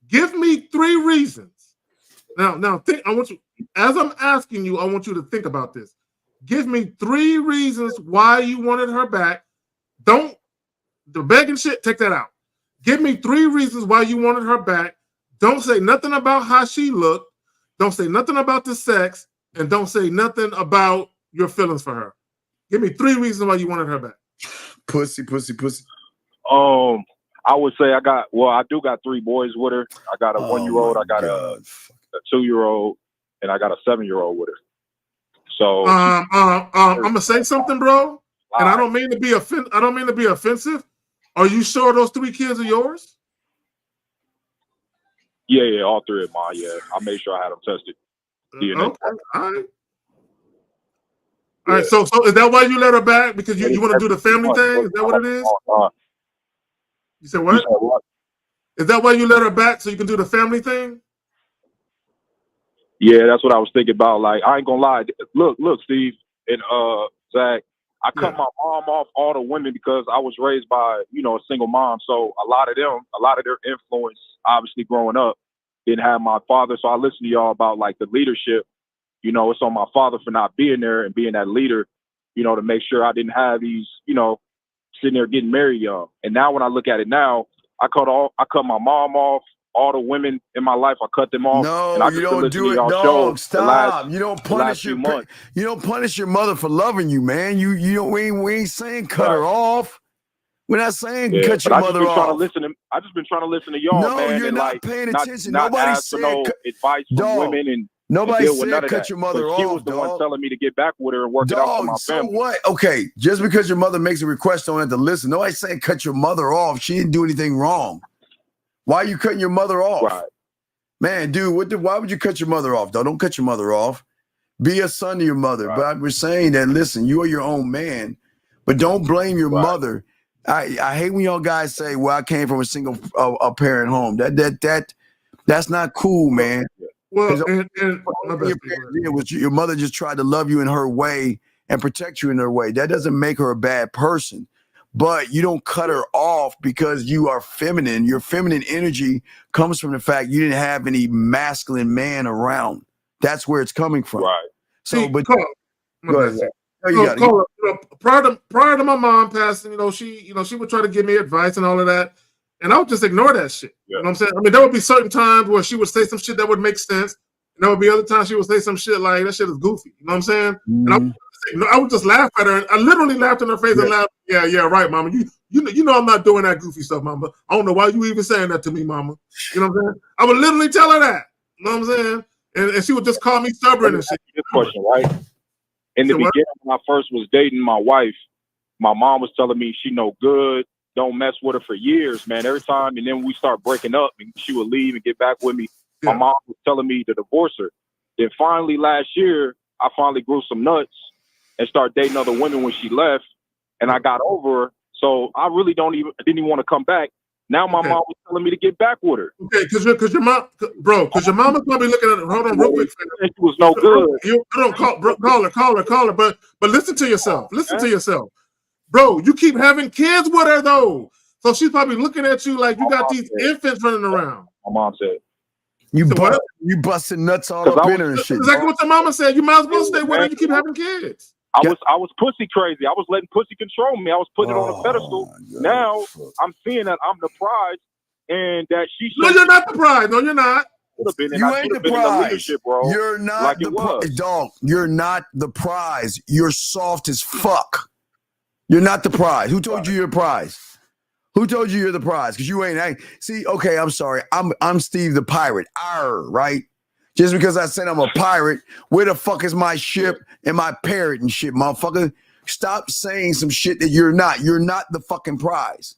give me 3 reasons. Now think. I want you, as I'm asking you, I want you to think about this. Give me 3 reasons why you wanted her back. Don't the begging shit. Take that out. Give me 3 reasons why you wanted her back. Don't say nothing about how she looked. Don't say nothing about the sex, and don't say nothing about your feelings for her. Give me 3 reasons why you wanted her back. Pussy. I would say I do got 3 boys with her. I got a 1-year-old, I got a 2-year-old, and I got a 7-year-old with her. So I'm gonna say something, bro, and I don't mean to be offensive. Are you sure those 3 kids are yours? Yeah, all 3 of mine. Yeah, I made sure I had them tested. DNA. Okay, all right. So is that why you let her back? Because you want to do the family thing? Is that what it is? You said what? Is that why you let her back so you can do the family thing? Yeah, that's what I was thinking about. Like, I ain't gonna lie. Look, Steve and Zach. I cut my mom off all the women because I was raised by, a single mom. So a lot of their influence, obviously growing up, didn't have my father. So I listened to y'all about like the leadership. It's on my father for not being there and being that leader, to make sure I didn't have these, sitting there getting married young. And now when I look at it now, I cut my mom off. All the women in my life, I cut them off. No, and I you don't do it, dog. Stop. You don't punish your mother for loving you, man. We ain't saying cut her off. We're not saying cut your mother off. I just been trying to listen to y'all, no, man. You're and not paying attention. Not Nobody ask said for no advice from women and nobody deal with none said of cut that. your mother off. She was the one telling me to get back with her and work it out for my family. So what? Okay, just because your mother makes a request, don't have to listen. Nobody's saying cut your mother off. She didn't do anything wrong. Why are you cutting your mother off? Right. Man, dude, why would you cut your mother off, though? Don't cut your mother off. Be a son to your mother. Right. But we're saying that, listen, you are your own man, but don't blame your mother. I hate when y'all guys say, well, I came from a single parent home. That's not cool, man. Well, your mother just tried to love you in her way and protect you in her way. That doesn't make her a bad person. But you don't cut her off because you are feminine. Your feminine energy comes from the fact you didn't have any masculine man around. That's where it's coming from. Right. So, but go ahead. Prior to my mom passing, she would try to give me advice and all of that, and I would just ignore that shit. Yeah. You know what I'm saying? I mean, there would be certain times where she would say some shit that would make sense, and there would be other times she would say some shit like that shit is goofy. You know what I'm saying? And I would just laugh at her. I literally laughed in her face and laughed. Yeah, right, mama. You know I'm not doing that goofy stuff, mama. I don't know why you even saying that to me, mama. You know what I'm saying? I would literally tell her that. You know what I'm saying? And she would just call me stubborn and shit. This question, right? In the beginning, when I first was dating my wife, my mom was telling me she no good, don't mess with her for years, man. Every time, and then we start breaking up, and she would leave and get back with me. My mom was telling me to divorce her. Then finally, last year, I finally grew some nuts and started dating other women when she left, and I got over her. So I really didn't even want to come back. Now my mom was telling me to get back with her. Okay, because your mom, bro, because your mama's probably looking at it. Hold on, real quick. She was no good. You don't call her. But listen to yourself. Listen to yourself, bro. You keep having kids with her though, so she's probably looking at you like you got these infants running around. My mom said. You busting nuts all up in her and shit. Exactly what your mama said. You might as well stay with her. You keep having kids. I was pussy crazy. I was letting pussy control me. I was putting it on a pedestal. Now I'm seeing that I'm the prize, and that she. No, you're not the prize. No, you're not. You ain't the prize. You're not the prize, dog. You're not the prize. You're soft as fuck. You're not the prize. Who told you you're the prize? Who told you you're the prize? Because you ain't. See, okay, I'm sorry. I'm Steve the pirate. Right? Just because I said I'm a pirate, where the fuck is my ship and my parrot and shit, motherfucker? Stop saying some shit that you're not. You're not the fucking prize.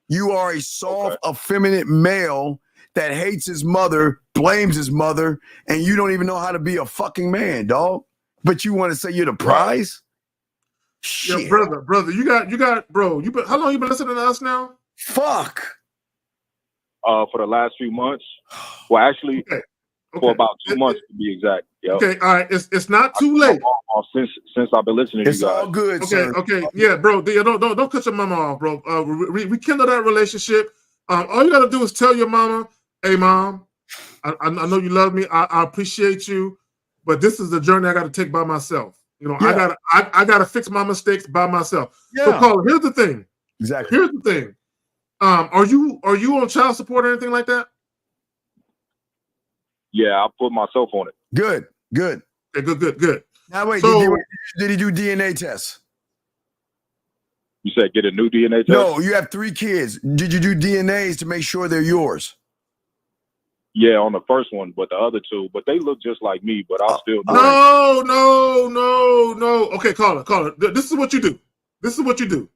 You are a soft, effeminate male that hates his mother, blames his mother, and you don't even know how to be a fucking man, dog. But you want to say you're the prize? Shit. Yeah, brother, you got, bro. How long you been listening to us now? Fuck. For the last few months. Well, actually, for about 2 months to be exact. Yep. Okay, all right. It's not too late. Since I've been listening to you guys. It's all good, sir. Okay. Yeah, bro. Don't cut your mama off, bro. Rekindle that relationship. All you gotta do is tell your mama, "Hey, mom, I know you love me. I appreciate you, but this is the journey I got to take by myself. You know, I gotta fix my mistakes by myself." So, Carl, here's the thing. Exactly. Here's the thing. Are you on child support or anything like that? Yeah, I put myself on it. Good. Okay, good. Now wait, So, did he do DNA tests? You said get a new DNA test? No, you have 3 kids. Did you do DNAs to make sure they're yours? Yeah, on the first one, but the other 2, but they look just like me, but I'll still do it. No. Okay, caller. This is what you do.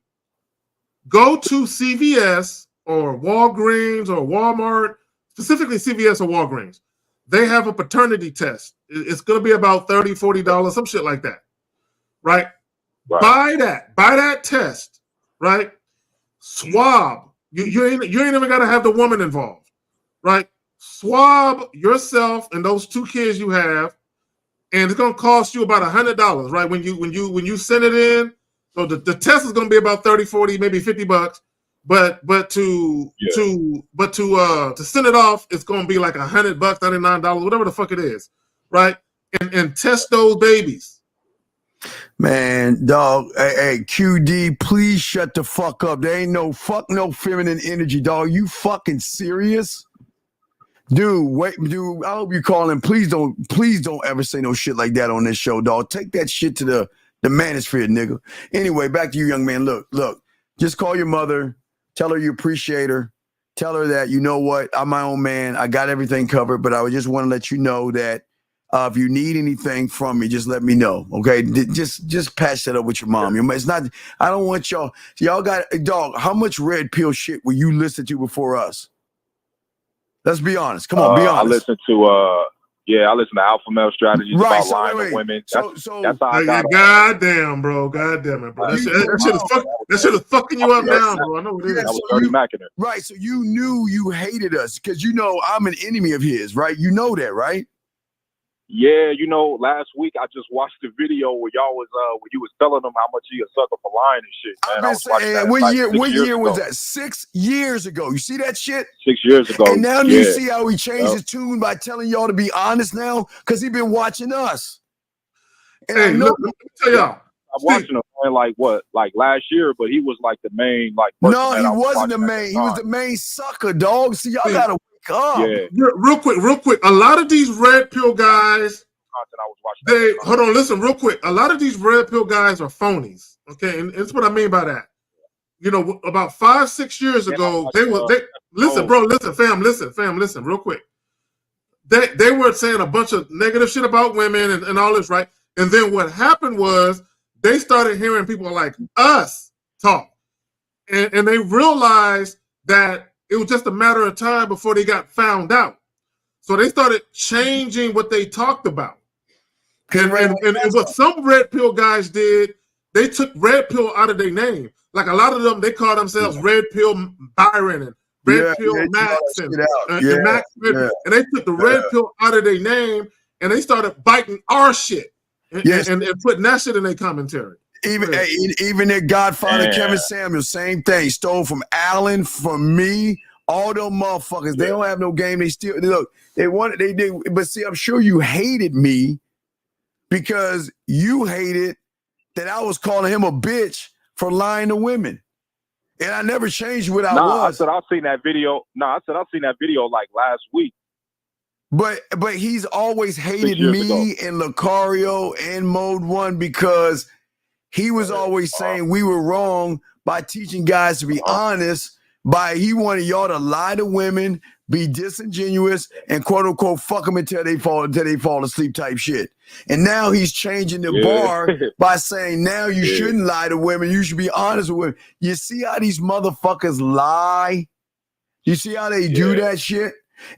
Go to CVS or Walgreens or Walmart, specifically CVS or Walgreens. They have a paternity test. It's going to be about $30, $40, some shit like that, right? Buy that test, right? Swab. You ain't even got to have the woman involved, right? Swab yourself and those 2 kids you have, and it's going to cost you about $100, right? When you send it in, so the test is going to be about 30, 40, maybe $50. But to send it off, it's gonna be like $100, $99, whatever the fuck it is, right? And test those babies. Man, dog. Hey, QD, please shut the fuck up. There ain't no feminine energy, dog. You fucking serious? Dude, I hope you call him. Please don't ever say no shit like that on this show, dog. Take that shit to the manosphere, nigga. Anyway, back to you, young man. Look. Just call your mother. Tell her you appreciate her. Tell her that, you know what, I'm my own man. I got everything covered, but I would just want to let you know that if you need anything from me, just let me know, okay? Just patch that up with your mom. It's not. I don't want y'all got, dog, how much red pill shit will you listen to before us? Let's be honest. Come on, be honest. I listen to Alpha Male Strategies about lying to women. That's how I got goddamn, bro. Goddamn it, bro. That shit is fucking you up now, bro. I know it is. That was Dirty Mac in it. Right, so you knew you hated us because you know I'm an enemy of his, right? You know that, right? Yeah, last week I just watched the video where y'all was when you was telling them how much he a sucker for lying and shit. Man. I've been saying, what year was that? 6 years ago. You see that shit? 6 years ago. And now you see how he changed his tune by telling y'all to be honest now? Because he been watching us. And hey, look, let me tell y'all. I'm watching him like last year, but he was like the main No, he wasn't the main. He was the main sucker, dog. See, y'all gotta wake up. Yeah. Real quick. A lot of these red pill guys, hold on, listen, real quick. A lot of these red pill guys are phonies. Okay, and that's what I mean by that. About 5-6 years ago, listen, real quick. They were saying a bunch of negative shit about women and all this, right? And then what happened was they started hearing people like us talk. And they realized that it was just a matter of time before they got found out. So they started changing what they talked about. And what some red pill guys did, they took red pill out of their name. Like a lot of them, they call themselves red pill Byron and red pill Max and Max Red. And they took the red pill out of their name and they started biting our shit and putting that shit in their commentary. Even their godfather Kevin Samuels, same thing. Stole from Allen, from me, all them motherfuckers. They don't have no game. They still look. They did. But see, I'm sure you hated me because you hated that I was calling him a bitch for lying to women, and I never changed what I was. I said I've seen that video. I've seen that video like last week. But he's always hated me and Lucario and Mode 1 because he was always saying we were wrong by teaching guys to be honest. He wanted y'all to lie to women, be disingenuous, and quote unquote fuck them until they fall asleep type shit. And now he's changing the bar by saying now you shouldn't lie to women. You should be honest with women. You see how these motherfuckers lie? You see how they do that shit?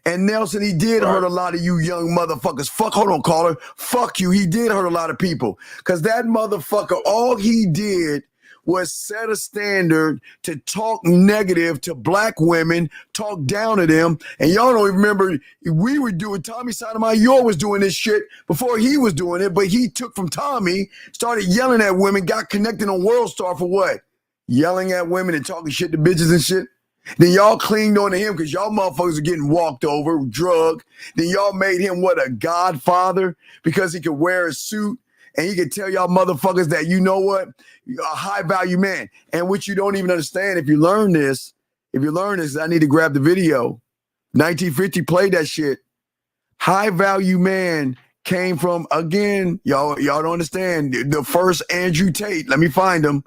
And Nelson, he did hurt a lot of you young motherfuckers. Hold on, caller. Fuck you. He did hurt a lot of people. Because that motherfucker, all he did was set a standard to talk negative to black women, talk down to them. And y'all don't remember, we were doing, Tommy Sotomayor was doing this shit before he was doing it, but he took from Tommy, started yelling at women, got connected on World Star for what? Yelling at women and talking shit to bitches and shit. Then y'all clinged on to him because y'all motherfuckers are getting walked over, drugged. Then y'all made him what, a godfather because he could wear a suit and he could tell y'all motherfuckers that, you know what, a high value man. And what you don't even understand, if you learn this, I need to grab the video. 1950 played that shit. High value man came from, again, y'all don't understand, the first Andrew Tate. Let me find him.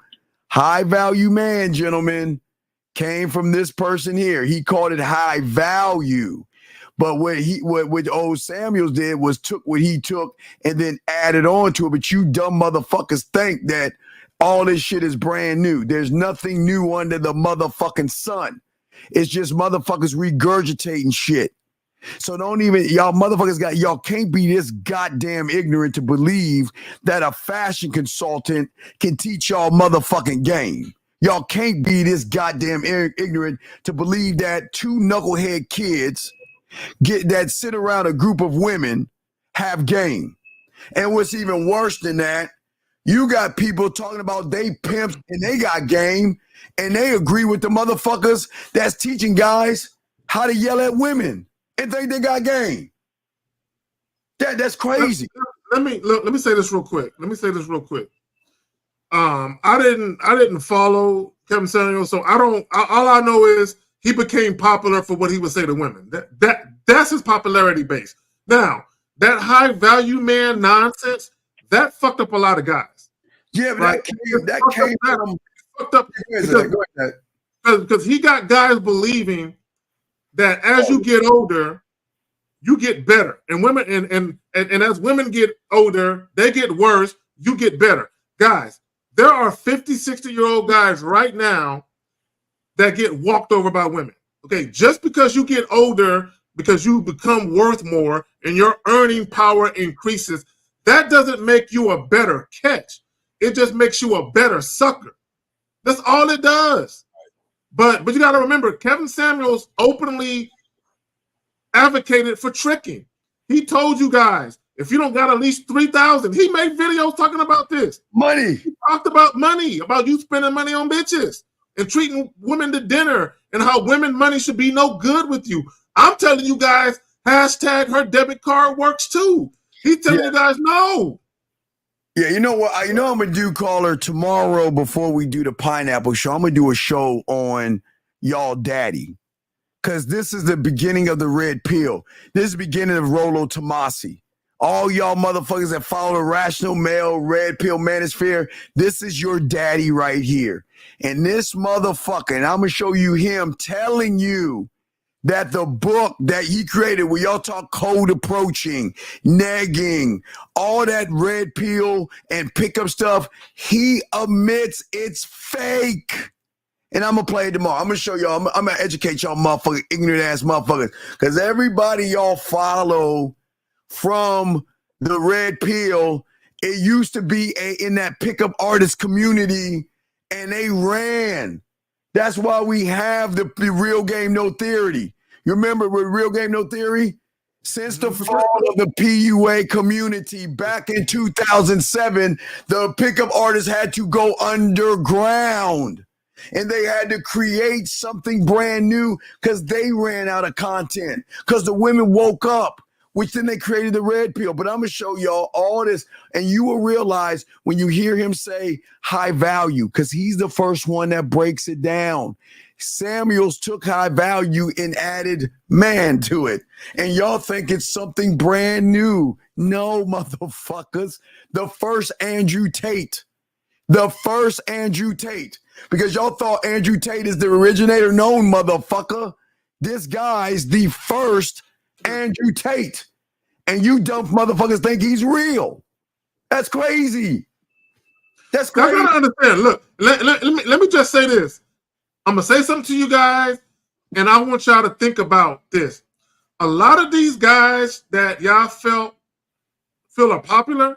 High value man, gentlemen, came from this person here. He called it high value. But what old Samuels did was took what he took and then added on to it. But you dumb motherfuckers think that all this shit is brand new. There's nothing new under the motherfucking sun. It's just motherfuckers regurgitating shit. So don't even, y'all motherfuckers y'all can't be this goddamn ignorant to believe that a fashion consultant can teach y'all motherfucking game. Y'all can't be this goddamn ignorant to believe that two knucklehead kids that sit around a group of women have game. And what's even worse than that, you got people talking about they pimps and they got game, and they agree with the motherfuckers that's teaching guys how to yell at women and think they got game. That's crazy. Let me say this real quick. I didn't follow Kevin Samuels, so all I know is he became popular for what he would say to women. That's his popularity base. Now, that high value man nonsense, that fucked up a lot of guys. Yeah, but that came from fucked up because he got guys believing that as you get older, you get better. And women and as women get older, they get worse, you get better. Guys, there are 50, 60-year-old guys right now that get walked over by women. Okay, just because you get older, because you become worth more and your earning power increases, that doesn't make you a better catch. It just makes you a better sucker. That's all it does. But you got to remember, Kevin Samuels openly advocated for tricking. He told you guys, if you don't got at least 3,000, he made videos talking about this. Money. He talked about money, about you spending money on bitches and treating women to dinner and how women money should be no good with you. I'm telling you guys, hashtag her debit card works too. He's telling you guys no. Yeah, you know what? You know I'm going to do, caller, tomorrow before we do the Pineapple Show. I'm going to do a show on y'all daddy. Because this is the beginning of the red pill. This is the beginning of Rollo Tomasi. All y'all motherfuckers that follow the rational male red pill manosphere, this is your daddy right here. And this motherfucker, and I'm going to show you him telling you that the book that he created, where y'all talk cold approaching, negging, all that red pill and pickup stuff, he admits it's fake. And I'm going to play it tomorrow. I'm going to show y'all. I'm going to educate y'all motherfuckers, ignorant ass motherfuckers. Because everybody y'all follow from the red pill, it used to be in that pickup artist community, and they ran. That's why we have the Real Game No Theory. You remember with Real Game No Theory? Since the fall of the PUA community back in 2007, the pickup artists had to go underground. And they had to create something brand new because they ran out of content, because the women woke up, which then they created the red pill. But I'm going to show y'all all this, and you will realize when you hear him say high value, because he's the first one that breaks it down. Samuels took high value and added man to it. And y'all think it's something brand new. No, motherfuckers. The first Andrew Tate. The first Andrew Tate. Because y'all thought Andrew Tate is the originator. No, motherfucker. This guy's the first Andrew Tate. And you dumb motherfuckers think he's real. That's crazy. That's crazy. I gotta understand. Look, let me just say this. I'm gonna say something to you guys, and I want y'all to think about this. A lot of these guys that y'all feel are popular,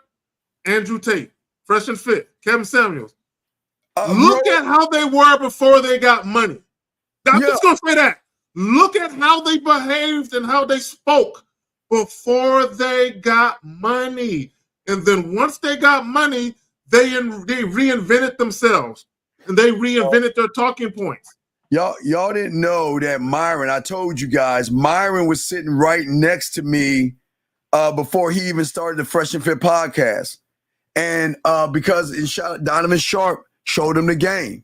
Andrew Tate, Fresh and Fit, Kevin Samuels. Look at how they were before they got money. I'm just gonna say that. Look at how they behaved and how they spoke before they got money. And then once they got money, they reinvented themselves. And they reinvented their talking points. Y'all didn't know that Myron, I told you guys, Myron was sitting right next to me before he even started the Fresh and Fit podcast. And because Donovan Sharp showed him the game.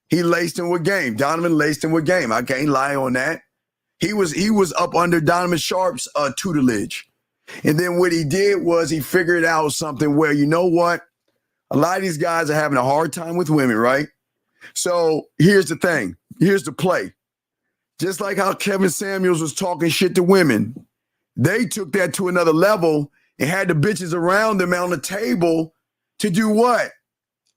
He laced him with game. Donovan laced him with game. I can't lie on that. He was up under Donovan Sharp's tutelage. And then what he did was he figured out something where, you know what? A lot of these guys are having a hard time with women, right? So here's the thing. Here's the play. Just like how Kevin Samuels was talking shit to women, they took that to another level and had the bitches around them on the table to do what?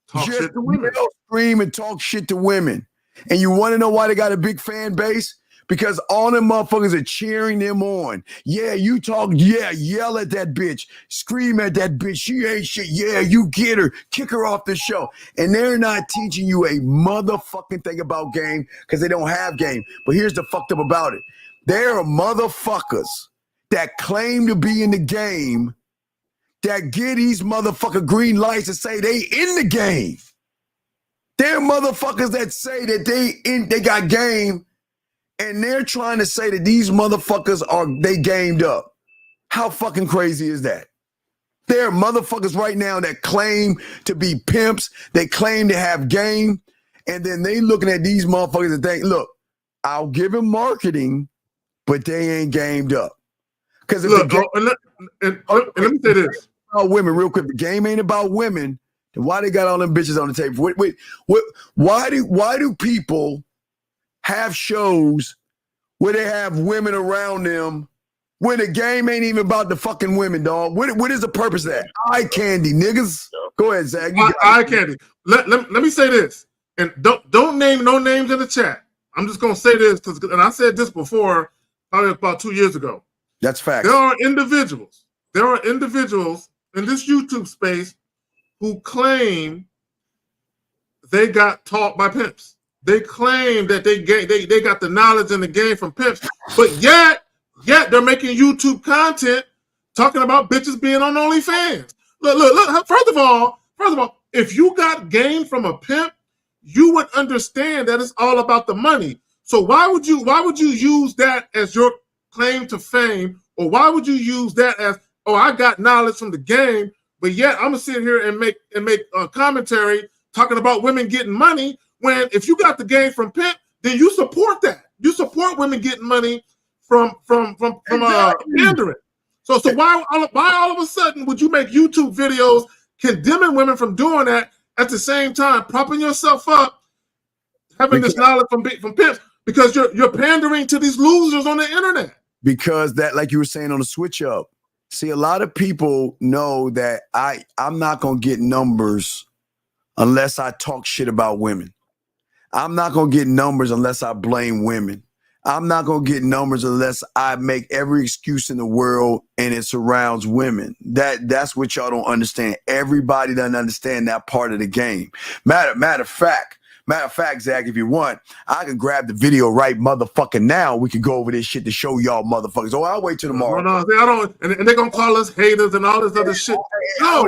Talk Just shit to women. yell, scream, and talk shit to women. And you want to know why they got a big fan base? Because all them motherfuckers are cheering them on. Yeah, you talk, yeah, yell at that bitch, scream at that bitch, she ain't shit, yeah, you get her, kick her off the show. And they're not teaching you a motherfucking thing about game because they don't have game. But here's the fucked up about it. There are motherfuckers that claim to be in the game that get these motherfucker green lights and say they in the game. There are motherfuckers that say that they got game, and they're trying to say that these motherfuckers they gamed up. How fucking crazy is that? There are motherfuckers right now that claim to be pimps. They claim to have game. And then they looking at these motherfuckers and think, look, I'll give them marketing, but they ain't gamed up. Because if let me say this. About women, real quick. The game ain't about women. Then why they got all them bitches on the table? Why do people have shows where they have women around them when the game ain't even about the fucking women, dog? What is the purpose of that? Eye candy, niggas. Go ahead, Zach. Eye candy. Let me say this, and don't name no names in the chat. I'm just gonna say this and I said this before, probably about 2 years ago. That's fact. There are individuals in this YouTube space who claim they got taught by pimps. They claim that they got the knowledge in the game from pimps, but yet they're making YouTube content talking about bitches being on OnlyFans. Look. First of all, if you got game from a pimp, you would understand that it's all about the money. So why would you use that as your claim to fame, or why would you use that as, oh, I got knowledge from the game, but yet I'm gonna sit here and make a commentary talking about women getting money? When if you got the game from pimp, then you support that. You support women getting money from pandering. So why all of a sudden would you make YouTube videos condemning women from doing that at the same time propping yourself up, having this knowledge from pimps? Because you're pandering to these losers on the internet. Because that, like you were saying on the switch up, see, a lot of people know that I'm not gonna get numbers unless I talk shit about women. I'm not gonna get numbers unless I blame women. I'm not gonna get numbers unless I make every excuse in the world and it surrounds women. That's what y'all don't understand. Everybody doesn't understand that part of the game. Matter of fact, Zach, if you want, I can grab the video right motherfucking now. We can go over this shit to show y'all motherfuckers. Oh, I'll wait till tomorrow. No, I don't. And they're gonna call us haters and all this other shit. No,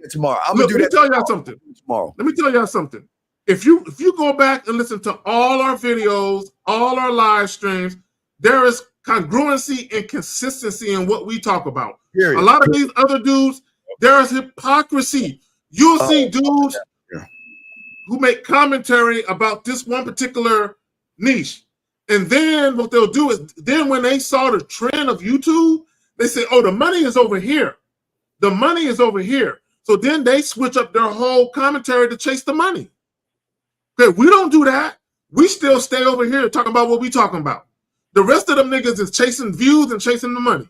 tomorrow. I'm gonna do that. Let me tell y'all something. Tomorrow. Let me tell y'all something. If you go back and listen to all our videos, all our live streams, there is congruency and consistency in what we talk about. Period. A lot of these other dudes, there is hypocrisy. You'll see dudes who make commentary about this one particular niche. And then what they'll do is, then when they saw the trend of YouTube, they say, oh, the money is over here. The money is over here. So then they switch up their whole commentary to chase the money. Okay, we don't do that. We still stay over here talking about what we talking about. The rest of them niggas is chasing views and chasing the money.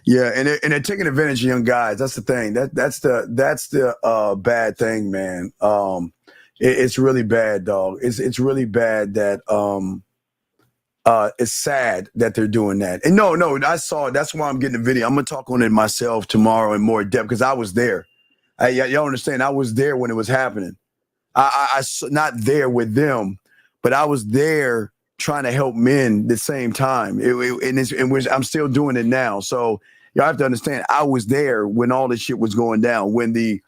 Yeah, and they're taking advantage of young guys. That's the thing. That's the bad thing, man. It's really bad, dog. It's really bad that it's sad that they're doing that. And no, I saw it. That's why I'm getting the video. I'm gonna talk on it myself tomorrow in more depth because I was there. Y'all understand? I was there when it was happening. I not there with them, but I was there trying to help men at the same time. I'm still doing it now. So y'all have to understand, I was there when all this shit was going down. When the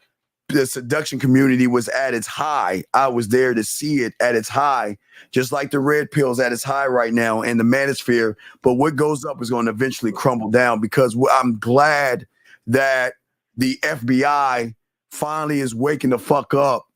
seduction community was at its high, I was there to see it at its high, just like the red pill's at its high right now and the manosphere. But what goes up is going to eventually crumble down because I'm glad that the FBI finally is waking the fuck up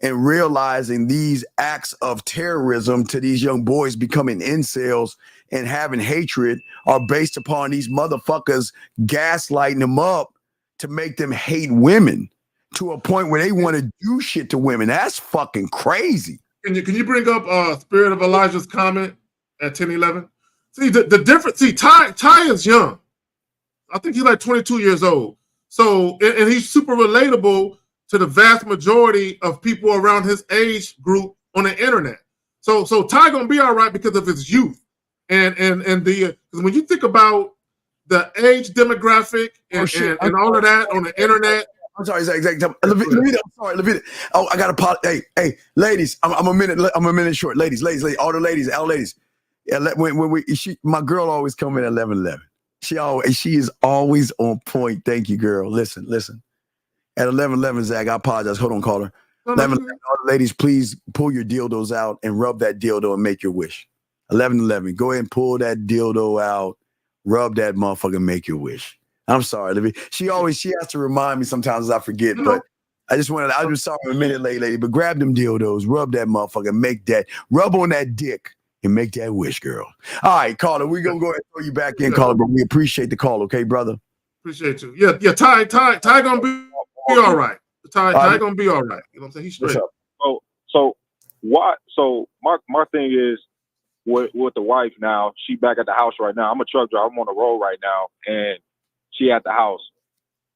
and realizing these acts of terrorism to these young boys becoming incels and having hatred are based upon these motherfuckers gaslighting them up to make them hate women to a point where they want to do shit to women. That's fucking crazy. Can you bring up Spirit of Elijah's comment at 10:11? See the difference. See, Ty is young. I think he's like 22 years old. So and he's super relatable to the vast majority of people around his age group on the internet. So Ty gonna be all right because of his youth, and the because when you think about the age demographic and all of that on the internet. I'm sorry, exactly. I'm sorry, Levita. Oh, I got to hey, ladies. I'm a minute short. Ladies, all the ladies, Yeah, my girl always come in at 11:11. She is always on point. Thank you, girl. Listen. At 11:11, Zach, I apologize. Hold on, caller. 11:11, all the ladies, please pull your dildos out and rub that dildo and make your wish. 11:11, go ahead and pull that dildo out, rub that motherfucker, and make your wish. I'm sorry, Livy. She has to remind me sometimes as I forget, but I'm sorry I'm a minute late, lady, but grab them dildos, rub that motherfucker, rub on that dick and make that wish, girl. All right, caller, we're going to go ahead and throw you back in, caller, but we appreciate the call, okay, brother? Appreciate you. Yeah, Ty gonna be all right. Ty gonna be all right. You know what I'm saying? He's straight. So my thing is with the wife now, she back at the house right now. I'm a truck driver. I'm on the road right now, and she at the house.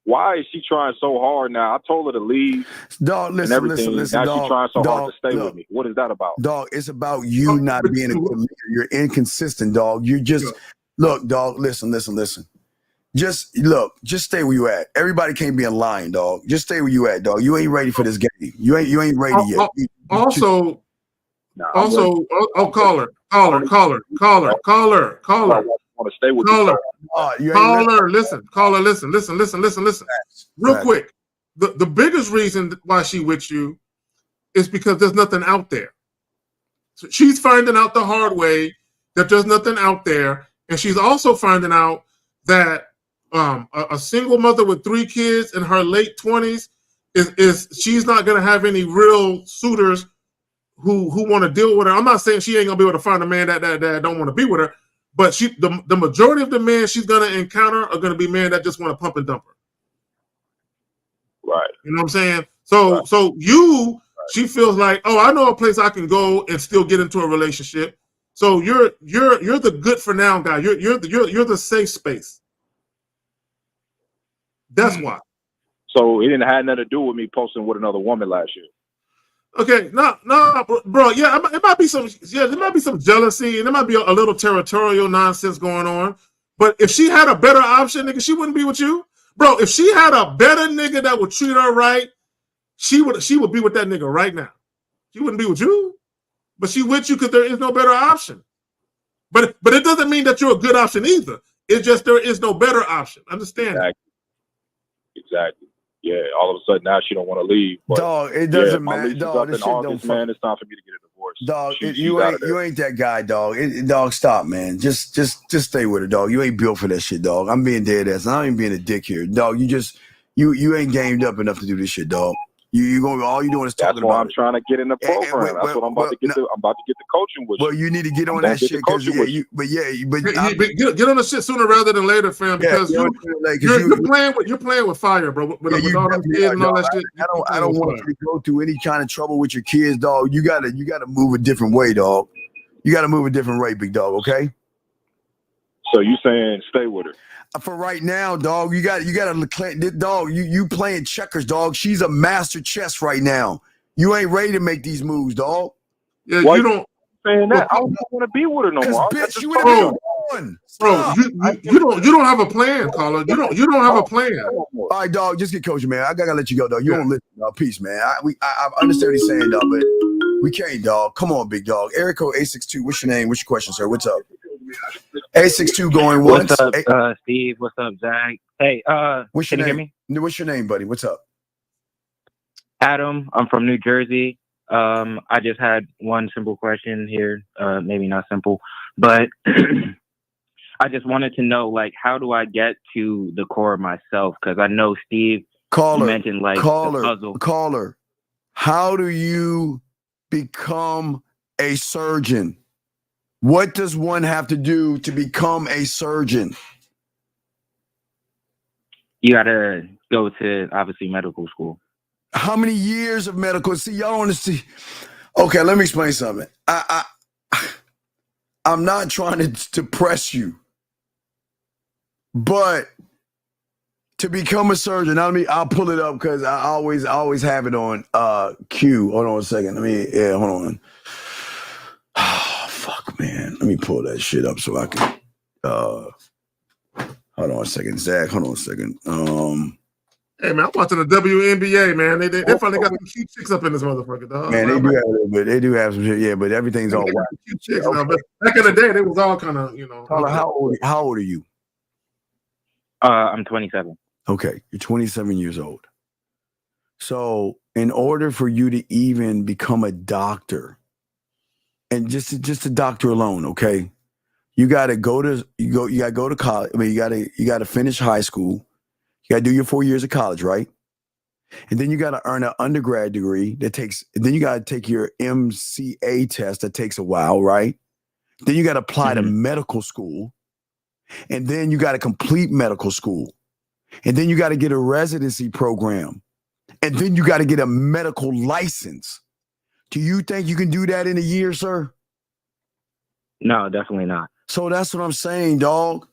Why is she trying so hard now? I told her to leave. Dog, listen. Now she's trying so hard to stay with me. What is that about? Dog, it's about you not being a good leader. You're inconsistent, dog. You just look, dog. Listen. Just stay where you at. Everybody can't be a lion, dog. Just stay where you at, dog. You ain't ready for this game. You ain't ready yet. Caller. Want to stay with Caller, listen. Real quick. The biggest reason why she with you is because there's nothing out there. So she's finding out the hard way that there's nothing out there, and she's also finding out that a single mother with 3 kids in her late 20s is she's not gonna have any real suitors who want to deal with her. I'm not saying she ain't gonna be able to find a man that don't want to be with her. But the majority of the men she's gonna encounter are gonna be men that just want to pump and dump her. Right. You know what I'm saying? So you she feels like, oh, I know a place I can go and still get into a relationship. So you're the good for now guy. You're the safe space. That's why. So it didn't have nothing to do with me posting with another woman last year. Okay, no, bro. Yeah, it might be some. Yeah, there might be some jealousy, and there might be a little territorial nonsense going on. But if she had a better option, nigga, she wouldn't be with you, bro. If she had a better nigga that would treat her right, she would be with that nigga right now. She wouldn't be with you, but she with you because there is no better option. But it doesn't mean that you're a good option either. It's just there is no better option. Understand? Exactly. Yeah. All of a sudden now she don't want to leave. But Dog, it doesn't matter. Dog, in August, man. It's time for me to get a divorce. Dog, you ain't that guy, dog. Dog, stop, man. Just stay with her, dog. You ain't built for that shit, dog. I'm being dead ass. I ain't being a dick here, dog. You ain't gamed up enough to do this shit, dog. You going all you doing is talking about. That's why I'm it. trying to get in the program. That's what I'm about to get. I'm about to get the coaching with you. Well, you need to get on that shit because get on the shit sooner rather than later, fam. Because you're playing with fire, bro. With all them kids and all that shit. I don't want you to go through any kind of trouble with your kids, dog. You gotta move a different way, dog. You gotta move a different way, big dog. Okay. So you saying stay with her? For right now, dog, you got dog. You playing checkers, dog. She's a master chess right now. You ain't ready to make these moves, dog. Yeah, why you don't saying that. I don't want to be with her no more. Bitch, you would have been bro. You don't have a plan, caller. You don't have a plan. All right, dog. Just get coaching, man. I gotta let you go, dog. You don't listen, dog. Peace, man. I understand what he's saying, dog, but we can't, dog. Come on, big dog. Erico 862. What's your name? What's your question, sir? What's up? 862 going once. What's up, Steve? What's up, Zach? Hey, what's your can name? You hear me? What's your name, buddy? What's up? Adam. I'm from New Jersey. I just had one simple question here. Maybe not simple, but I just wanted to know, like, how do I get to the core of myself? Because I know Steve mentioned like caller. How do you become a surgeon? What does one have to do to become a surgeon? You got to go to, obviously, medical school. How many years of medical? See, y'all want to see. Okay, let me explain something. I'm not trying to press you, but to become a surgeon, I'll pull it up because I always have it on cue. Hold on a second. Hold on. Oh, fuck, man. Let me pull that shit up so I can. Hold on a second, Zach. Hold on a second. Hey, man, I'm watching the WNBA, man. They finally got some cute chicks up in this motherfucker, dog. Man, they do have a little bit. They do have some shit, yeah, but everything's all white. Cute chicks now, but back in the day, they was all kind of, you know. How old are you? I'm 27. Okay, you're 27 years old. So, in order for you to even become a doctor, and just a doctor alone, okay, you gotta go to college. I mean, you gotta finish high school. You gotta do your 4 years of college, right? And then you gotta earn an undergrad degree then you gotta take your MCA test that takes a while, right? Then you gotta apply to medical school. And then you gotta complete medical school. And then you gotta get a residency program. And then you gotta get a medical license. Do you think you can do that in a year, sir? No, definitely not. So that's what I'm saying, dog.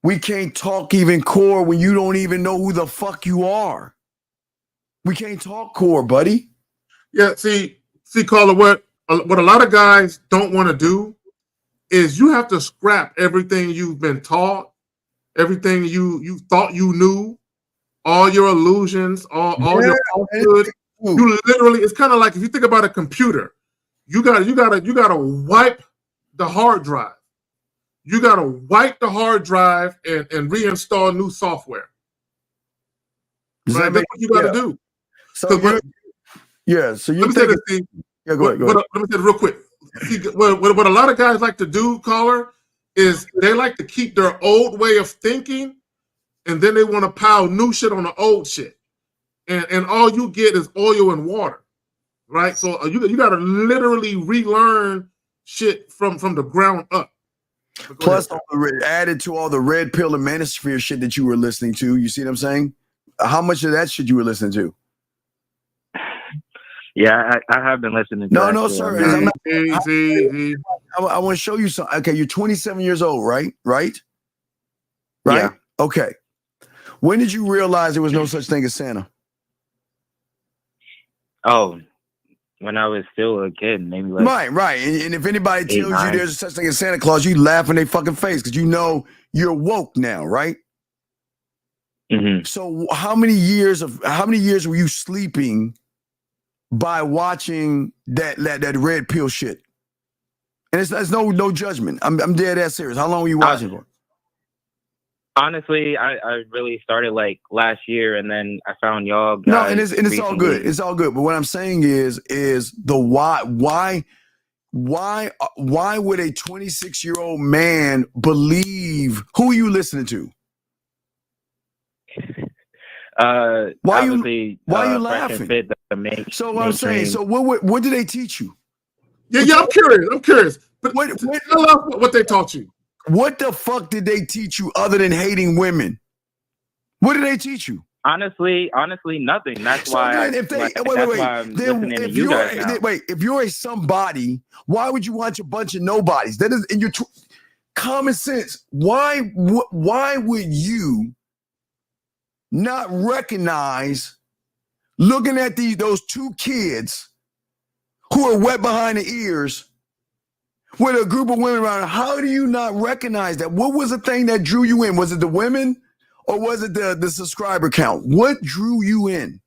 We can't talk even core when you don't even know who the fuck you are. We can't talk core, buddy. Yeah, see, caller, what a lot of guys don't want to do is you have to scrap everything you've been taught, everything you thought you knew, all your illusions, all your falsehood. You literally, it's kind of like if you think about a computer, you gotta wipe the hard drive. You gotta wipe the hard drive and reinstall new software. Right? That's what you gotta do. So you let me say this, Steve. Yeah, go ahead. Let me say it real quick. See, what a lot of guys like to do, caller, is they like to keep their old way of thinking, and then they want to pile new shit on the old shit, and all you get is oil and water, right? So you got to literally relearn shit from the ground up. Plus, added to all the red pill and manosphere shit that you were listening to. You see what I'm saying? How much of that shit you were listening to? Yeah, I have been listening to No, that no, shit. sir. I'm not- I want to show you something. Okay, you're 27 years old, right? Right? Yeah. Okay. When did you realize there was no such thing as Santa? Oh, when I was still a kid, maybe like Right. And if anybody 8, tells you 9. there's such thing as Santa Claus, you laugh in their fucking face because you know you're woke now, right? Mm-hmm. So how many years were you sleeping by watching that red pill shit? And it's no judgment. I'm dead ass serious. How long were you watching for? Honestly, I really started like last year, and then I found y'all guys. No, and it's all good. recently. It's all good. But what I'm saying is the why would a 26-year-old man believe? Who are you listening to? Why are you laughing? Fit the main, So what I'm saying. So what did they teach you? Yeah, I'm curious. But tell us what they taught you. What the fuck did they teach you other than hating women? What did they teach you? Honestly, nothing. That's why. Then if they that's why I'm listening to you guys now. If you're a somebody, why would you watch a bunch of nobodies? That is in your common sense. Why would you not recognize looking at those two kids who are wet behind the ears with a group of women around? How do you not recognize that? What was the thing that drew you in? Was it the women or was it the subscriber count? What drew you in?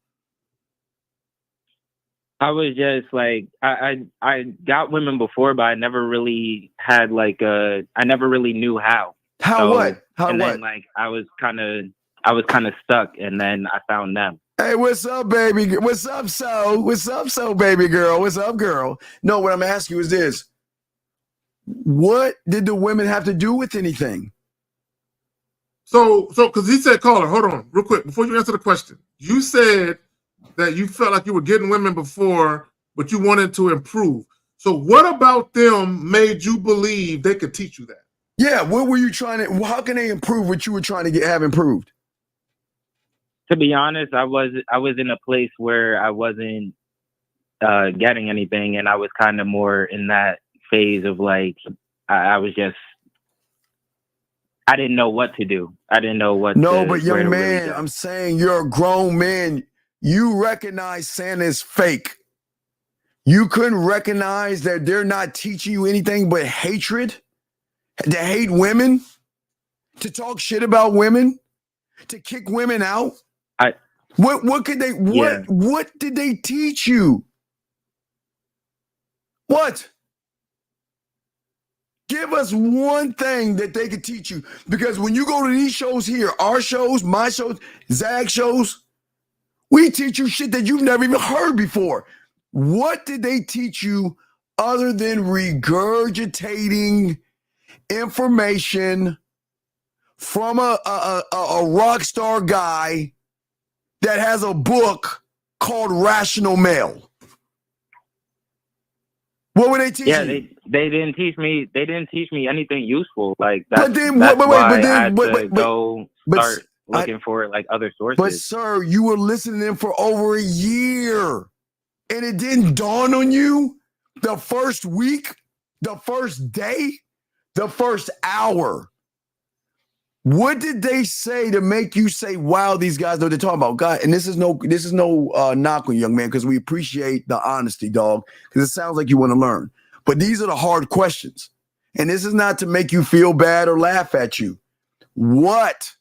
I was just like I got women before, but I never really had I never really knew how. What? Then like I was kind of stuck, and then I found them. Hey, what's up, baby? What's up, baby girl? What's up, girl? No, what I'm asking you is this. What did the women have to do with anything? So, because he said, caller, hold on, real quick, before you answer the question. You said that you felt like you were getting women before, but you wanted to improve. So, what about them made you believe they could teach you that? Yeah, what were you trying to? How can they improve what you were trying to have improved? To be honest, I was in a place where I wasn't getting anything, and I was kind of more in that phase of like I was just I didn't know what to do. I didn't know what. No, but young man, I'm saying you're a grown man. You recognize Santa's fake. You couldn't recognize that they're not teaching you anything but hatred, to hate women, to talk shit about women, to kick women out. What did they teach you? What? Give us one thing that they could teach you. Because when you go to these shows here, our shows, my shows, Zag shows, we teach you shit that you've never even heard before. What did they teach you other than regurgitating information from a rock star guy that has a book called Rational Male? What were they teaching? Yeah, they didn't teach me. They didn't teach me anything useful. Like that's, but then, that's wait, why but then, I had but, to but, go but, start looking for like other sources. But sir, you were listening to them for over a year, and it didn't dawn on you the first week, the first day, the first hour. What did they say to make you say, "Wow, these guys know what they're talking about"? God, and this is no knock on you, young man, because we appreciate the honesty, dog. Because it sounds like you want to learn, but these are the hard questions, and this is not to make you feel bad or laugh at you. What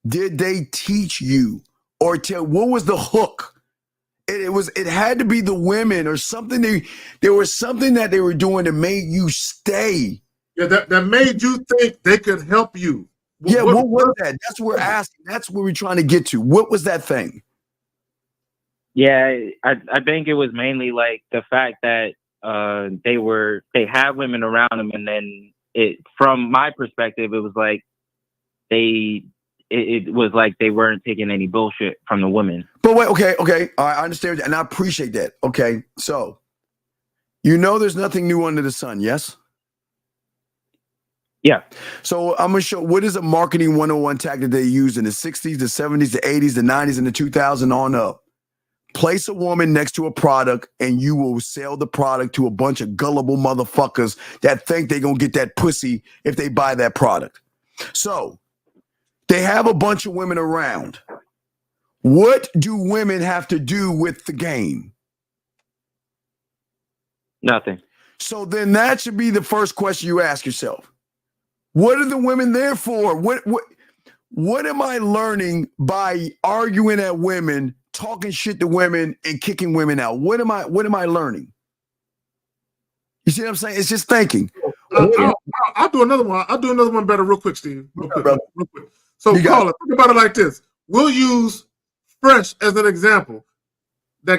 did they teach you, or tell? What was the hook? It had to be the women or something. There was something that they were doing that made you stay. Yeah, that made you think they could help you. What was that? That's what we're asking. That's what we're trying to get to. What was that thing? Yeah, I think it was mainly like the fact that they had women around them, and then from my perspective, it was like it was like they weren't taking any bullshit from the women. But wait, okay, all right, I understand, and I appreciate that. Okay, so there's nothing new under the sun, yes? Yeah. So I'm going to show what is a marketing 101 tactic they used in the 60s, the 70s, the 80s, the 90s, and the 2000s on up. place a woman next to a product and you will sell the product to a bunch of gullible motherfuckers that think they're going to get that pussy if they buy that product. So they have a bunch of women around. What do women have to do with the game? Nothing. So then that should be the first question you ask yourself. What are the women there for? What am I learning by arguing at women, talking shit to women, and kicking women out? What am I learning? You see what I'm saying? It's just thinking. I'll do another one. I'll do another one better real quick, Steve. Real quick. So, caller, think about it like this. We'll use Fresh as an example. That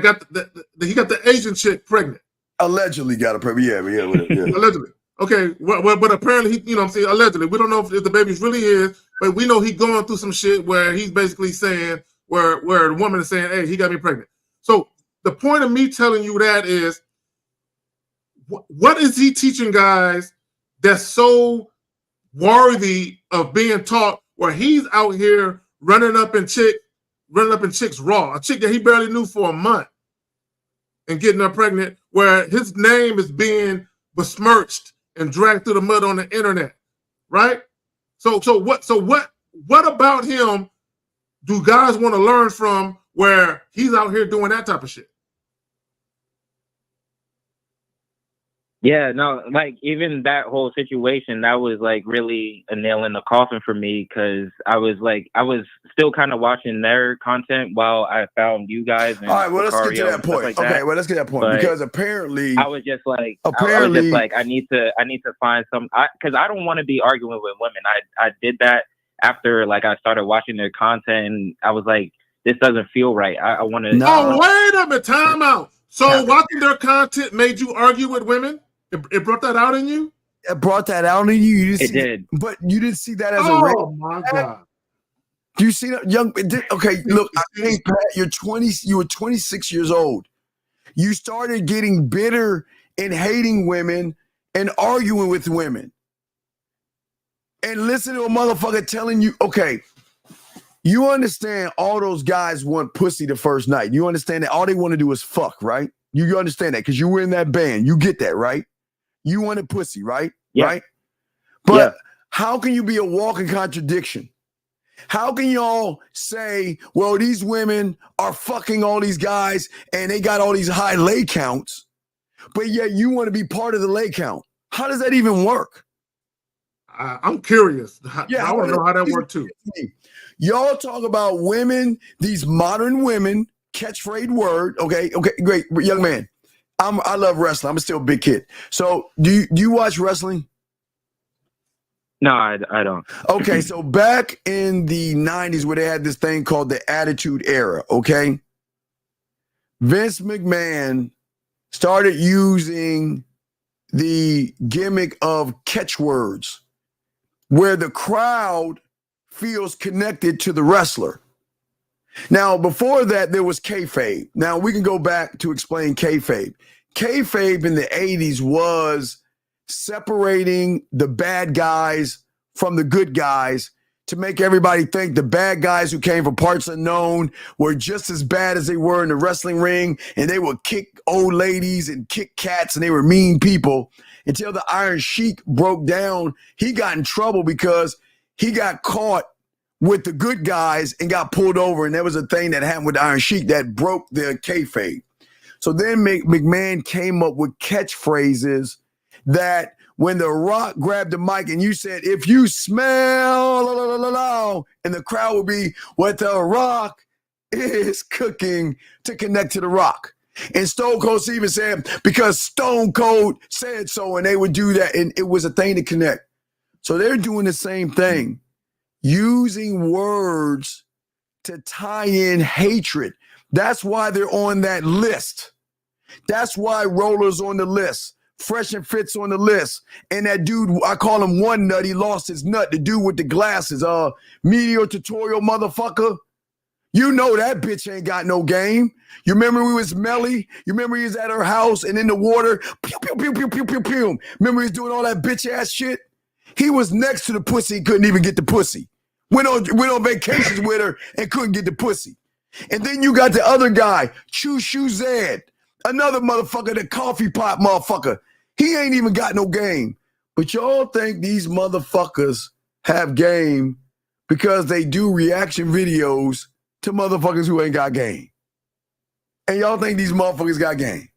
he got the Asian chick pregnant. Allegedly got a pregnant. Yeah. Allegedly. Okay, but apparently, he, allegedly. We don't know if the baby's really his, but we know he's going through some shit where he's basically saying, where the woman is saying, hey, he got me pregnant. So the point of me telling you that is, what is he teaching guys that's so worthy of being taught where he's out here running up in chicks raw, a chick that he barely knew for a month and getting her pregnant, where his name is being besmirched and dragged through the mud on the internet, right? So what about him do guys want to learn from where he's out here doing that type of shit? Yeah, no, like even that whole situation, that was like really a nail in the coffin for me because I was still kind of watching their content while I found you guys. And all right, well, let's get to that point. Like okay, well, let's get to that point but because apparently I was just like, I need to find some because I don't want to be arguing with women. I did that after like I started watching their content and I was like, this doesn't feel right. I want to. No, wait a minute, time out. So watching their content made you argue with women? It brought that out in you? It brought that out in you? It did. But you didn't see that as a red flag? Oh, my God. Do you see that? Okay, look, I think, Pat, you were 26 years old. You started getting bitter and hating women and arguing with women. And listen to a motherfucker telling you, okay, you understand all those guys want pussy the first night. You understand that all they want to do is fuck, right? You understand that because you were in that band. You get that, right? You wanted pussy, right? Yeah. Right? But how can you be a walking contradiction? How can y'all say, well, these women are fucking all these guys and they got all these high lay counts, but yet you want to be part of the lay count? How does that even work? I'm curious. I want to know how that worked too. Y'all talk about women, these modern women, catchphrase word. Okay, great. Young man, I love wrestling. I'm still a big kid. So do you watch wrestling? No, I don't. Okay, so back in the 90s where they had this thing called the Attitude Era, okay? Vince McMahon started using the gimmick of catchwords where the crowd feels connected to the wrestler. Now, before that, there was kayfabe. Now, we can go back to explain kayfabe. Kayfabe in the 80s was separating the bad guys from the good guys to make everybody think the bad guys who came from parts unknown were just as bad as they were in the wrestling ring, and they would kick old ladies and kick cats, and they were mean people until the Iron Sheik broke down. He got in trouble because he got caught with the good guys and got pulled over. And there was a thing that happened with the Iron Sheik that broke the kayfabe. So then McMahon came up with catchphrases that when The Rock grabbed the mic and you said, if you smell, la, la, la, la, la, and the crowd would be, what The Rock is cooking, to connect to The Rock. And Stone Cold Steve said, because Stone Cold said so, and they would do that. And it was a thing to connect. So they're doing the same thing. Using words to tie in hatred. That's why they're on that list. That's why Roller's on the list. Fresh and Fit's on the list. And that dude, I call him One Nut, he lost his nut. The dude with the glasses, Meteor Tutorial motherfucker. You know that bitch ain't got no game. You remember we was Melly? You remember he was at her house and in the water? Pew, pew, pew, pew, pew, pew, pew. Remember he was doing all that bitch ass shit? He was next to the pussy, couldn't even get the pussy. Went on vacations with her and couldn't get the pussy. And then you got the other guy, Choo Shoo Zed, another motherfucker, the coffee pot motherfucker. He ain't even got no game. But y'all think these motherfuckers have game because they do reaction videos to motherfuckers who ain't got game. And y'all think these motherfuckers got game.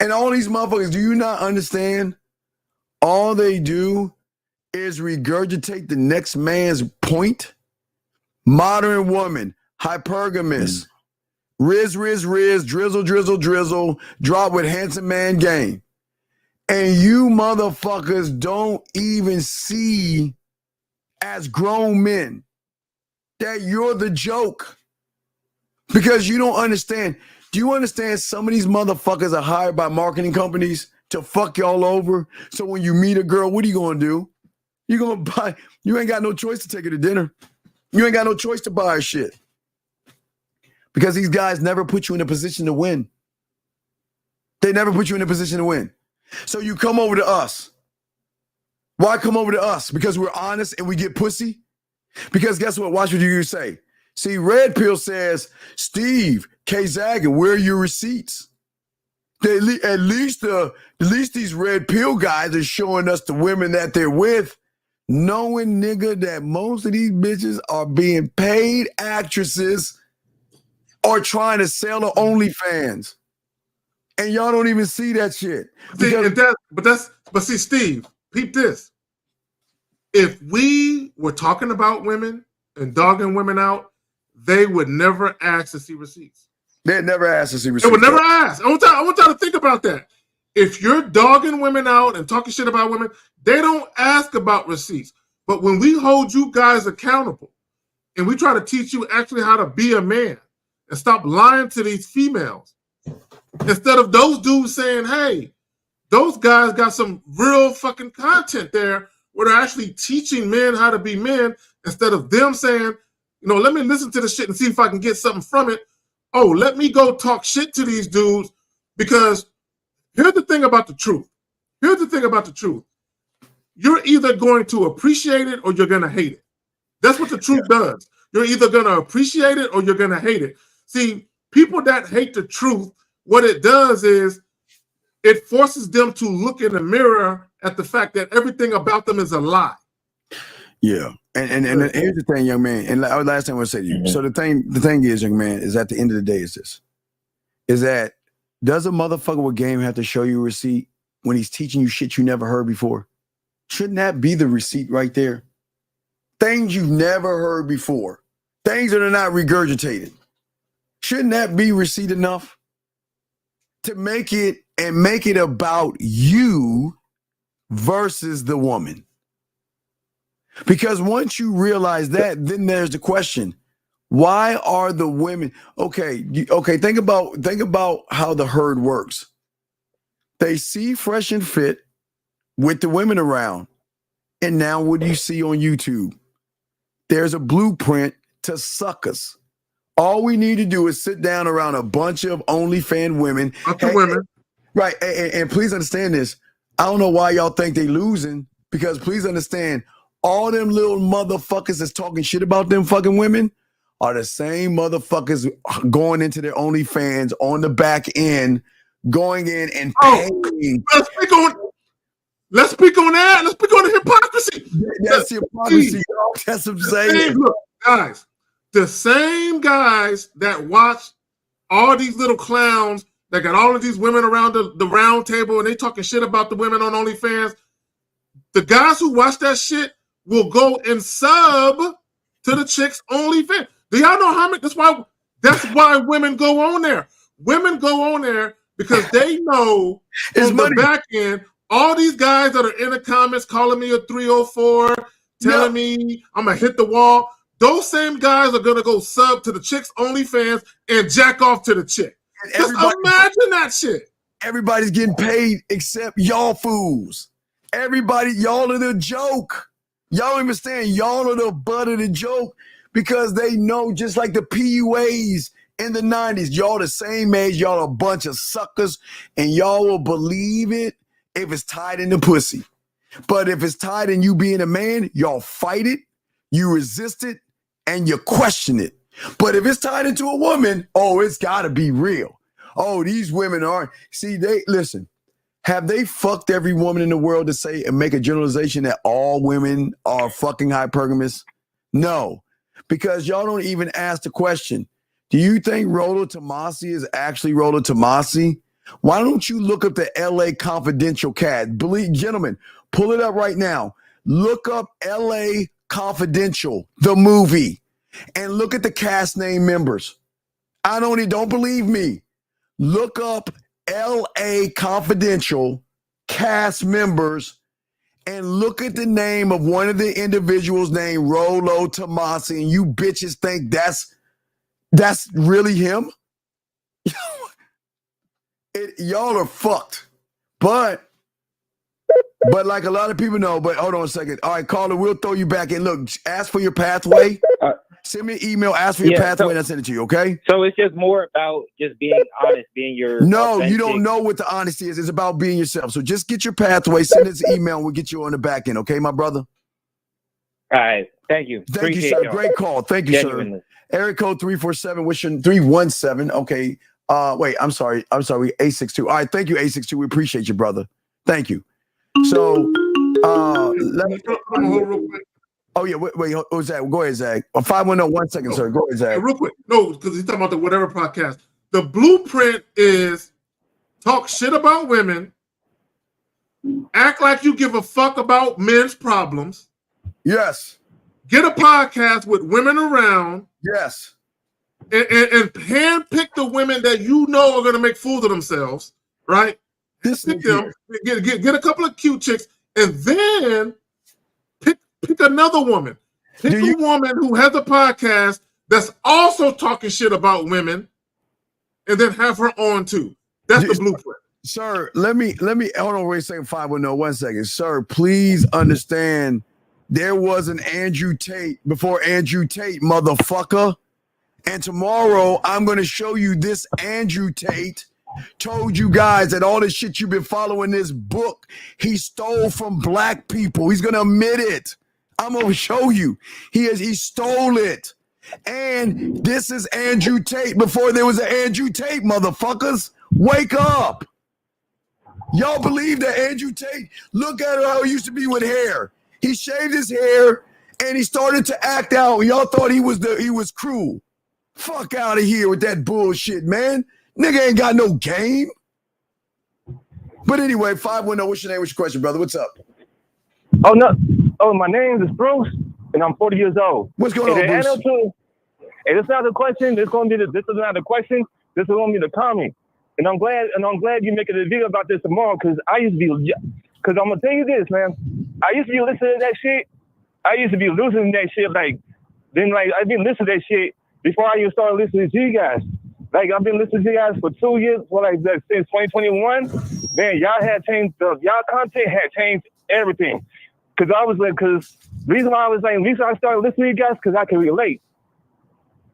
And all these motherfuckers, do you not understand? All they do is regurgitate the next man's point. Modern woman, hypergamous, riz, drizzle, drizzle, drop with handsome man game. And you motherfuckers don't even see as grown men that you're the joke. Because you don't understand. Do you understand some of these motherfuckers are hired by marketing companies to fuck y'all over? So when you meet a girl, what are you going to do? You're going to buy, you ain't got no choice to take her to dinner. You ain't got no choice to buy her shit. Because these guys never put you in a position to win. They never put you in a position to win. So you come over to us. Why come over to us? Because we're honest and we get pussy? Because guess what? Watch what you say. See, Red Pill says, Steve, K-Zaggin, where are your receipts? At least these Red Pill guys are showing us the women that they're with, knowing, nigga, that most of these bitches are being paid actresses or trying to sell to OnlyFans. And y'all don't even see that shit. But see, Steve, peep this. If we were talking about women and dogging women out, they would never ask to see receipts. They'd never ask to see receipts. They would never ask. I want y'all to think about that. If you're dogging women out and talking shit about women, they don't ask about receipts. But when we hold you guys accountable and we try to teach you actually how to be a man and stop lying to these females, instead of those dudes saying, hey, those guys got some real fucking content there where they're actually teaching men how to be men, instead of them saying, let me listen to the shit and see if I can get something from it. Oh, let me go talk shit to these dudes, because here's the thing about the truth. You're either going to appreciate it or you're going to hate it. That's what the truth does. You're either going to appreciate it or you're going to hate it. See, people that hate the truth, what it does is it forces them to look in the mirror at the fact that everything about them is a lie. Yeah. And here's the thing, young man. And last thing I want to say to you. So the thing is, young man, is at the end of the day is this. Is that, does a motherfucker with game have to show you a receipt when he's teaching you shit you never heard before? Shouldn't that be the receipt right there? Things you've never heard before. Things that are not regurgitated. Shouldn't that be receipt enough? To make it about you versus the woman. Because once you realize that, then there's the question: why are the women okay? Think about how the herd works. They see Fresh and Fit with the women around, and now what do you see on YouTube? There's a blueprint to suck us. All we need to do is sit down around a bunch of OnlyFans women. Right, and please understand this. I don't know why y'all think they losing, because please understand, all them little motherfuckers that's talking shit about them fucking women are the same motherfuckers going into their OnlyFans on the back end, going in and paying. Let's speak on that. Let's speak on the hypocrisy. That's hypocrisy. That's what I'm saying. Look, guys, the same guys that watch all these little clowns that got all of these women around the round table and they talking shit about the women on OnlyFans, the guys who watch that shit will go and sub to the chicks OnlyFans. Do y'all know how many? That's why women go on there. Women go on there because they know on the back end, all these guys that are in the comments calling me a 304, telling me I'm gonna hit the wall. Those same guys are gonna go sub to the chicks OnlyFans and jack off to the chick. Just imagine that shit. Everybody's getting paid except y'all fools. Everybody, y'all are the joke. Y'all understand? Y'all are the butt of the joke, because they know, just like the PUAs in the 90s, y'all the same age, y'all a bunch of suckers, and y'all will believe it if it's tied in the pussy. But if it's tied in you being a man, y'all fight it, you resist it, and you question it. But if it's tied into a woman, oh, it's got to be real. Oh, these women aren't. See, listen. Have they fucked every woman in the world to say and make a generalization that all women are fucking hypergamous? No, because y'all don't even ask the question. Do you think Rollo Tomasi is actually Rollo Tomasi? Why don't you look up the LA Confidential cat? Gentlemen, pull it up right now. Look up LA Confidential, the movie, and look at the cast name members. Don't believe me. Look up LA Confidential cast members and look at the name of one of the individuals named Rollo Tomasi, and you bitches think that's really him? Y'all are fucked. But like a lot of people know, but hold on a second. All right, caller, we'll throw you back in. Look, ask for your pathway. Send me an email, ask for your pathway, and I'll send it to you, okay? So it's just more about just being honest, being your No, authentic. you don't know what the honesty is. It's about being yourself. So just get your pathway, send us an email, and we'll get you on the back end, okay, my brother? All right. Thank you. Thank you, sir. Y'all. Great call. Thank you, Genuinely. sir. Area code 347, what's your 317? Okay. Wait, I'm sorry. 862. All right, thank you, 862. We appreciate you, brother. Thank you. So oh yeah, wait, who's that? Go ahead, Zach. 510, 1 second, sir. Go ahead, Zach. Real quick. No, because he's talking about the whatever podcast. The blueprint is talk shit about women, act like you give a fuck about men's problems. Yes. Get a podcast with women around. Yes. And handpick the women that you know are going to make fools of themselves, right? Pick them, get a couple of cute chicks, and then pick another woman. Pick a woman who has a podcast that's also talking shit about women, and then have her on too. That's the blueprint. Sir, let me hold on, wait a second, 510, 1 second. Sir, please understand there was an Andrew Tate before Andrew Tate, motherfucker. And tomorrow I'm going to show you this Andrew Tate told you guys that all this shit you've been following this book, he stole from black people. He's going to admit it. I'm going to show you. He stole it. And this is Andrew Tate before there was an Andrew Tate, motherfuckers. Wake up. Y'all believe that Andrew Tate, look at how he used to be with hair. He shaved his hair and he started to act out. Y'all thought he was cruel. Fuck out of here with that bullshit, man. Nigga ain't got no game. But anyway, 510, what's your name? What's your question, brother? What's up? Oh, no. Oh, my name is Bruce, and I'm 40 years old. What's going on, Bruce? Hey, this is not a question. This is not a question. This is going to be the comment. And I'm glad you're making a video about this tomorrow, because I'm going to tell you this, man. I used to be listening to that shit. I used to be losing that shit. I've been listening to that shit before I even started listening to you guys. Like, I've been listening to you guys for 2 years, since 2021. Man, y'all had changed, y'all content had changed everything. Because the reason why I started listening to you guys, because I can relate.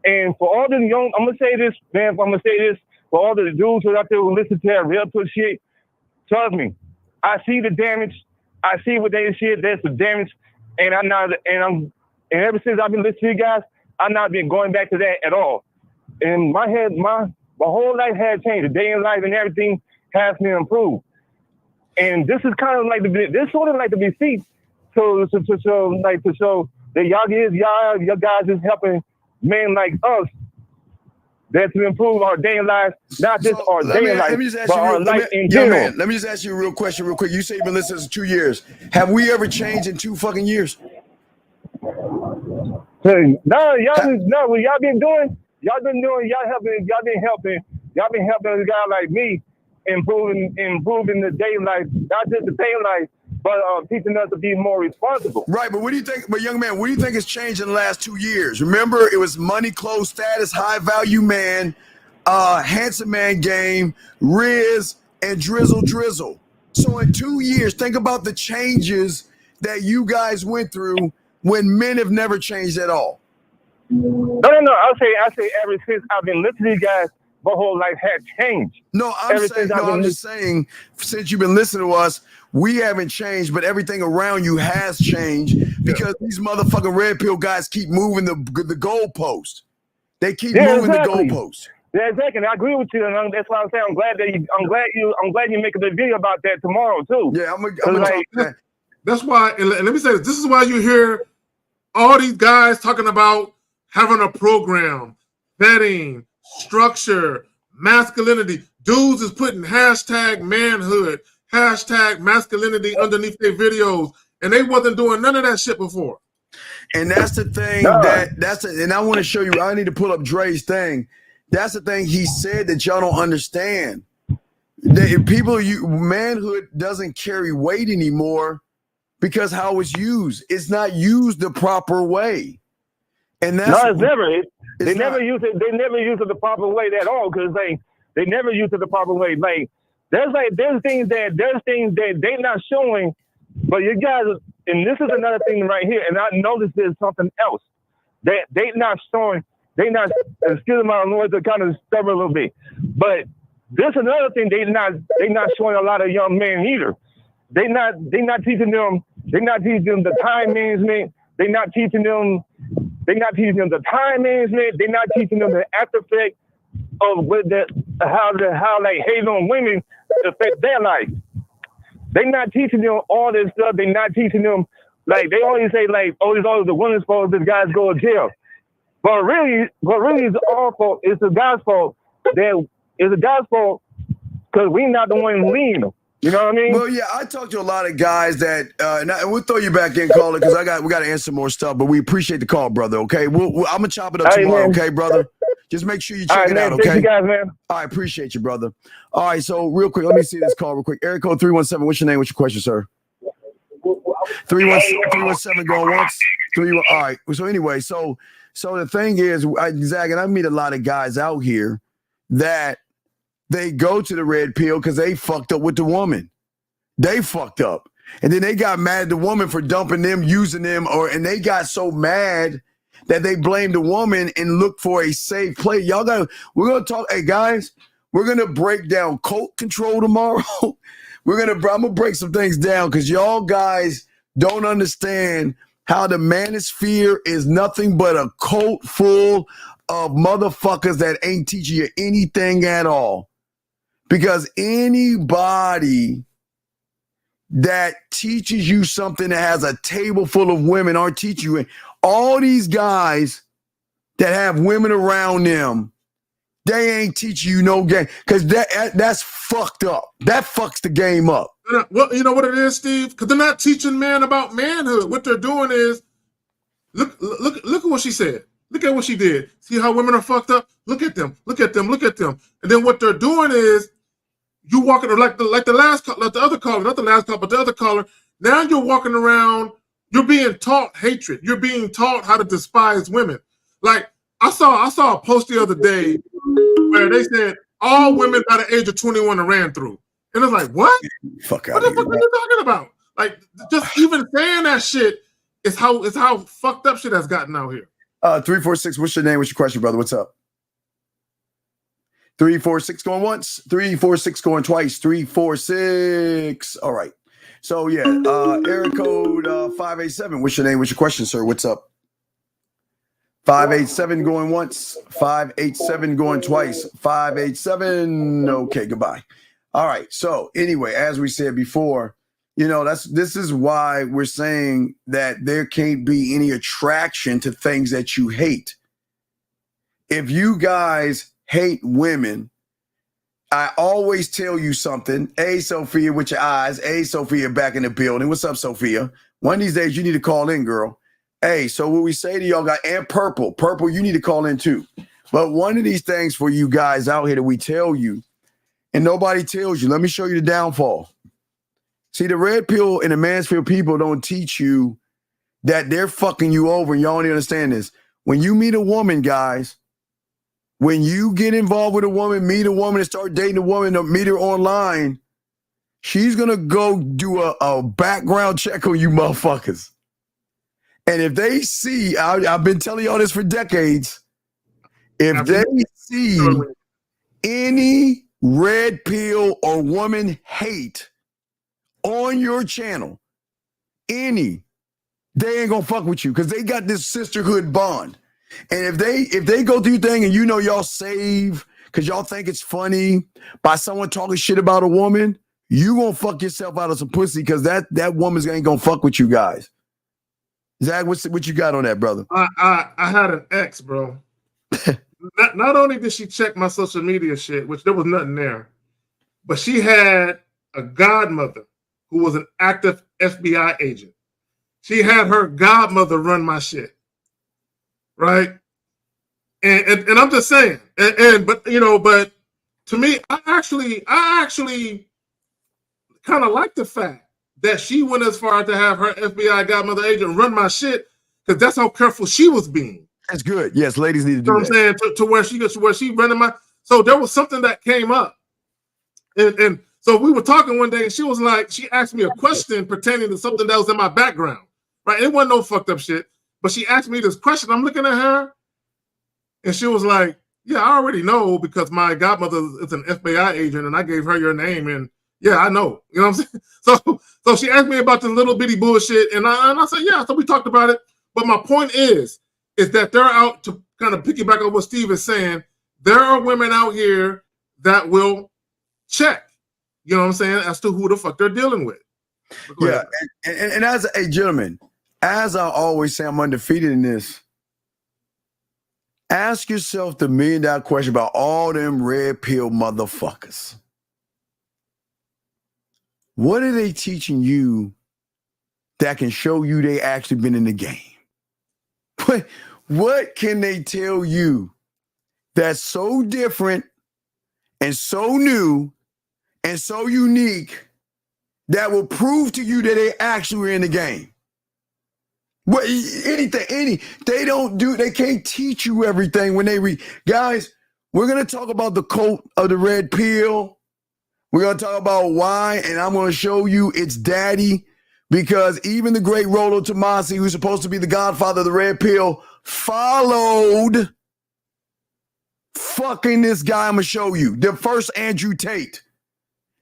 And for all the young, I'm going to say this, man, for all the dudes who are out there who listen to that real good shit, trust me, I see the damage. I see what they shit, there's the damage. And ever since I've been listening to you guys, I've not been going back to that at all. And my whole life has changed. The day in life and everything has been improved. And this is kind of like the receipt to show that y'all guys is helping men like us that to improve our day in life, not just our day in life, but our life in general. Let me just ask you a real question real quick. You say you've been listening for 2 years. Have we ever changed in 2 fucking years? What y'all been helping a guy like me improving the day life, not just the day life, but teaching us to be more responsible. Right, but what do you think? But young man, what do you think has changed in the last 2 years? Remember, it was money, clothes, status, high value man, handsome man game, Riz, and Drizzle. So in 2 years, think about the changes that you guys went through when men have never changed at all. No. I'll say ever since I've been listening to you guys, my whole life had changed. I'm just saying, since you've been listening to us, we haven't changed, but everything around you has changed because these motherfucking red pill guys keep moving the goalpost. They keep Yeah, moving exactly. the goalposts. Yeah, exactly. I agree with you, and that's why I'm saying I'm glad you're making a video about that tomorrow too. Yeah, I'm gonna talk that. That's why, and let me say this is why you hear all these guys talking about having a program, vetting, structure, masculinity. Dudes is putting hashtag manhood, hashtag masculinity underneath their videos, and they wasn't doing none of that shit before. And that's the thing and I want to show you, I need to pull up Dre's thing. That's the thing he said that y'all don't understand. Manhood doesn't carry weight anymore because how it's used. It's not used the proper way. And that's no, it's never. They never use it. They never use it the proper way at all because they never use it the proper way. There's things that they're not showing, but you guys. And this is another thing right here. And I noticed there's something else that they not showing. They not. Excuse my noise, to kind of stubborn a little bit, but there's another thing they not showing a lot of young men either. They not teaching them. They're not teaching them the time management. They're not teaching them the time management. They're not teaching them the after effect of how like hating on women affect their life. They're not teaching them all this stuff. They're not teaching them like they always say like, oh, it's always the women's fault. This guys go to jail. But really, it's our fault. It's the guy's fault. It's the guy's fault because we're not the one leading them. You know what I mean? Well, yeah, I talked to a lot of guys that, and we'll throw you back in, caller, because we got to answer more stuff. But we appreciate the call, brother. Okay, I'm gonna chop it up tomorrow. Man. Okay, brother. Just make sure you check it out. Okay, thank you guys, man. I appreciate you, brother. All right, so real quick, let me see this call real quick. Area code 317. What's your name? What's your question, sir? 317 going once. All right. So anyway, so the thing is, Zach, and I meet a lot of guys out here that they go to the red pill because they fucked up with the woman. They fucked up. And then they got mad at the woman for dumping them, using them, and they got so mad that they blamed the woman and looked for a safe play. We're going to talk, hey guys, we're going to break down cult control tomorrow. I'm going to break some things down because y'all guys don't understand how the manosphere is nothing but a cult full of motherfuckers that ain't teaching you anything at all. Because anybody that teaches you something that has a table full of women aren't teaching you. All these guys that have women around them, they ain't teaching you no game. Because that's fucked up. That fucks the game up. Well, you know what it is, Steve? Because they're not teaching men about manhood. What they're doing is, look at what she said. Look at what she did. See how women are fucked up? Look at them. Look at them. Look at them. And then what they're doing is, you walking like the last call, like the other caller, not the last call, but the other caller. Now you're walking around. You're being taught hatred. You're being taught how to despise women. Like I saw a post the other day where they said all women by the age of 21 are ran through, and it's like, what? Fuck what the fuck are you talking about? Like just even saying that shit is how fucked up shit has gotten out here. 346. What's your name? What's your question, brother? What's up? 346 going once, 346 going twice, 346. All right. So yeah, area code 587. What's your name? What's your question, sir? What's up? 587 going once, 587 going twice, 587. Okay, goodbye. All right. So anyway, as we said before, this is why we're saying that there can't be any attraction to things that you hate. If you guys hate women, I always tell you something. Hey, Sophia, with your eyes. Hey, Sophia, back in the building. What's up, Sophia? One of these days, you need to call in, girl. Hey, so what we say to y'all, and Purple, you need to call in too. But one of these things for you guys out here that we tell you, and nobody tells you, let me show you the downfall. See, the red pill and the Mansfield people don't teach you that they're fucking you over, and y'all don't understand this. When you meet a woman, guys, when you get involved with a woman, meet a woman and start dating a woman or meet her online, she's going to go do a background check on you motherfuckers. And if they see, I've been telling y'all this for decades, if they see any red pill or woman hate on your channel, they ain't going to fuck with you because they got this sisterhood bond. And if they go through your thing and you know y'all save because y'all think it's funny by someone talking shit about a woman, you gonna fuck yourself out of some pussy because that woman's ain't gonna fuck with you guys. Zach, what you got on that, brother? I had an ex, bro. not only did she check my social media shit, which there was nothing there, but she had a godmother who was an active FBI agent. She had her godmother run my shit, right? And I'm just saying, but to me, I actually kind of like the fact that she went as far to have her FBI godmother agent run my shit because that's how careful she was being. That's good. Yes, ladies need to do You know what I'm saying? To where she running my. So there was something that came up, and so we were talking one day, and she was like, she asked me a question pertaining to something that was in my background. Right? It wasn't no fucked up shit, but she asked me this question. I'm looking at her, and she was like, "Yeah, I already know because my godmother is an FBI agent, and I gave her your name, and yeah, I know." You know what I'm saying? So she asked me about the little bitty bullshit, and I said, "Yeah." So we talked about it. But my point is that they're out to kind of piggyback on what Steve is saying. There are women out here that will check. You know what I'm saying? As to who the fuck they're dealing with. Yeah, and as a gentleman, as I always say, I'm undefeated in this. Ask yourself the $1 million question about all them red pill motherfuckers. What are they teaching you that can show you they actually been in the game? What can they tell you that's so different and so new and so unique that will prove to you that they actually were in the game? What they can't teach you everything when they read. Guys, we're gonna talk about the cult of the red pill. We're gonna talk about why, and I'm gonna show you its daddy, because even the great Rollo Tomasi, who's supposed to be the godfather of the red pill, followed fucking this guy. I'm gonna show you the first Andrew Tate.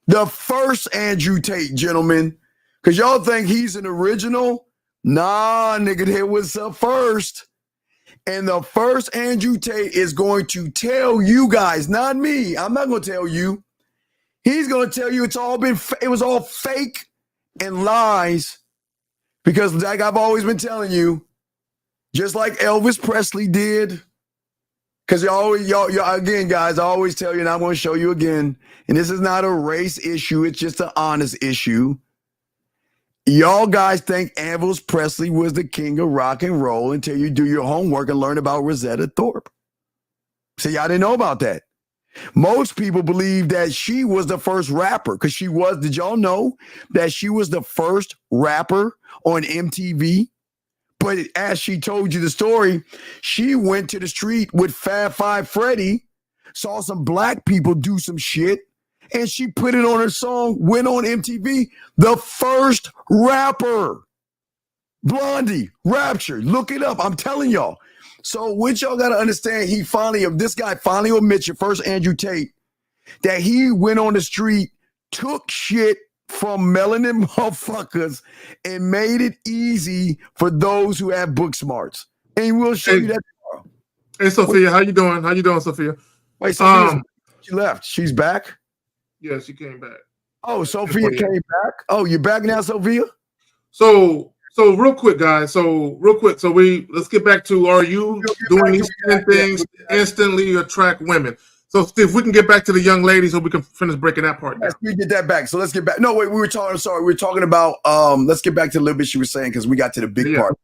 The first Andrew Tate, gentlemen. Because y'all think he's an original. Nah, nigga, there was a first. And the first Andrew Tate is going to tell you guys, not me. I'm not going to tell you. He's going to tell you it was all fake and lies. Because like I've always been telling you, just like Elvis Presley did. Because y'all, again, guys, I always tell you, and I'm going to show you again, and this is not a race issue. It's just an honest issue. Y'all guys think Elvis Presley was the king of rock and roll until you do your homework and learn about Rosetta Thorpe. See, y'all didn't know about that. Most people believe that she was the first rapper because she was. Did y'all know that she was the first rapper on MTV? But as she told you the story, she went to the street with Fab Five Freddy, saw some black people do some shit, and she put it on her song, went on MTV, the first rapper. Blondie, Rapture, look it up. I'm telling y'all. So what y'all got to understand, this guy finally admits, your first Andrew Tate, that he went on the street, took shit from melanin motherfuckers and made it easy for those who have book smarts. And we'll show you that tomorrow. Hey, Sophia, how you doing? How you doing, Sophia? Wait, Sophia, she left. She's back? Yeah, she came back. Oh, Sophia came back? Oh, you're back now, Sophia? So real quick, guys. So let's get back to, are you doing these 10 things to instantly attract women? So Steve, we can get back to the young lady so we can finish breaking that part down. Yes, we get that back. So let's get back. No, wait, we were talking about let's get back to a little bit she was saying because we got to the big part.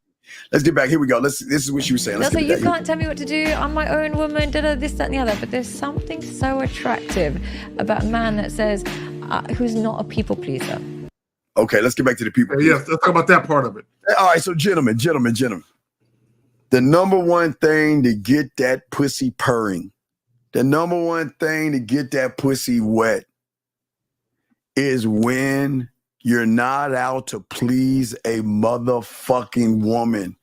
Let's get back. Here we go. This is what she was saying. So you can't tell me what to do. I'm my own woman, this, that, and the other. But there's something so attractive about a man that says, who's not a people pleaser. Okay, let's get back to the people. Yes, let's talk about that part of it. All right, so gentlemen. The number one thing to get that pussy purring, the number one thing to get that pussy wet is when you're not out to please a motherfucking woman.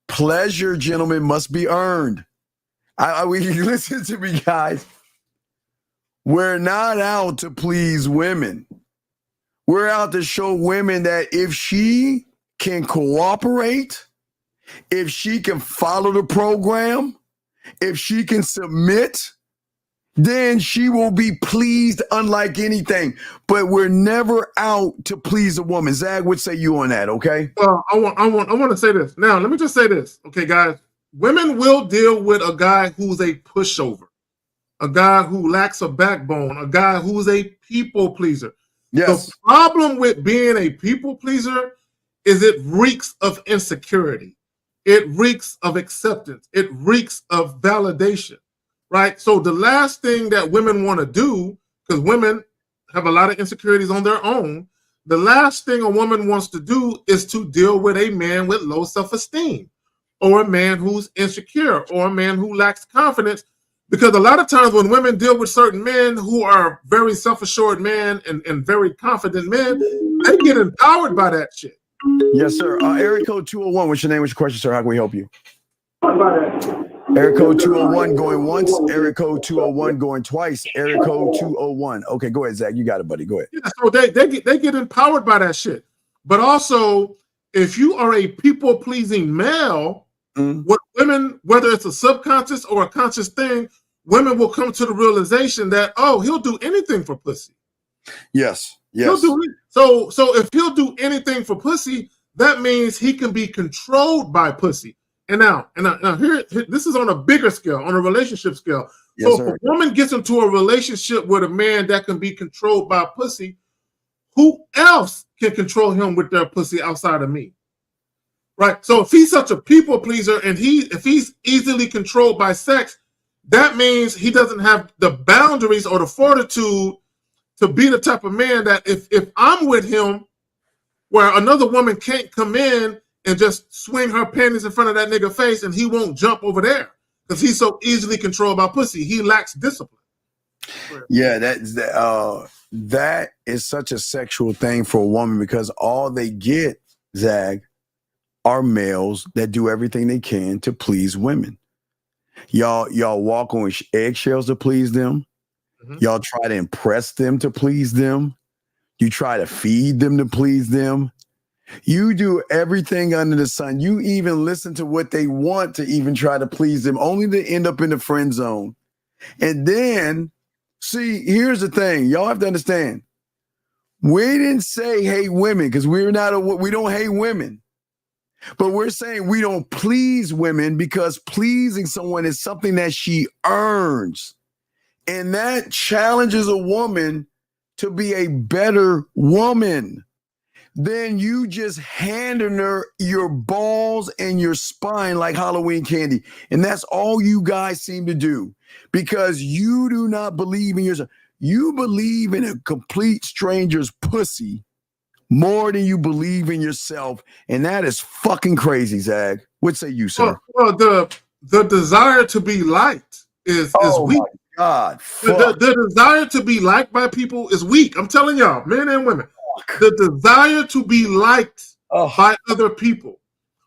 Pleasure, gentlemen, must be earned. Listen to me, guys. We're not out to please women. We're out to show women that if she can cooperate If she can follow the program, if she can submit, then she will be pleased unlike anything. But we're never out to please a woman. Zag, what say you on that, okay? Well, I want to say this. Now, let me just say this. Okay, guys. Women will deal with a guy who's a pushover, a guy who lacks a backbone, a guy who's a people pleaser. Yes. The problem with being a people pleaser is it reeks of insecurity. It reeks of acceptance. It reeks of validation, right? So the last thing that women want to do, because women have a lot of insecurities on their own, the last thing a woman wants to do is to deal with a man with low self-esteem, or a man who's insecure, or a man who lacks confidence. Because a lot of times when women deal with certain men who are very self-assured men and very confident men, they get empowered by that shit. Yes, sir. Area code 201. What's your name? What's your question, sir? How can we help you? Area code 201 going once. Area code 201 going twice. Area code 201. Okay, go ahead, Zach. You got it, buddy. Go ahead. Yeah, so they get empowered by that shit. But also, if you are a people-pleasing male, what women, whether it's a subconscious or a conscious thing, women will come to the realization that, oh, he'll do anything for pussy. Yes. He'll do it. So if he'll do anything for pussy, that means he can be controlled by pussy. And now here, this is on a bigger scale, on a relationship scale. Yes, so if a woman gets into a relationship with a man that can be controlled by pussy, who else can control him with their pussy outside of me? Right. So if he's such a people pleaser and if he's easily controlled by sex, that means he doesn't have the boundaries or the fortitude to be the type of man that if I'm with him, where another woman can't come in and just swing her panties in front of that nigga face and he won't jump over there because he's so easily controlled by pussy. He lacks discipline. Yeah, that is such a sexual thing for a woman because all they get, Zag, are males that do everything they can to please women. Y'all walk on eggshells to please them. Y'all try to impress them to please them. You try to feed them to please them. You do everything under the sun. You even listen to what they want to even try to please them, only to end up in the friend zone. And then, see, here's the thing. Y'all have to understand. We didn't say hate women because we don't hate women. But we're saying we don't please women because pleasing someone is something that she earns. And that challenges a woman to be a better woman. Then you just handing her your balls and your spine like Halloween candy. And that's all you guys seem to do because you do not believe in yourself. You believe in a complete stranger's pussy more than you believe in yourself. And that is fucking crazy, Zag. What say you, sir? Well, the desire to be liked is weak. My God. The desire to be liked by people is weak. I'm telling y'all, men and women. The desire to be liked by other people,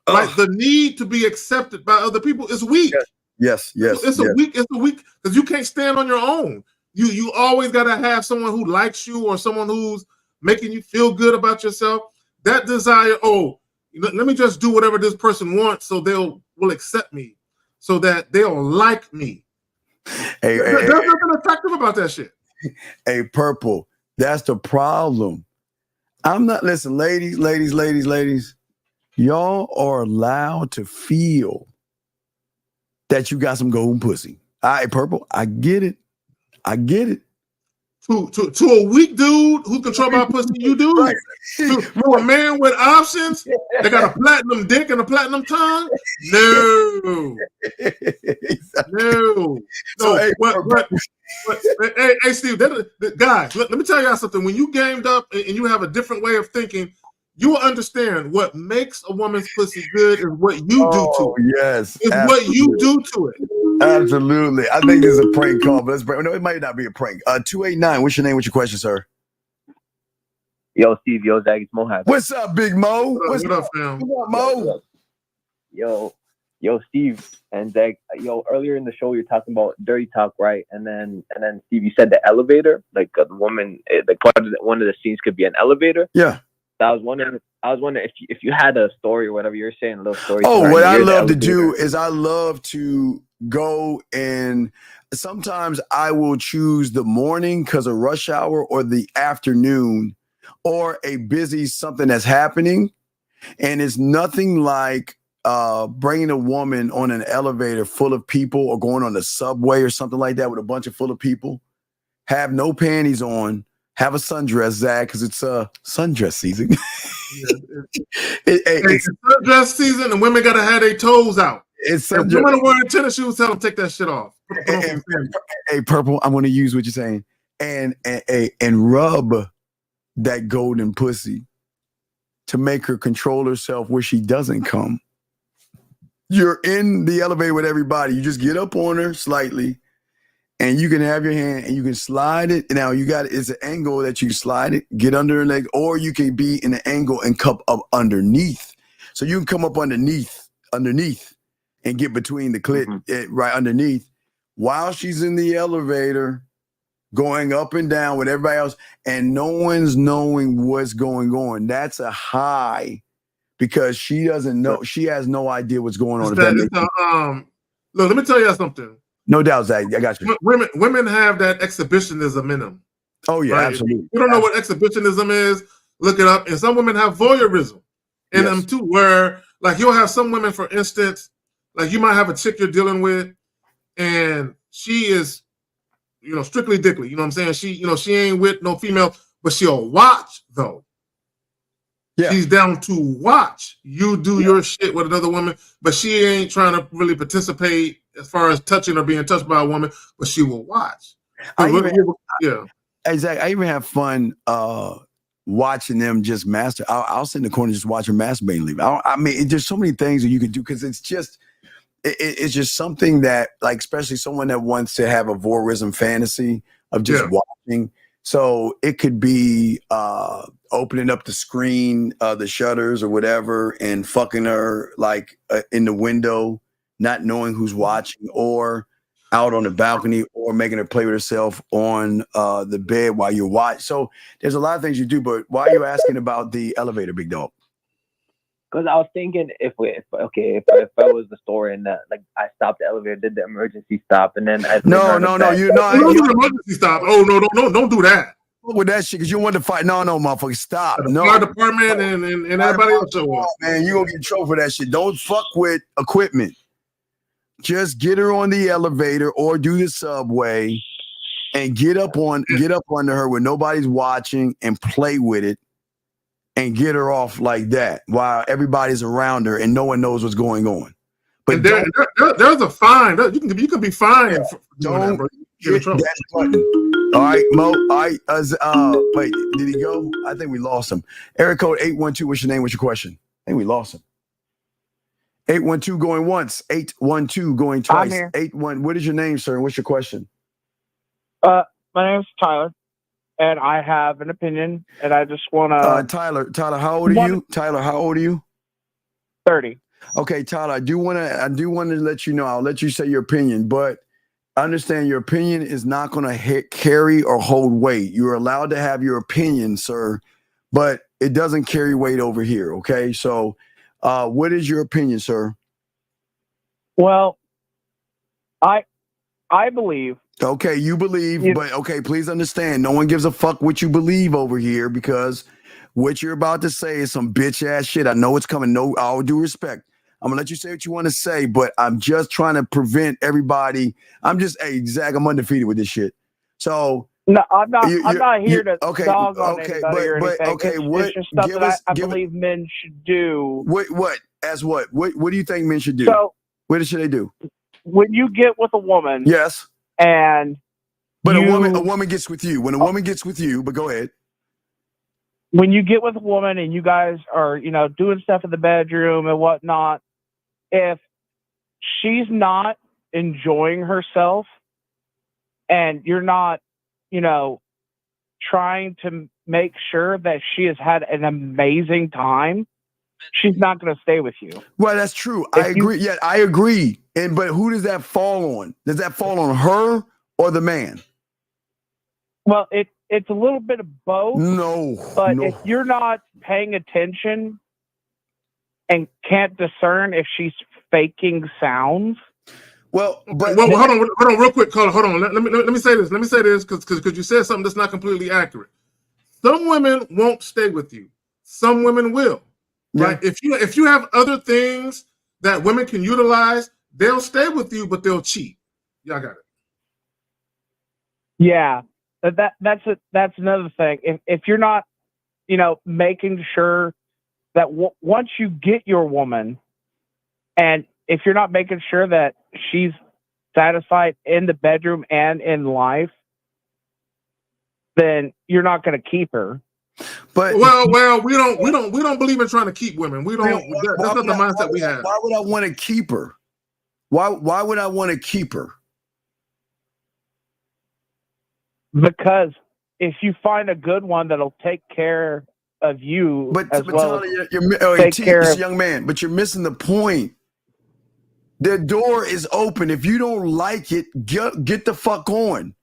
right? The need to be accepted by other people is weak. Yes. It's a weak because you can't stand on your own. You always got to have someone who likes you or someone who's making you feel good about yourself. That desire, let me just do whatever this person wants so will accept me, so that they'll like me. There's nothing attractive about that shit. Hey, Purple, that's the problem. Listen, ladies, y'all are allowed to feel that you got some golden pussy. All right, Purple, I get it. To a weak dude who's controlled by pussy, you do. Right. To a man with options, they got a platinum dick and a platinum tongue. No. No. So, hey, Steve, guys, let me tell y'all something. When you gamed up and you have a different way of thinking, you will understand what makes a woman's pussy good is what you do to it. Yes. It's what you do to it. Absolutely. I think this is a prank call, but no, it might not be a prank. 289, what's your name? What's your question, sir? Yo, Steve. Yo, Zach. It's Mohab. What's up, Big Mo? What up, fam? What up, Mo? Yo, Steve and Zach. Yo, earlier in the show, you're talking about dirty talk, right? And then Steve, you said the elevator, like a woman, like one of the scenes could be an elevator. Yeah. So I was I was wondering if you had a story or whatever you were saying, a little story. Oh, what I you're the love to elevator. do is I love to go and sometimes I will choose the morning because of rush hour or the afternoon or a busy something that's happening. And it's nothing like bringing a woman on an elevator full of people or going on the subway or something like that with a bunch of full of people. Have no panties on. Have a sundress, Zach, because it's sundress season. It's sundress season, and women gotta have their toes out. It's if women are wearing tennis shoes, tell them take that shit off. Hey, Purple, I'm going to use what you're saying and rub that golden pussy to make her control herself where she doesn't come. You're in the elevator with everybody. You just get up on her slightly and you can have your hand and you can slide it. Now it's an angle that you slide it, get under her leg, or you can be in an angle and come up underneath. So you can come up underneath and get between the clit right underneath while she's in the elevator going up and down with everybody else and no one's knowing what's going on. That's a high because she doesn't know. She has no idea what's going on. Look, let me tell you something. No doubt, Zach. I got you. Women have that exhibitionism in them. Oh, yeah, right? absolutely. If you don't know what exhibitionism is, look it up. And some women have voyeurism in them too, where like you'll have some women, for instance, like you might have a chick you're dealing with and she is, strictly dickly. You know what I'm saying? She ain't with no female, but she'll watch though. Yeah. She's down to watch you do your shit with another woman, but she ain't trying to really participate as far as touching or being touched by a woman, but she will watch. Exactly. I even have fun watching them just master. I'll sit in the corner and just watch her masturbate and leave. I mean, there's so many things that you can do because it's just something that, like, especially someone that wants to have a voyeurism fantasy of just watching. So it could be opening up the screen, the shutters or whatever, and fucking her like in the window, not knowing who's watching, or out on the balcony, or making her play with herself on the bed while you watch. So there's a lot of things you do. But why are you asking about the elevator, big dog? Because I was thinking if I was the story and like I stopped the elevator, did the emergency stop, and then don't do the emergency stop. Oh no, don't do that. With that shit, because you want to fight. No, motherfucker, stop. The fire department and everybody else show up. Man, you gonna get in trouble for that shit. Don't fuck with equipment. Just get her on the elevator or do the subway and get up under her when nobody's watching and play with it. And get her off like that while everybody's around her and no one knows what's going on. But there's a fine. You can be fined. Don't hit that button. All right, Mo. All right. Wait, did he go? I think we lost him. Area code 812. What's your name? What's your question? I think we lost him. 812 going once. 812 going twice. I'm here. 81. What is your name, sir? And what's your question? My name is Tyler. And I have an opinion, and I just want to. Tyler, how old are you? Tyler, how old are you? 30. Okay, Tyler, I do want to let you know. I'll let you say your opinion, but understand your opinion is not going to carry or hold weight. You're allowed to have your opinion, sir, but it doesn't carry weight over here. Okay, so what is your opinion, sir? Well, I believe. Okay, you believe, but okay, please understand, no one gives a fuck what you believe over here because what you're about to say is some bitch ass shit. I know it's coming. No, all due respect. I'm gonna let you say what you want to say, but I'm just trying to prevent everybody. Zach, I'm undefeated with this shit. So no, I'm not. I'm not here to dog on anybody or anything. Okay, it's just stuff that I believe men should do. What? As what? What do you think men should do? So, what should they do? When you get with a woman, yes. But a woman gets with you. When a woman gets with you, but go ahead. When you get with a woman and you guys are, doing stuff in the bedroom and whatnot, if she's not enjoying herself and you're not, trying to make sure that she has had an amazing time, she's not going to stay with you. Well, that's true. I agree. I agree. But who does that fall on? Does that fall on her or the man? Well, it it's a little bit of both. But if you're not paying attention and can't discern if she's faking sounds. Well, hold on, real quick, caller. Hold on. Let me say this. Let me say this because you said something that's not completely accurate. Some women won't stay with you. Some women will. Right? If you have other things that women can utilize, they'll stay with you, but they'll cheat. Y'all got it. Yeah, that's another thing. If you're not, making sure that once you get your woman, and if you're not making sure that she's satisfied in the bedroom and in life, then you're not going to keep her. But well, we don't believe in trying to keep women. We don't. That's not the mindset we have. Why would I want to keep her? Why would I want to keep her? Because if you find a good one that'll take care of you, young man, but you're missing the point. The door is open. If you don't like it, get the fuck on.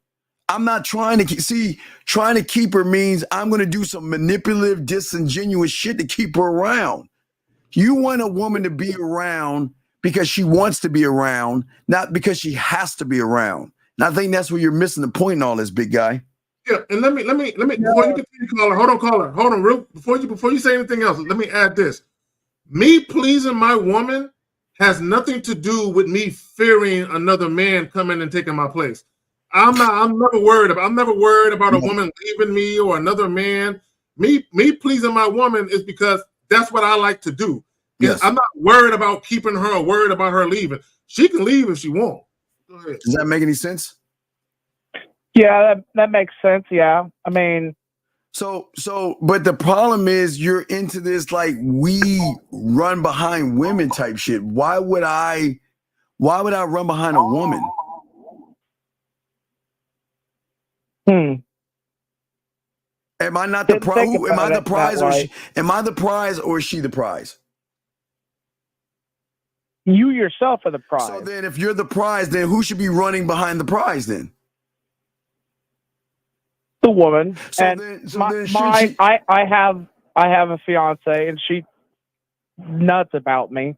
I'm not trying to keep her means I'm going to do some manipulative, disingenuous shit to keep her around. You want a woman to be around because she wants to be around, not because she has to be around. And I think that's where you're missing the point in all this, big guy. Yeah, and let me before you continue, caller. Hold on, real before you say anything else. Let me add this: me pleasing my woman has nothing to do with me fearing another man coming and taking my place. I'm never worried about a woman leaving me or another man. Me pleasing my woman is because that's what I like to do. Yes. I'm not worried about keeping her or worried about her leaving. She can leave if she wants. Go ahead. Does that make any sense? Yeah, that makes sense. Yeah. I mean, but the problem is you're into this like we run behind women type shit. Why would I run behind a woman? Am I not the prize? Am I the prize or is she the prize? You yourself are the prize. So then if you're the prize, then who should be running behind the prize then? The woman. I have a fiance and she's nuts about me.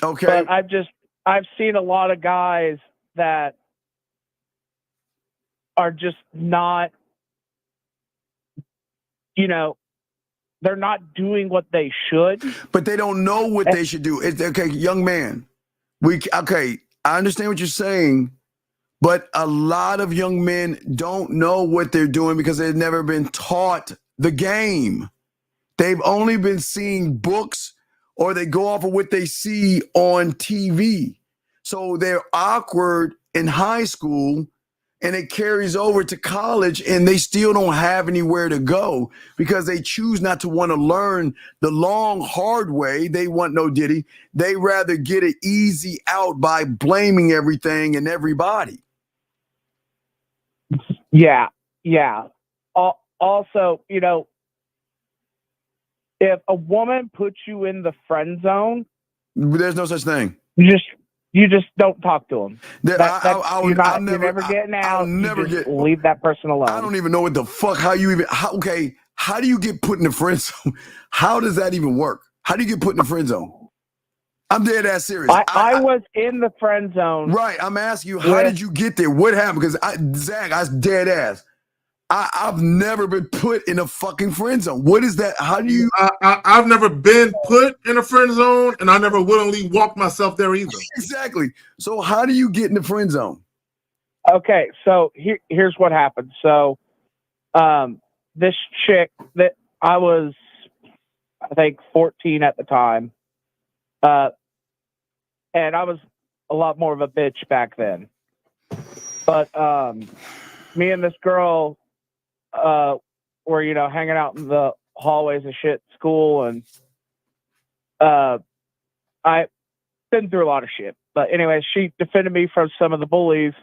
Okay. But I've seen a lot of guys that are just not, they're not doing what they should. But they don't know what they should do. Okay, young man. I understand what you're saying, but a lot of young men don't know what they're doing because they've never been taught the game. They've only been seeing books or they go off of what they see on TV. So they're awkward in high school and it carries over to college and they still don't have anywhere to go because they choose not to want to learn the long, hard way. They want no diddy. They rather get it easy out by blaming everything and everybody. Yeah. Also, if a woman puts you in the friend zone, there's no such thing. You just don't talk to them. You're never getting out. I'll never leave that person alone. I don't even know what the fuck. How do you get put in the friend zone? How does that even work? How do you get put in the friend zone? I'm dead ass serious. I was in the friend zone. Right. I'm asking you, how did you get there? What happened? Because I was dead ass. I've never been put in a fucking friend zone. What is that? How do you? I've never been put in a friend zone, and I never willingly walked myself there either. Exactly. So how do you get in the friend zone? Okay, so here's what happened. So, this chick that I was, I think 14 at the time, and I was a lot more of a bitch back then. But me and this girl were, hanging out in the hallways and shit at school, and I been through a lot of shit. But anyway, she defended me from some of the bullies.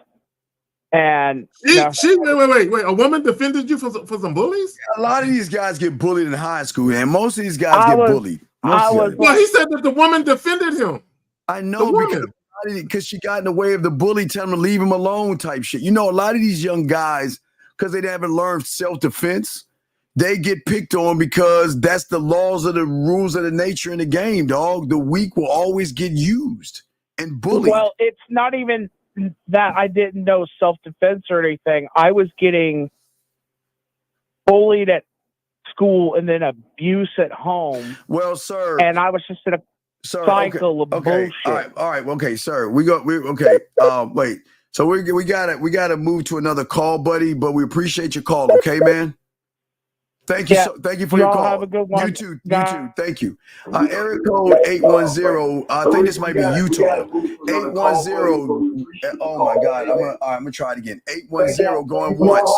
And wait, a woman defended you for some bullies? A lot of these guys get bullied in high school, and most of these guys get bullied. Well, he said that the woman defended him. I know because she got in the way of the bully telling him to leave him alone type shit. A lot of these young guys because they haven't learned self-defense. They get picked on because that's the laws of the rules of the nature in the game, dog. The weak will always get used and bullied. Well, it's not even that I didn't know self-defense or anything. I was getting bullied at school and then abuse at home. Well, sir. And I was just in a cycle of bullshit. All right. Okay, sir. Wait. So we gotta move to another call, buddy. But we appreciate your call. Okay, man. Thank you. Yeah. Thank you for your call. Have a good one. You too. Thank you. Area code 810. I think this might be Utah. 810. Oh my God. I'm gonna try it again. 810 going once.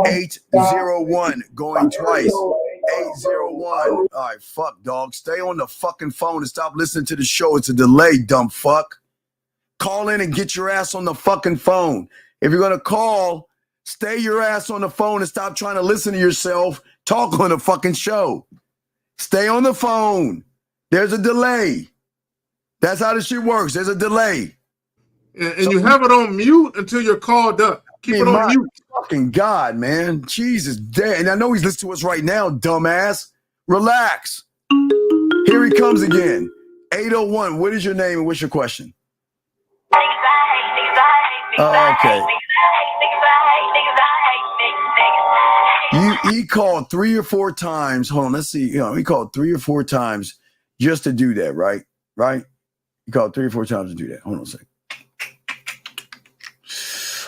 801 going twice. 801. All right, fuck, dog. Stay on the fucking phone and stop listening to the show. It's a delay, dumb fuck. Call in and get your ass on the fucking phone. If you're gonna call, stay your ass on the phone and stop trying to listen to yourself talk on the fucking show. Stay on the phone. There's a delay. That's how this shit works. There's a delay. And you have it on mute until you're called up. Keep it on mute. Fucking God, man. Jesus, damn. And I know he's listening to us right now, dumbass. Relax. Here he comes again. 801. What is your name and what's your question? Okay. He called 3 or 4 times. Hold on, let's see. He called 3 or 4 times just to do that, right? Right? He called 3 or 4 times to do that. Hold on a second.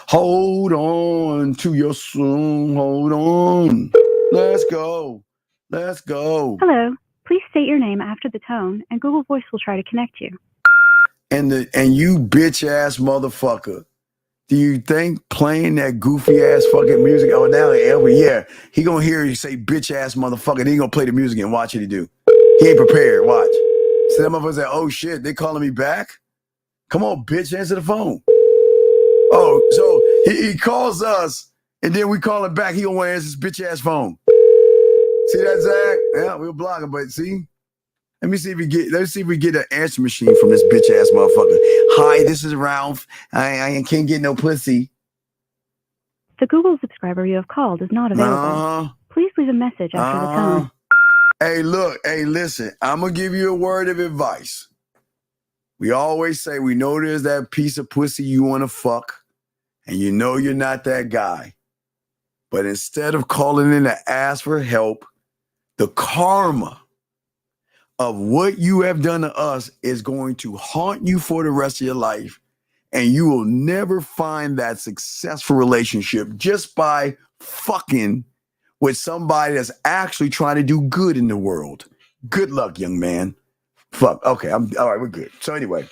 Hold on to your soon. Hold on. Let's go. Hello. Please state your name after the tone, and Google Voice will try to connect you. And you bitch ass motherfucker. Do you think playing that goofy ass fucking music? Oh, now he gonna hear you say bitch ass motherfucker. Then he gonna play the music and watch what he do. He ain't prepared. Watch. So them of us say, oh shit, they calling me back. Come on, bitch, answer the phone. Oh, so he calls us and then we call him back. He gonna want to answer his bitch ass phone. See that, Zach? Yeah, we'll block him, but see. Let's see if we get an answer machine from this bitch ass motherfucker. Hi, this is Ralph. I can't get no pussy. The Google subscriber you have called is not available. Please leave a message after the tone. Hey, look. Hey, listen. I'm going to give you a word of advice. We always say we know there's that piece of pussy you want to fuck, and you know you're not that guy. But instead of calling in to ask for help, the karma of what you have done to us is going to haunt you for the rest of your life. And you will never find that successful relationship just by fucking with somebody that's actually trying to do good in the world. Good luck, young man. Fuck. Okay, all right, we're good. So anyway,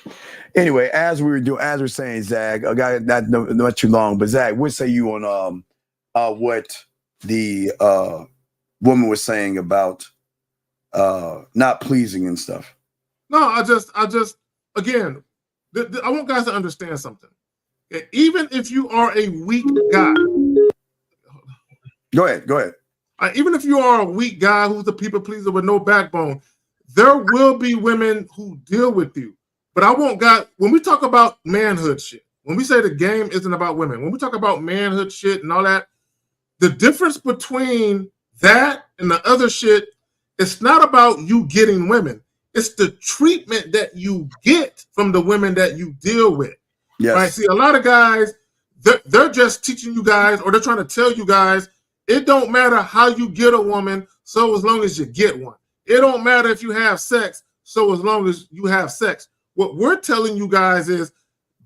as we're saying, Zach, I got not too long, but Zach, what say you on what the woman was saying about not pleasing and stuff? No, I just again, I want guys to understand something. Even if you are a weak guy, go ahead. Even if you are a weak guy who's a people pleaser with no backbone, there will be women who deal with you. But I want guys, when we talk about manhood shit, when we say the game isn't about women, when we talk about manhood shit and all that, the difference between that and the other shit, it's not about you getting women. It's the treatment that you get from the women that you deal with. Yes. Right? See, a lot of guys, they're just teaching you guys, or they're trying to tell you guys, it don't matter how you get a woman, so as long as you get one. It don't matter if you have sex, so as long as you have sex. What we're telling you guys is,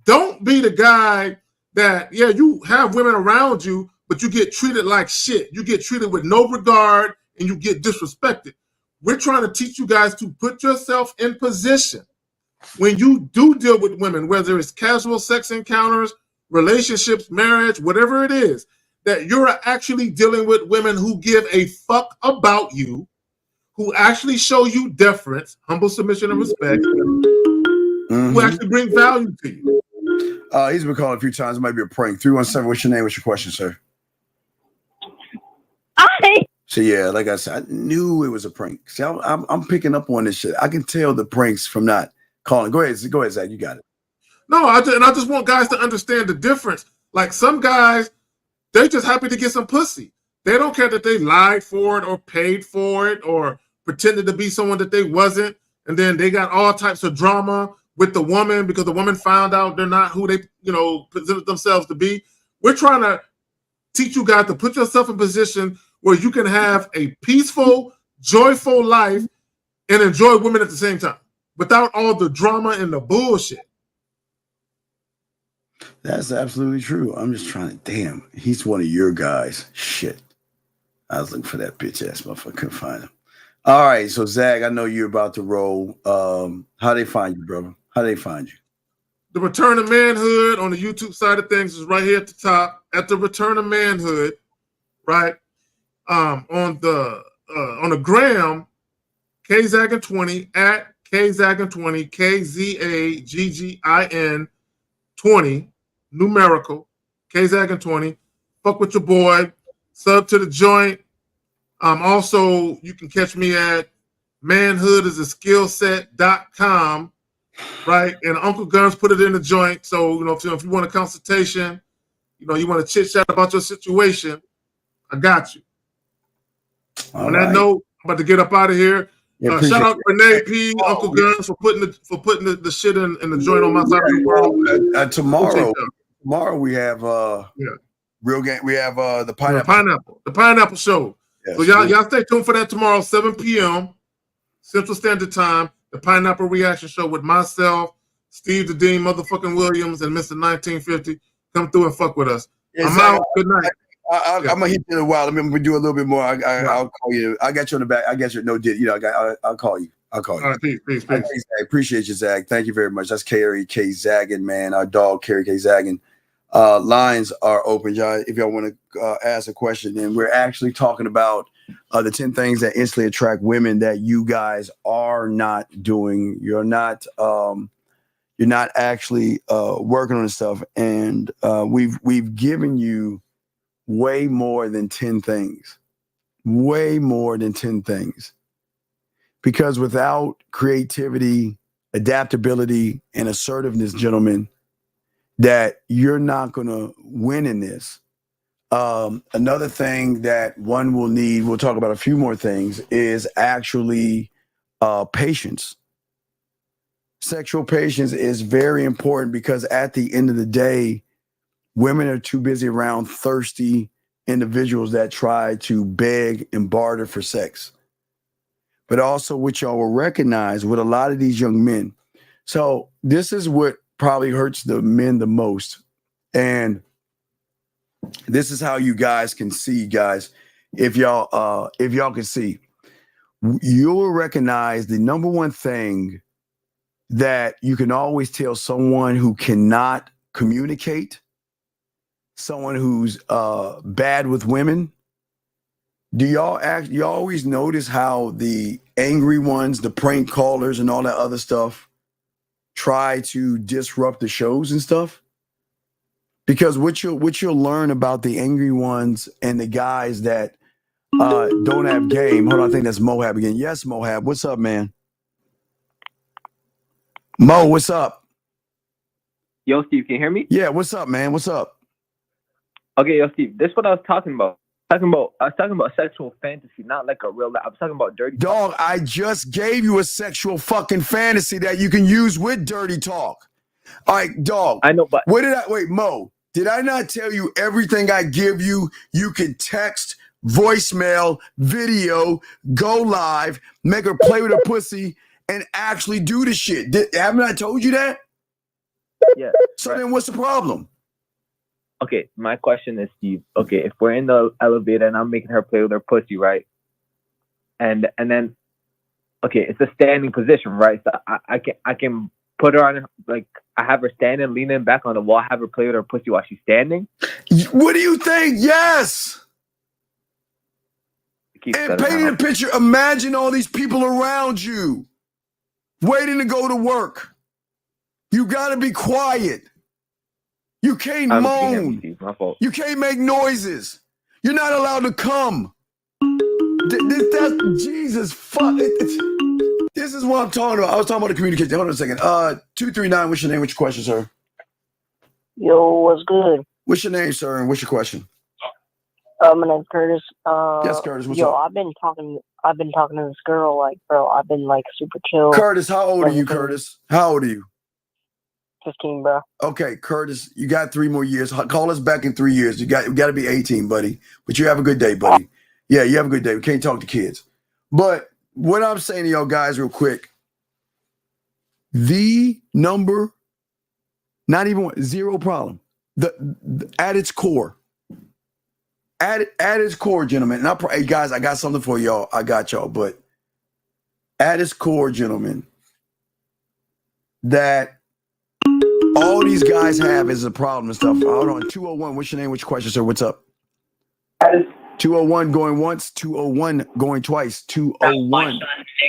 don't be the guy that, yeah, you have women around you, but you get treated like shit. You get treated with no regard, and you get disrespected. We're trying to teach you guys to put yourself in position when you do deal with women, whether it's casual sex encounters, relationships, marriage, whatever it is, that you're actually dealing with women who give a fuck about you, who actually show you deference, humble submission and respect, who actually bring value to you. He's been calling a few times. It might be a prank. 317, what's your name? What's your question, sir? Hi. So yeah, like I said, I knew it was a prank. See, I'm picking up on this shit. I can tell the pranks from not calling. Go ahead, Zach. You got it. No, I just want guys to understand the difference. Like some guys, They're just happy to get some pussy. They don't care that they lied for it or paid for it or pretended to be someone that they wasn't. And then they got all types of drama with the woman because the woman found out they're not who they, presented themselves to be. We're trying to teach you guys to put yourself in a position where you can have a peaceful, joyful life and enjoy women at the same time without all the drama and the bullshit. That's absolutely true. I'm just trying to, damn, he's one of your guys. Shit. I was looking for that bitch ass motherfucker. Couldn't find him. All right. So, Zach, I know you're about to roll. How they find you, brother? How they find you? The Return of Manhood on the YouTube side of things is right here at the top. At the Return of Manhood, right? On the gram, KZaggin20 at KZaggin20, KZaggin 20, numerical, KZaggin20. Fuck with your boy. Sub to the joint. Also, you can catch me at manhoodisaskillset.com, right? And Uncle Guns put it in the joint. So, if you want a consultation, you want to chit chat about your situation, I got you. On that note, I'm about to get up out of here. Yeah, Shout out Renee P, Uncle Guns for putting the shit in the joint on my side of the world. Tomorrow we have real game. We have the pineapple show. Yes, so y'all stay tuned for that tomorrow, 7 p.m. Central Standard Time. The Pineapple Reaction Show with myself, Steve the Dean, motherfucking Williams, and Mr. 1950. Come through and fuck with us. I'm out. Good night. I'm gonna hit you in a while. Let me do a little bit more. I'll call you. I got you on the back. I got you. No, I'll call you. I'll call you. All right, peace. I appreciate you, Zach. Thank you very much. That's Carrie K. Zaggin, man. Our dog, Carrie K. Zaggin. Lines are open, y'all. If y'all want to ask a question, and we're actually talking about the 10 things that instantly attract women that you guys are not doing. You're not actually working on this stuff, and we've given you way more than 10 things. Way more than 10 things. Because without creativity, adaptability, and assertiveness, gentlemen, that you're not going to win in this. Another thing that one will need, we'll talk about a few more things, is actually patience. Sexual patience is very important because at the end of the day, women are too busy around thirsty individuals that try to beg and barter for sex. But also what y'all will recognize with a lot of these young men. So this is what probably hurts the men the most. And this is how you guys can see, guys. If y'all can see, you will recognize the number one thing that you can always tell someone who cannot communicate, someone who's bad with women. Do you always notice how the angry ones, the prank callers and all that other stuff try to disrupt the shows and stuff? Because what you'll learn about the angry ones and the guys that don't have game. Hold on, I think that's Mohab again. Yes, Mohab. What's up, man? Mo, what's up? Yo, Steve, can you hear me? Yeah, what's up, man? What's up? Okay, yo, Steve, this is what I was talking about. I was talking about sexual fantasy, not like a real life. I was talking about dirty dog. I just gave you a sexual fucking fantasy that you can use with dirty talk. All right, dog. I know, but wait, Mo, did I not tell you everything I give you? You can text, voicemail, video, go live, make her play with her pussy, and actually do the shit. Haven't I told you that? Yeah. So then what's the problem? Okay, my question is, Steve. Okay, if we're in the elevator and I'm making her play with her pussy, right? And then, okay, it's a standing position, right? So I can put her on, like, I have her standing, leaning back on the wall, have her play with her pussy while she's standing. What do you think? Yes. And painting a picture. Imagine all these people around you waiting to go to work. You got to be quiet. You can't moan. You can't make noises. You're not allowed to come. Jesus, fuck. This is what I'm talking about. I was talking about the communication. Hold on a second. 239, what's your name? What's your question, sir? Yo, what's good? What's your name, sir? And what's your question? My name's Curtis. Yes, Curtis, what's yo, up? I've been talking to this girl, like, bro, I've been like super chill. Curtis, how old are you, everything. Curtis? How old are you? 15, bro. Okay, Curtis, you got 3 more years. Call us back in 3 years. You got to be 18, buddy. But you have a good day, buddy. Yeah, you have a good day. We can't talk to kids. But what I'm saying to y'all guys real quick, the number, not even one, zero problem. At its core, at its core, gentlemen, and hey guys, I got something for y'all. I got y'all, but at its core, gentlemen, that all these guys have is a problem and stuff. Hold on, 201. What's your name? What's your question, sir? What's up? 201 going once, 201 going twice, 201.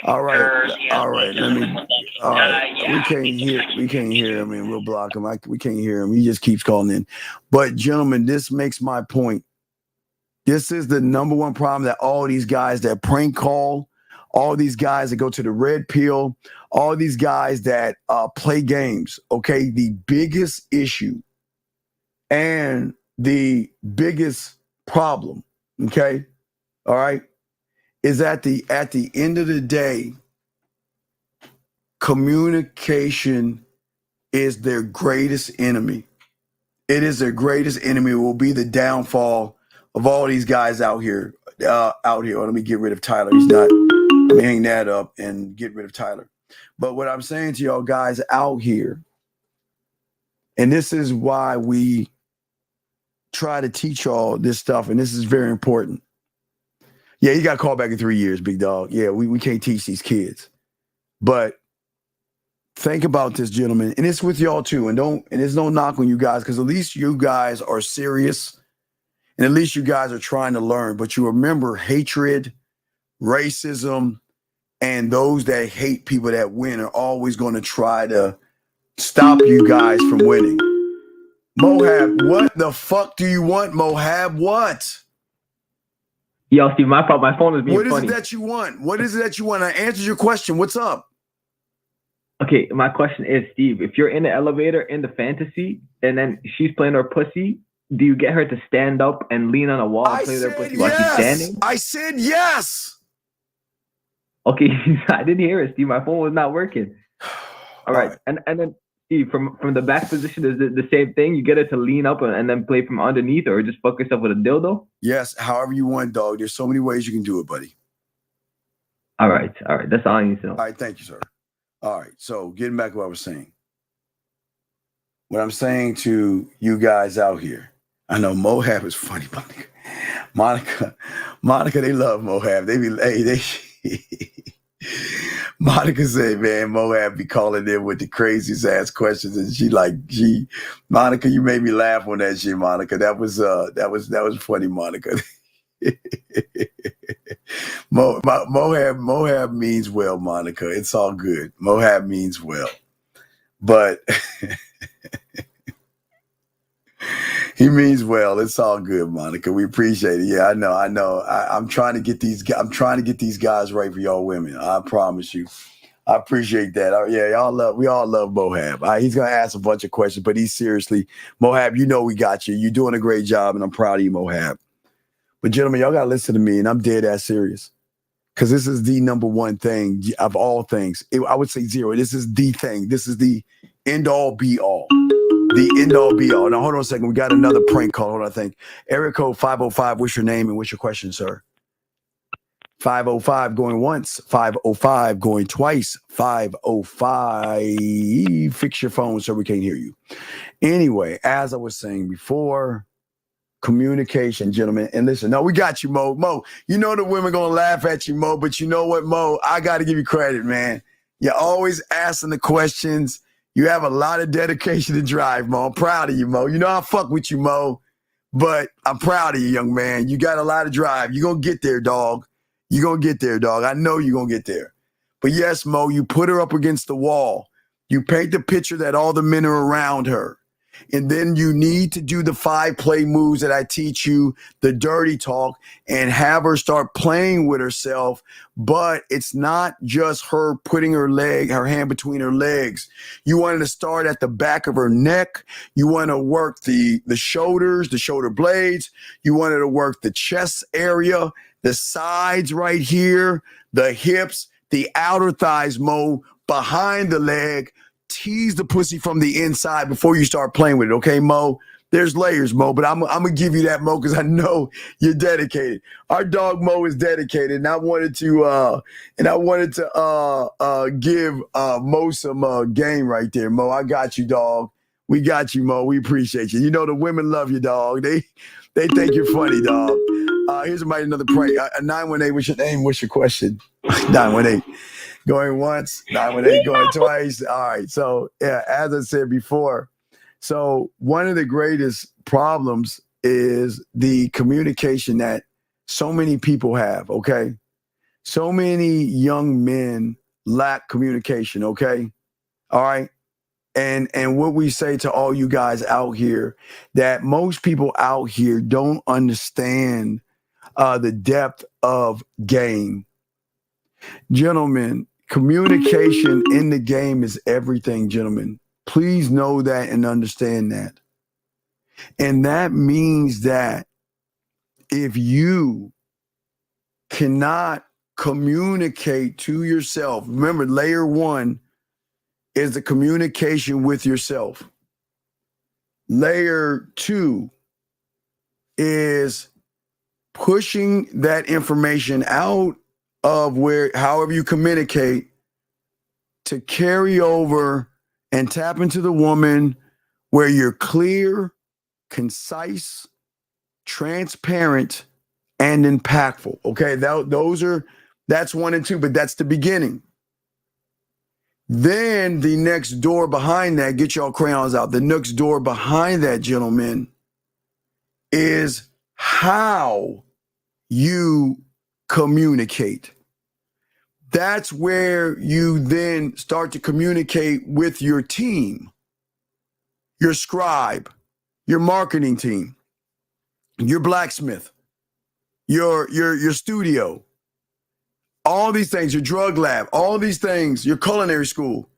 All right. Let me. All right. We can't hear him, and we'll block him. We can't hear him. He just keeps calling in. But gentlemen, this makes my point. This is the number one problem that all these guys that prank call, all these guys that go to the red pill, all these guys that play games. Okay, the biggest issue and the biggest problem, okay, all right, is at the end of the day, communication is their greatest enemy. It is their greatest enemy. It will be the downfall of all these guys out here. Let me get rid of Tyler. He's not. Let me hang that up and get rid of Tyler. But what I'm saying to y'all guys out here, and this is why we try to teach y'all this stuff, and this is very important. Yeah, you got to call back in 3 years, big dog. Yeah, we can't teach these kids. But think about this, gentlemen, and it's with y'all too. And there's no knock on you guys, because at least you guys are serious, and at least you guys are trying to learn. But you remember, hatred, racism, and those that hate people that win are always going to try to stop you guys from winning. Mohab, what the fuck do you want, Mohab? What? Yo, Steve, my fault. My phone is being funny. What is it that you want? What is it that you want? I answered your question. What's up? Okay, my question is, Steve, if you're in the elevator in the fantasy and then she's playing her pussy, do you get her to stand up and lean on a wall and play their pussy while she's standing? I said yes. Okay, I didn't hear it, Steve. My phone was not working. All right. And then, Steve, from the back position, is it the same thing? You get her to lean up and then play from underneath, or just fuck yourself with a dildo? Yes, however you want, dog. There's so many ways you can do it, buddy. All right. That's all I need to know. All right, thank you, sir. All right, so getting back to what I was saying. What I'm saying to you guys out here, I know Mohab is funny, Monica, they love Mohab. Monica said, man, Mohab be calling in with the craziest ass questions, and Monica, you made me laugh on that shit, Monica. That was funny, Monica. Mohab means well, Monica. It's all good. Mohab means well, but he means well. It's all good, Monica. We appreciate it. Yeah, I know. I'm trying to get these guys right for y'all women. I promise you. I appreciate that. Yeah, we all love Mohab. He's gonna ask a bunch of questions, but he's seriously, Mohab, you know we got you. You're doing a great job, and I'm proud of you, Mohab. But gentlemen, y'all gotta listen to me, and I'm dead ass serious. Because this is the number one thing of all things. I would say zero. This is the thing. This is the end all be all. The end all be all. Now, hold on a second. We got another prank call. Hold on, I think. Area code 505. What's your name and what's your question, sir? 505 going once. 505 going twice. 505. Fix your phone so we can't hear you. Anyway, as I was saying before, communication, gentlemen. And listen, no, we got you, Mo. Mo, you know the women gonna laugh at you, Mo, but you know what, Mo? I gotta give you credit, man. You're always asking the questions. You have a lot of dedication and drive, Mo. I'm proud of you, Mo. You know I fuck with you, Mo, but I'm proud of you, young man. You got a lot of drive. You're gonna get there, dog. You're gonna get there, dog. I know you're gonna get there. But yes, Mo, you put her up against the wall. You paint the picture that all the men are around her. And then you need to do the 5 play moves that I teach you, the dirty talk, and have her start playing with herself. But it's not just her putting her hand between her legs. You want to start at the back of her neck. You want to work the shoulders, the shoulder blades. You want her to work the chest area, the sides right here, the hips, the outer thighs, Mo, behind the leg. Tease the pussy from the inside before you start playing with it, okay, Mo? There's layers, Mo, but I'm gonna give you that, Mo, because I know you're dedicated. Our dog Mo is dedicated, and I wanted to give Mo some game right there, Mo. I got you, dog. We got you, Mo. We appreciate you. You know the women love you, dog. They think you're funny, dog. Here's another prank. 918. What's your name? What's your question? 918. Going once, 918, going twice. All right. So, yeah, as I said before, so one of the greatest problems is the communication that so many people have, okay? So many young men lack communication, okay? All right. And what we say to all you guys out here, that most people out here don't understand the depth of game. Gentlemen, communication in the game is everything, gentlemen. Please know that and understand that. And that means that if you cannot communicate to yourself, remember, layer 1 is the communication with yourself. Layer 2 is pushing that information out of however you communicate to carry over and tap into the woman where you're clear, concise, transparent, and impactful. Okay, that's 1 and 2, but that's the beginning. Then the next door behind that, get y'all crayons out. The next door behind that, gentlemen, is how you communicate. That's where you then start to communicate with your team, your scribe, your marketing team, your blacksmith, your studio, all these things, your drug lab, all these things, your culinary school.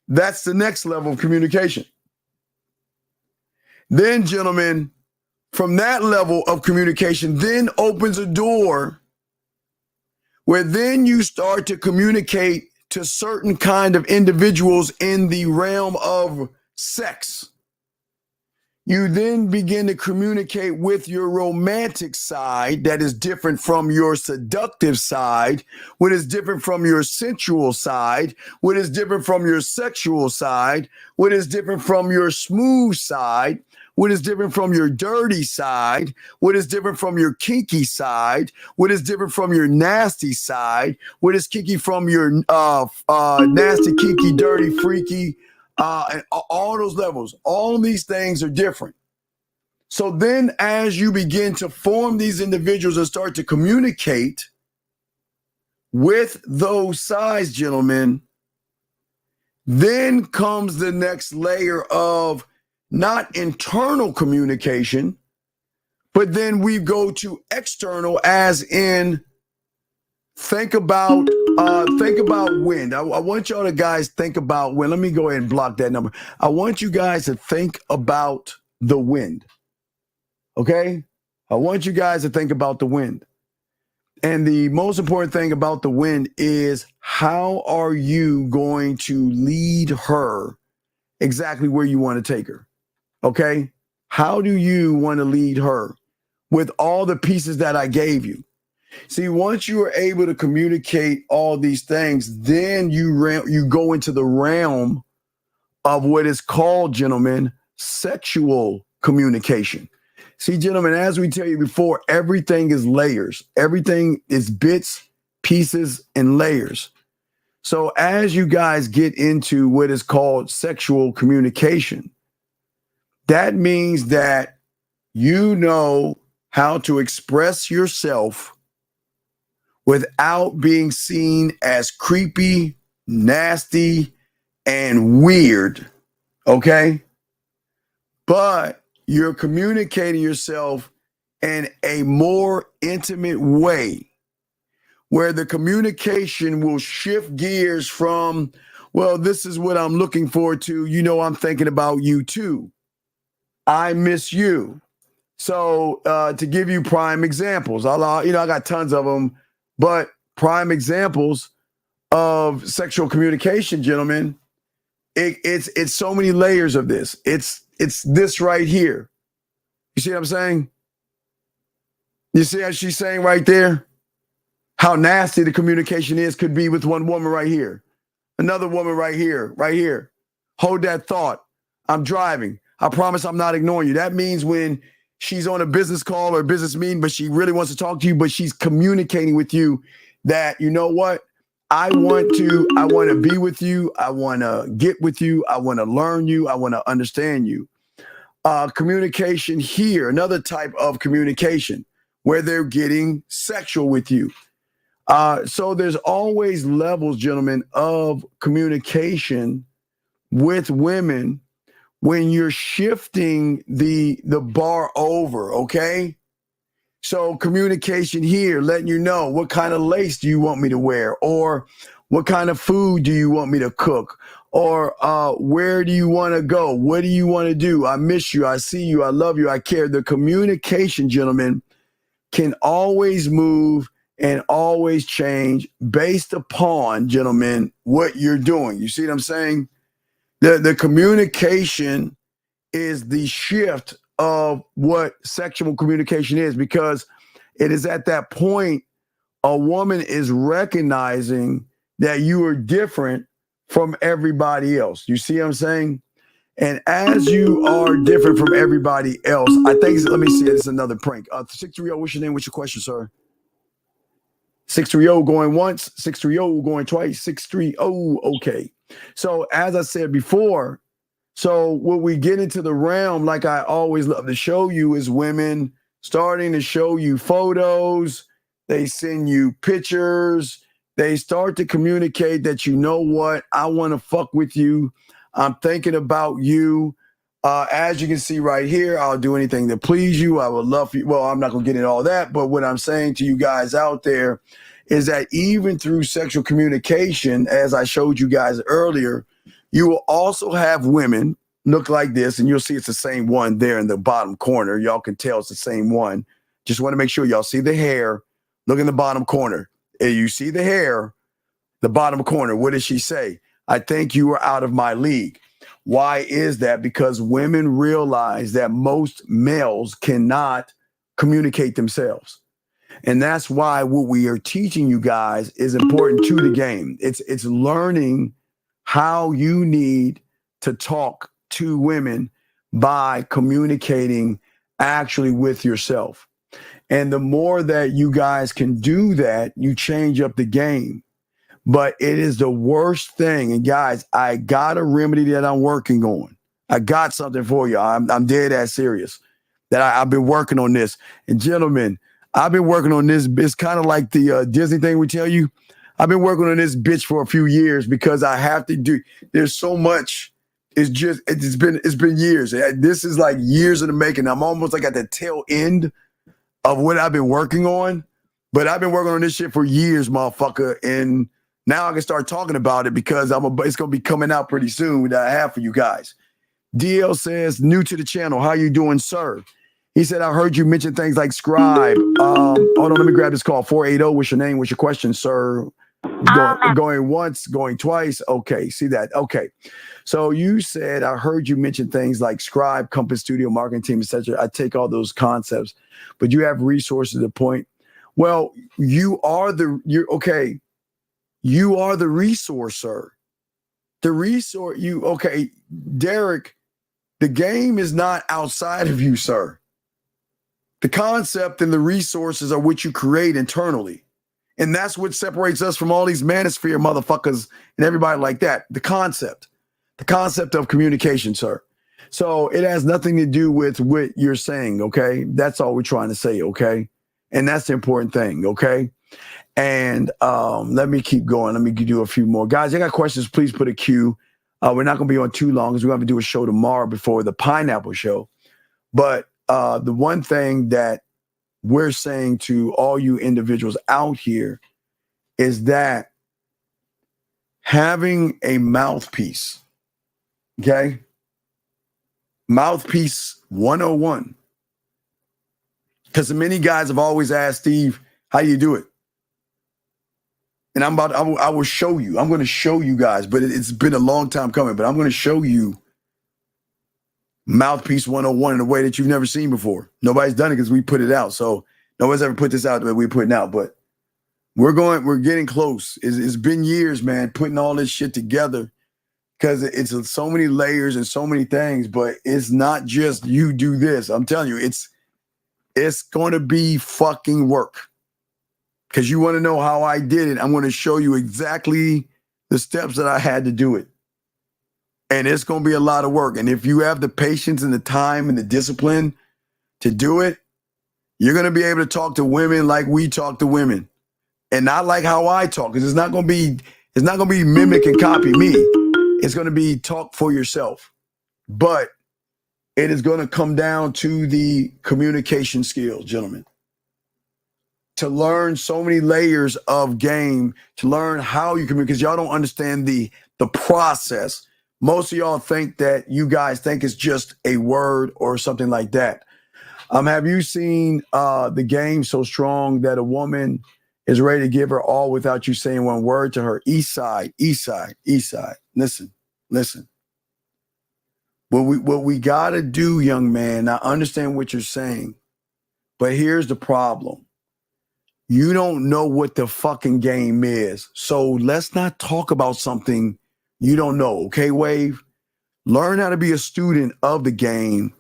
That's the next level of communication. Then, gentlemen, from that level of communication, then opens a door where then you start to communicate to certain kind of individuals in the realm of sex. You then begin to communicate with your romantic side that is different from your seductive side, what is different from your sensual side, what is different from your sexual side, what is different from your smooth side, what is different from your dirty side, what is different from your kinky side, what is different from your nasty side, what is kinky from your nasty, kinky, dirty, freaky, and all those levels. All these things are different. So then as you begin to form these individuals and start to communicate with those sides, gentlemen, then comes the next layer of not internal communication, but then we go to external, as in think about wind. I want y'all to guys think about wind. Let me go ahead and block that number. I want you guys to think about the wind. Okay? I want you guys to think about the wind. And the most important thing about the wind is, how are you going to lead her exactly where you want to take her? Okay? How do you want to lead her with all the pieces that I gave you? See, once you are able to communicate all these things, then you go into the realm of what is called, gentlemen, sexual communication. See, gentlemen, as we tell you before, everything is layers. Everything is bits, pieces, and layers. So as you guys get into what is called sexual communication, that means that you know how to express yourself without being seen as creepy, nasty, and weird, okay? but you're communicating yourself in a more intimate way where the communication will shift gears from, well, this is what I'm looking forward to. You know, I'm thinking about you too. I miss you. So to give you prime examples, I got tons of them, but prime examples of sexual communication, gentlemen, it's so many layers of this. It's this right here. You see what I'm saying? You see how she's saying right there? How nasty the communication could be with one woman right here. Another woman right here. Hold that thought. I'm driving. I promise I'm not ignoring you. That means when she's on a business call or a business meeting, but she really wants to talk to you, but she's communicating with you that, you know what? I want to be with you. I want to get with you. I want to learn you. I want to understand you. Communication here, another type of communication where they're getting sexual with you. So there's always levels, gentlemen, of communication with women when you're shifting the bar over, okay? So communication here, letting you know what kind of lace do you want me to wear, or what kind of food do you want me to cook, or where do you want to go? What do you want to do? I miss you. I see you. I love you. I care. The communication, gentlemen, can always move and always change based upon, gentlemen, what you're doing. You see what I'm saying? The communication is the shift of what sexual communication is, because it is at that point a woman is recognizing that you are different from everybody else. You see what I'm saying? And as you are different from everybody else, I think, let me see, it's another prank. 630, what's your name? What's your question, sir? 630 going once, 630 going twice, 630, okay. So as I said before, so when we get into the realm, like I always love to show you, is women starting to show you photos, they send you pictures, they start to communicate that, you know what, I want to fuck with you, I'm thinking about you. As you can see right here, I'll do anything to please you. I would love for you. Well, I'm not going to get into all that, but what I'm saying to you guys out there is that even through sexual communication, as I showed you guys earlier, you will also have women look like this, and you'll see it's the same one there in the bottom corner. Y'all can tell it's the same one. Just want to make sure y'all see the hair. Look in the bottom corner. If you see the hair, the bottom corner, what does she say? I think you are out of my league. Why is that? Because women realize that most males cannot communicate themselves. And that's why what we are teaching you guys is important to the game. It's learning how you need to talk to women by communicating actually with yourself. And the more that you guys can do that, you change up the game. But it is the worst thing. And guys, I got a remedy that I'm working on. I got something for you. I'm dead ass serious that I've been working on this. And gentlemen, I've been working on this. It's kind of like the Disney thing we tell you. I've been working on this bitch for a few years because I have to do. There's so much. It's been years. This is like years in the making. I'm almost like at the tail end of what I've been working on. But I've been working on this shit for years, motherfucker. And now I can start talking about it because it's going to be coming out pretty soon that I have for you guys. DL says, new to the channel. How you doing, sir? He said, I heard you mention things like scribe. Hold on, let me grab this call. 480, what's your name? What's your question, sir? Going once, going twice. Okay, see that. Okay. So you said, I heard you mention things like scribe, compass studio, marketing team, etc. I take all those concepts, but you have resources to point. Well, you are the resource, sir. The resource, Derek, the game is not outside of you, sir. The concept and the resources are what you create internally. And that's what separates us from all these manosphere motherfuckers and everybody like that. The concept of communication, sir. So it has nothing to do with what you're saying, okay? That's all we're trying to say, okay? And that's the important thing, okay? And let me keep going. Let me do a few more. Guys, I got questions. Please put a Q. We're not going to be on too long because we're going to do a show tomorrow before the Pineapple Show. But the one thing that we're saying to all you individuals out here is that having a mouthpiece, okay? Mouthpiece 101. Because many guys have always asked Steve, how do you do it? And I will show you. I'm going to show you guys, but it's been a long time coming, but I'm going to show you Mouthpiece 101 in a way that you've never seen before. Nobody's done it because we put it out. So nobody's ever put this out the way we're putting out, but we're getting close. It's been years, man, putting all this shit together because it's so many layers and so many things, but it's not just you do this. I'm telling you, it's going to be fucking work. Because you want to know how I did it, I'm going to show you exactly the steps that I had to do it. And it's going to be a lot of work. And if you have the patience and the time and the discipline to do it, you're going to be able to talk to women like we talk to women. And not like how I talk. Because it's not going to be mimic and copy me. It's going to be talk for yourself. But it is going to come down to the communication skills, gentlemen. To learn so many layers of game, to learn how you communicate, because y'all don't understand the process. Most of y'all think that you guys think it's just a word or something like that. Have you seen the game so strong that a woman is ready to give her all without you saying one word to her? East side, east side, east side. Listen. What we gotta do, young man, I understand what you're saying, but here's the problem. You don't know what the fucking game is. So let's not talk about something you don't know, okay, Wave? Learn how to be a student of the game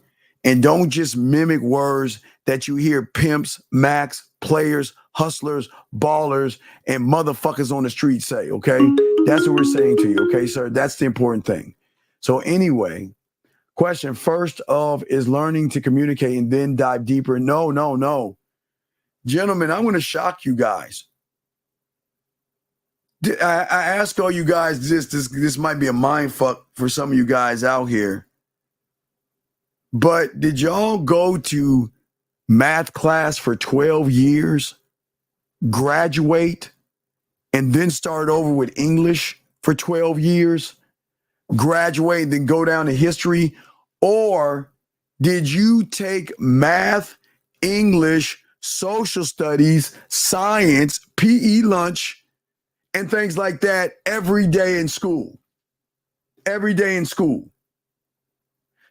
and don't just mimic words that you hear pimps, max, players, hustlers, ballers, and motherfuckers on the street say, okay? That's what we're saying to you, okay, sir? That's the important thing. So anyway, question first of is learning to communicate and then dive deeper. No. Gentlemen, I'm going to shock you guys. I ask all you guys this might be a mind fuck for some of you guys out here. But did y'all go to math class for 12 years, graduate, and then start over with English for 12 years, graduate, then go down to history? Or did you take math, English, social studies, science, PE lunch, and things like that every day in school? Every day in school.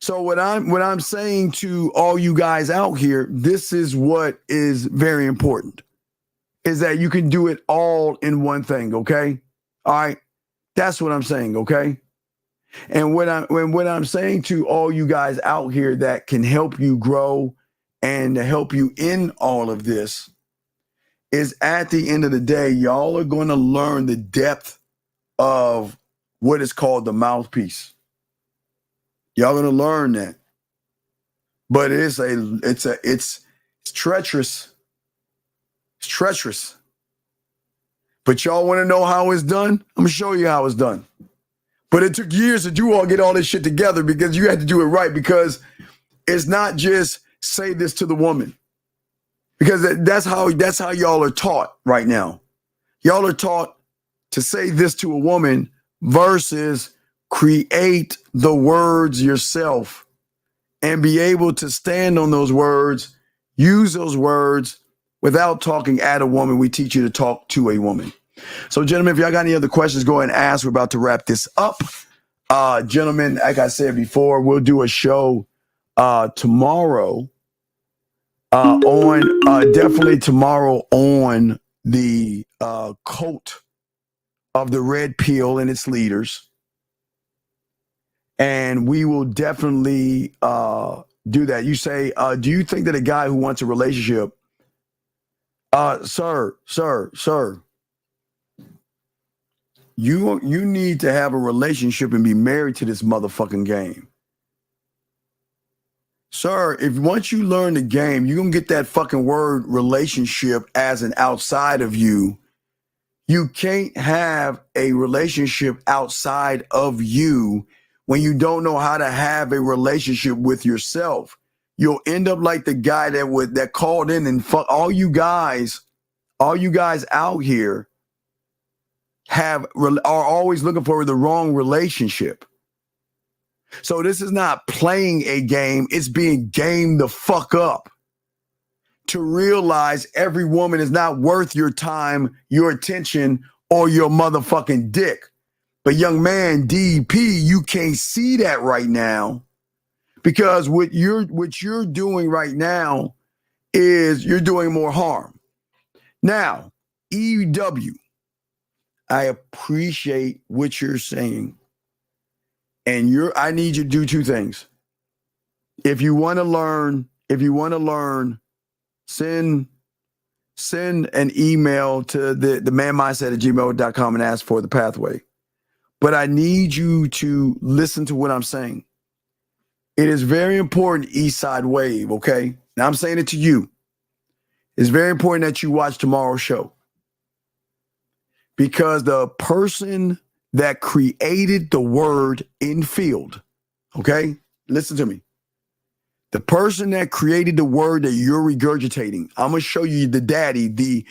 So what I'm saying to all you guys out here, this is what is very important, is that you can do it all in one thing, okay? All right? That's what I'm saying, okay? And what I'm saying to all you guys out here that can help you grow and to help you in all of this is at the end of the day, y'all are going to learn the depth of what is called the mouthpiece. Y'all going to learn that. But it's treacherous. It's treacherous. But y'all want to know how it's done? I'm going to show you how it's done. But it took years to get all this shit together because you had to do it right, because it's not just say this to the woman. Because that's how y'all are taught right now. Y'all are taught to say this to a woman versus create the words yourself and be able to stand on those words, use those words without talking at a woman. We teach you to talk to a woman. So, gentlemen, if y'all got any other questions, go ahead and ask. We're about to wrap this up. Gentlemen, like I said before, we'll do a show tomorrow definitely tomorrow on the cult of the red pill and its leaders. And we will definitely do that. You say, do you think that a guy who wants a relationship, sir, you need to have a relationship and be married to this motherfucking game. Sir, if once you learn the game, you're going to get that fucking word relationship as an outside of you. You can't have a relationship outside of you when you don't know how to have a relationship with yourself. You'll end up like the guy that called in and fuck all you guys out here are always looking for the wrong relationship. So this is not playing a game, it's being gamed the fuck up. To realize every woman is not worth your time, your attention, or your motherfucking dick. But young man, DP, you can't see that right now because what you're doing right now is you're doing more harm. Now, EW, I appreciate what you're saying. And I need you to do two things. If you want to learn, send an email to the manmindset@gmail.com and ask for the pathway. But I need you to listen to what I'm saying. It is very important, Eastside Wave, okay? Now I'm saying it to you. It's very important that you watch tomorrow's show. Because the person that created the word infield, okay? Listen to me. The person that created the word that you're regurgitating, I'm going to show you the daddy, the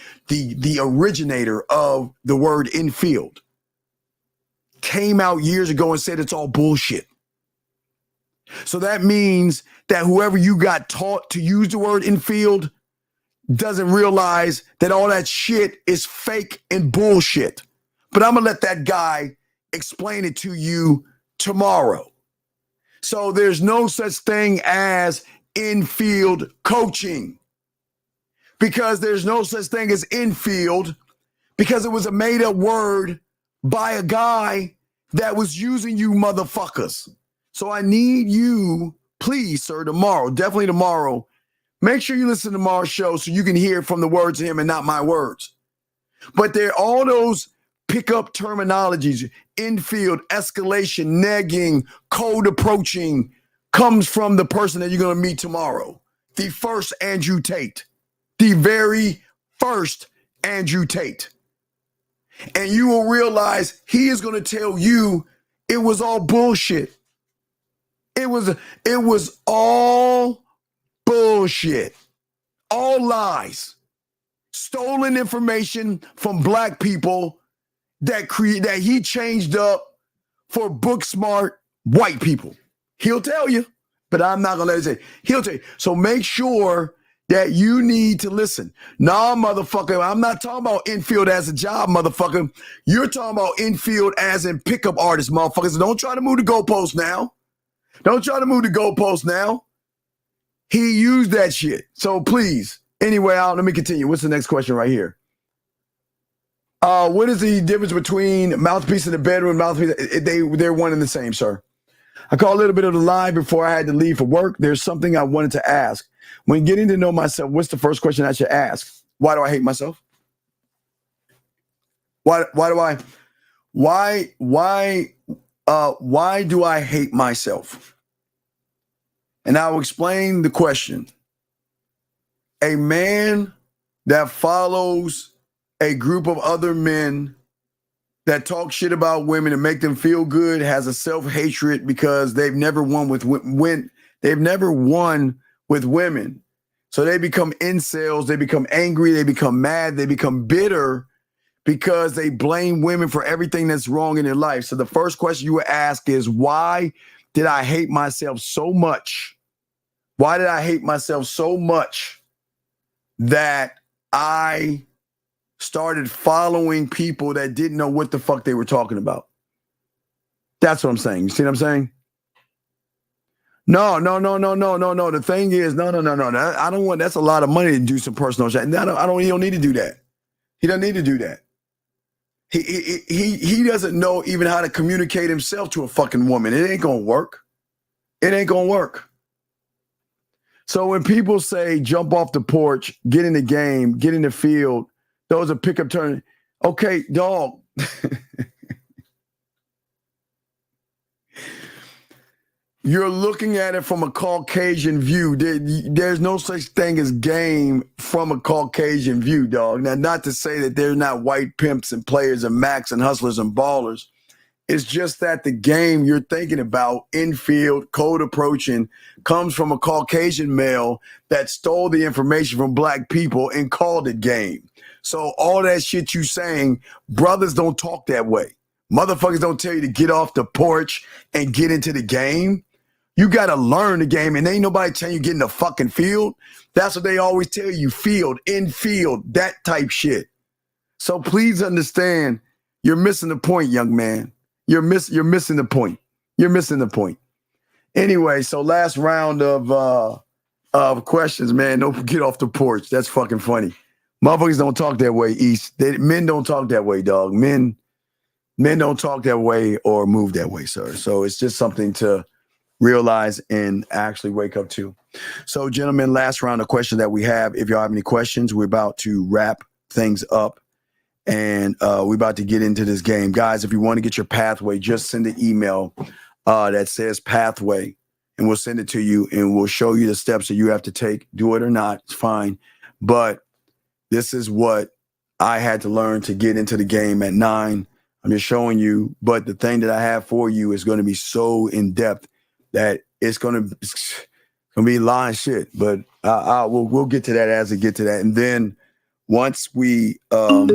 originator of the word infield, came out years ago and said it's all bullshit. So that means that whoever you got taught to use the word infield doesn't realize that all that shit is fake and bullshit. But I'm going to let that guy explain it to you tomorrow. So there's no such thing as infield coaching because there's no such thing as infield because it was a made up word by a guy that was using you motherfuckers. So I need you, please, sir, tomorrow, definitely tomorrow, make sure you listen to tomorrow's show so you can hear from the words of him and not my words. But there are all those pickup terminologies, infield, escalation, negging, cold approaching, comes from the person that you're going to meet tomorrow. The first Andrew Tate. The very first Andrew Tate. And you will realize he is going to tell you it was all bullshit. It was all bullshit. All lies. Stolen information from black people that he changed up for book smart white people. He'll tell you, but I'm not gonna let it say. He'll tell you. So make sure that you need to listen. Nah, motherfucker, I'm not talking about infield as a job, motherfucker. You're talking about infield as in pickup artist, motherfuckers. Don't try to move the goalposts now. Don't try to move the goalposts now. He used that shit. So please, anyway, let me continue. What's the next question right here? What is the difference between mouthpiece in the bedroom, mouthpiece? They're one and the same, sir. I caught a little bit of the live before I had to leave for work. There's something I wanted to ask. When getting to know myself, what's the first question I should ask? Why do I hate myself? Why do I hate myself? And I'll explain the question. A man that follows a group of other men that talk shit about women and make them feel good has a self-hatred because they've never won with women. So they become incels, they become angry, they become mad, they become bitter because they blame women for everything that's wrong in their life. So the first question you would ask is, why did I hate myself so much? Why did I hate myself so much that I started following people that didn't know what the fuck they were talking about? That's what I'm saying. You see what I'm saying? No. The thing is, no. I don't want. That's a lot of money to do some personal shit. He don't need to do that. He doesn't need to do that. He doesn't know even how to communicate himself to a fucking woman. It ain't gonna work. It ain't gonna work. So when people say jump off the porch, get in the game, get in the field, those are pickup turns. Okay, dog. You're looking at it from a Caucasian view. There's no such thing as game from a Caucasian view, dog. Now, not to say that there's not white pimps and players and max and hustlers and ballers. It's just that the game you're thinking about, infield, code approaching, comes from a Caucasian male that stole the information from black people and called it game. So all that shit you saying, brothers don't talk that way. Motherfuckers don't tell you to get off the porch and get into the game. You got to learn the game, and ain't nobody telling you get in the fucking field. That's what they always tell you, field, infield, that type shit. So please understand, you're missing the point, young man. You're missing the point. You're missing the point. Anyway, so last round of questions, man. Don't get off the porch. That's fucking funny. Motherfuckers don't talk that way, East. Men don't talk that way, dog. Men don't talk that way or move that way, sir. So it's just something to realize and actually wake up to. So, gentlemen, last round of questions that we have. If y'all have any questions, we're about to wrap things up. And we're about to get into this game. Guys, if you want to get your pathway, just send an email that says pathway, and we'll send it to you, and we'll show you the steps that you have to take. Do it or not, it's fine. But this is what I had to learn to get into the game at 9. I'm just showing you. But the thing that I have for you is going to be so in-depth that it's going to be lying shit. But we'll get to that as we get to that. And then once we get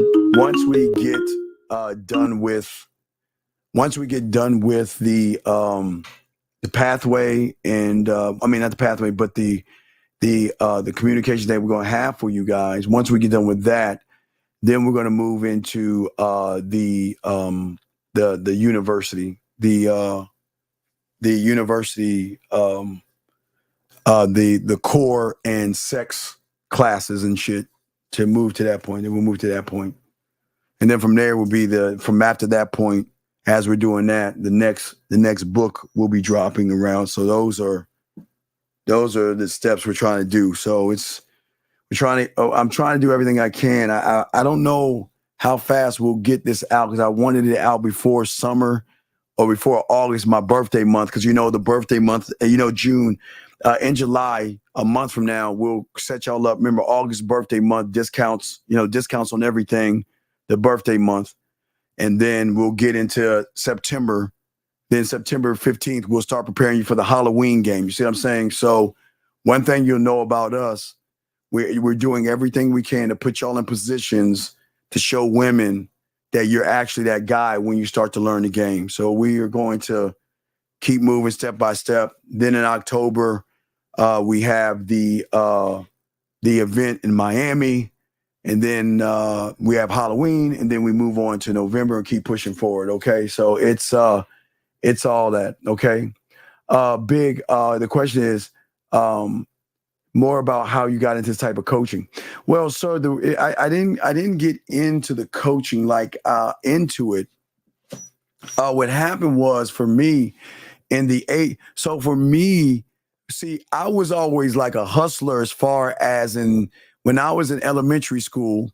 done with the pathway, and I mean not the pathway, but the communication that we're going to have for you guys. Once we get done with that, then we're going to move into the university, the core and sex classes and shit. To move to that point, then we'll move to that point, and then from there will be from after that point. As we're doing that, the next book will be dropping around. So those are the steps we're trying to do. So I'm trying to do everything I can. I don't know how fast we'll get this out because I wanted it out before summer or before August, my birthday month. Because the birthday month, June. In July, a month from now, we'll set y'all up. Remember, August birthday month, discounts on everything, the birthday month. And then we'll get into September. Then September 15th, we'll start preparing you for the Halloween game. You see what I'm saying? So one thing you'll know about us, we're doing everything we can to put y'all in positions to show women that you're actually that guy when you start to learn the game. So we are going to keep moving step by step. Then in October, we have the event in Miami, and then we have Halloween, and then we move on to November and keep pushing forward. Okay, so it's all that. Okay, big. The question is more about how you got into this type of coaching. Well, sir, I didn't get into the coaching into it. What happened was for me so for me. See, I was always like a hustler as far as when I was in elementary school,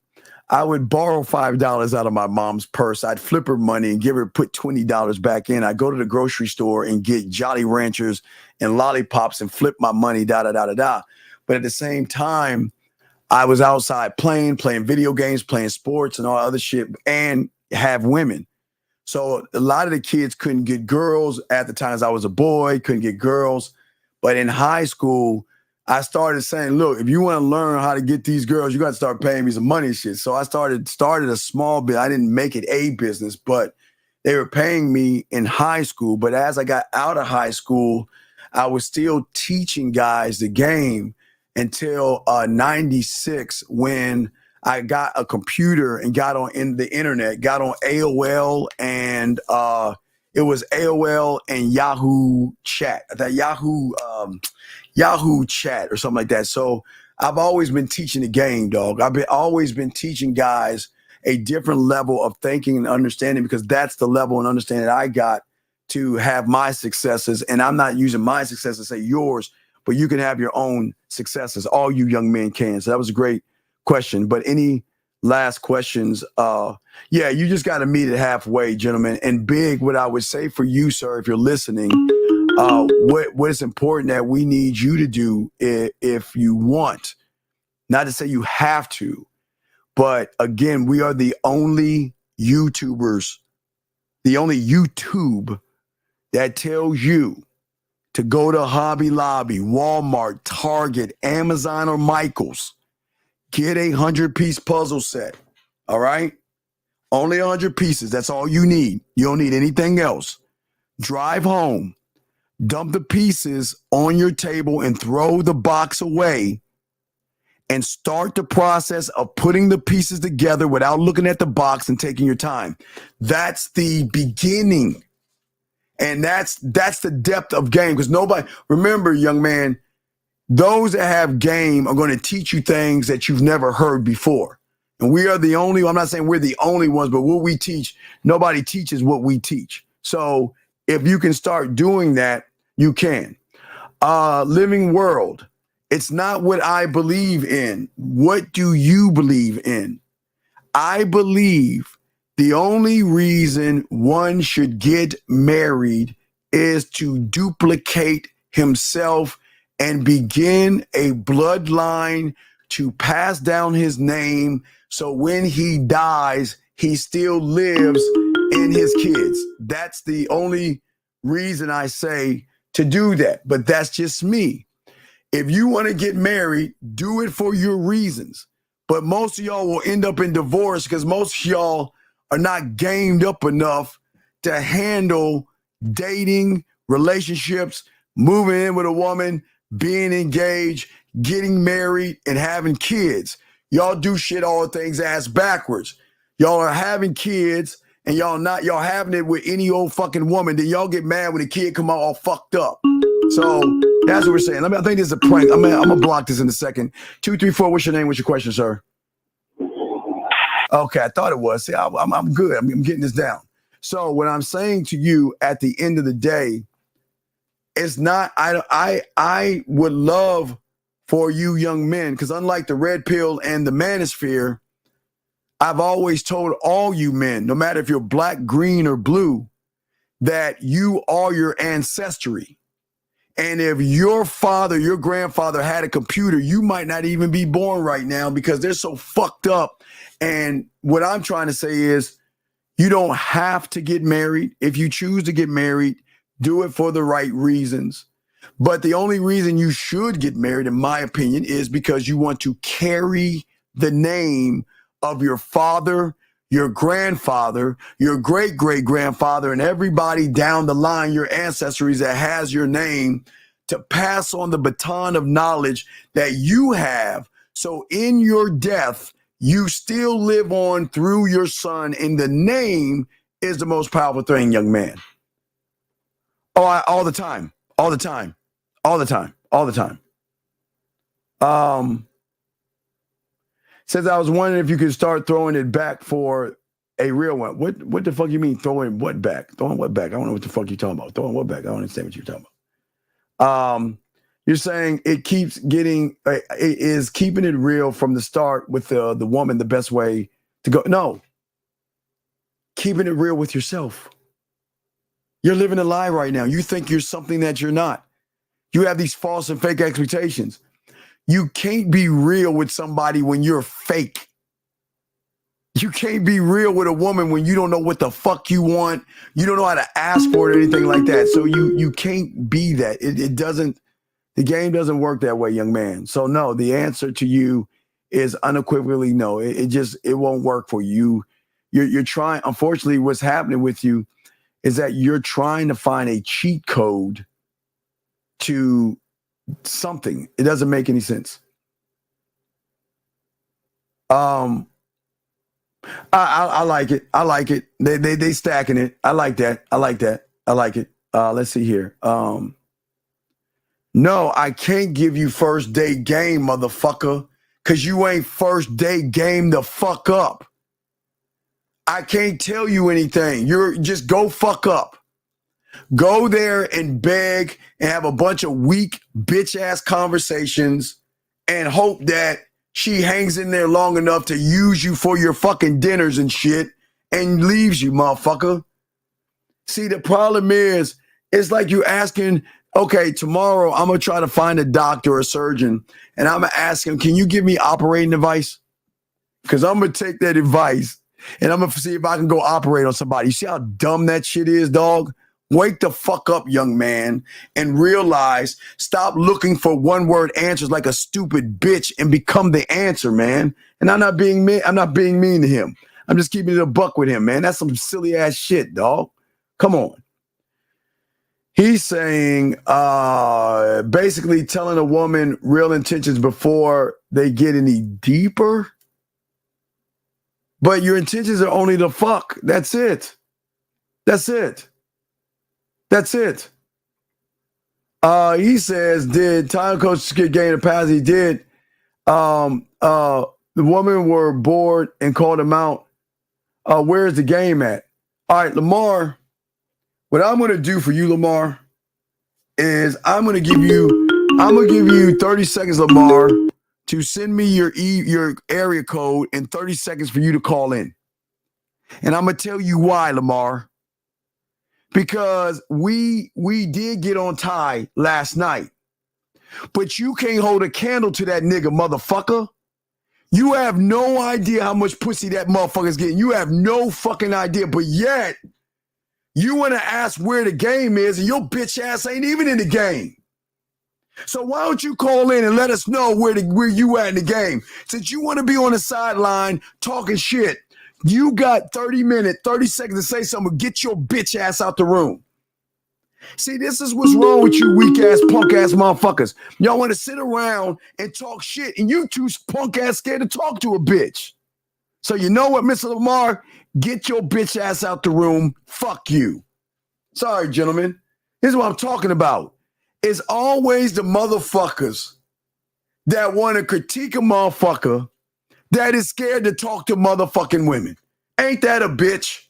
I would borrow $5 out of my mom's purse. I'd flip her money and put $20 back in. I'd go to the grocery store and get Jolly Ranchers and lollipops and flip my money, But at the same time, I was outside playing video games, playing sports and all other shit, and have women. So a lot of the kids couldn't get girls at the times I was a boy, couldn't get girls. But in high school, I started saying, look, if you want to learn how to get these girls, you got to start paying me some money and shit. So I started a small bit. I didn't make it a business, but they were paying me in high school. But as I got out of high school, I was still teaching guys the game until 96 when I got a computer and got on the internet, got on AOL, and it was AOL and Yahoo Chat, that Yahoo Chat or something like that. So I've always been teaching the game, dog. Always been teaching guys a different level of thinking and understanding, because that's the level and understanding I got to have my successes. And I'm not using my success to say yours, but you can have your own successes. All you young men can. So that was a great question. But any last questions? Yeah, you just got to meet it halfway, gentlemen. And big, what I would say for you, sir, if you're listening, what is important that we need you to do if you want, not to say you have to, but again, we are the only YouTubers, the only YouTube that tells you to go to Hobby Lobby, Walmart, Target, Amazon, or Michael's. Get a 100-piece puzzle set. All right? Only 100 pieces. That's all you need. You don't need anything else. Drive home. Dump the pieces on your table and throw the box away and start the process of putting the pieces together without looking at the box and taking your time. That's the beginning. And that's the depth of game. Because nobody, remember, young man, those that have game are going to teach you things that you've never heard before. And we are the only, I'm not saying we're the only ones, but what we teach, nobody teaches what we teach. So if you can start doing that, you can. Living world. It's not what I believe in. What do you believe in? I believe the only reason one should get married is to duplicate himself and begin a bloodline to pass down his name so when he dies, he still lives in his kids. That's the only reason I say to do that. But that's just me. If you want to get married, do it for your reasons. But most of y'all will end up in divorce because most of y'all are not gamed up enough to handle dating, relationships, moving in with a woman, being engaged, getting married, and having kids. Y'all do shit all things ass backwards. Y'all are having kids and y'all having it with any old fucking woman. Then y'all get mad when the kid come out all fucked up. So that's what we're saying. I think this is a prank. I'm gonna block this in a second. 234, what's your name? What's your question, sir? Okay, I thought it was. See, I'm good. I'm getting this down. So what I'm saying to you at the end of the day, it's not, I would love for you young men, because unlike the red pill and the manosphere, I've always told all you men, no matter if you're black, green, or blue, that you are your ancestry. And if your father, your grandfather had a computer, you might not even be born right now because they're so fucked up. And what I'm trying to say is you don't have to get married. If you choose to get married, do it for the right reasons. But the only reason you should get married, in my opinion, is because you want to carry the name of your father, your grandfather, your great-great-grandfather, and everybody down the line, your ancestries that has your name, to pass on the baton of knowledge that you have. So in your death, you still live on through your son, and the name is the most powerful thing, young man. Oh, all the time. Says, I was wondering if you could start throwing it back for a real one. What the fuck you mean throwing what back? Throwing what back? I don't know what the fuck you're talking about. Throwing what back? I don't understand what you're talking about. You're saying it keeps getting, is keeping it real from the start with the woman the best way to go? No. Keeping it real with yourself. You're living a lie right now. You think you're something that you're not. You have these false and fake expectations. You can't be real with somebody when you're fake. You can't be real with a woman when you don't know what the fuck you want. You don't know how to ask for it or anything like that. So you can't be that. It doesn't, the game doesn't work that way, young man. So no, the answer to you is unequivocally no. It won't work for you. You're trying, unfortunately, what's happening with you is that you're trying to find a cheat code to something. It doesn't make any sense. I like it. I like it. They stacking it. I like that. I like it. Let's see here. No, I can't give you first date game, motherfucker, because you ain't first date game the fuck up. I can't tell you anything. You're just go fuck up. Go there and beg and have a bunch of weak bitch ass conversations and hope that she hangs in there long enough to use you for your fucking dinners and shit and leaves you, motherfucker. See, the problem is It's like you asking, okay, tomorrow I'm going to try to find a doctor or a surgeon, and I'm going to ask him, can you give me operating advice? Because I'm going to take that advice, and I'm going to see if I can go operate on somebody. You see how dumb that shit is, dog? Wake the fuck up, young man, and realize, stop looking for one-word answers like a stupid bitch and become the answer, man. And I'm not being mean to him. I'm just keeping it a buck with him, man. That's some silly ass shit, dog. Come on. He's saying basically telling a woman real intentions before they get any deeper. But your intentions are only to fuck. That's it. That's it. That's it. He says, did time coach get gain a pass? He did. The women were bored and called him out. Where's the game at? All right, Lamar, what I'm going to do for you, Lamar, is I'm going to give you 30 seconds, Lamar, to send me your area code and 30 seconds for you to call in. And I'm going to tell you why, Lamar. Because we did get on Ty last night. But you can't hold a candle to that nigga, motherfucker. You have no idea how much pussy that motherfucker's getting. You have no fucking idea. But yet, you want to ask where the game is, and your bitch ass ain't even in the game. So why don't you call in and let us know where you at in the game? Since you want to be on the sideline talking shit, you got 30 seconds to say something. Get your bitch ass out the room. See, this is what's wrong with you weak ass, punk ass motherfuckers. Y'all want to sit around and talk shit, and you too punk ass scared to talk to a bitch. So you know what, Mr. Lamar? Get your bitch ass out the room. Fuck you. Sorry, gentlemen. This is what I'm talking about. It's always the motherfuckers that want to critique a motherfucker that is scared to talk to motherfucking women. Ain't that a bitch?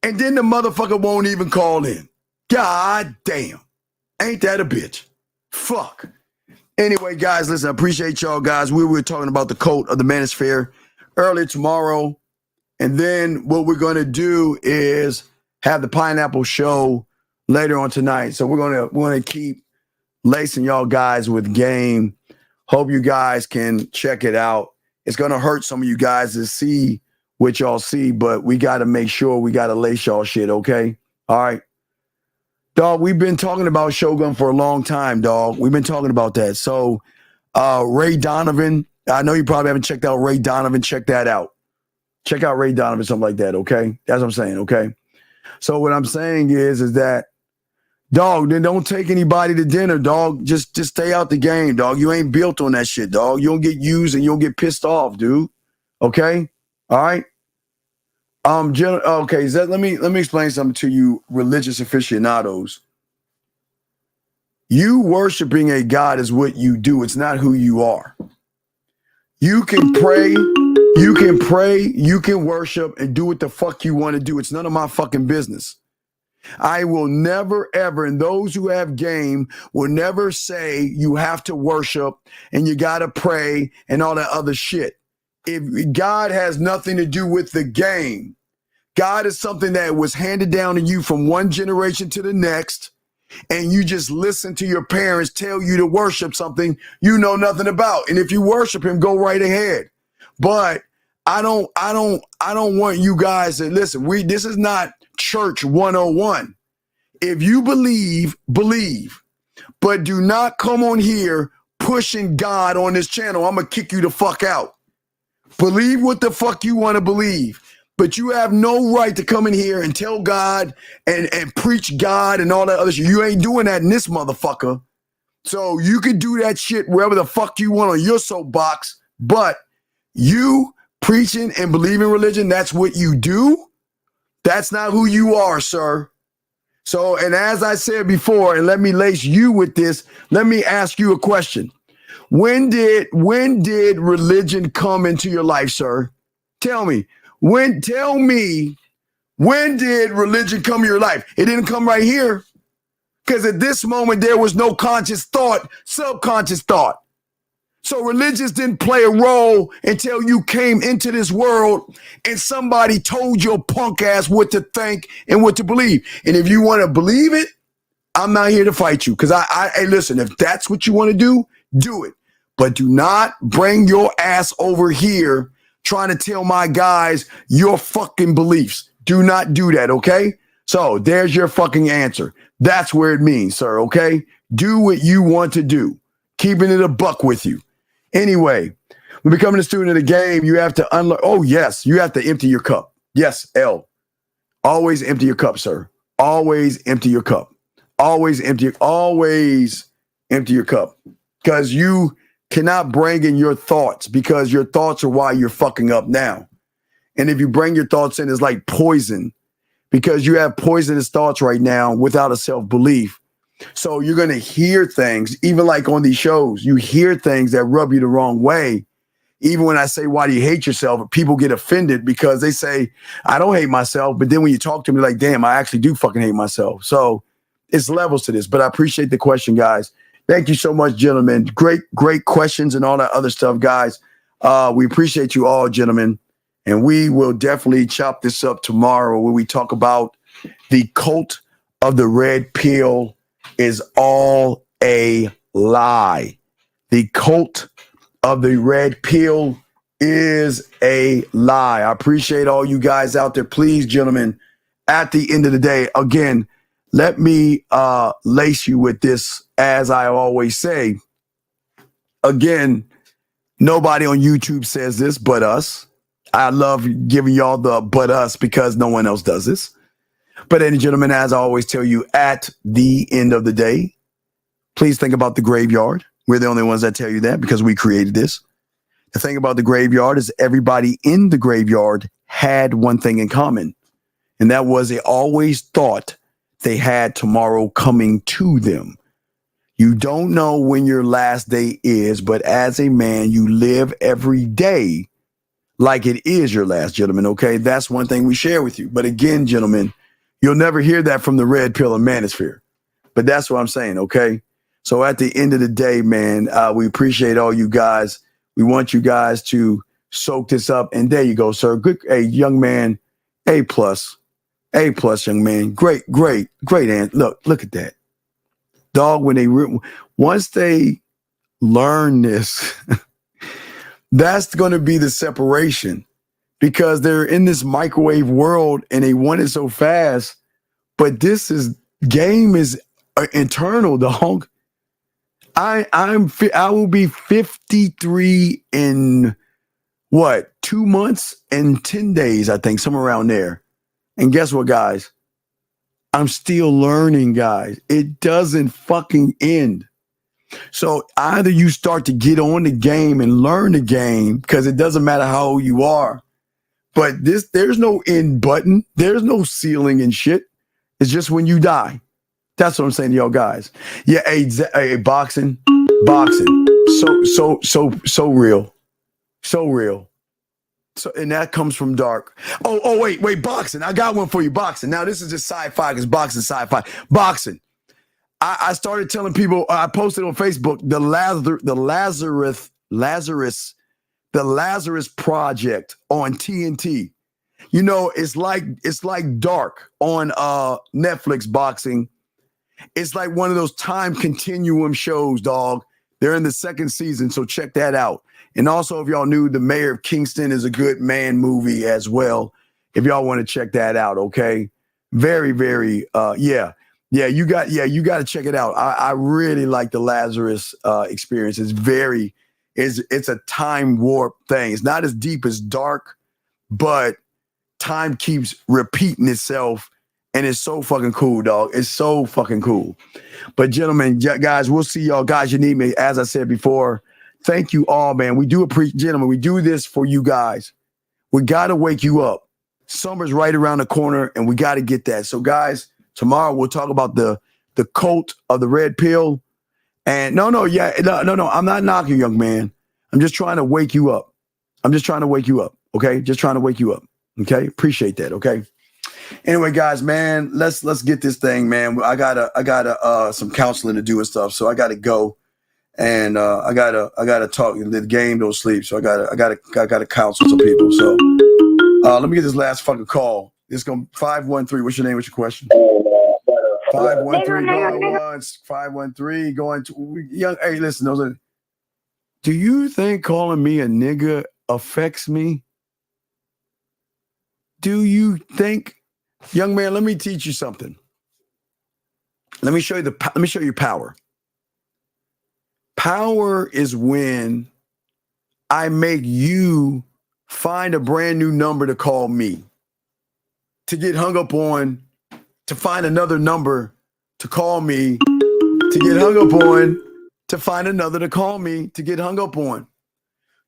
And then the motherfucker won't even call in. God damn. Ain't that a bitch? Fuck. Anyway, guys, listen, I appreciate y'all, guys. We were talking about the cult of the manosphere earlier tomorrow. And then what we're going to do is have the Pineapple Show later on tonight. So we're going to keep lacing y'all guys with game. Hope you guys can check it out. It's going to hurt some of you guys to see what y'all see, but we got to make sure we got to lace y'all shit, okay? All right. Dog, we've been talking about Shogun for a long time, dog. We've been talking about that. So Ray Donovan, I know you probably haven't checked out Ray Donovan. Check that out. Check out Ray Donovan, something like that, okay? That's what I'm saying, okay? So what I'm saying is that, dog, then don't take anybody to dinner, dog. Just stay out the game, dog. You ain't built on that shit, dog. You don't get used and you don't get pissed off, dude. Okay? All right? Okay, Zed, let me explain something to you, religious aficionados. You worshiping a God is what you do. It's not who you are. You can pray, you can worship and do what the fuck you want to do. It's none of my fucking business. I will never, ever, and those who have game will never say you have to worship and you got to pray and all that other shit. If God has nothing to do with the game, God is something that was handed down to you from one generation to the next, and you just listen to your parents tell you to worship something you know nothing about. And if you worship him, go right ahead. But I don't want you guys to listen. This is not church 101. If you believe, but do not come on here pushing God on this channel. I'm going to kick you the fuck out. Believe what the fuck you want to believe. But you have no right to come in here and tell God and preach God and all that other shit. You ain't doing that in this motherfucker. So you can do that shit wherever the fuck you want on your soapbox. But you preaching and believing religion, that's what you do. That's not who you are, sir. So, and as I said before, and let me lace you with this, let me ask you a question. When did religion come into your life, sir? Tell me. When did religion come in your life? It didn't come right here. Because at this moment, there was no conscious thought, subconscious thought. So religious didn't play a role until you came into this world and somebody told your punk ass what to think and what to believe. And if you want to believe it, I'm not here to fight you because hey, listen, if that's what you want to do it. But do not bring your ass over here trying to tell my guys your fucking beliefs. Do not do that, okay? So there's your fucking answer. That's where it means, sir, okay? Do what you want to do. Keeping it a buck with you. Anyway, when becoming a student of the game, you have to unlearn. Oh, yes, you have to empty your cup. Yes, L. Always empty your cup, sir. Always empty your cup. Always empty your cup. Because you cannot bring in your thoughts, because your thoughts are why you're fucking up now. And if you bring your thoughts in, it's like poison, because you have poisonous thoughts right now without a self-belief. So you're going to hear things, even like on these shows, you hear things that rub you the wrong way. Even when I say, why do you hate yourself? People get offended because they say, I don't hate myself. But then when you talk to me, like, damn, I actually do fucking hate myself. So it's levels to this, but I appreciate the question, guys. Thank you so much, gentlemen. Great questions and all that other stuff, guys. We appreciate you all, gentlemen. And we will definitely chop this up tomorrow when we talk about the cult of the red pill is all a lie. The cult of the red pill is a lie. I appreciate all you guys out there. Please, gentlemen, at the end of the day, again, let me lace you with this, as I always say. Again, nobody on YouTube says this but us. I love giving y'all the but us because no one else does this. But any gentlemen, as I always tell you, at the end of the day, please think about the graveyard. We're the only ones that tell you that because we created this. The thing about the graveyard is everybody in the graveyard had one thing in common. And that was they always thought they had tomorrow coming to them. You don't know when your last day is, but as a man, you live every day like it is your last, gentlemen, okay? That's one thing we share with you. But again, gentlemen, you'll never hear that from the red pill and manosphere. But that's what I'm saying, okay? So at the end of the day, man, we appreciate all you guys. We want you guys to soak this up. And there you go, sir. Good, hey, young man, A+. A+, young man. Great. And look at that. Dog, once they learn this, that's going to be the separation, because they're in this microwave world and they want it so fast. But game is internal, dog. I will be 53 in 2 months and 10 days, I think, somewhere around there. And guess what, guys? I'm still learning, guys. It doesn't fucking end. So either you start to get on the game and learn the game, because it doesn't matter how old you are. But there's no end button. There's no ceiling and shit. It's just when you die. That's what I'm saying to y'all guys. Yeah, hey, boxing. So real. So real. So, and that comes from dark. Oh, wait, boxing. I got one for you, boxing. Now, this is just sci-fi, because boxing, sci-fi. Boxing. I started telling people, I posted on Facebook, the Lazarus Project on TNT. You know, it's like Dark on Netflix, boxing. It's like one of those time continuum shows, dog. They're in the second season, so check that out. And also, if y'all knew, The Mayor of Kingston is a good man movie as well. If y'all want to check that out, okay? Very, very, yeah, you got to check it out. I really like the Lazarus experience. It's a time warp thing. It's not as deep as Dark, but time keeps repeating itself. And it's so fucking cool, dog. It's so fucking cool. But gentlemen, guys, we'll see y'all. Guys, you need me. As I said before, thank you all, man. We do appreciate, gentlemen, we do this for you guys. We got to wake you up. Summer's right around the corner, and we got to get that. So, guys, tomorrow we'll talk about the cult of the red pill. And no, I'm not knocking you, young man. I'm just trying to wake you up. Okay? Just trying to wake you up. Okay? Appreciate that, okay? Anyway, guys, man, let's get this thing, man. I gotta some counseling to do and stuff, so I gotta go, and I gotta talk. The game don't sleep, so I gotta counsel some people. So let me get this last fucking call. It's going 513. What's your name? What's your question? 513 going once, 513 going to young. Hey, listen, those are. Do you think calling me a nigga affects me? Do you think, young man? Let me teach you something. Let me show you power. Power is when I make you find a brand new number to call me, to get hung up on, to find another number to call me, to get hung up on, to find another to call me, to get hung up on.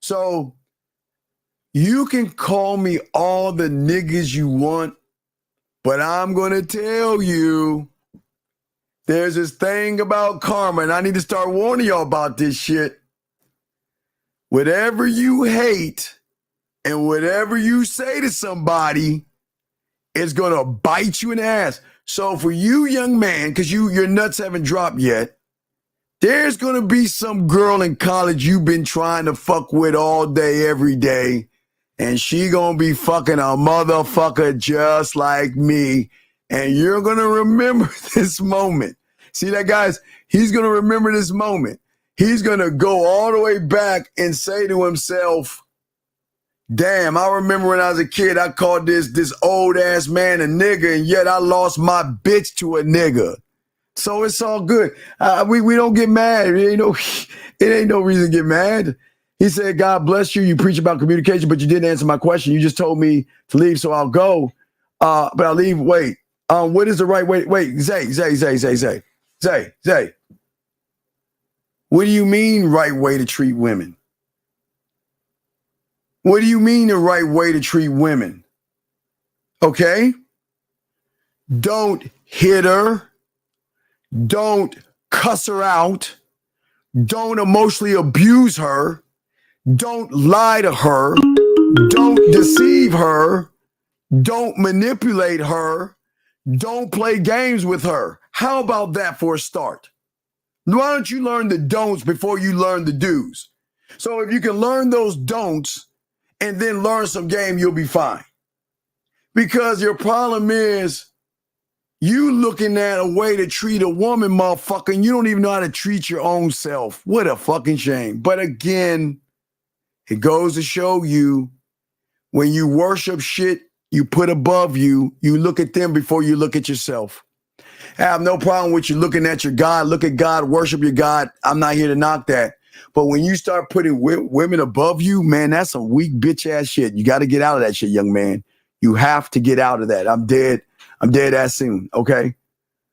So you can call me all the niggas you want, but I'm going to tell you there's this thing about karma, and I need to start warning y'all about this shit. Whatever you hate and whatever you say to somebody is going to bite you in the ass. So for you, young man, because your nuts haven't dropped yet, there's going to be some girl in college you've been trying to fuck with all day, every day, and she going to be fucking a motherfucker just like me, and you're going to remember this moment. See that, guys? He's going to remember this moment. He's going to go all the way back and say to himself, damn, I remember when I was a kid, I called this old ass man a nigga, and yet I lost my bitch to a nigga. So it's all good. We don't get mad. It ain't no reason to get mad. He said, God bless you. You preach about communication, but you didn't answer my question. You just told me to leave, so I'll go. But I'll leave. Wait. What is the right way? Wait, Zay. What do you mean right way to treat women? What do you mean the right way to treat women? Okay? Don't hit her. Don't cuss her out. Don't emotionally abuse her. Don't lie to her. Don't deceive her. Don't manipulate her. Don't play games with her. How about that for a start? Why don't you learn the don'ts before you learn the do's? So if you can learn those don'ts and then learn some game, you'll be fine. Because your problem is you looking at a way to treat a woman, motherfucker, and you don't even know how to treat your own self. What a fucking shame. But again, it goes to show you when you worship shit you put above you, you look at them before you look at yourself. I have no problem with you looking at your God. Look at God, worship your God. I'm not here to knock that. But when you start putting women above you, man, that's some weak bitch ass shit. You got to get out of that shit, young man. You have to get out of that. I'm dead ass soon, okay?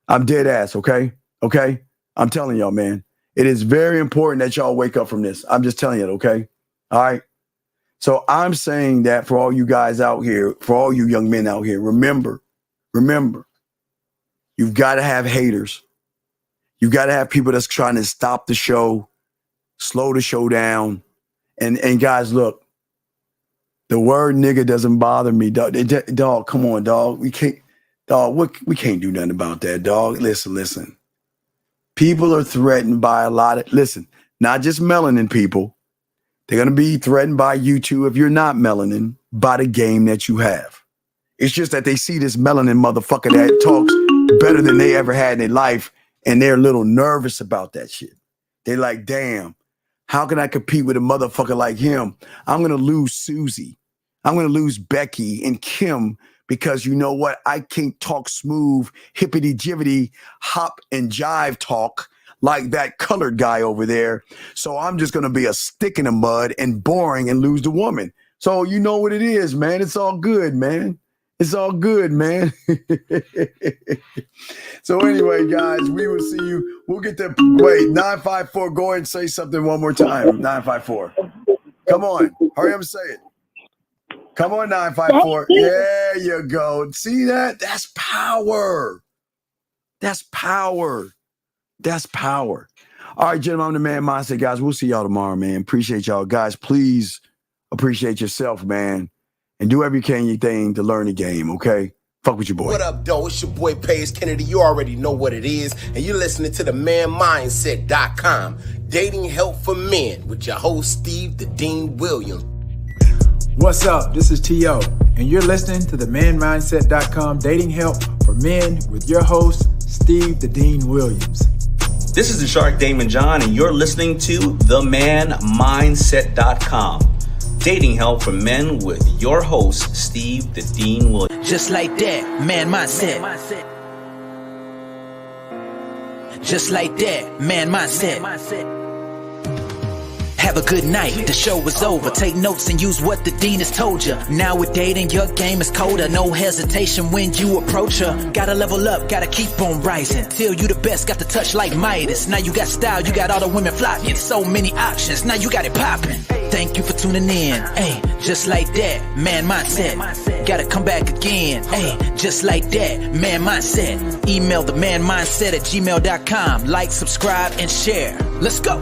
I'm dead ass, okay? Okay? I'm telling y'all, man. It is very important that y'all wake up from this. I'm just telling you, okay? All right? So I'm saying that for all you guys out here, for all you young men out here, remember, you've got to have haters. You've got to have people that's trying to stop the show, slow the show down. And guys, look, the word nigga doesn't bother me. Dog, come on, dog. We can't do nothing about that, dog. Listen. People are threatened by a lot of, not just melanin people. They're going to be threatened by you too, if you're not melanin, by the game that you have. It's just that they see this melanin motherfucker that talks better than they ever had in their life, and they're a little nervous about that shit. They're like, damn, how can I compete with a motherfucker like him? I'm going to lose Susie. I'm going to lose Becky and Kim because you know what? I can't talk smooth, hippity-jibbity, hop and jive talk like that colored guy over there. So I'm just going to be a stick in the mud and boring and lose the woman. So you know what it is, man. It's all good, man. It's all good, man. So anyway, guys, we will see you. We'll get there. Wait, 954, go ahead and say something one more time. 954. Come on. Hurry up and say it. Come on, 954. There you go. See that? That's power. That's power. That's power. All right, gentlemen, I'm the Man Mindset, guys. We'll see y'all tomorrow, man. Appreciate y'all. Guys, please appreciate yourself, man. And do every thing to learn the game, okay? Fuck with your boy. What up, though? It's your boy, Paige Kennedy. You already know what it is. And you're listening to the manmindset.com. Dating help for men with your host, Steve the Dean Williams. What's up? This is T.O. And you're listening to the manmindset.com dating help for men with your host, Steve the Dean Williams. This is the Shark Damon John, and you're listening to themanmindset.com. Dating help for men with your host, Steve the Dean Williams. Just like that, man mindset. Just like that, man mindset. Have a good night, the show is over. Take notes and use what the dean has told you. Now with dating, your game is colder. No hesitation when you approach her. Gotta level up, gotta keep on rising. Till you the best, got the touch like Midas. Now you got style, you got all the women flocking. So many options, now you got it popping. Thank you for tuning in. Hey, just like that, man mindset. Gotta come back again. Hey, just like that, man mindset. Email themanmindset@gmail.com. Like, subscribe, and share. Let's go.